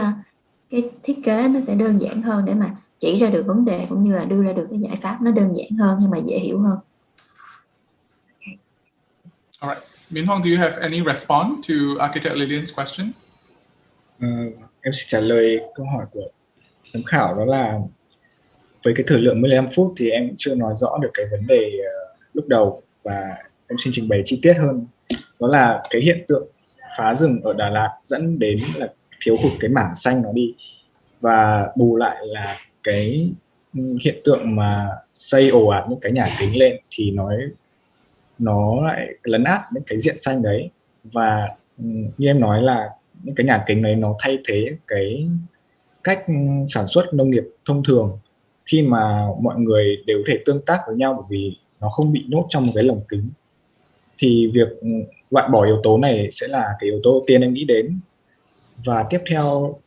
thiết kế nó sẽ đơn giản hơn để mà chỉ ra được vấn đề, cũng như là đưa ra được cái giải pháp nó đơn giản hơn nhưng mà dễ hiểu hơn. All right. Minh Hoàng, do you have any response to Architect Lillian's question? Em sẽ trả lời câu hỏi của giám khảo, đó là với cái thời lượng 15 phút thì em chưa nói rõ được cái vấn đề lúc đầu, và em xin trình bày chi tiết hơn. Đó là cái hiện tượng phá rừng ở Đà Lạt dẫn đến là thiếu hụt cái mảng xanh nó đi, và bù lại là cái hiện tượng mà xây ồ ạt những cái nhà kính lên thì nó lại lấn át những cái diện xanh đấy. Và như em nói là những cái nhà kính đấy nó thay thế cái cách sản xuất nông nghiệp thông thường, khi mà mọi người đều có thể tương tác với nhau bởi vì nó không bị nhốt trong một cái lồng kính. Thì việc loại bỏ yếu tố này sẽ là cái yếu tố đầu tiên em nghĩ đến. Và tiếp theo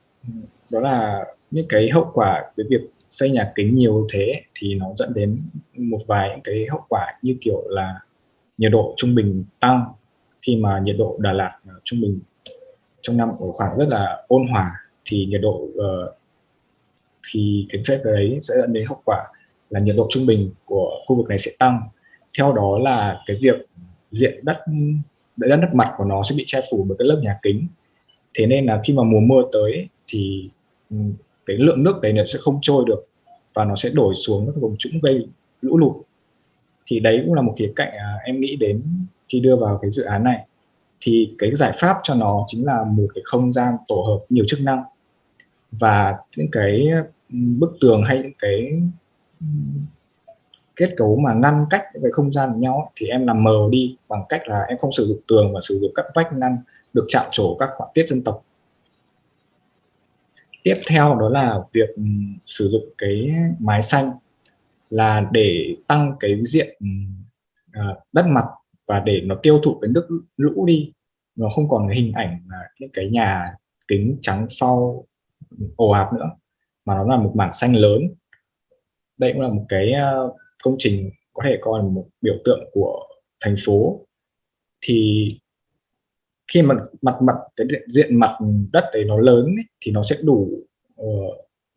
đó là những cái hậu quả với việc xây nhà kính nhiều thế thì nó dẫn đến một vài những cái hậu quả như kiểu là nhiệt độ trung bình tăng, khi mà nhiệt độ Đà Lạt trung bình trong năm ở khoảng rất là ôn hòa, thì nhiệt độ thì cái phép đấy sẽ dẫn đến hậu quả là nhiệt độ trung bình của khu vực này sẽ tăng. Theo đó là cái việc diện đất mặt của nó sẽ bị che phủ bởi cái lớp nhà kính. Thế nên là khi mà mùa mưa tới thì cái lượng nước đấy nó sẽ không trôi được và nó sẽ đổ xuống các vùng trũng gây lũ lụt. Thì đấy cũng là một khía cạnh em nghĩ đến khi đưa vào cái dự án này. Thì cái giải pháp cho nó chính là một cái không gian tổ hợp nhiều chức năng, và những cái bức tường hay những cái kết cấu mà ngăn cách những cái không gian với nhau thì em làm mờ đi bằng cách là em không sử dụng tường và sử dụng các vách ngăn được chạm trổ các họa tiết dân tộc. Tiếp theo đó là việc sử dụng cái mái xanh là để tăng cái diện đất mặt và để nó tiêu thụ cái nước lũ đi, nó không còn cái hình ảnh là những cái nhà kính trắng phau ồ ạt nữa, mà nó là một mảng xanh lớn. đây cũng là một cái công trình có thể coi là một biểu tượng của thành phố. Thì khi mà cái diện mặt đất đấy nó lớn ấy, thì nó sẽ đủ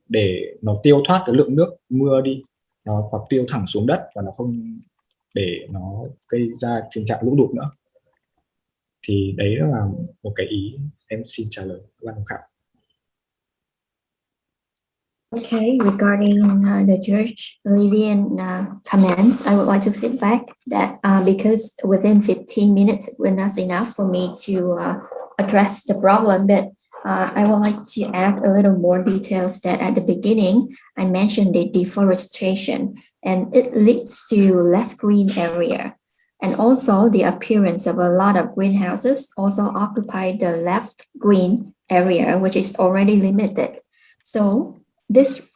để nó tiêu thoát cái lượng nước mưa đi, nó hoặc tiêu thẳng xuống đất và nó không để nó gây ra tình trạng lũ lụt nữa. Thì đấy là một cái ý em xin trả lời các bạn khảo. Okay, regarding the George Lydian comments, I would like to feedback that because within 15 minutes it was not enough for me to address the problem, but I would like to add a little more details that at the beginning, I mentioned the deforestation and it leads to less green area. And also the appearance of a lot of greenhouses also occupy the left green area, which is already limited. So this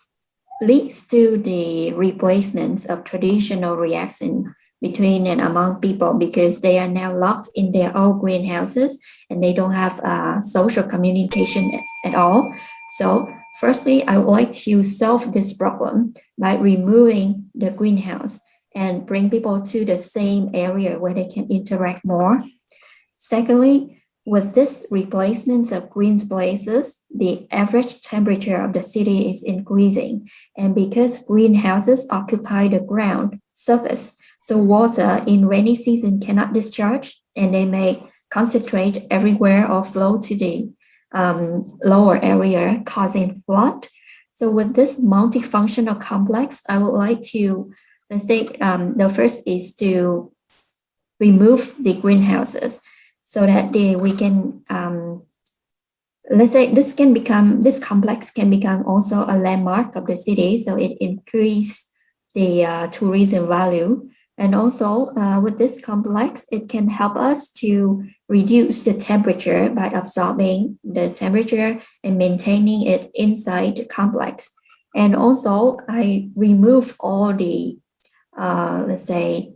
leads to the replacement of traditional reaction between and among people because they are now locked in their own greenhouses and they don't have social communication at all. So firstly, I would like to solve this problem by removing the greenhouse and bring people to the same area where they can interact more. Secondly, with this replacement of green places, the average temperature of the city is increasing. And because greenhouses occupy the ground surface, so water in rainy season cannot discharge and they may concentrate everywhere or flow to the lower area, causing flood. So with this multifunctional complex, I would like to, let's say, the first is to remove the greenhouses so that we can, let's say this complex can become also a landmark of the city. So it increase the tourism value. And also with this complex, it can help us to reduce the temperature by absorbing the temperature and maintaining it inside the complex. And also I remove all the, let's say,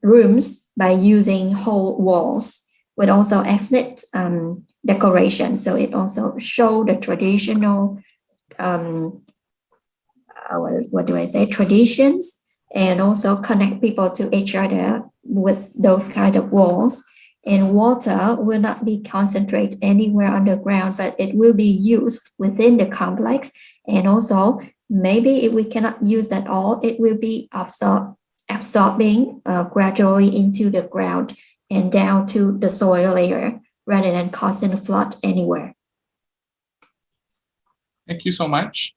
rooms by using whole walls with also ethnic decoration. So it also show the traditional, traditions, and also connect people to each other with those kind of walls. And water will not be concentrated anywhere underground, but it will be used within the complex. And also, maybe if we cannot use that all, it will be absorbing gradually into the ground and down to the soil layer rather than causing a flood anywhere. Thank you so much.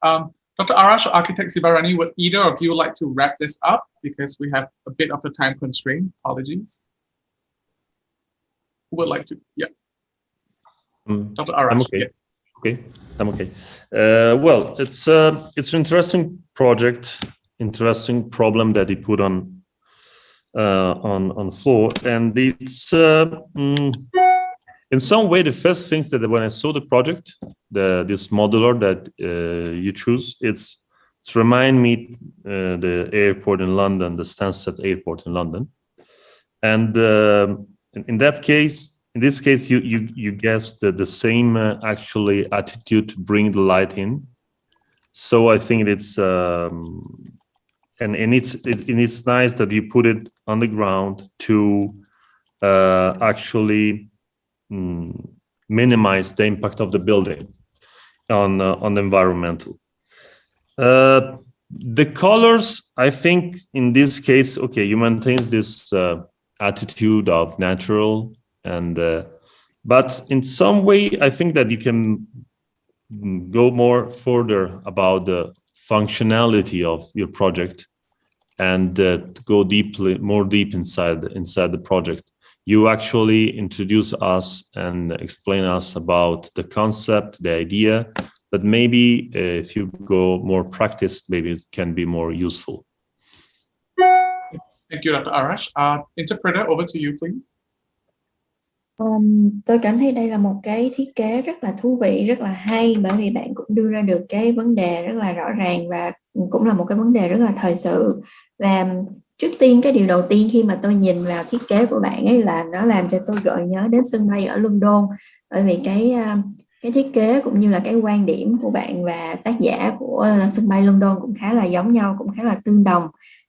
Dr. Arash or Architect Sivarani, would either of you like to wrap this up because we have a bit of a time constraint? Apologies. Who would like to? Yeah. Dr. Arash. I'm okay. Yes. Okay, I'm okay. Well, it's an interesting project, interesting problem that he put on floor, and it's in some way the first things that when I saw the project, this modular that you choose, it's remind me the airport in London, the Stansted Airport in London, and in this case, you guessed the same actually attitude to bring the light in. So I think it's and it's nice that you put it on the ground to actually minimize the impact of the building on the environmental. The colors, I think, in this case, okay, you maintain this attitude of natural, and but in some way, I think that you can go more further about the functionality of your project and go more deep inside the project. You actually introduce us and explain us about the concept, the idea, but maybe if you go more practice, maybe it can be more useful. Thank you, Dr. Arash. Interpreter, over to you, please. Tôi cảm thấy đây là một cái thiết kế rất là thú vị, rất là hay, bởi vì bạn cũng đưa ra được cái vấn đề rất là rõ ràng và cũng là một cái vấn đề rất là thời sự. Và trước tiên, cái điều đầu tiên khi mà tôi nhìn vào thiết kế của bạn ấy là nó làm cho tôi gợi nhớ đến sân bay ở London, bởi vì cái thiết kế cũng như là cái quan điểm của bạn và tác giả của sân bay London cũng khá là giống nhau, cũng khá là tương đồng.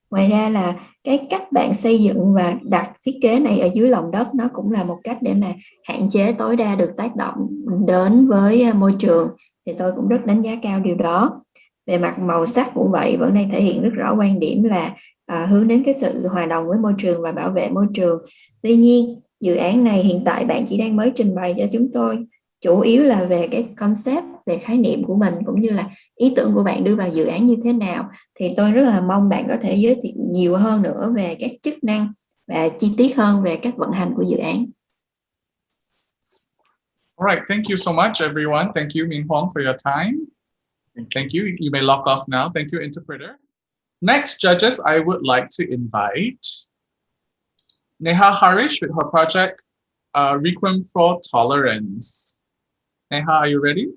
Ngoài ra là cái cách bạn xây dựng và đặt thiết kế này ở dưới lòng đất, nó cũng là một cách để mà hạn chế tối đa được tác động đến với môi trường, thì tôi cũng rất đánh giá cao điều đó. Về mặt màu sắc cũng vậy, vẫn đang thể hiện rất rõ quan điểm là hướng đến cái sự hòa đồng với môi trường và bảo vệ môi trường. Tuy nhiên, dự án này hiện tại bạn chỉ đang mới trình bày cho chúng tôi chủ yếu là về cái concept, về khái niệm của mình, cũng như là ý tưởng của bạn đưa vào dự án như thế nào. Thì tôi rất là mong bạn có thể giới thiệu nhiều hơn nữa về các chức năng và chi tiết hơn về cách vận hành của dự án. All right, thank you so much, everyone. Thank you, Min Huang, for your time. Thank you. You may log off now. Thank you, interpreter. Next, judges, I would like to invite Neha Harish with her project, Requiem for Tolerance. Neha, are you ready?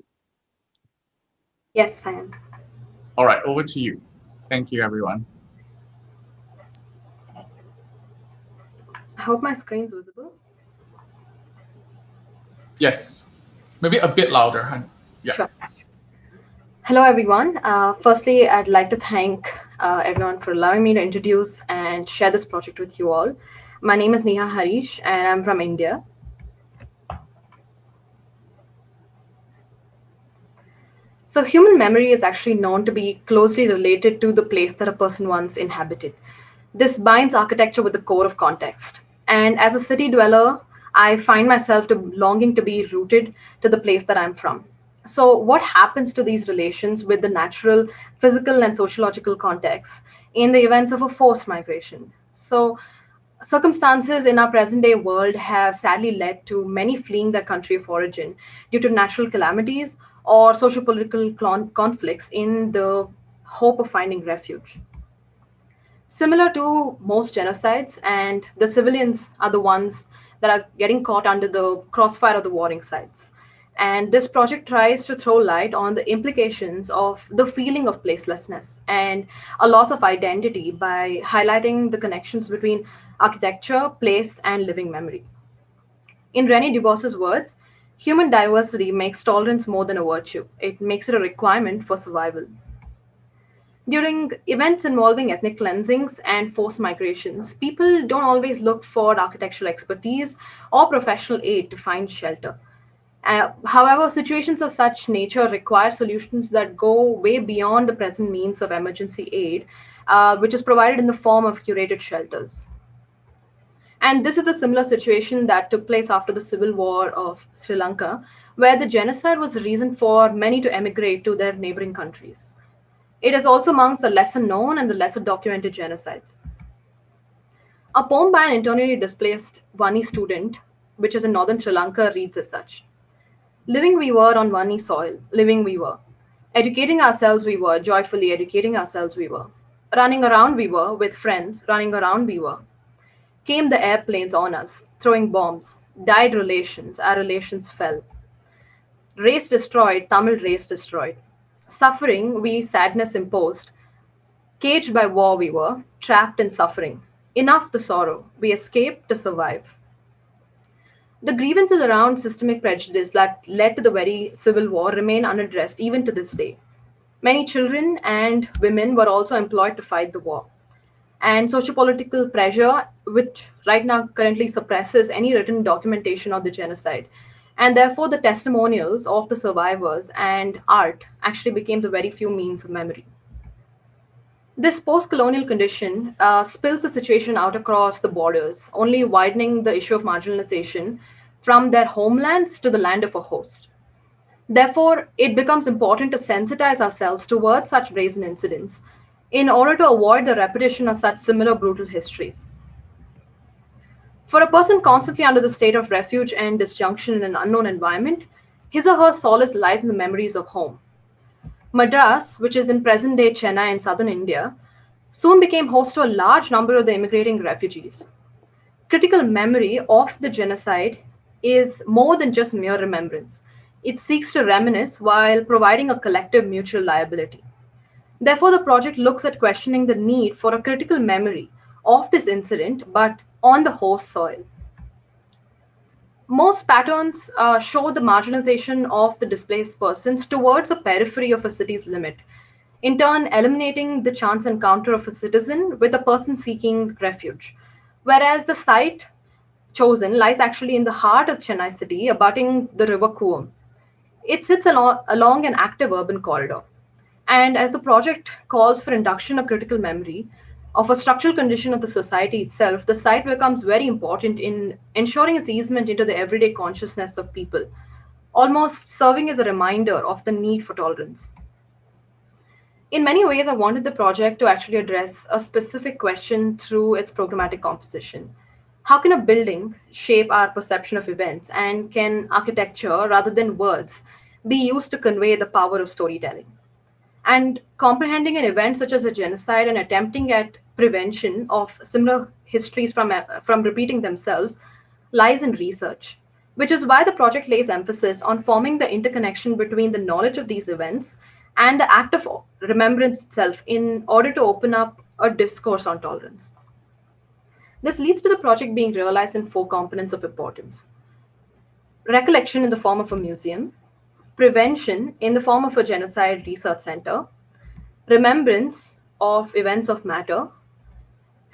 Yes, I am. All right, over to you. Thank you, everyone. I hope my screen's visible. Yes, maybe a bit louder, hun. Yeah. Sure. Hello, everyone. Firstly, I'd like to thank everyone for allowing me to introduce and share this project with you all. My name is Neha Harish, and I'm from India. So human memory is actually known to be closely related to the place that a person once inhabited. This binds architecture with the core of context. And as a city dweller, I find myself longing to be rooted to the place that I'm from. So what happens to these relations with the natural, physical, and sociological context in the events of a forced migration? So circumstances in our present day world have sadly led to many fleeing their country of origin due to natural calamities or socio-political conflicts in the hope of finding refuge. Similar to most genocides, and the civilians are the ones that are getting caught under the crossfire of the warring sides. And this project tries to throw light on the implications of the feeling of placelessness and a loss of identity by highlighting the connections between architecture, place, and living memory. In René Dubos's words, human diversity makes tolerance more than a virtue. It makes it a requirement for survival. During events involving ethnic cleansings and forced migrations, people don't always look for architectural expertise or professional aid to find shelter. However, situations of such nature require solutions that go way beyond the present means of emergency aid, which is provided in the form of curated shelters. And this is a similar situation that took place after the civil war of Sri Lanka, where the genocide was the reason for many to emigrate to their neighboring countries. It is also amongst the lesser known and the lesser documented genocides. A poem by an internally displaced Wani student, which is in northern Sri Lanka, reads as such. Living we were on Wani soil, living we were. Educating ourselves we were, joyfully educating ourselves we were. Running around we were, with friends, running around we were. Came the airplanes on us, throwing bombs. Died relations, our relations fell. Race destroyed, Tamil race destroyed. Suffering, we sadness imposed. Caged by war we were, trapped in suffering. Enough the sorrow, we escaped to survive. The grievances around systemic prejudice that led to the very civil war remain unaddressed even to this day. Many children and women were also employed to fight the war. And sociopolitical pressure, which right now currently suppresses any written documentation of the genocide. And therefore, the testimonials of the survivors and art actually became the very few means of memory. This post-colonial condition spills the situation out across the borders, only widening the issue of marginalization from their homelands to the land of a host. Therefore, it becomes important to sensitize ourselves towards such brazen incidents in order to avoid the repetition of such similar brutal histories. For a person constantly under the state of refuge and disjunction in an unknown environment, his or her solace lies in the memories of home. Madras, which is in present-day Chennai in southern India, soon became host to a large number of the immigrating refugees. Critical memory of the genocide is more than just mere remembrance. It seeks to reminisce while providing a collective mutual liability. Therefore, the project looks at questioning the need for a critical memory of this incident, but on the host soil. Most patterns show the marginalization of the displaced persons towards a periphery of a city's limit, in turn eliminating the chance encounter of a citizen with a person seeking refuge. Whereas the site chosen lies actually in the heart of Chennai city, abutting the river Coombe. It sits along an active urban corridor. And as the project calls for induction of critical memory of a structural condition of the society itself, the site becomes very important in ensuring its easement into the everyday consciousness of people, almost serving as a reminder of the need for tolerance. In many ways, I wanted the project to actually address a specific question through its programmatic composition. How can a building shape our perception of events, and can architecture, rather than words, be used to convey the power of storytelling? And comprehending an event such as a genocide and attempting at prevention of similar histories from repeating themselves lies in research, which is why the project lays emphasis on forming the interconnection between the knowledge of these events and the act of remembrance itself in order to open up a discourse on tolerance. This leads to the project being realized in four components of importance: recollection in the form of a museum, prevention in the form of a genocide research center, remembrance of events of matter,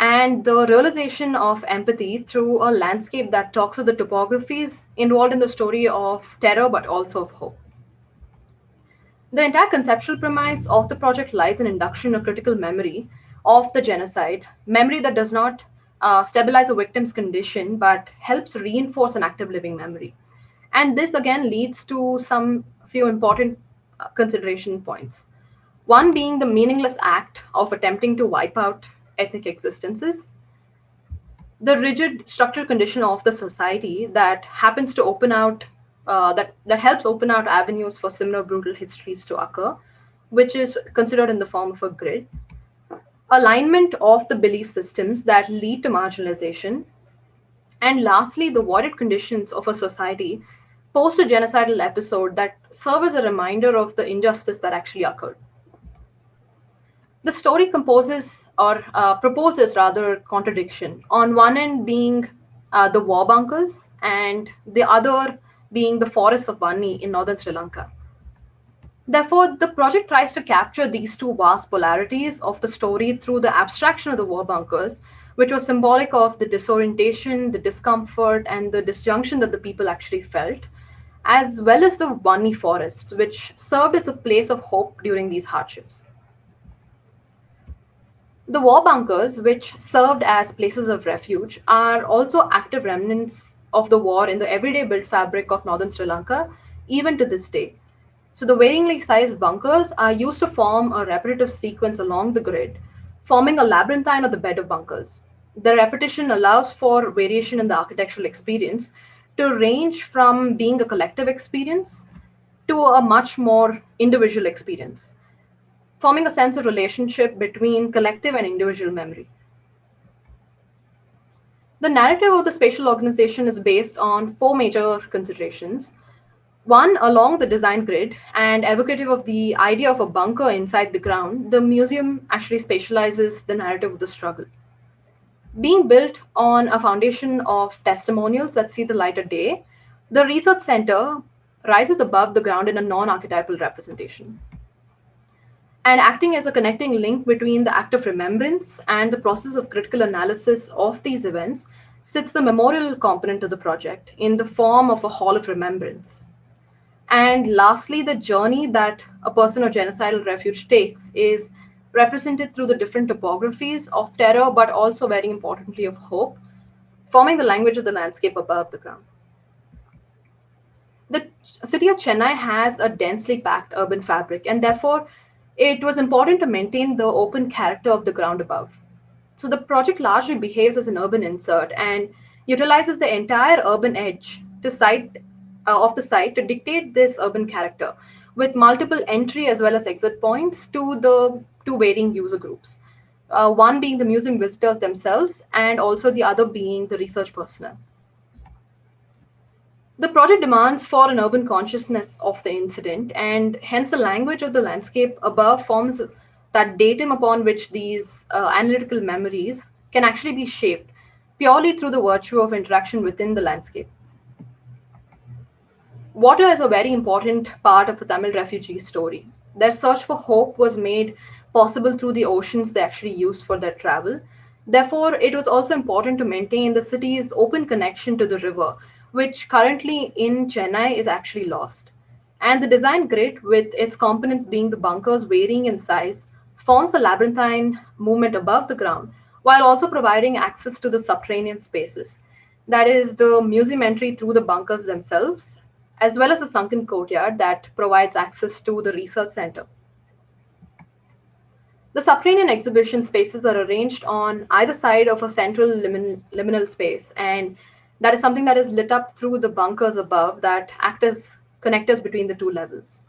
and the realization of empathy through a landscape that talks of the topographies involved in the story of terror but also of hope. The entire conceptual premise of the project lies in induction of critical memory of the genocide, memory that does not stabilize a victim's condition but helps reinforce an active living memory. And this again leads to some few important consideration points. One being the meaningless act of attempting to wipe out ethnic existences, the rigid structural condition of the society that happens to open out, that helps open out avenues for similar brutal histories to occur, which is considered in the form of a grid, alignment of the belief systems that lead to marginalization, and lastly, the voided conditions of a society post a genocidal episode that serve as a reminder of the injustice that actually occurred. The story composes or proposes rather contradiction. On one end being the war bunkers, and the other being the forests of Vanni in northern Sri Lanka. Therefore, the project tries to capture these two vast polarities of the story through the abstraction of the war bunkers, which was symbolic of the disorientation, the discomfort, and the disjunction that the people actually felt, as well as the Vanni forests, which served as a place of hope during these hardships. The war bunkers, which served as places of refuge, are also active remnants of the war in the everyday built fabric of northern Sri Lanka, even to this day. So the varyingly sized bunkers are used to form a repetitive sequence along the grid, forming a labyrinthine of the bed of bunkers. The repetition allows for variation in the architectural experience to range from being a collective experience to a much more individual experience, forming a sense of relationship between collective and individual memory. The narrative of the spatial organization is based on four major considerations. One, along the design grid and evocative of the idea of a bunker inside the ground, the museum actually spatializes the narrative of the struggle. Being built on a foundation of testimonials that see the light of day, the research center rises above the ground in a non-archetypal representation. And acting as a connecting link between the act of remembrance and the process of critical analysis of these events sits the memorial component of the project in the form of a hall of remembrance. And lastly, the journey that a person of genocidal refuge takes is represented through the different topographies of terror, but also very importantly of hope, forming the language of the landscape above the ground. The city of Chennai has a densely packed urban fabric, and therefore it was important to maintain the open character of the ground above. So the project largely behaves as an urban insert and utilizes the entire urban edge of the site to dictate this urban character, with multiple entry as well as exit points to the two varying user groups. One being the museum visitors themselves, and also the other being the research personnel. The project demands for an urban consciousness of the incident, and hence the language of the landscape above forms that datum upon which these analytical memories can actually be shaped purely through the virtue of interaction within the landscape. Water is a very important part of the Tamil refugee story. Their search for hope was made possible through the oceans they actually used for their travel. Therefore, it was also important to maintain the city's open connection to the river, which currently in Chennai is actually lost. And the design grid, with its components being the bunkers varying in size, forms a labyrinthine movement above the ground, while also providing access to the subterranean spaces. That is the museum entry through the bunkers themselves, as well as the sunken courtyard that provides access to the research center. The subterranean exhibition spaces are arranged on either side of a central liminal space, and that is something that is lit up through the bunkers above that act as connectors between the two levels.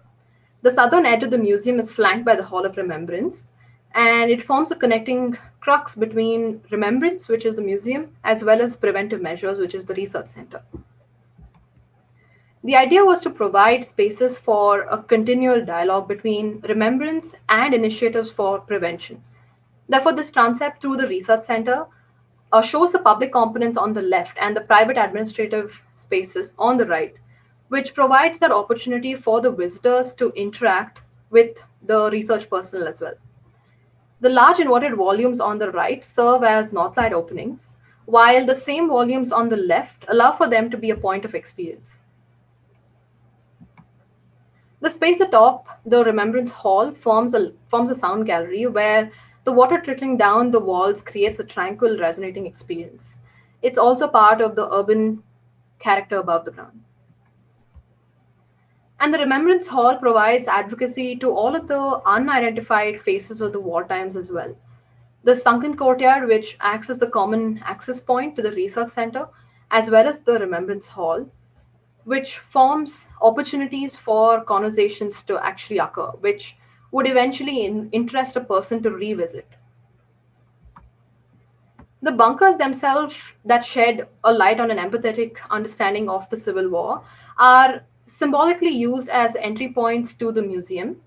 The southern edge of the museum is flanked by the Hall of Remembrance, and it forms a connecting crux between Remembrance, which is the museum, as well as Preventive Measures, which is the research center. The idea was to provide spaces for a continual dialogue between remembrance and initiatives for prevention. Therefore, this transept through the research center shows the public components on the left and the private administrative spaces on the right, which provides that opportunity for the visitors to interact with the research personnel as well. The large inverted volumes on the right serve as north-side openings, while the same volumes on the left allow for them to be a point of experience. The space atop the Remembrance Hall forms a sound gallery where the water trickling down the walls creates a tranquil, resonating experience. It's also part of the urban character above the ground. And the Remembrance Hall provides advocacy to all of the unidentified faces of the war times as well. The sunken courtyard, which acts as the common access point to the research center, as well as the Remembrance Hall, which forms opportunities for conversations to actually occur, which would eventually interest a person to revisit. The bunkers themselves that shed a light on an empathetic understanding of the Civil War are symbolically used as entry points to the museum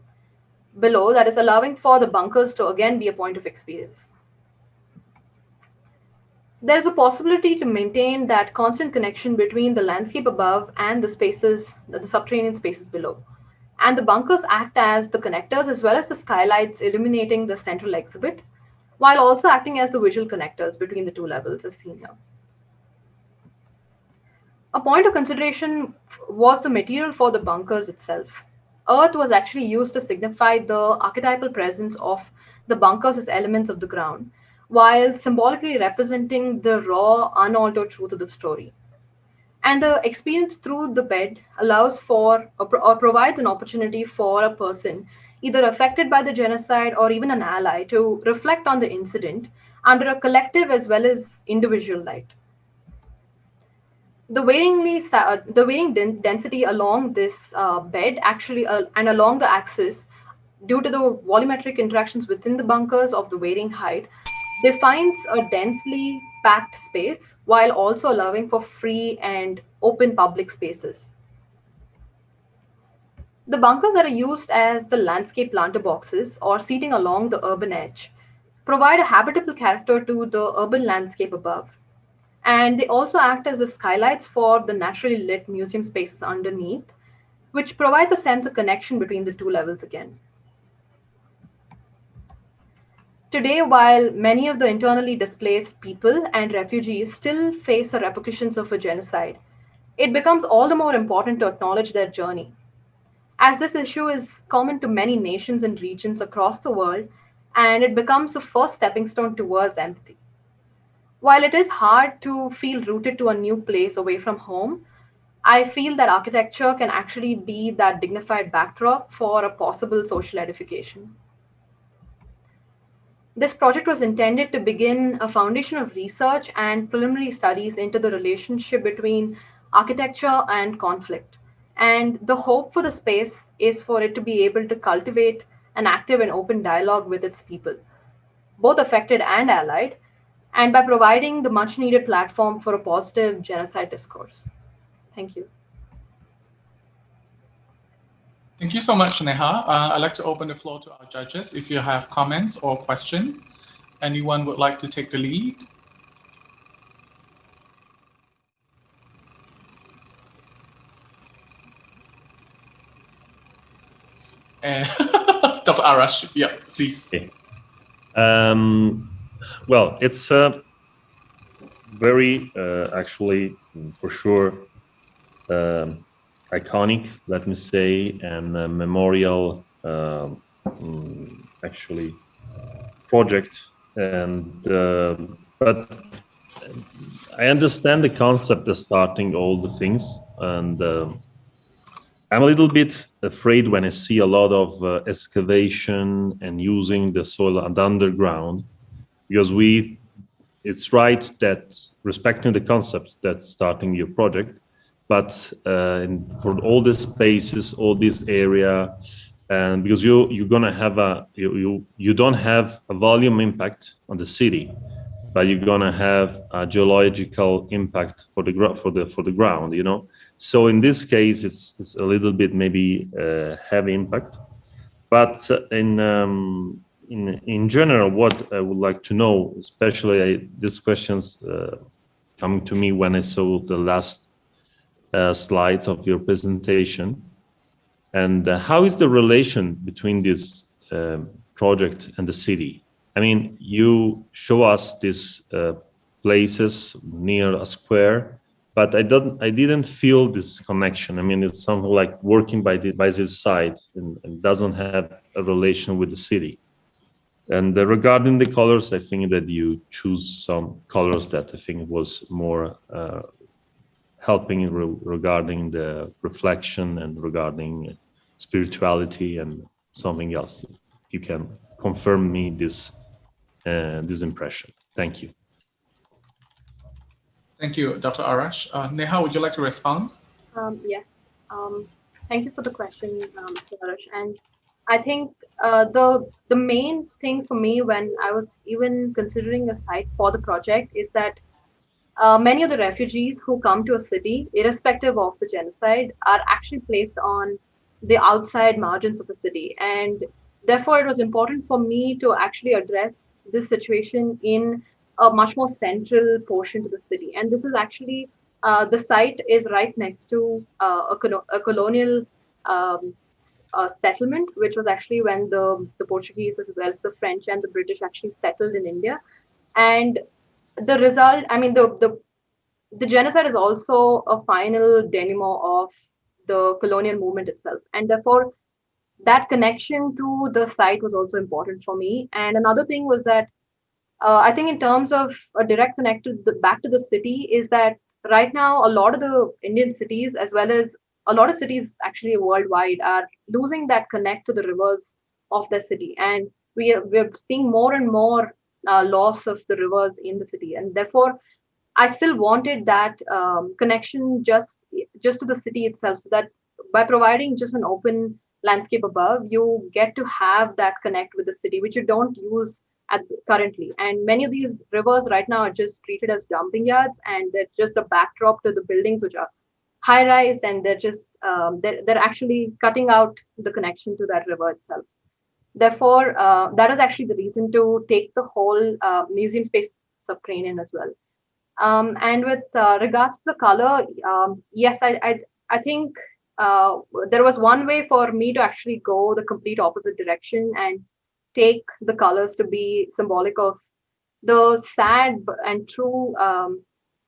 below, that is allowing for the bunkers to again be a point of experience. There is a possibility to maintain that constant connection between the landscape above and the spaces, the subterranean spaces below. And the bunkers act as the connectors as well as the skylights illuminating the central exhibit, while also acting as the visual connectors between the two levels as seen here. A point of consideration was the material for the bunkers itself. Earth was actually used to signify the archetypal presence of the bunkers as elements of the ground, while symbolically representing the raw, unaltered truth of the story. And the experience through the bed allows for or provides an opportunity for a person, either affected by the genocide or even an ally, to reflect on the incident under a collective as well as individual light. The varying density along this bed actually and along the axis, due to the volumetric interactions within the bunkers of the varying height, defines a densely packed space while also allowing for free and open public spaces. The bunkers that are used as the landscape planter boxes or seating along the urban edge provide a habitable character to the urban landscape above. And they also act as the skylights for the naturally lit museum spaces underneath, which provides a sense of connection between the two levels again. Today, while many of the internally displaced people and refugees still face the repercussions of a genocide, it becomes all the more important to acknowledge their journey, as this issue is common to many nations and regions across the world, and it becomes the first stepping stone towards empathy. While it is hard to feel rooted to a new place away from home, I feel that architecture can actually be that dignified backdrop for a possible social edification. This project was intended to begin a foundation of research and preliminary studies into the relationship between architecture and conflict. And the hope for the space is for it to be able to cultivate an active and open dialogue with its people, both affected and allied, and by providing the much needed platform for a positive genocide discourse. Thank you. Thank you so much, Neha. I'd like to open the floor to our judges. If you have comments or question, anyone would like to take the lead? And Dr. Arash, yeah, please. Okay. Well, it's very actually, for sure, iconic, let me say, and a memorial actually project. And but I understand the concept of starting all the things, and I'm a little bit afraid when I see a lot of excavation and using the soil underground, because it's right that respecting the concept that's starting your project, but for all the spaces, all this area, and because you're gonna have you don't have a volume impact on the city, but you're gonna have a geological impact for the ground, you know. So in this case, it's a little bit maybe heavy impact, but in general, what I would like to know, especially these questions coming to me when I saw the last slides of your presentation, and how is the relation between this project and the city? I mean, you show us these places near a square, but I didn't feel this connection. I mean, it's something like working by this side and doesn't have a relation with the city. And regarding the colors, I think that you choose some colors that I think was more helping regarding the reflection and regarding spirituality and something else. You can confirm me this impression. Thank you. Thank you, Dr. Arash. Neha, would you like to respond? Yes. Thank you for the question, Mr. Arash. And I think the main thing for me when I was even considering a site for the project is that many of the refugees who come to a city, irrespective of the genocide, are actually placed on the outside margins of the city. And therefore, it was important for me to actually address this situation in a much more central portion to the city. And this is actually, the site is right next to a colonial settlement, which was actually when the Portuguese as well as the French and the British actually settled in India. And the result, I mean, the genocide is also a final denouement of the colonial movement itself. And therefore, that connection to the site was also important for me. And another thing was that I think in terms of a direct connect back to the city is that right now, a lot of the Indian cities, as well as a lot of cities actually worldwide, are losing that connect to the rivers of their city. And we're seeing more and more loss of the rivers in the city. And therefore, I still wanted that connection just to the city itself, so that by providing just an open landscape above, you get to have that connect with the city, which you don't use currently. And many of these rivers right now are just treated as dumping yards, and they're just a backdrop to the buildings, which are high rise, and they're just they're actually cutting out the connection to that river itself. Therefore, that is actually the reason to take the whole museum space subterranean as well. And with regards to the color, yes, I think there was one way for me to actually go the complete opposite direction and take the colors to be symbolic of the sad and true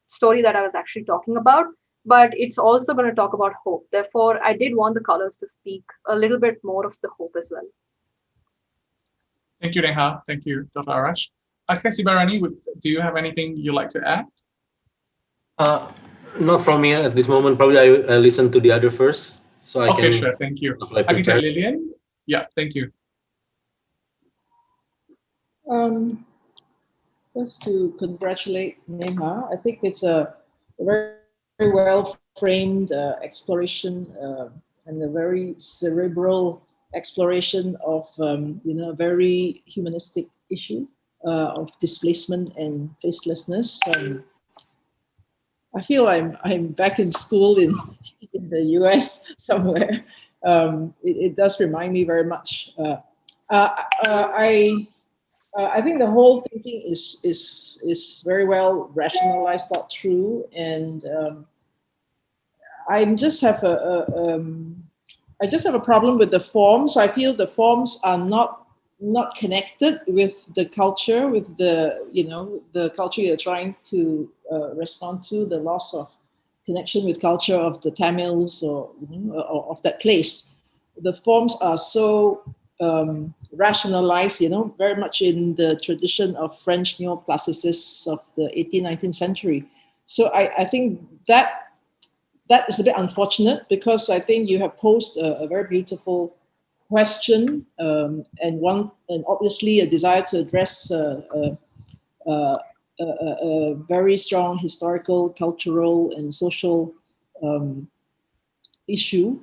story that I was actually talking about. But it's also going to talk about hope. Therefore, I did want the colors to speak a little bit more of the hope as well. Thank you, Neha. Thank you, Dr. Arash. Akasi Barani, do you have anything you'd like to add? Not from me at this moment. Probably I listen to the other first, so I can. Okay, sure. Thank you. Architect Lillian. Yeah, thank you. Just to congratulate Neha, I think it's a very, very well framed exploration and a very cerebral exploration of a very humanistic issue of displacement and facelessness. I feel I'm back in school in the US somewhere. It does remind me very much. I think the whole thinking is very well rationalized, thought through, and I just have I just have a problem with the forms. I feel the forms are not connected with the culture, with the culture you're trying to respond to, the loss of connection with culture of the Tamils or of that place. The forms are so rationalized, very much in the tradition of French neoclassicists of the 18th, 19th century. So I think that is a bit unfortunate, because I think you have posed a very beautiful question, and obviously a desire to address a very strong historical, cultural, and social issue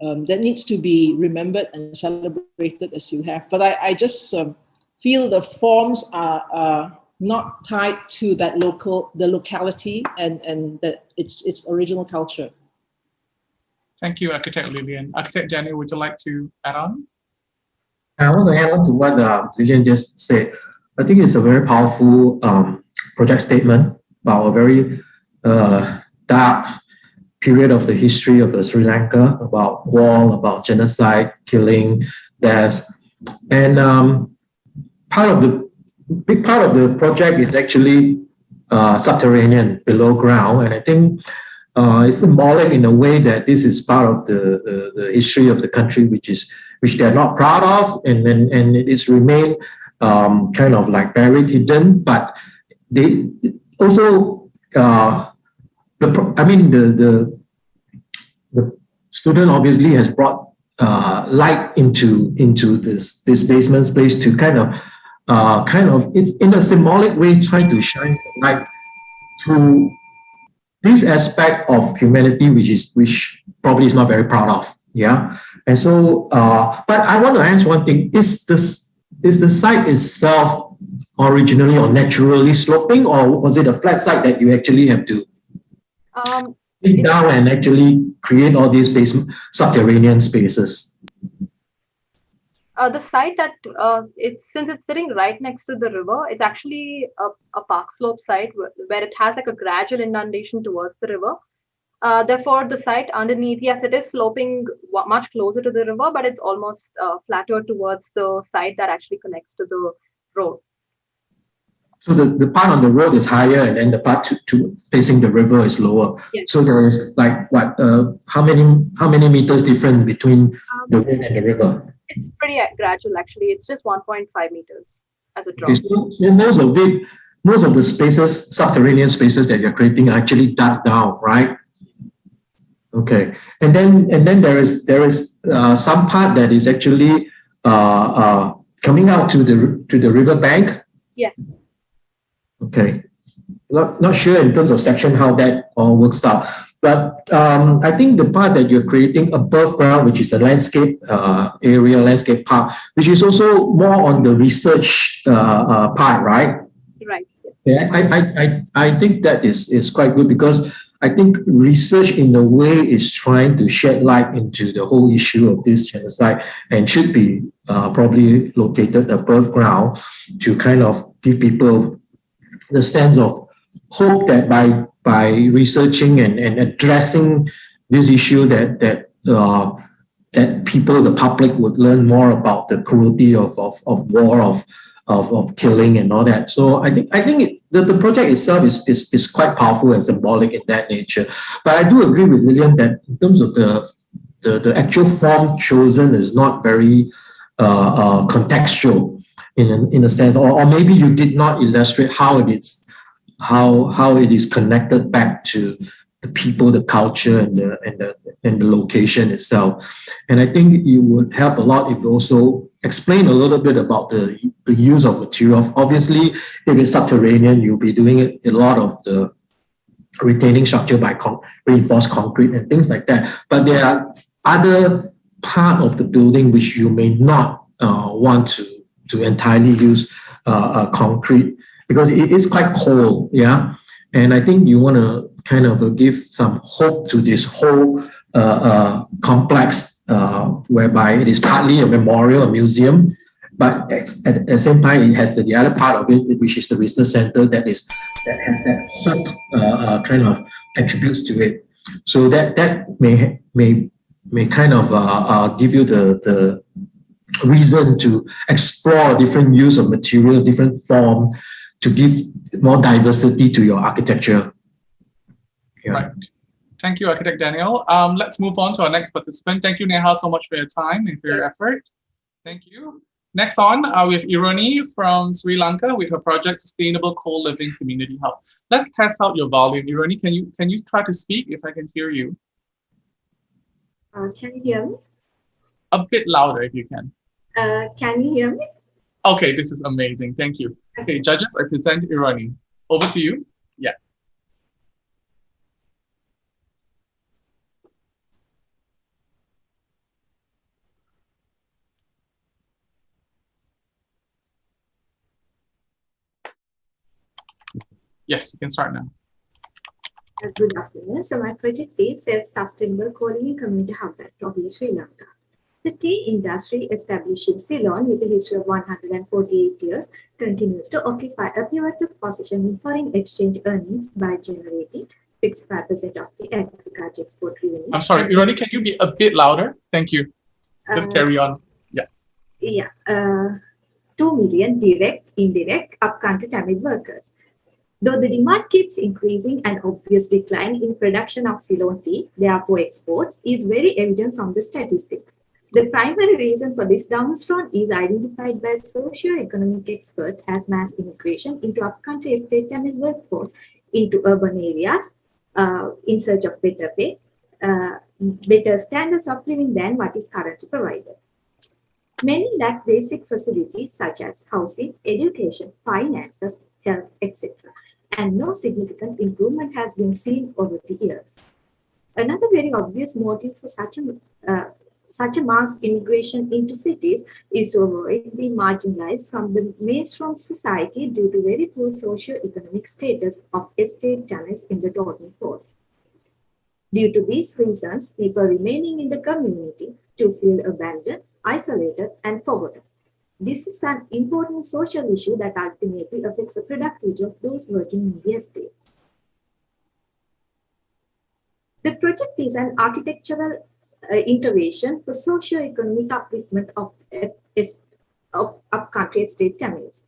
that needs to be remembered and celebrated as you have. But I just feel the forms are not tied to the locality and that its original culture. Thank you, Architect Lillian. Architect Jenny, would you like to add on? I want to add on to what Lillian just said. I think it's a very powerful project statement about a very dark period of the history of Sri Lanka, about war, about genocide, killing, death. And big part of the project is actually subterranean, below ground. And I think it's symbolic in a way that this is part of the history of the country, which they're not proud of, and it is remained kind of like buried, hidden. But they also the student obviously has brought light into this basement space to kind of it's in a symbolic way trying to shine light to this aspect of humanity, which probably is not very proud of. Yeah. And so but I want to ask one thing: is the site itself originally or naturally sloping, or was it a flat site that you actually have to dig down and actually create all these subterranean spaces? The site that since it's sitting right next to the river, it's actually a park slope site where it has like a gradual inundation towards the river. Therefore, the site underneath, yes, it is sloping much closer to the river, but it's almost flatter towards the site that actually connects to the road. So the part on the road is higher, and then the part to facing the river is lower. Yes. So there is like what? How many meters difference between the road and the river? It's pretty gradual, actually. It's just 1.5 meters as a drop. Okay, so most of the spaces, subterranean spaces that you're creating, are actually dug down, right? Okay, and then there is some part that is actually coming out to the river bank. Yeah. Okay, not sure in terms of section how that all works out, but I think the part that you're creating above ground, which is a landscape area, landscape park, which is also more on the research part, right? Right. Yeah, I think that is quite good, because I think research in a way is trying to shed light into the whole issue of this genocide, and should be probably located above ground to kind of give people the sense of hope that by researching and addressing this issue that people, the public, would learn more about the cruelty of war, of killing and all that. So I think the project itself is quite powerful and symbolic in that nature. But I do agree with Lillian that in terms of the actual form chosen is not very contextual in a sense, or maybe you did not illustrate how it is connected back to the people, the culture, and the location itself. And I think it would help a lot if you also explain a little bit about the use of material. Obviously, if it's subterranean, you'll be doing a lot of the retaining structure by reinforced concrete and things like that. But there are other part of the building which you may not want to entirely use concrete, because it is quite cold, yeah? And I think you want to kind of give some hope to this whole complex, whereby it is partly a memorial, a museum, but at the same time, it has the other part of it, which is the research center that has that hope kind of attributes to it. So that may may kind of give you the reason to explore different use of material, different form, to give more diversity to your architecture. Yeah. Right. Thank you, Architect Daniel. Let's move on to our next participant. Thank you, Neha, so much for your time and for your effort. Thank you. Next on, we have Irani from Sri Lanka with her project Sustainable Co-Living Community Hub. Let's test out your volume. Irani, can you try to speak if I can hear you? Can you hear me? A bit louder if you can. Can you hear me? Okay, this is amazing. Thank you. Okay, judges, I present Irani. Over to you. Yes. Yes, you can start now. Good afternoon. So my project is Self-Sustainable Co-Living Community Hub at Rohini, Sri Lanka. The tea industry established in Ceylon with a history of 148 years continues to occupy a pivotal position in foreign exchange earnings by generating 65% of the agriculture export revenue. I'm sorry, Irani, can you be a bit louder? Thank you. Just carry on. Yeah. Yeah. 2 million direct, indirect, upcountry Tamil workers. Though the demand keeps increasing, an obvious decline in production of Ceylon tea, therefore exports, is very evident from the statistics. The primary reason for this downturn is identified by socio-economic experts as mass immigration into upcountry estate Tamil workforce into urban areas in search of better pay, better standards of living than what is currently provided. Many lack basic facilities such as housing, education, finances, health, etc. And no significant improvement has been seen over the years. Another very obvious motive for such a mass immigration into cities is to avoid being marginalized from the mainstream society due to very poor socio-economic status of estate tenants in the totem pole. Due to these reasons, people remaining in the community to feel abandoned, isolated, and forgotten. This is an important social issue that ultimately affects the productivity of those working in the estates. The project is an architectural intervention for socio-economic upliftment of upcountry estate Tamils.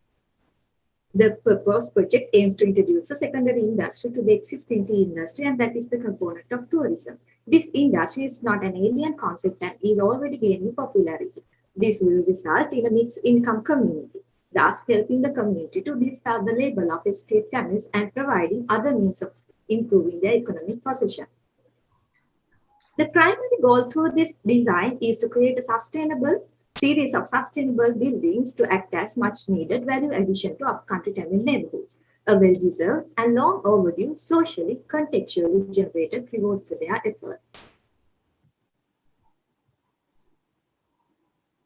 The proposed project aims to introduce a secondary industry to the existing tea industry, and that is the component of tourism. This industry is not an alien concept and is already gaining popularity. This will result in a mixed income community, thus helping the community to dispel the label of estate Tamils and providing other means of improving their economic position. The primary goal through this design is to create a series of sustainable buildings to act as much needed value addition to upcountry Tamil neighborhoods, a well-deserved and long overdue socially, contextually generated reward for their efforts.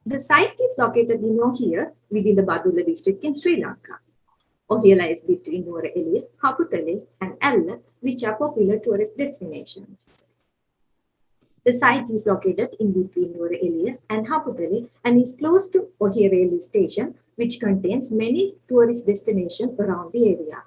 The site is located in Ohia within the Badula district in Sri Lanka. Ohia lies between Nuwara Eliya, Haputale, and Alla, which are popular tourist destinations. The site is located in between Nuwara Eliya and Haputale and is close to Ohia railway station, which contains many tourist destinations around the area.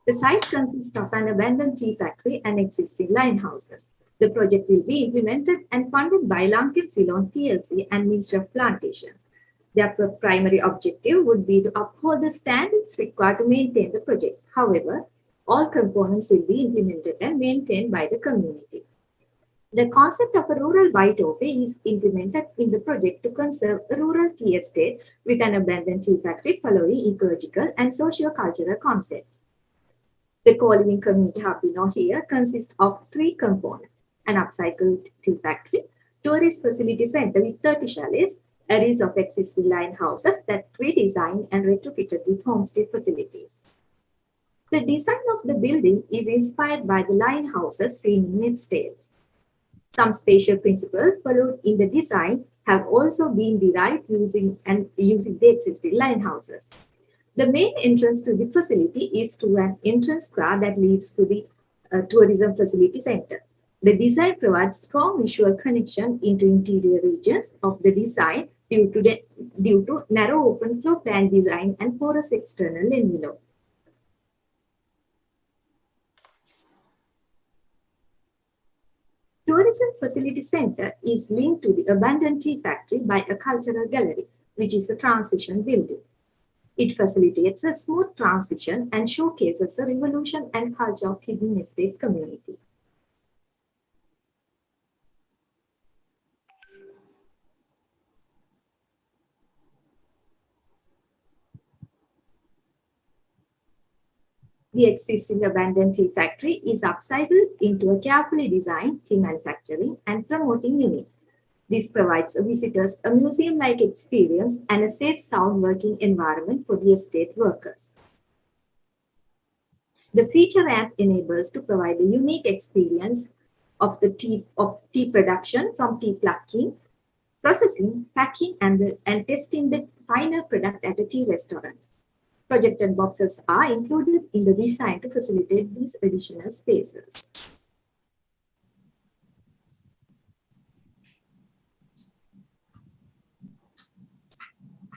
The site consists of an abandoned tea factory and existing line houses. The project will be implemented and funded by Lankan Ceylon PLC and Ministry of Plantations. Their primary objective would be to uphold the standards required to maintain the project. However, all components will be implemented and maintained by the community. The concept of a rural biotope is implemented in the project to conserve a rural tea estate with an abandoned tea factory following ecological and socio-cultural concepts. The co-living community hub in Ohia consists of 3 components: an upcycled tea factory, tourist facility center with 30 chalets, areas of existing line houses that redesigned and retrofitted with homestay facilities. The design of the building is inspired by the line houses seen in estates. Some spatial principles followed in the design have also been derived using the existing line houses. The main entrance to the facility is through an entrance square that leads to the tourism facility center. The design provides strong visual connection into interior regions of the design due to narrow open floor plan design and porous external envelope. Tourism Facility Center is linked to the abandoned tea factory by a cultural gallery, which is a transition building. It facilitates a smooth transition and showcases the revolution and culture of hidden estate community. The existing abandoned tea factory is upcycled into a carefully designed tea manufacturing and promoting unit. This provides visitors a museum-like experience and a safe, sound working environment for the estate workers. The feature ramp enables to provide a unique experience of tea production, from tea plucking, processing, packing, and testing the final product at a tea restaurant. Projected boxes are included in the design to facilitate these additional spaces.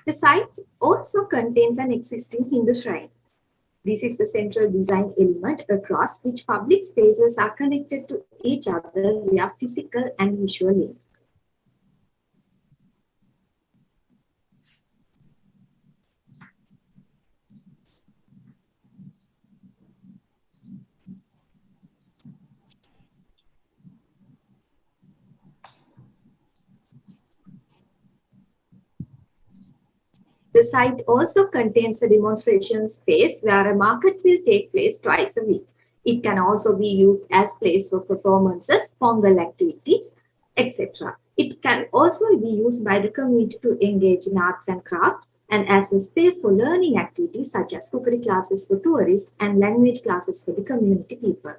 The site also contains an existing Hindu shrine. This is the central design element across which public spaces are connected to each other via physical and visual links. The site also contains a demonstration space where a market will take place twice a week. It can also be used as a place for performances, Pongal activities, etc. It can also be used by the community to engage in arts and craft, and as a space for learning activities such as cookery classes for tourists and language classes for the community people.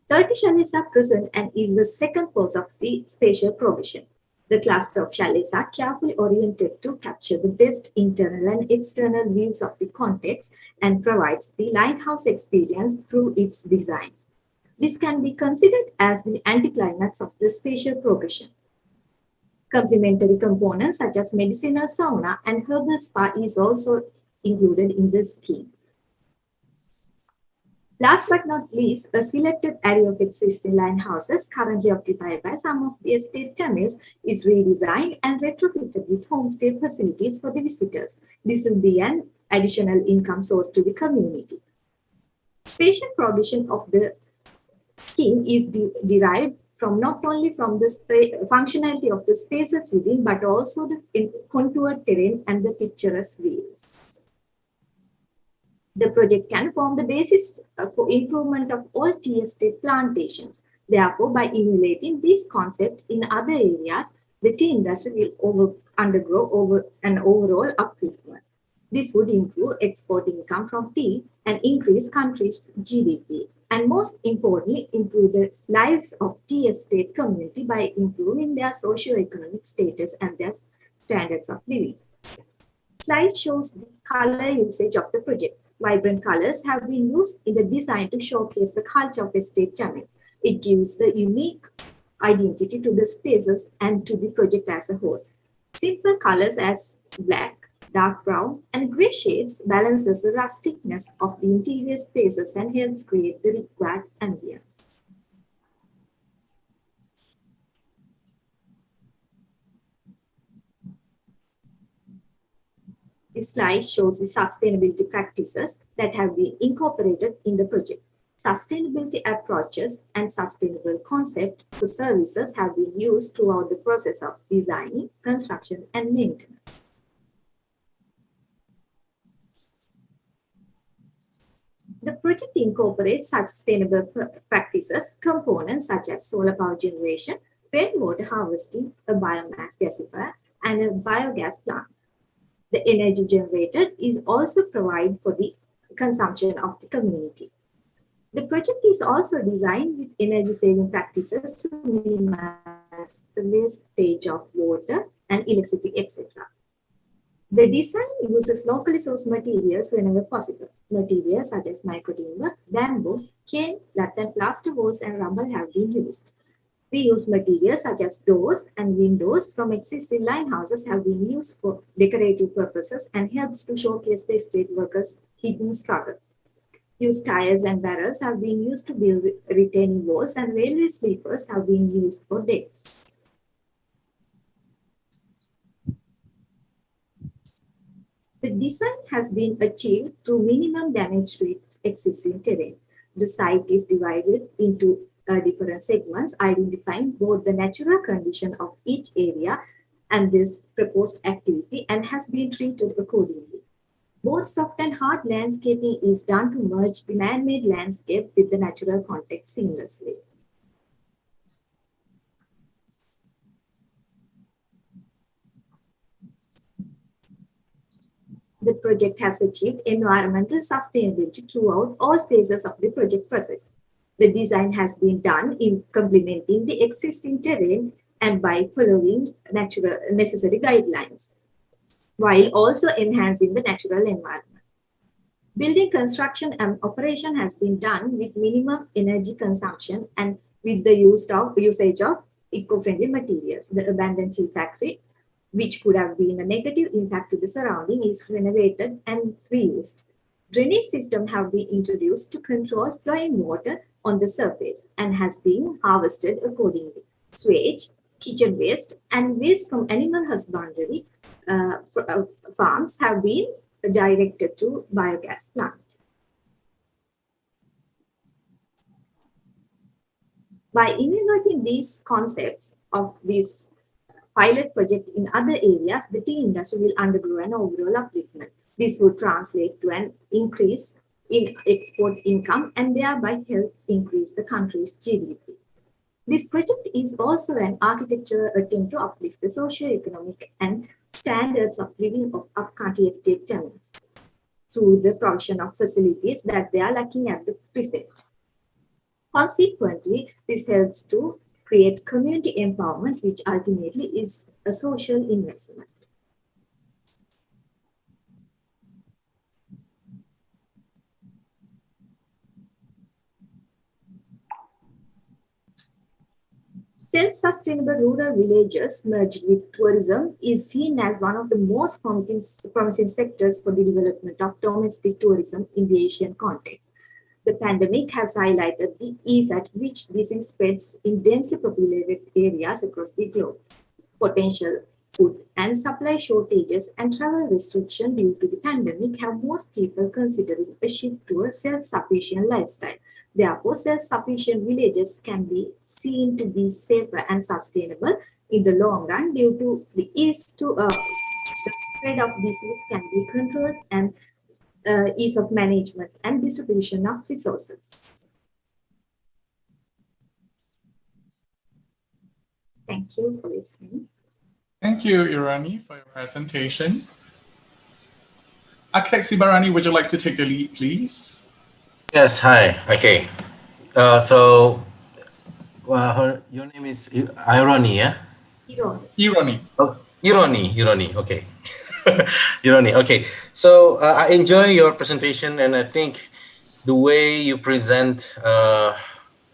30 chalets are present and is the second purpose of the spatial provision. The cluster of chalets are carefully oriented to capture the best internal and external views of the context and provides the lighthouse experience through its design. This can be considered as the anticlimax of the spatial progression. Complementary components such as medicinal sauna and herbal spa is also included in this scheme. Last but not least, a selected area of existing lighthouses currently occupied by some of the estate tenants is redesigned and retrofitted with homestay facilities for the visitors. This will be an additional income source to the community. Spatial provision of the scheme is derived from not only from the functionality of the spaces within, but also the contoured terrain and the picturesque views. The project can form the basis for improvement of all tea estate plantations. Therefore, by emulating this concept in other areas, the tea industry will undergo an overall upliftment. This would improve export income from tea and increase country's GDP, and most importantly, improve the lives of tea estate community by improving their socio-economic status and their standards of living. Slide shows the color usage of the project. Vibrant colors have been used in the design to showcase the culture of estate tenants. It gives the unique identity to the spaces and to the project as a whole. Simple colors as black, dark brown, and gray shades balances the rusticness of the interior spaces and helps create the required ambience. This slide shows the sustainability practices that have been incorporated in the project. Sustainability approaches and sustainable concept for services have been used throughout the process of designing, construction, and maintenance. The project incorporates sustainable practices, components such as solar power generation, rainwater harvesting, a biomass gasifier, and a biogas plant. The energy generated is also provided for the consumption of the community. The project is also designed with energy-saving practices to minimize the wastage of water and electricity, etc. The design uses locally sourced materials whenever possible. Materials such as microtimber, bamboo, cane, lath and plaster walls, and rubber have been used. Reused materials such as doors and windows from existing line houses have been used for decorative purposes and helps to showcase the estate workers' hidden struggle. Used tires and barrels have been used to build retaining walls, and railway sleepers have been used for decks. The design has been achieved through minimum damage to its existing terrain. The site is divided into different segments, identifying both the natural condition of each area and this proposed activity, and has been treated accordingly. Both soft and hard landscaping is done to merge the man-made landscape with the natural context seamlessly. The project has achieved environmental sustainability throughout all phases of the project process. The design has been done in complementing the existing terrain and by following necessary guidelines, while also enhancing the natural environment. Building construction and operation has been done with minimum energy consumption and with the usage of eco-friendly materials. The abandoned tea factory, which could have been a negative impact to the surrounding, is renovated and reused. Drainage systems have been introduced to control flowing water on the surface and has been harvested accordingly. Sewage, kitchen waste, and waste from animal husbandry farms have been directed to biogas plant. By integrating these concepts of this pilot project in other areas, the tea industry will undergo an overall upliftment. This would translate to an increase in export income and thereby help increase the country's GDP. This project is also an architectural attempt to uplift the socio-economic and standards of living of upcountry estate tenants through the provision of facilities that they are lacking at the present. Consequently, this helps to create community empowerment, which ultimately is a social investment. Self-sustainable rural villages merged with tourism is seen as one of the most promising sectors for the development of domestic tourism in the Asian context. The pandemic has highlighted the ease at which disease spreads in densely populated areas across the globe. Potential food and supply shortages and travel restriction due to the pandemic have most people considering a shift to a self-sufficient lifestyle. Therefore, self-sufficient villages can be seen to be safer and sustainable in the long run due to the ease to the spread of disease can be controlled and ease of management and distribution of resources. Thank you for listening. Thank you, Irani, for your presentation. Architect Sibarani, would you like to take the lead, please? Yes, hi. Okay. Your name is Irani, yeah? Irani. Oh, Irani. Okay. Irani. Okay. So I enjoy your presentation, and I think the way you present,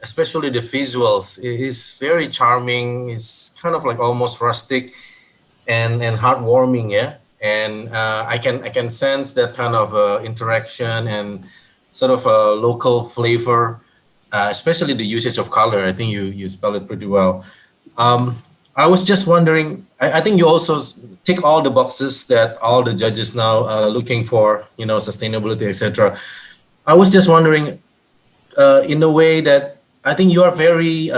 especially the visuals, is very charming. It's kind of like almost rustic and heartwarming, yeah. And I can sense that kind of interaction and sort of a local flavor, especially the usage of color. I think you spell it pretty well. I was just wondering, I think you also tick all the boxes that all the judges now are looking for, sustainability, etc. I was just wondering, in a way that I think you are very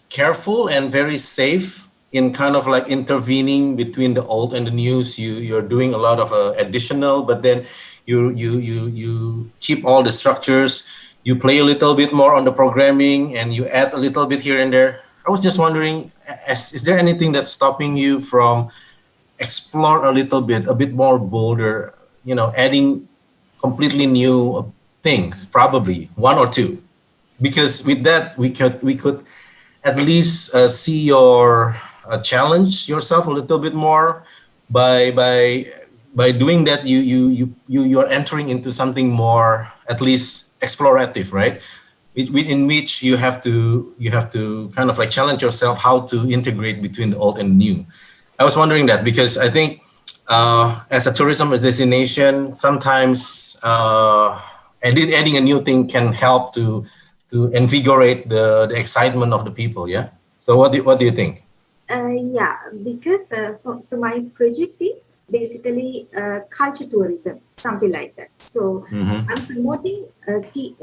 careful and very safe in kind of like intervening between the old and the new. You're doing a lot of additional, but then you keep all the structures. You play a little bit more on the programming, and you add a little bit here and there. I was just wondering, is there anything that's stopping you from explore a bit more bolder, adding completely new things, probably one or two, because with that we could at least see your challenge yourself a little bit more by doing that. You're entering into something more at least explorative, right? in which you have to kind of like challenge yourself how to integrate between the old and new. I was wondering that because I think as a tourism destination, sometimes adding a new thing can help to invigorate the excitement of the people. Yeah. So what do you think? Yeah, because so my project is basically culture tourism, something like that. So I'm promoting the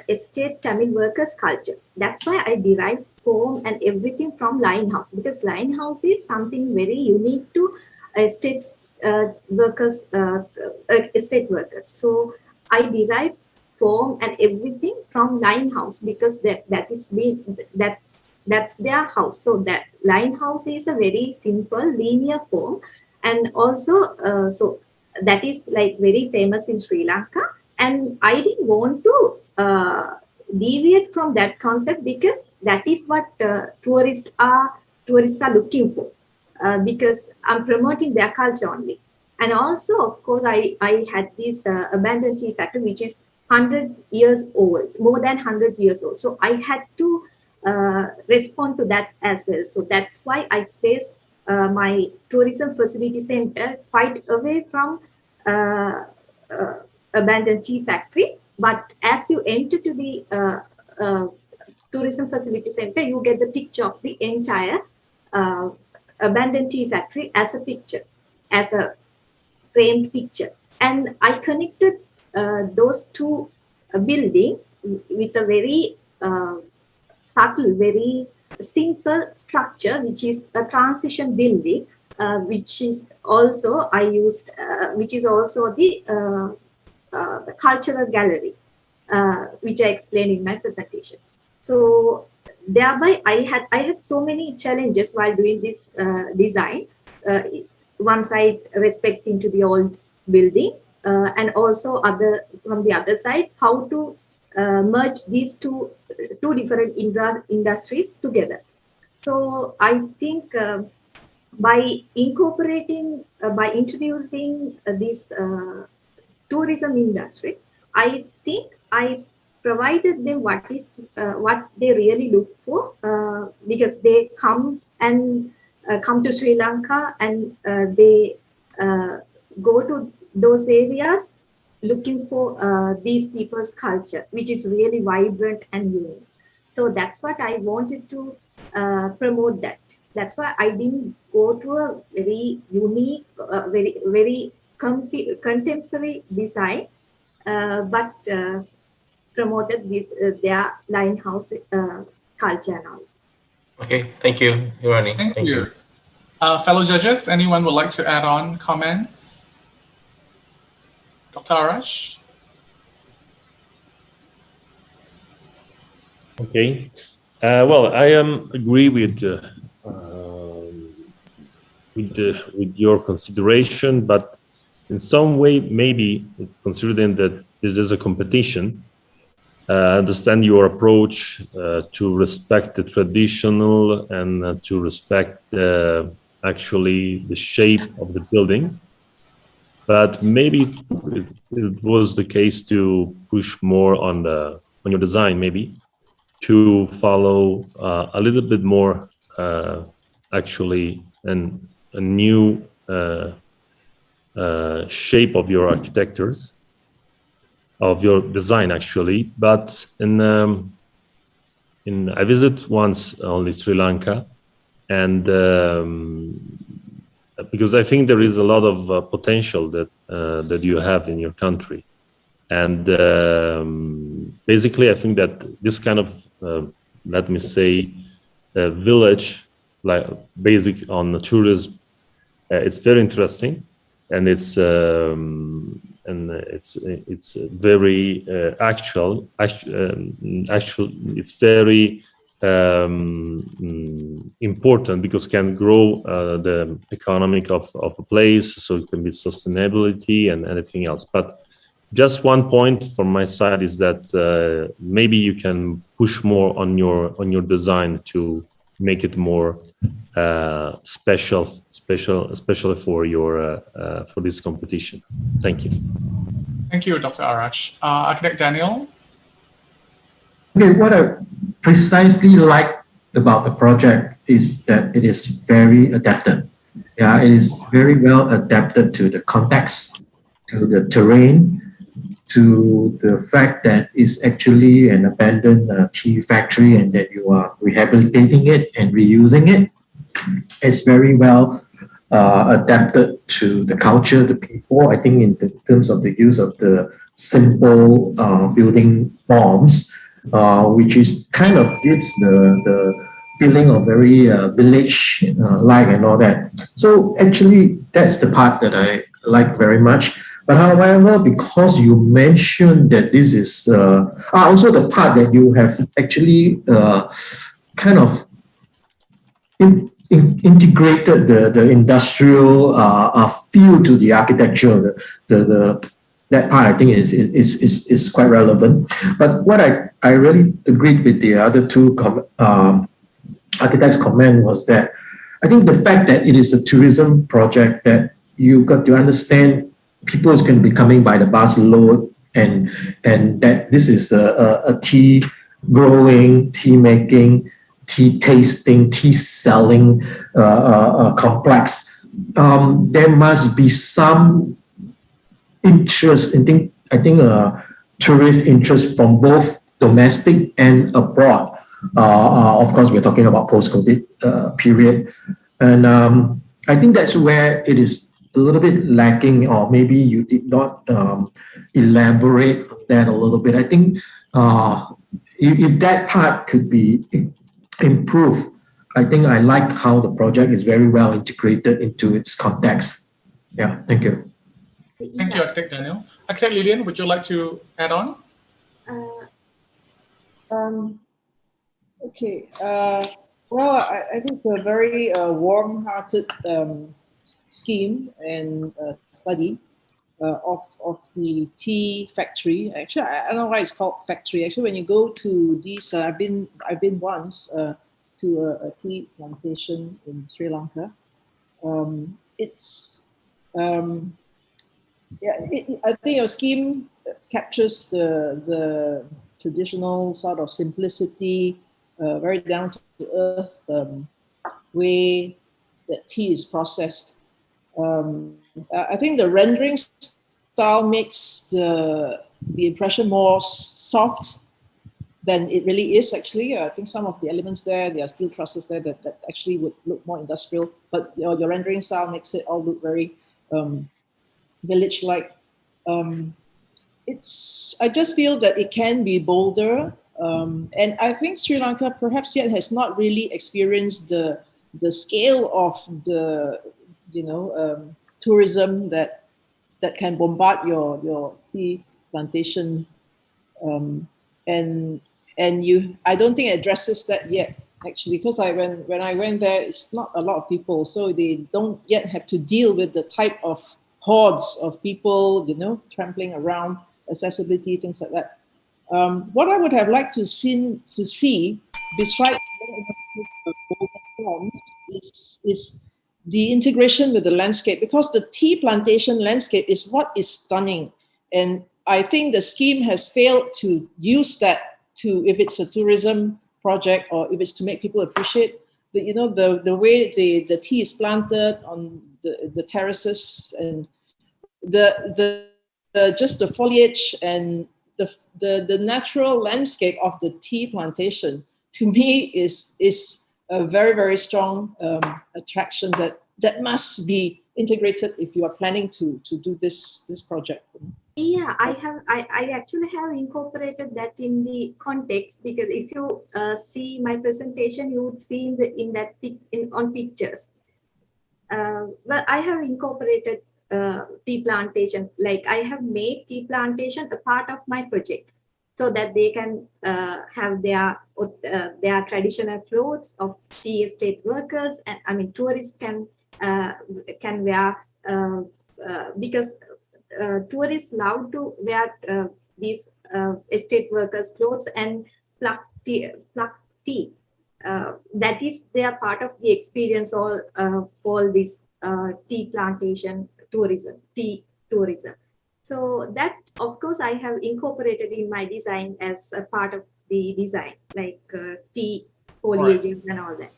estate Tamil workers' culture. That's why I derive form and everything from Lion House, because Lion House is something very unique to estate workers, estate workers. So I derive form and everything from Lion House because that's their house. So that Lion House is a very simple linear form, and also so that is like very famous in Sri Lanka. And I didn't want to deviate from that concept because that is what tourists are looking for, because I'm promoting their culture only. And also, of course, I had this abandoned tea factory, which is 100 years old, more than 100 years old. So I had to respond to that as well. So that's why I placed my tourism facility center quite away from abandoned tea factory. But as you enter to the tourism facility center, you get the picture of the entire abandoned tea factory as a picture, as a framed picture. And I connected those two buildings with a very subtle, very simple structure, which is a transition building, which is also which is also the cultural gallery, which I explained in my presentation. So thereby, I had so many challenges while doing this design. One side respecting to the old building, and also from the other side, how to merge these two different industries together. So I think by incorporating, by introducing this tourism industry, I think I provided them what they really look for, because they come to Sri Lanka, and they go to those areas looking for these people's culture, which is really vibrant and unique. So that's what I wanted to promote that. That's why I didn't go to a very unique, very contemporary design, but promoted their Lion House culture and all. Okay, thank you, Irani. Thank you. Fellow judges, anyone would like to add on comments? Dr. Arash? Okay. Well, I agree with your consideration, but in some way, maybe considering that this is a competition, understand your approach to respect the traditional and to respect actually the shape of the building. But maybe it was the case to push more on your design, maybe to follow a little bit more actually a new shape of your architectures, of your design actually. But I visit once only Sri Lanka, and because I think there is a lot of potential that you have in your country, and basically I think that this kind of let me say village, like basic on tourism, it's very interesting, and it's very actual. It's very important because it can grow the economic of a place, so it can be sustainability and anything else. But just one point from my side is that maybe you can push more on your design to make it more special, especially for this competition. Thank you. Thank you, Dr. Arash. Architect Daniel? Okay, what I precisely like about the project is that it is very adapted. Yeah, it is very well adapted to the context, to the terrain, to the fact that it's actually an abandoned tea factory and that you are rehabilitating it and reusing it. It's very well adapted to the culture, the people. I think in terms of the use of the simple building forms, which is kind of gives the feeling of very village like and all that. So actually, that's the part that I like very much. But however, because you mentioned that this is also the part that you have actually kind of integrated the industrial feel to the architecture, that part I think is quite relevant. But what I really agreed with the other two architects' comment was that I think the fact that it is a tourism project, that you got to understand people is going to be coming by the bus load, and that this is a tea growing, tea making, tea tasting, tea selling complex. There must be some interest. I think tourist interest from both domestic and abroad. Of course, we're talking about post-COVID period, and I think that's where it is a little bit lacking, or maybe you did not elaborate on that a little bit. I think if that part could be improved, I think I like how the project is very well integrated into its context. Yeah, thank you. Thank you, Architect Daniel. Architect Lillian, would you like to add on? Okay. Well, I think a very warm-hearted scheme and study of the tea factory. Actually, I don't know why it's called factory. Actually, when you go to these, I've been once to a tea plantation in Sri Lanka. I think your scheme captures the traditional sort of simplicity, very down to earth way that tea is processed. I think the rendering style makes the impression more soft than it really is actually. I think some of the elements there are steel trusses there that actually would look more industrial, but your rendering style makes it all look very village-like. I just feel that it can be bolder, and I think Sri Lanka perhaps yet has not really experienced the scale of the tourism that can bombard your tea plantation, and I don't think it addresses that yet actually, because when I went there, it's not a lot of people, so they don't yet have to deal with the type of hordes of people, trampling around, accessibility, things like that. What I would have liked to see besides forms is the integration with the landscape, because the tea plantation landscape is what is stunning, and I think the scheme has failed to use that if it's a tourism project or if it's to make people appreciate the way the tea is planted on the terraces, and just the foliage and the natural landscape of the tea plantation, to me is a very, very strong attraction that must be integrated if you are planning to do this project. Yeah, I actually have incorporated that in the context, because if you see my presentation, you would see on pictures. Well, I have incorporated tea plantation, like I have made tea plantation a part of my project, so that they can have their traditional clothes of tea estate workers, and I mean tourists can wear because tourists love to wear these estate workers' clothes and pluck tea. That is their part of the experience all this tea plantation tourism, tea tourism. So that, of course, I have incorporated in my design as a part of the design, like tea foliages and all that.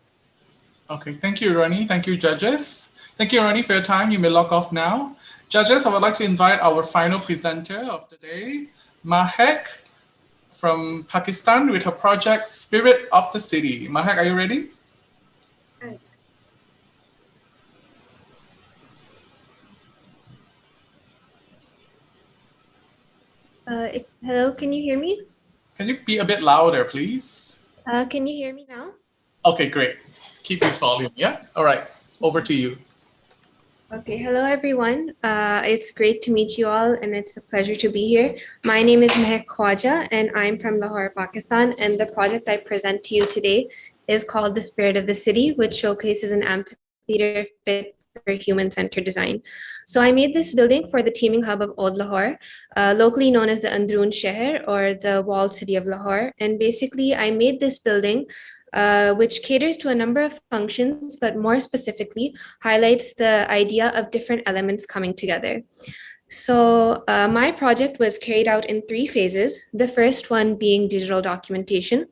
Okay, thank you, Ronnie. Thank you, judges. Thank you, Ronnie, for your time. You may log off now. Judges, I would like to invite our final presenter of the day, Mahek from Pakistan, with her project Spirit of the City. Mahek, are you ready? Hello, can you hear me? Can you be a bit louder, please? Can you hear me now? Okay, great. Keep this volume, yeah? All right, over to you. Okay, hello everyone. It's great to meet you all and it's a pleasure to be here. My name is Mehak Khwaja and I'm from Lahore, Pakistan, and the project I present to you today is called The Spirit of the City, which showcases an amphitheater fit for human-centered design. So I made this building for the teeming hub of Old Lahore, locally known as the Androon Sheher or the walled city of Lahore. And basically I made this building which caters to a number of functions, but more specifically highlights the idea of different elements coming together. So my project was carried out in 3 phases, the first one being digital documentation.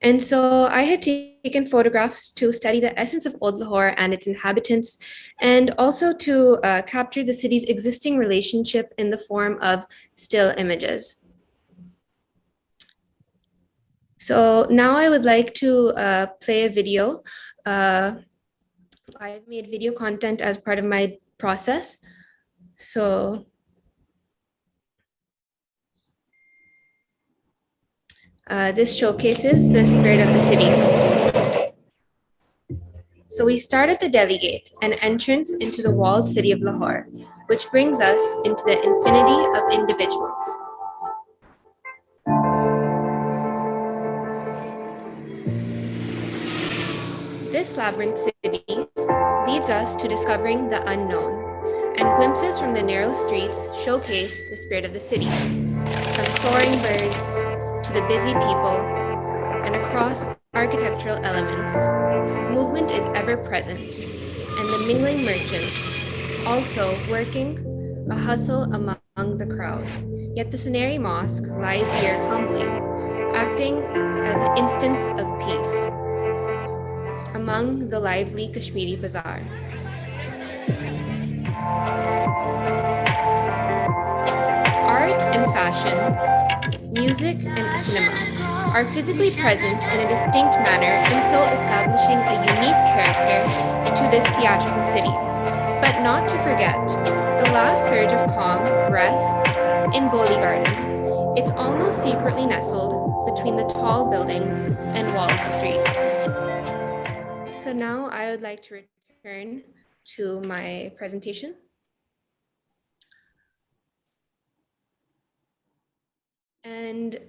And so I had taken photographs to study the essence of Old Lahore and its inhabitants, and also to capture the city's existing relationship in the form of still images. So now I would like to play a video. I've made video content as part of my process. So this showcases the spirit of the city. So we start at the Delhi Gate, an entrance into the walled city of Lahore, which brings us into the infinity of individuals. This labyrinth city leads us to discovering the unknown, and glimpses from the narrow streets showcase the spirit of the city, from soaring birds to the busy people, and across architectural elements. Movement is ever present, and the mingling merchants also working a hustle among the crowd. Yet the Suneri Mosque lies here humbly, acting as an instance of peace among the lively Kashmiri bazaar. Art and fashion, music and cinema are physically present in a distinct manner, and so establishing a unique character to this theatrical city. But not to forget, the last surge of calm rests in Boli Garden. It's almost secretly nestled between the tall buildings and walled streets. So now I would like to return to my presentation. And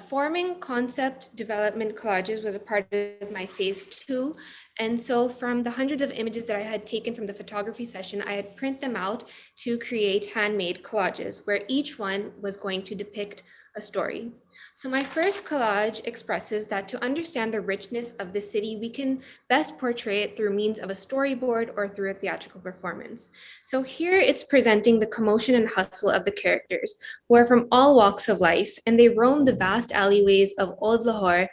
forming concept development collages was a part of my phase 2. And so from the hundreds of images that I had taken from the photography session, I had print them out to create handmade collages where each one was going to depict a story. So my first collage expresses that to understand the richness of the city, we can best portray it through means of a storyboard or through a theatrical performance. So here it's presenting the commotion and hustle of the characters, who are from all walks of life, and they roam the vast alleyways of Old Lahore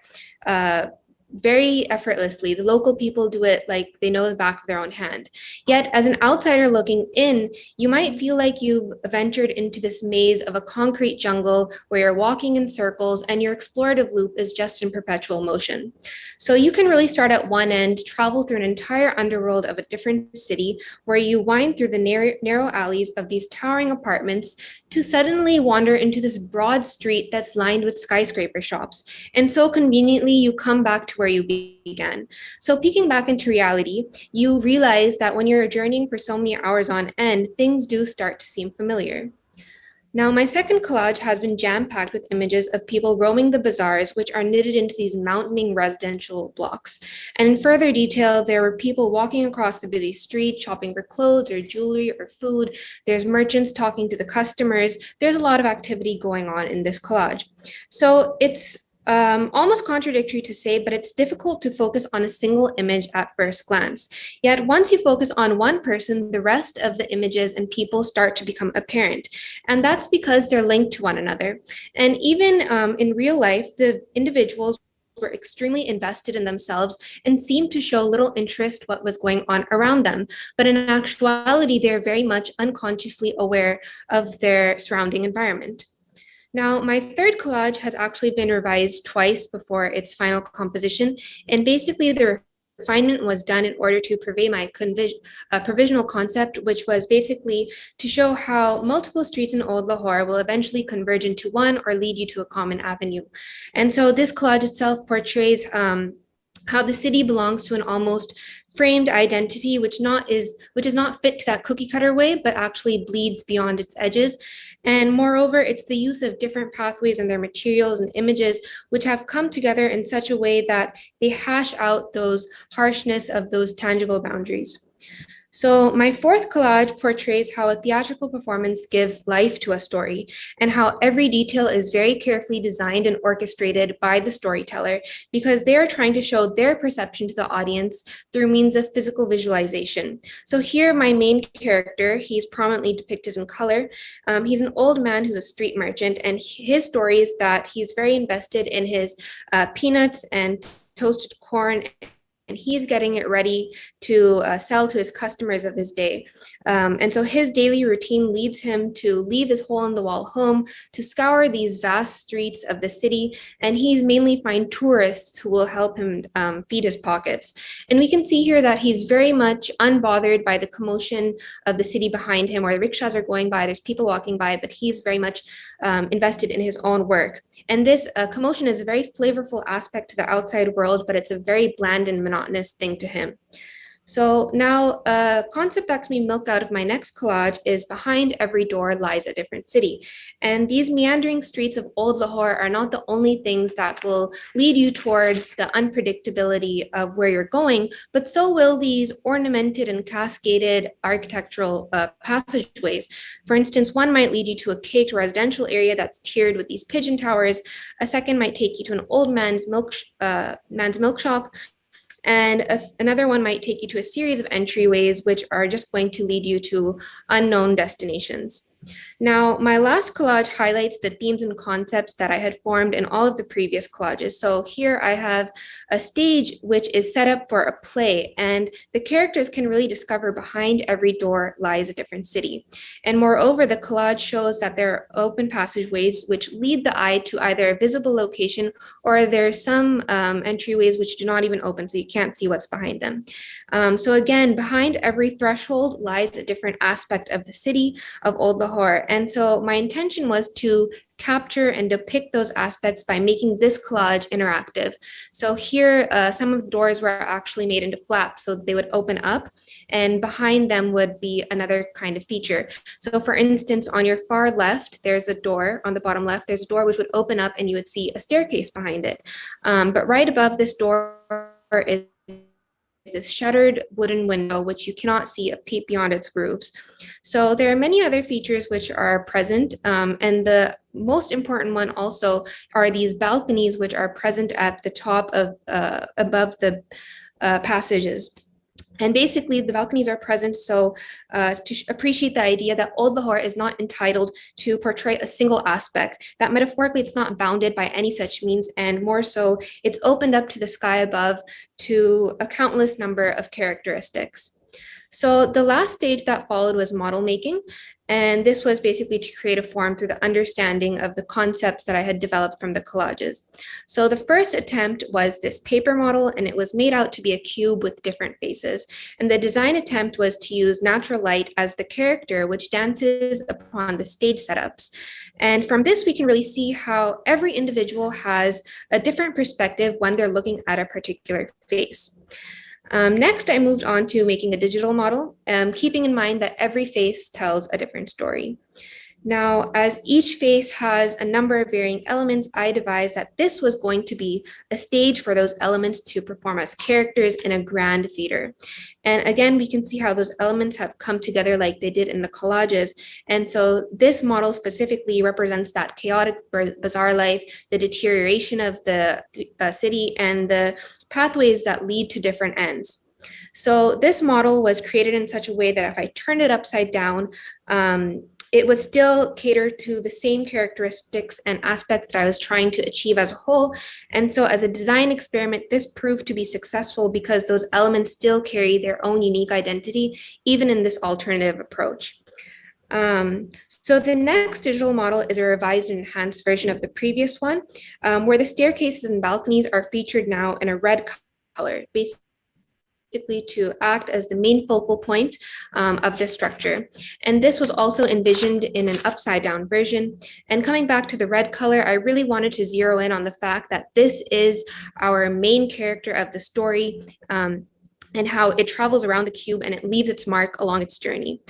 very effortlessly. The local people do it like they know the back of their own hand. Yet, as an outsider looking in, you might feel like you've ventured into this maze of a concrete jungle where you're walking in circles and your explorative loop is just in perpetual motion. So you can really start at one end, travel through an entire underworld of a different city where you wind through the narrow alleys of these towering apartments to suddenly wander into this broad street that's lined with skyscraper shops. And so conveniently, you come back to where you began. So peeking back into reality, you realize that when you're journeying for so many hours on end, things do start to seem familiar. Now, my second collage has been jam-packed with images of people roaming the bazaars, which are knitted into these mountaining residential blocks. And in further detail, there were people walking across the busy street, shopping for clothes or jewelry or food. There's merchants talking to the customers. There's a lot of activity going on in this collage. So it's almost contradictory to say, but it's difficult to focus on a single image at first glance. Yet once you focus on one person, the rest of the images and people start to become apparent. And that's because they're linked to one another. And even in real life, the individuals were extremely invested in themselves and seemed to show little interest what was going on around them. But in actuality, they're very much unconsciously aware of their surrounding environment. Now, my third collage has actually been revised twice before its final composition, and basically the refinement was done in order to purvey my provisional concept, which was basically to show how multiple streets in Old Lahore will eventually converge into one or lead you to a common avenue. And so this collage itself portrays how the city belongs to an almost framed identity, which is not fit to that cookie cutter way, but actually bleeds beyond its edges. And moreover, it's the use of different pathways and their materials and images, which have come together in such a way that they hash out those harshness of those tangible boundaries. So my fourth collage portrays how a theatrical performance gives life to a story and how every detail is very carefully designed and orchestrated by the storyteller because they are trying to show their perception to the audience through means of physical visualization. So here, my main character, he's prominently depicted in color. He's an old man who's a street merchant, and his story is that he's very invested in his peanuts and toasted corn, and he's getting it ready to sell to his customers of his day. And so his daily routine leads him to leave his hole-in-the-wall home, to scour these vast streets of the city, and he's mainly find tourists who will help him feed his pockets. And we can see here that he's very much unbothered by the commotion of the city behind him, where the rickshaws are going by, there's people walking by, but he's very much invested in his own work. And this commotion is a very flavorful aspect to the outside world, but it's a very bland and monotonous thing to him. So now a concept that can be milked out of my next collage is behind every door lies a different city. And these meandering streets of Old Lahore are not the only things that will lead you towards the unpredictability of where you're going, but so will these ornamented and cascaded architectural passageways. For instance, one might lead you to a caked residential area that's tiered with these pigeon towers. A second might take you to an old man's milk shop. And another one might take you to a series of entryways, which are just going to lead you to unknown destinations. Now, my last collage highlights the themes and concepts that I had formed in all of the previous collages. So here I have a stage which is set up for a play, and the characters can really discover behind every door lies a different city. And moreover, the collage shows that there are open passageways which lead the eye to either a visible location, or there's some entryways which do not even open, so you can't see what's behind them. So again, behind every threshold lies a different aspect of the city of Old Lahore. And so my intention was to capture and depict those aspects by making this collage interactive. So here, some of the doors were actually made into flaps, so they would open up, and behind them would be another kind of feature. So for instance, on your far left, there's a door, on the bottom left, there's a door which would open up and you would see a staircase behind it. But right above this door is this shuttered wooden window, which you cannot see a peep beyond its grooves. So there are many other features which are present, and the most important one also are these balconies, which are present at the top of above the passages. And basically, the balconies are present so to appreciate the idea that Old Lahore is not entitled to portray a single aspect, that metaphorically it's not bounded by any such means, and more so, it's opened up to the sky above to a countless number of characteristics. So the last stage that followed was model making. And this was basically to create a form through the understanding of the concepts that I had developed from the collages. So the first attempt was this paper model, and it was made out to be a cube with different faces. And the design attempt was to use natural light as the character, which dances upon the stage setups. And from this, we can really see how every individual has a different perspective when they're looking at a particular face. Next, I moved on to making a digital model, keeping in mind that every face tells a different story. Now, as each face has a number of varying elements, I devised that this was going to be a stage for those elements to perform as characters in a grand theater. And again, we can see how those elements have come together like they did in the collages. And so this model specifically represents that chaotic, bizarre life, the deterioration of the city, and the pathways that lead to different ends. So this model was created in such a way that if I turned it upside down, it would still cater to the same characteristics and aspects that I was trying to achieve as a whole. And so as a design experiment, this proved to be successful because those elements still carry their own unique identity, even in this alternative approach. So the next digital model is a revised and enhanced version of the previous one, where the staircases and balconies are featured now in a red color, basically to act as the main focal point of this structure. And this was also envisioned in an upside down version. And coming back to the red color, I really wanted to zero in on the fact that this is our main character of the story, and how it travels around the cube and it leaves its mark along its journey.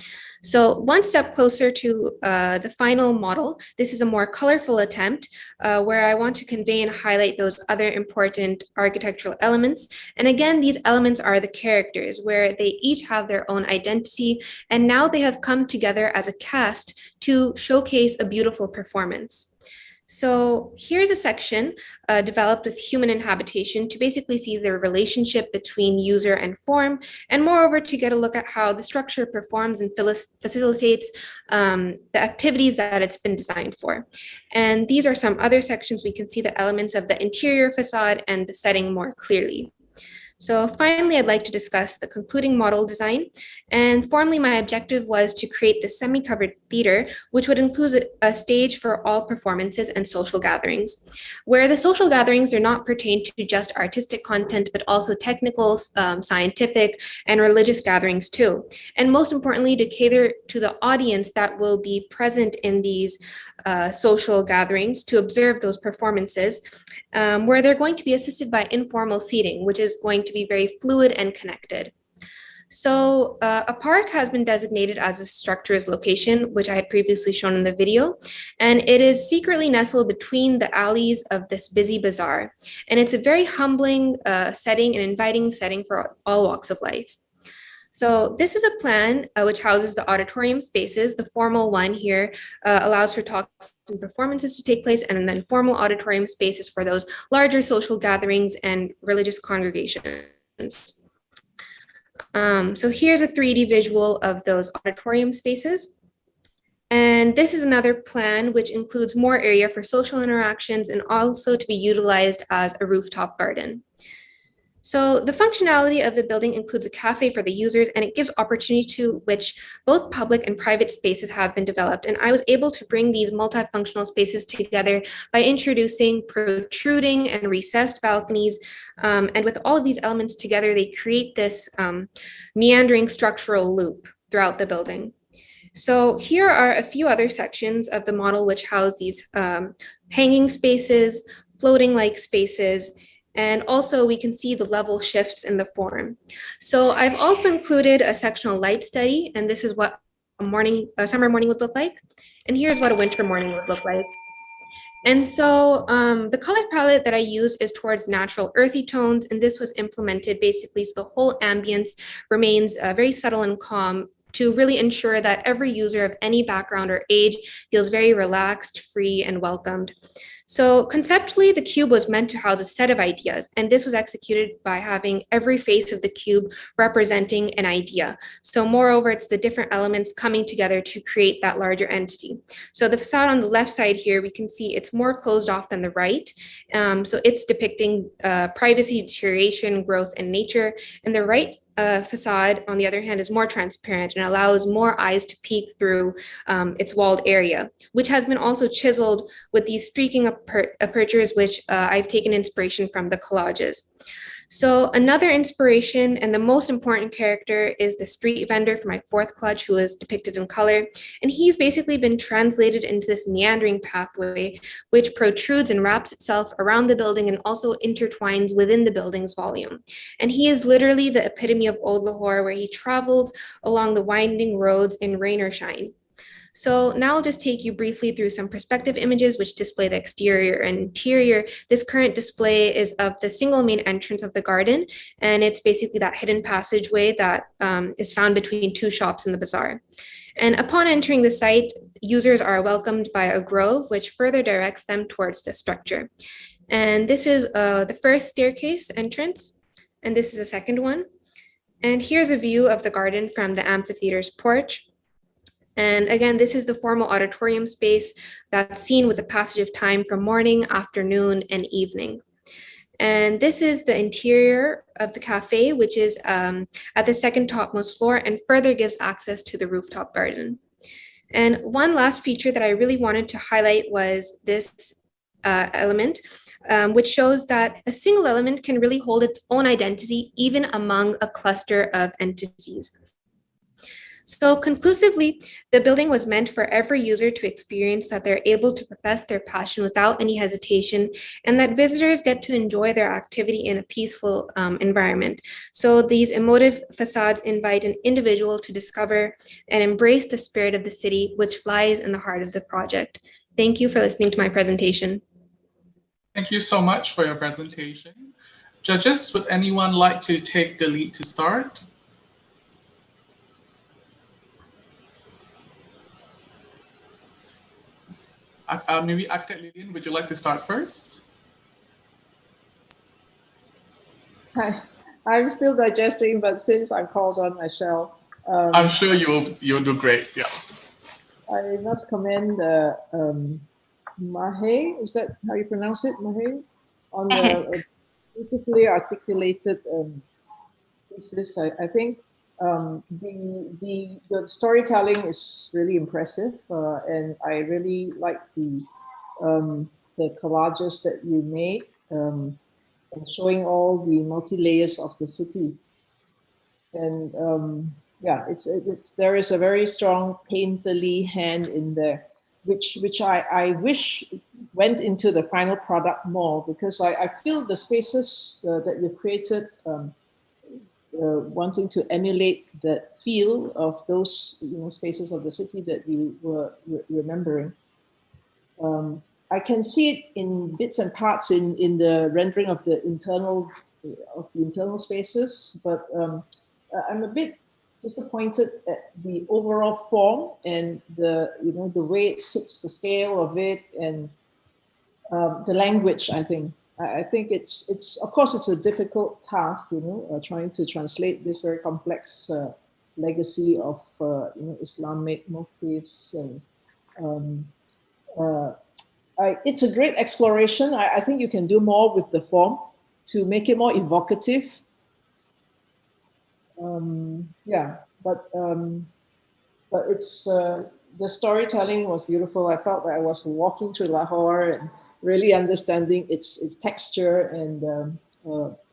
So one step closer to the final model, this is a more colorful attempt where I want to convey and highlight those other important architectural elements. And again, these elements are the characters, where they each have their own identity, and now they have come together as a cast to showcase a beautiful performance. So here's a section developed with human in habitation to basically see the relationship between user and form, and moreover to get a look at how the structure performs and facilitates the activities that it's been designed for. And these are some other sections. We can see the elements of the interior facade and the setting more clearly. So finally, I'd like to discuss the concluding model design. And formally, my objective was to create the semi-covered theater, which would include a stage for all performances and social gatherings, where the social gatherings are not pertain to just artistic content, but also technical, scientific, and religious gatherings too. And most importantly, to cater to the audience that will be present in these social gatherings to observe those performances, where they're going to be assisted by informal seating, which is going to be very fluid and connected. So a park has been designated as a structure's location, which I had previously shown in the video, and it is secretly nestled between the alleys of this busy bazaar. And it's a very humbling setting, an inviting setting for all walks of life. So this is a plan which houses the auditorium spaces. The formal one here allows for talks and performances to take place, and then formal auditorium spaces for those larger social gatherings and religious congregations. So here's a 3D visual of those auditorium spaces. And this is another plan which includes more area for social interactions and also to be utilized as a rooftop garden. So the functionality of the building includes a cafe for the users, and it gives opportunity to which both public and private spaces have been developed. And I was able to bring these multifunctional spaces together by introducing protruding and recessed balconies. And with all of these elements together, they create this meandering structural loop throughout the building. So here are a few other sections of the model which house these hanging spaces, floating like spaces, and also we can see the level shifts in the form. So I've also included a sectional light study, and this is what a summer morning would look like. And here's what a winter morning would look like. And so the color palette that I use is towards natural earthy tones, and this was implemented basically so the whole ambience remains very subtle and calm to really ensure that every user of any background or age feels very relaxed, free, and welcomed. So conceptually, the cube was meant to house a set of ideas, and this was executed by having every face of the cube representing an idea. So moreover, it's the different elements coming together to create that larger entity. So the facade on the left side here, we can see it's more closed off than the right. So it's depicting privacy, deterioration, growth, and nature. And the right facade, on the other hand, is more transparent and allows more eyes to peek through its walled area, which has been also chiseled with these streaking apertures, which I've taken inspiration from the collages. So another inspiration and the most important character is the street vendor for my fourth collage, who is depicted in color. And he's basically been translated into this meandering pathway, which protrudes and wraps itself around the building and also intertwines within the building's volume. And he is literally the epitome of Old Lahore, where he traveled along the winding roads in rain or shine. So now I'll just take you briefly through some perspective images which display the exterior and interior. This current display is of the single main entrance of the garden, and it's basically that hidden passageway that is found between two shops in the bazaar. And upon entering the site, users are welcomed by a grove, which further directs them towards the structure. And this is the first staircase entrance, and this is the second one. And here's a view of the garden from the amphitheater's porch. And again, this is the formal auditorium space that's seen with the passage of time from morning, afternoon, and evening. And this is the interior of the cafe, which is at the second topmost floor and further gives access to the rooftop garden. And one last feature that I really wanted to highlight was this element, which shows that a single element can really hold its own identity even among a cluster of entities. So conclusively, the building was meant for every user to experience that they're able to profess their passion without any hesitation, and that visitors get to enjoy their activity in a peaceful environment. So these emotive facades invite an individual to discover and embrace the spirit of the city, which lies in the heart of the project. Thank you for listening to my presentation. Thank you so much for your presentation. Judges, would anyone like to take the lead to start? Maybe Architect Lillian, would you like to start first? Hi, I'm still digesting, but since I'm called on, I shall. I'm sure you'll do great. Yeah. I must commend Mahe. Is that how you pronounce it, Mahe? On the beautifully articulated thesis. I think the storytelling is really impressive, and I really like the collages that you made, and showing all the multi-layers of the city. And yeah, there is a very strong painterly hand in there, which I wish went into the final product more, because I feel the spaces that you created, wanting to emulate the feel of those spaces of the city that you were remembering. I can see it in bits and parts in the rendering of the internal spaces, but I'm a bit disappointed at the overall form and the way it sits, the scale of it, and the language. I think it's of course it's a difficult task, trying to translate this very complex legacy of Islamic motifs, and it's a great exploration. I think you can do more with the form to make it more evocative. Yeah, but it's the storytelling was beautiful. I felt that I was walking through Lahore and really understanding its texture and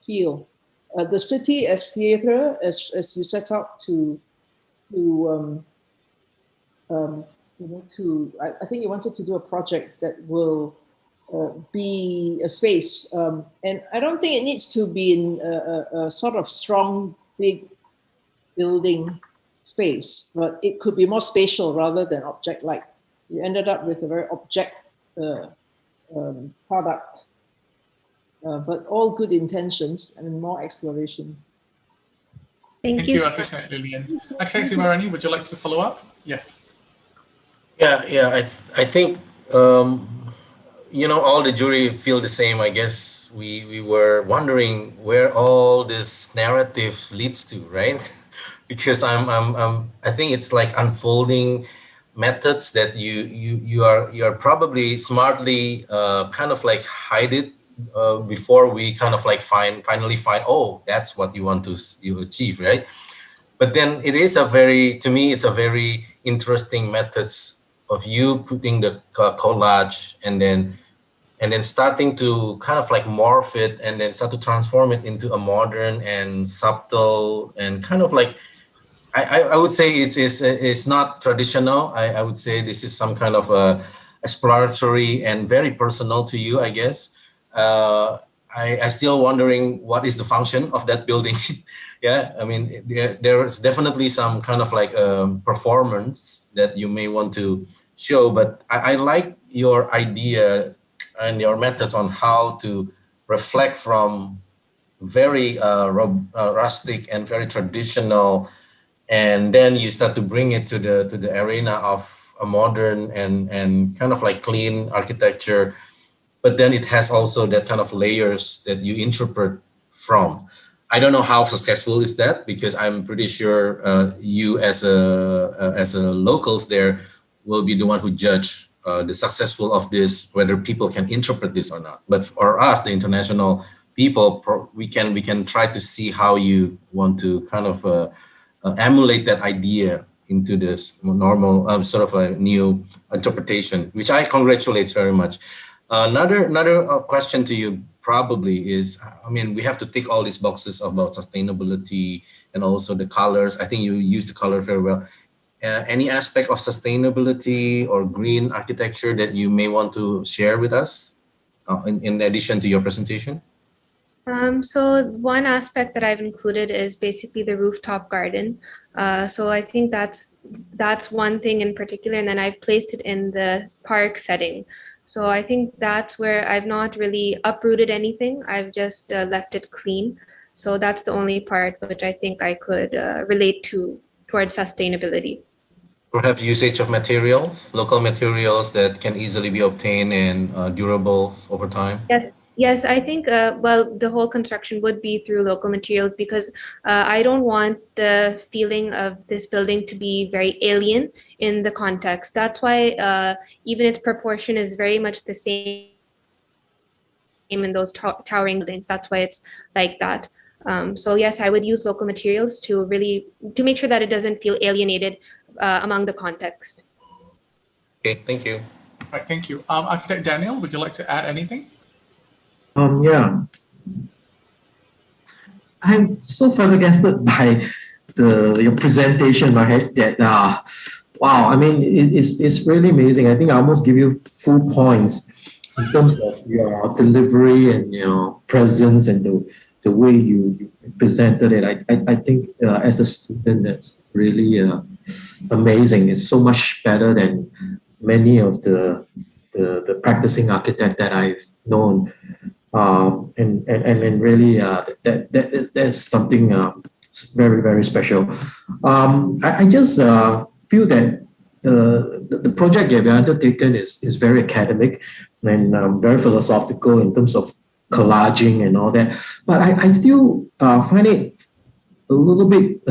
feel. The city as theatre, as you set out to I think you wanted to do a project that will be a space, and I don't think it needs to be in a sort of strong, big building space, but it could be more spatial rather than object-like. You ended up with a very object product, but all good intentions and more exploration. Thank you, Architect Lillian. Architect Simarani, would you like to follow up? Yes. Yeah. I think all the jury feel the same. I guess we were wondering where all this narrative leads to, right? Because I think it's like unfolding methods that you are probably smartly kind of like hide it before we kind of like finally find, oh, that's what you want to achieve, right? But then to me it's a very interesting methods of you putting the collage and then starting to kind of like morph it and then start to transform it into a modern and subtle and kind of like I would say it's not traditional. I would say this is some kind of exploratory and very personal to you, I guess. I still wondering what is the function of that building. Yeah, I mean, there is definitely some kind of like performance that you may want to show, but I like your idea and your methods on how to reflect from very rustic and very traditional, and then you start to bring it to the arena of a modern and kind of like clean architecture, but then it has also that kind of layers that you interpret from. I don't know how successful is that, because I'm pretty sure you as a locals there will be the one who judge the successful of this, whether people can interpret this or not. But for us, the international people, we can try to see how you want to kind of emulate that idea into this normal sort of a new interpretation, which I congratulate very much. Another question to you probably is, I mean, we have to tick all these boxes about sustainability and also the colors. I think you use the color very well. Any aspect of sustainability or green architecture that you may want to share with us in addition to your presentation? So one aspect that I've included is basically the rooftop garden. So I think that's one thing in particular, and then I've placed it in the park setting. So I think that's where I've not really uprooted anything. I've just left it clean. So that's the only part which I think I could relate to towards sustainability. Perhaps usage of materials, local materials that can easily be obtained and durable over time. Yes, I think, well, the whole construction would be through local materials, because I don't want the feeling of this building to be very alien in the context. That's why even its proportion is very much the same in those towering buildings. That's why it's like that. So yes, I would use local materials to make sure that it doesn't feel alienated among the context. Okay, thank you. All right, thank you. Architect Daniel, would you like to add anything? Yeah, I'm so flabbergasted by your presentation, Mahesh, that wow, I mean, it's really amazing. I think I almost give you full points in terms of your delivery and your presence and the way you presented it. I think as a student, that's really amazing. It's so much better than many of the practicing architect that I've known. And really that's something very, very special. I just feel that the project you've undertaken is very academic and very philosophical in terms of collaging and all that. But I still find it a little bit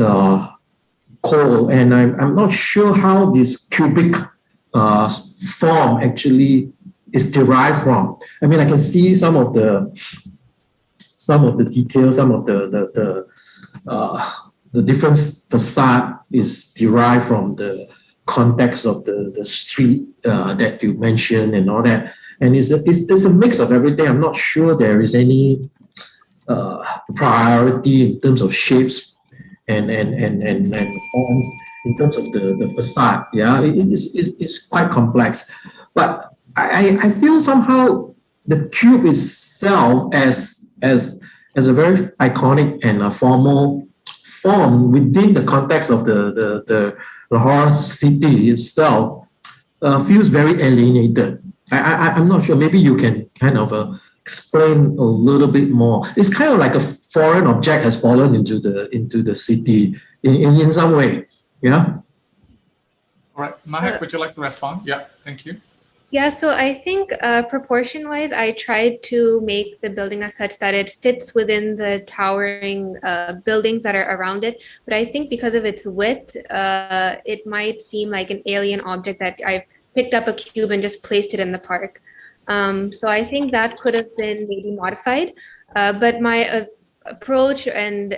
cold, and I'm not sure how this cubic form actually is derived from. I mean, I can see some of the details, some of the different facade is derived from the context of the street that you mentioned and all that. And it's a mix of everything. I'm not sure there is any priority in terms of shapes and forms in terms of the facade. Yeah, it's quite complex. But I feel somehow the cube itself as a very iconic and a formal form within the context of the Lahore city itself feels very alienated. I'm not sure. Maybe you can kind of explain a little bit more. It's kind of like a foreign object has fallen into the city in some way. Yeah. All right, Mahek, would you like to respond? Yeah, thank you. Yeah, so I think proportion-wise, I tried to make the building as such that it fits within the towering buildings that are around it. But I think because of its width, it might seem like an alien object that I've picked up a cube and just placed it in the park. So I think that could have been maybe modified. But my approach and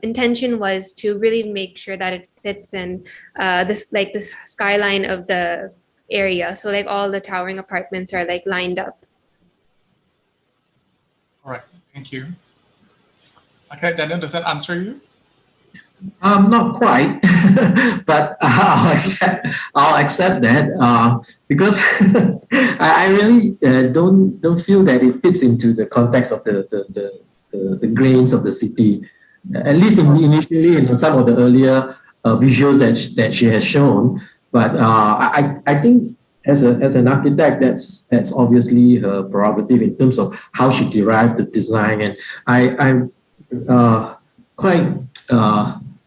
intention was to really make sure that it fits in this skyline of the area. So like all the towering apartments are like lined up. All right, thank you. Okay, Daniel, does that answer you? Not quite, but I'll accept that because I really don't feel that it fits into the context of the grains of the city. At least initially in some of the earlier visuals that she has shown. But I think as an architect, that's obviously her prerogative in terms of how she derived the design, and I'm quite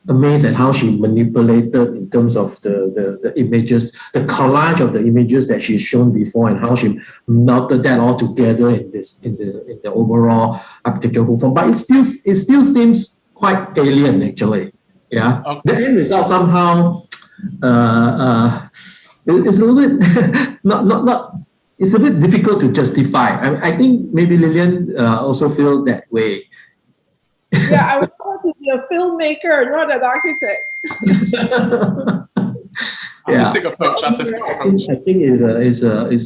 amazed at how she manipulated in terms of the images, the collage of the images that she's shown before, and how she melted that all together in the overall architectural form. But it still seems quite alien, actually. Yeah, the end result somehow it's a little bit not. It's a bit difficult to justify. I think maybe Lillian also feel that way. Yeah, I want to be a filmmaker, not an architect. Artistic approach. I think is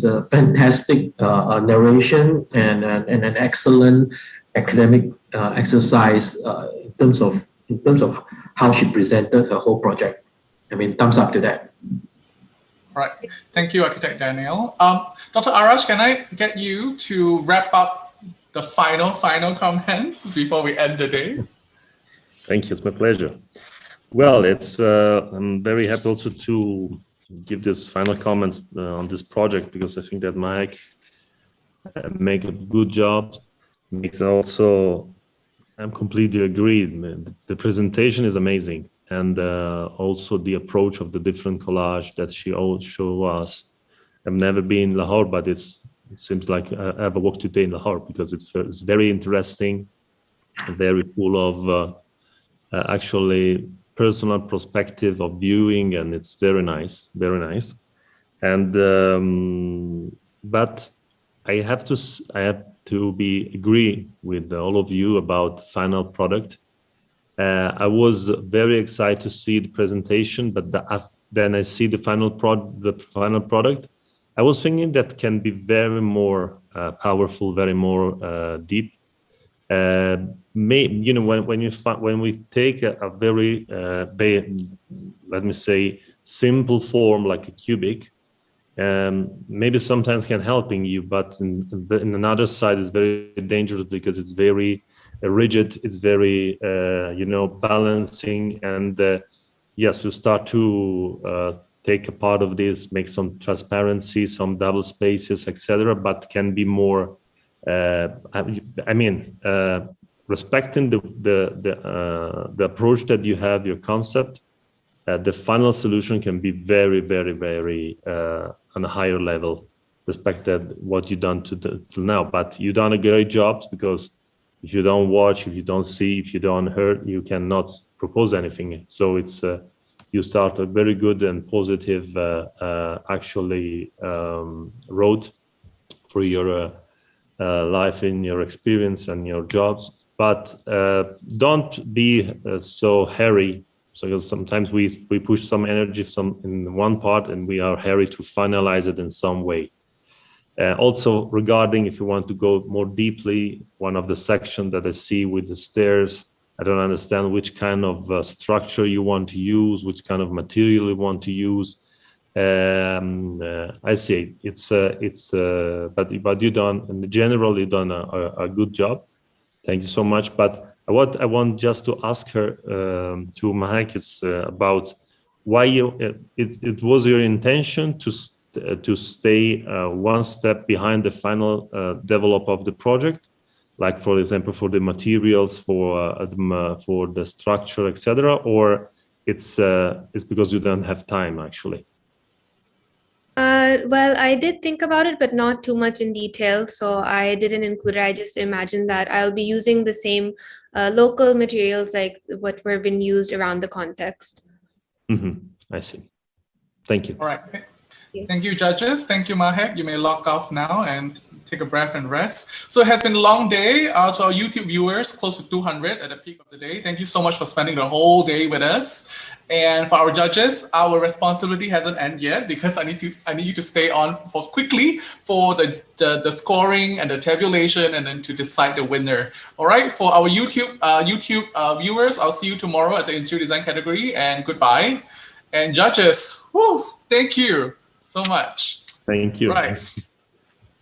a fantastic narration and an excellent academic exercise in terms of how she presented her whole project. I mean, thumbs up to that. All right. Thank you, Architect Daniel. Dr. Arash, can I get you to wrap up the final comments before we end the day? Thank you. It's my pleasure. Well, I'm very happy also to give this final comments on this project, because I think that Mike make a good job. Makes also, I'm completely agreed. The presentation is amazing, and also the approach of the different collage that she all show us. I've never been in Lahore, but it seems like I have a walk today in Lahore, because it's very interesting, very full of actually personal perspective of viewing, and it's very nice, very nice. And but I have to agree with all of you about the final product. I was very excited to see the presentation, but then I see the final product. I was thinking that can be very more powerful, very more deep. When we take a very let me say simple form like a cubic, maybe sometimes can helping you, but in another side is very dangerous, because it's very rigid, it's very balancing, and yes, you start to take a part of this, make some transparency, some double spaces, etc., but can be more respecting the approach that you have, your concept, the final solution can be very, very, very on a higher level, respected what you've done till now. But you've done a great job, because if you don't watch, if you don't see, if you don't hear, you cannot propose anything. So it's you start a very good and positive road for your life, in your experience and your jobs. But don't be so hairy, because sometimes we push some energy in one part, and we are hurried to finalize it in some way. Also, regarding if you want to go more deeply, one of the sections that I see with the stairs, I don't understand which kind of structure you want to use, which kind of material you want to use. I see but you done, in general, you done a good job. Thank you so much. But what I want just to ask her, to Mahek, is about why it was your intention to stay one step behind the final develop of the project, like for example for the materials, for the structure, etc., or it's because you don't have time actually? Well, I did think about it, but not too much in detail, so I didn't include it. I just imagined that I'll be using the same local materials like what were been used around the context. I see. Thank you. All right. Thank you, judges. Thank you, Mahek. You may log off now, and take a breath and rest. So it has been a long day. To our YouTube viewers, close to 200 at the peak of the day. Thank you so much for spending the whole day with us. And for our judges, our responsibility hasn't ended yet because I need you to stay on quickly for the scoring and the tabulation, and then to decide the winner. All right, for our YouTube viewers, I'll see you tomorrow at the interior design category, and goodbye. And judges, whew, thank you so much. Thank you. Right.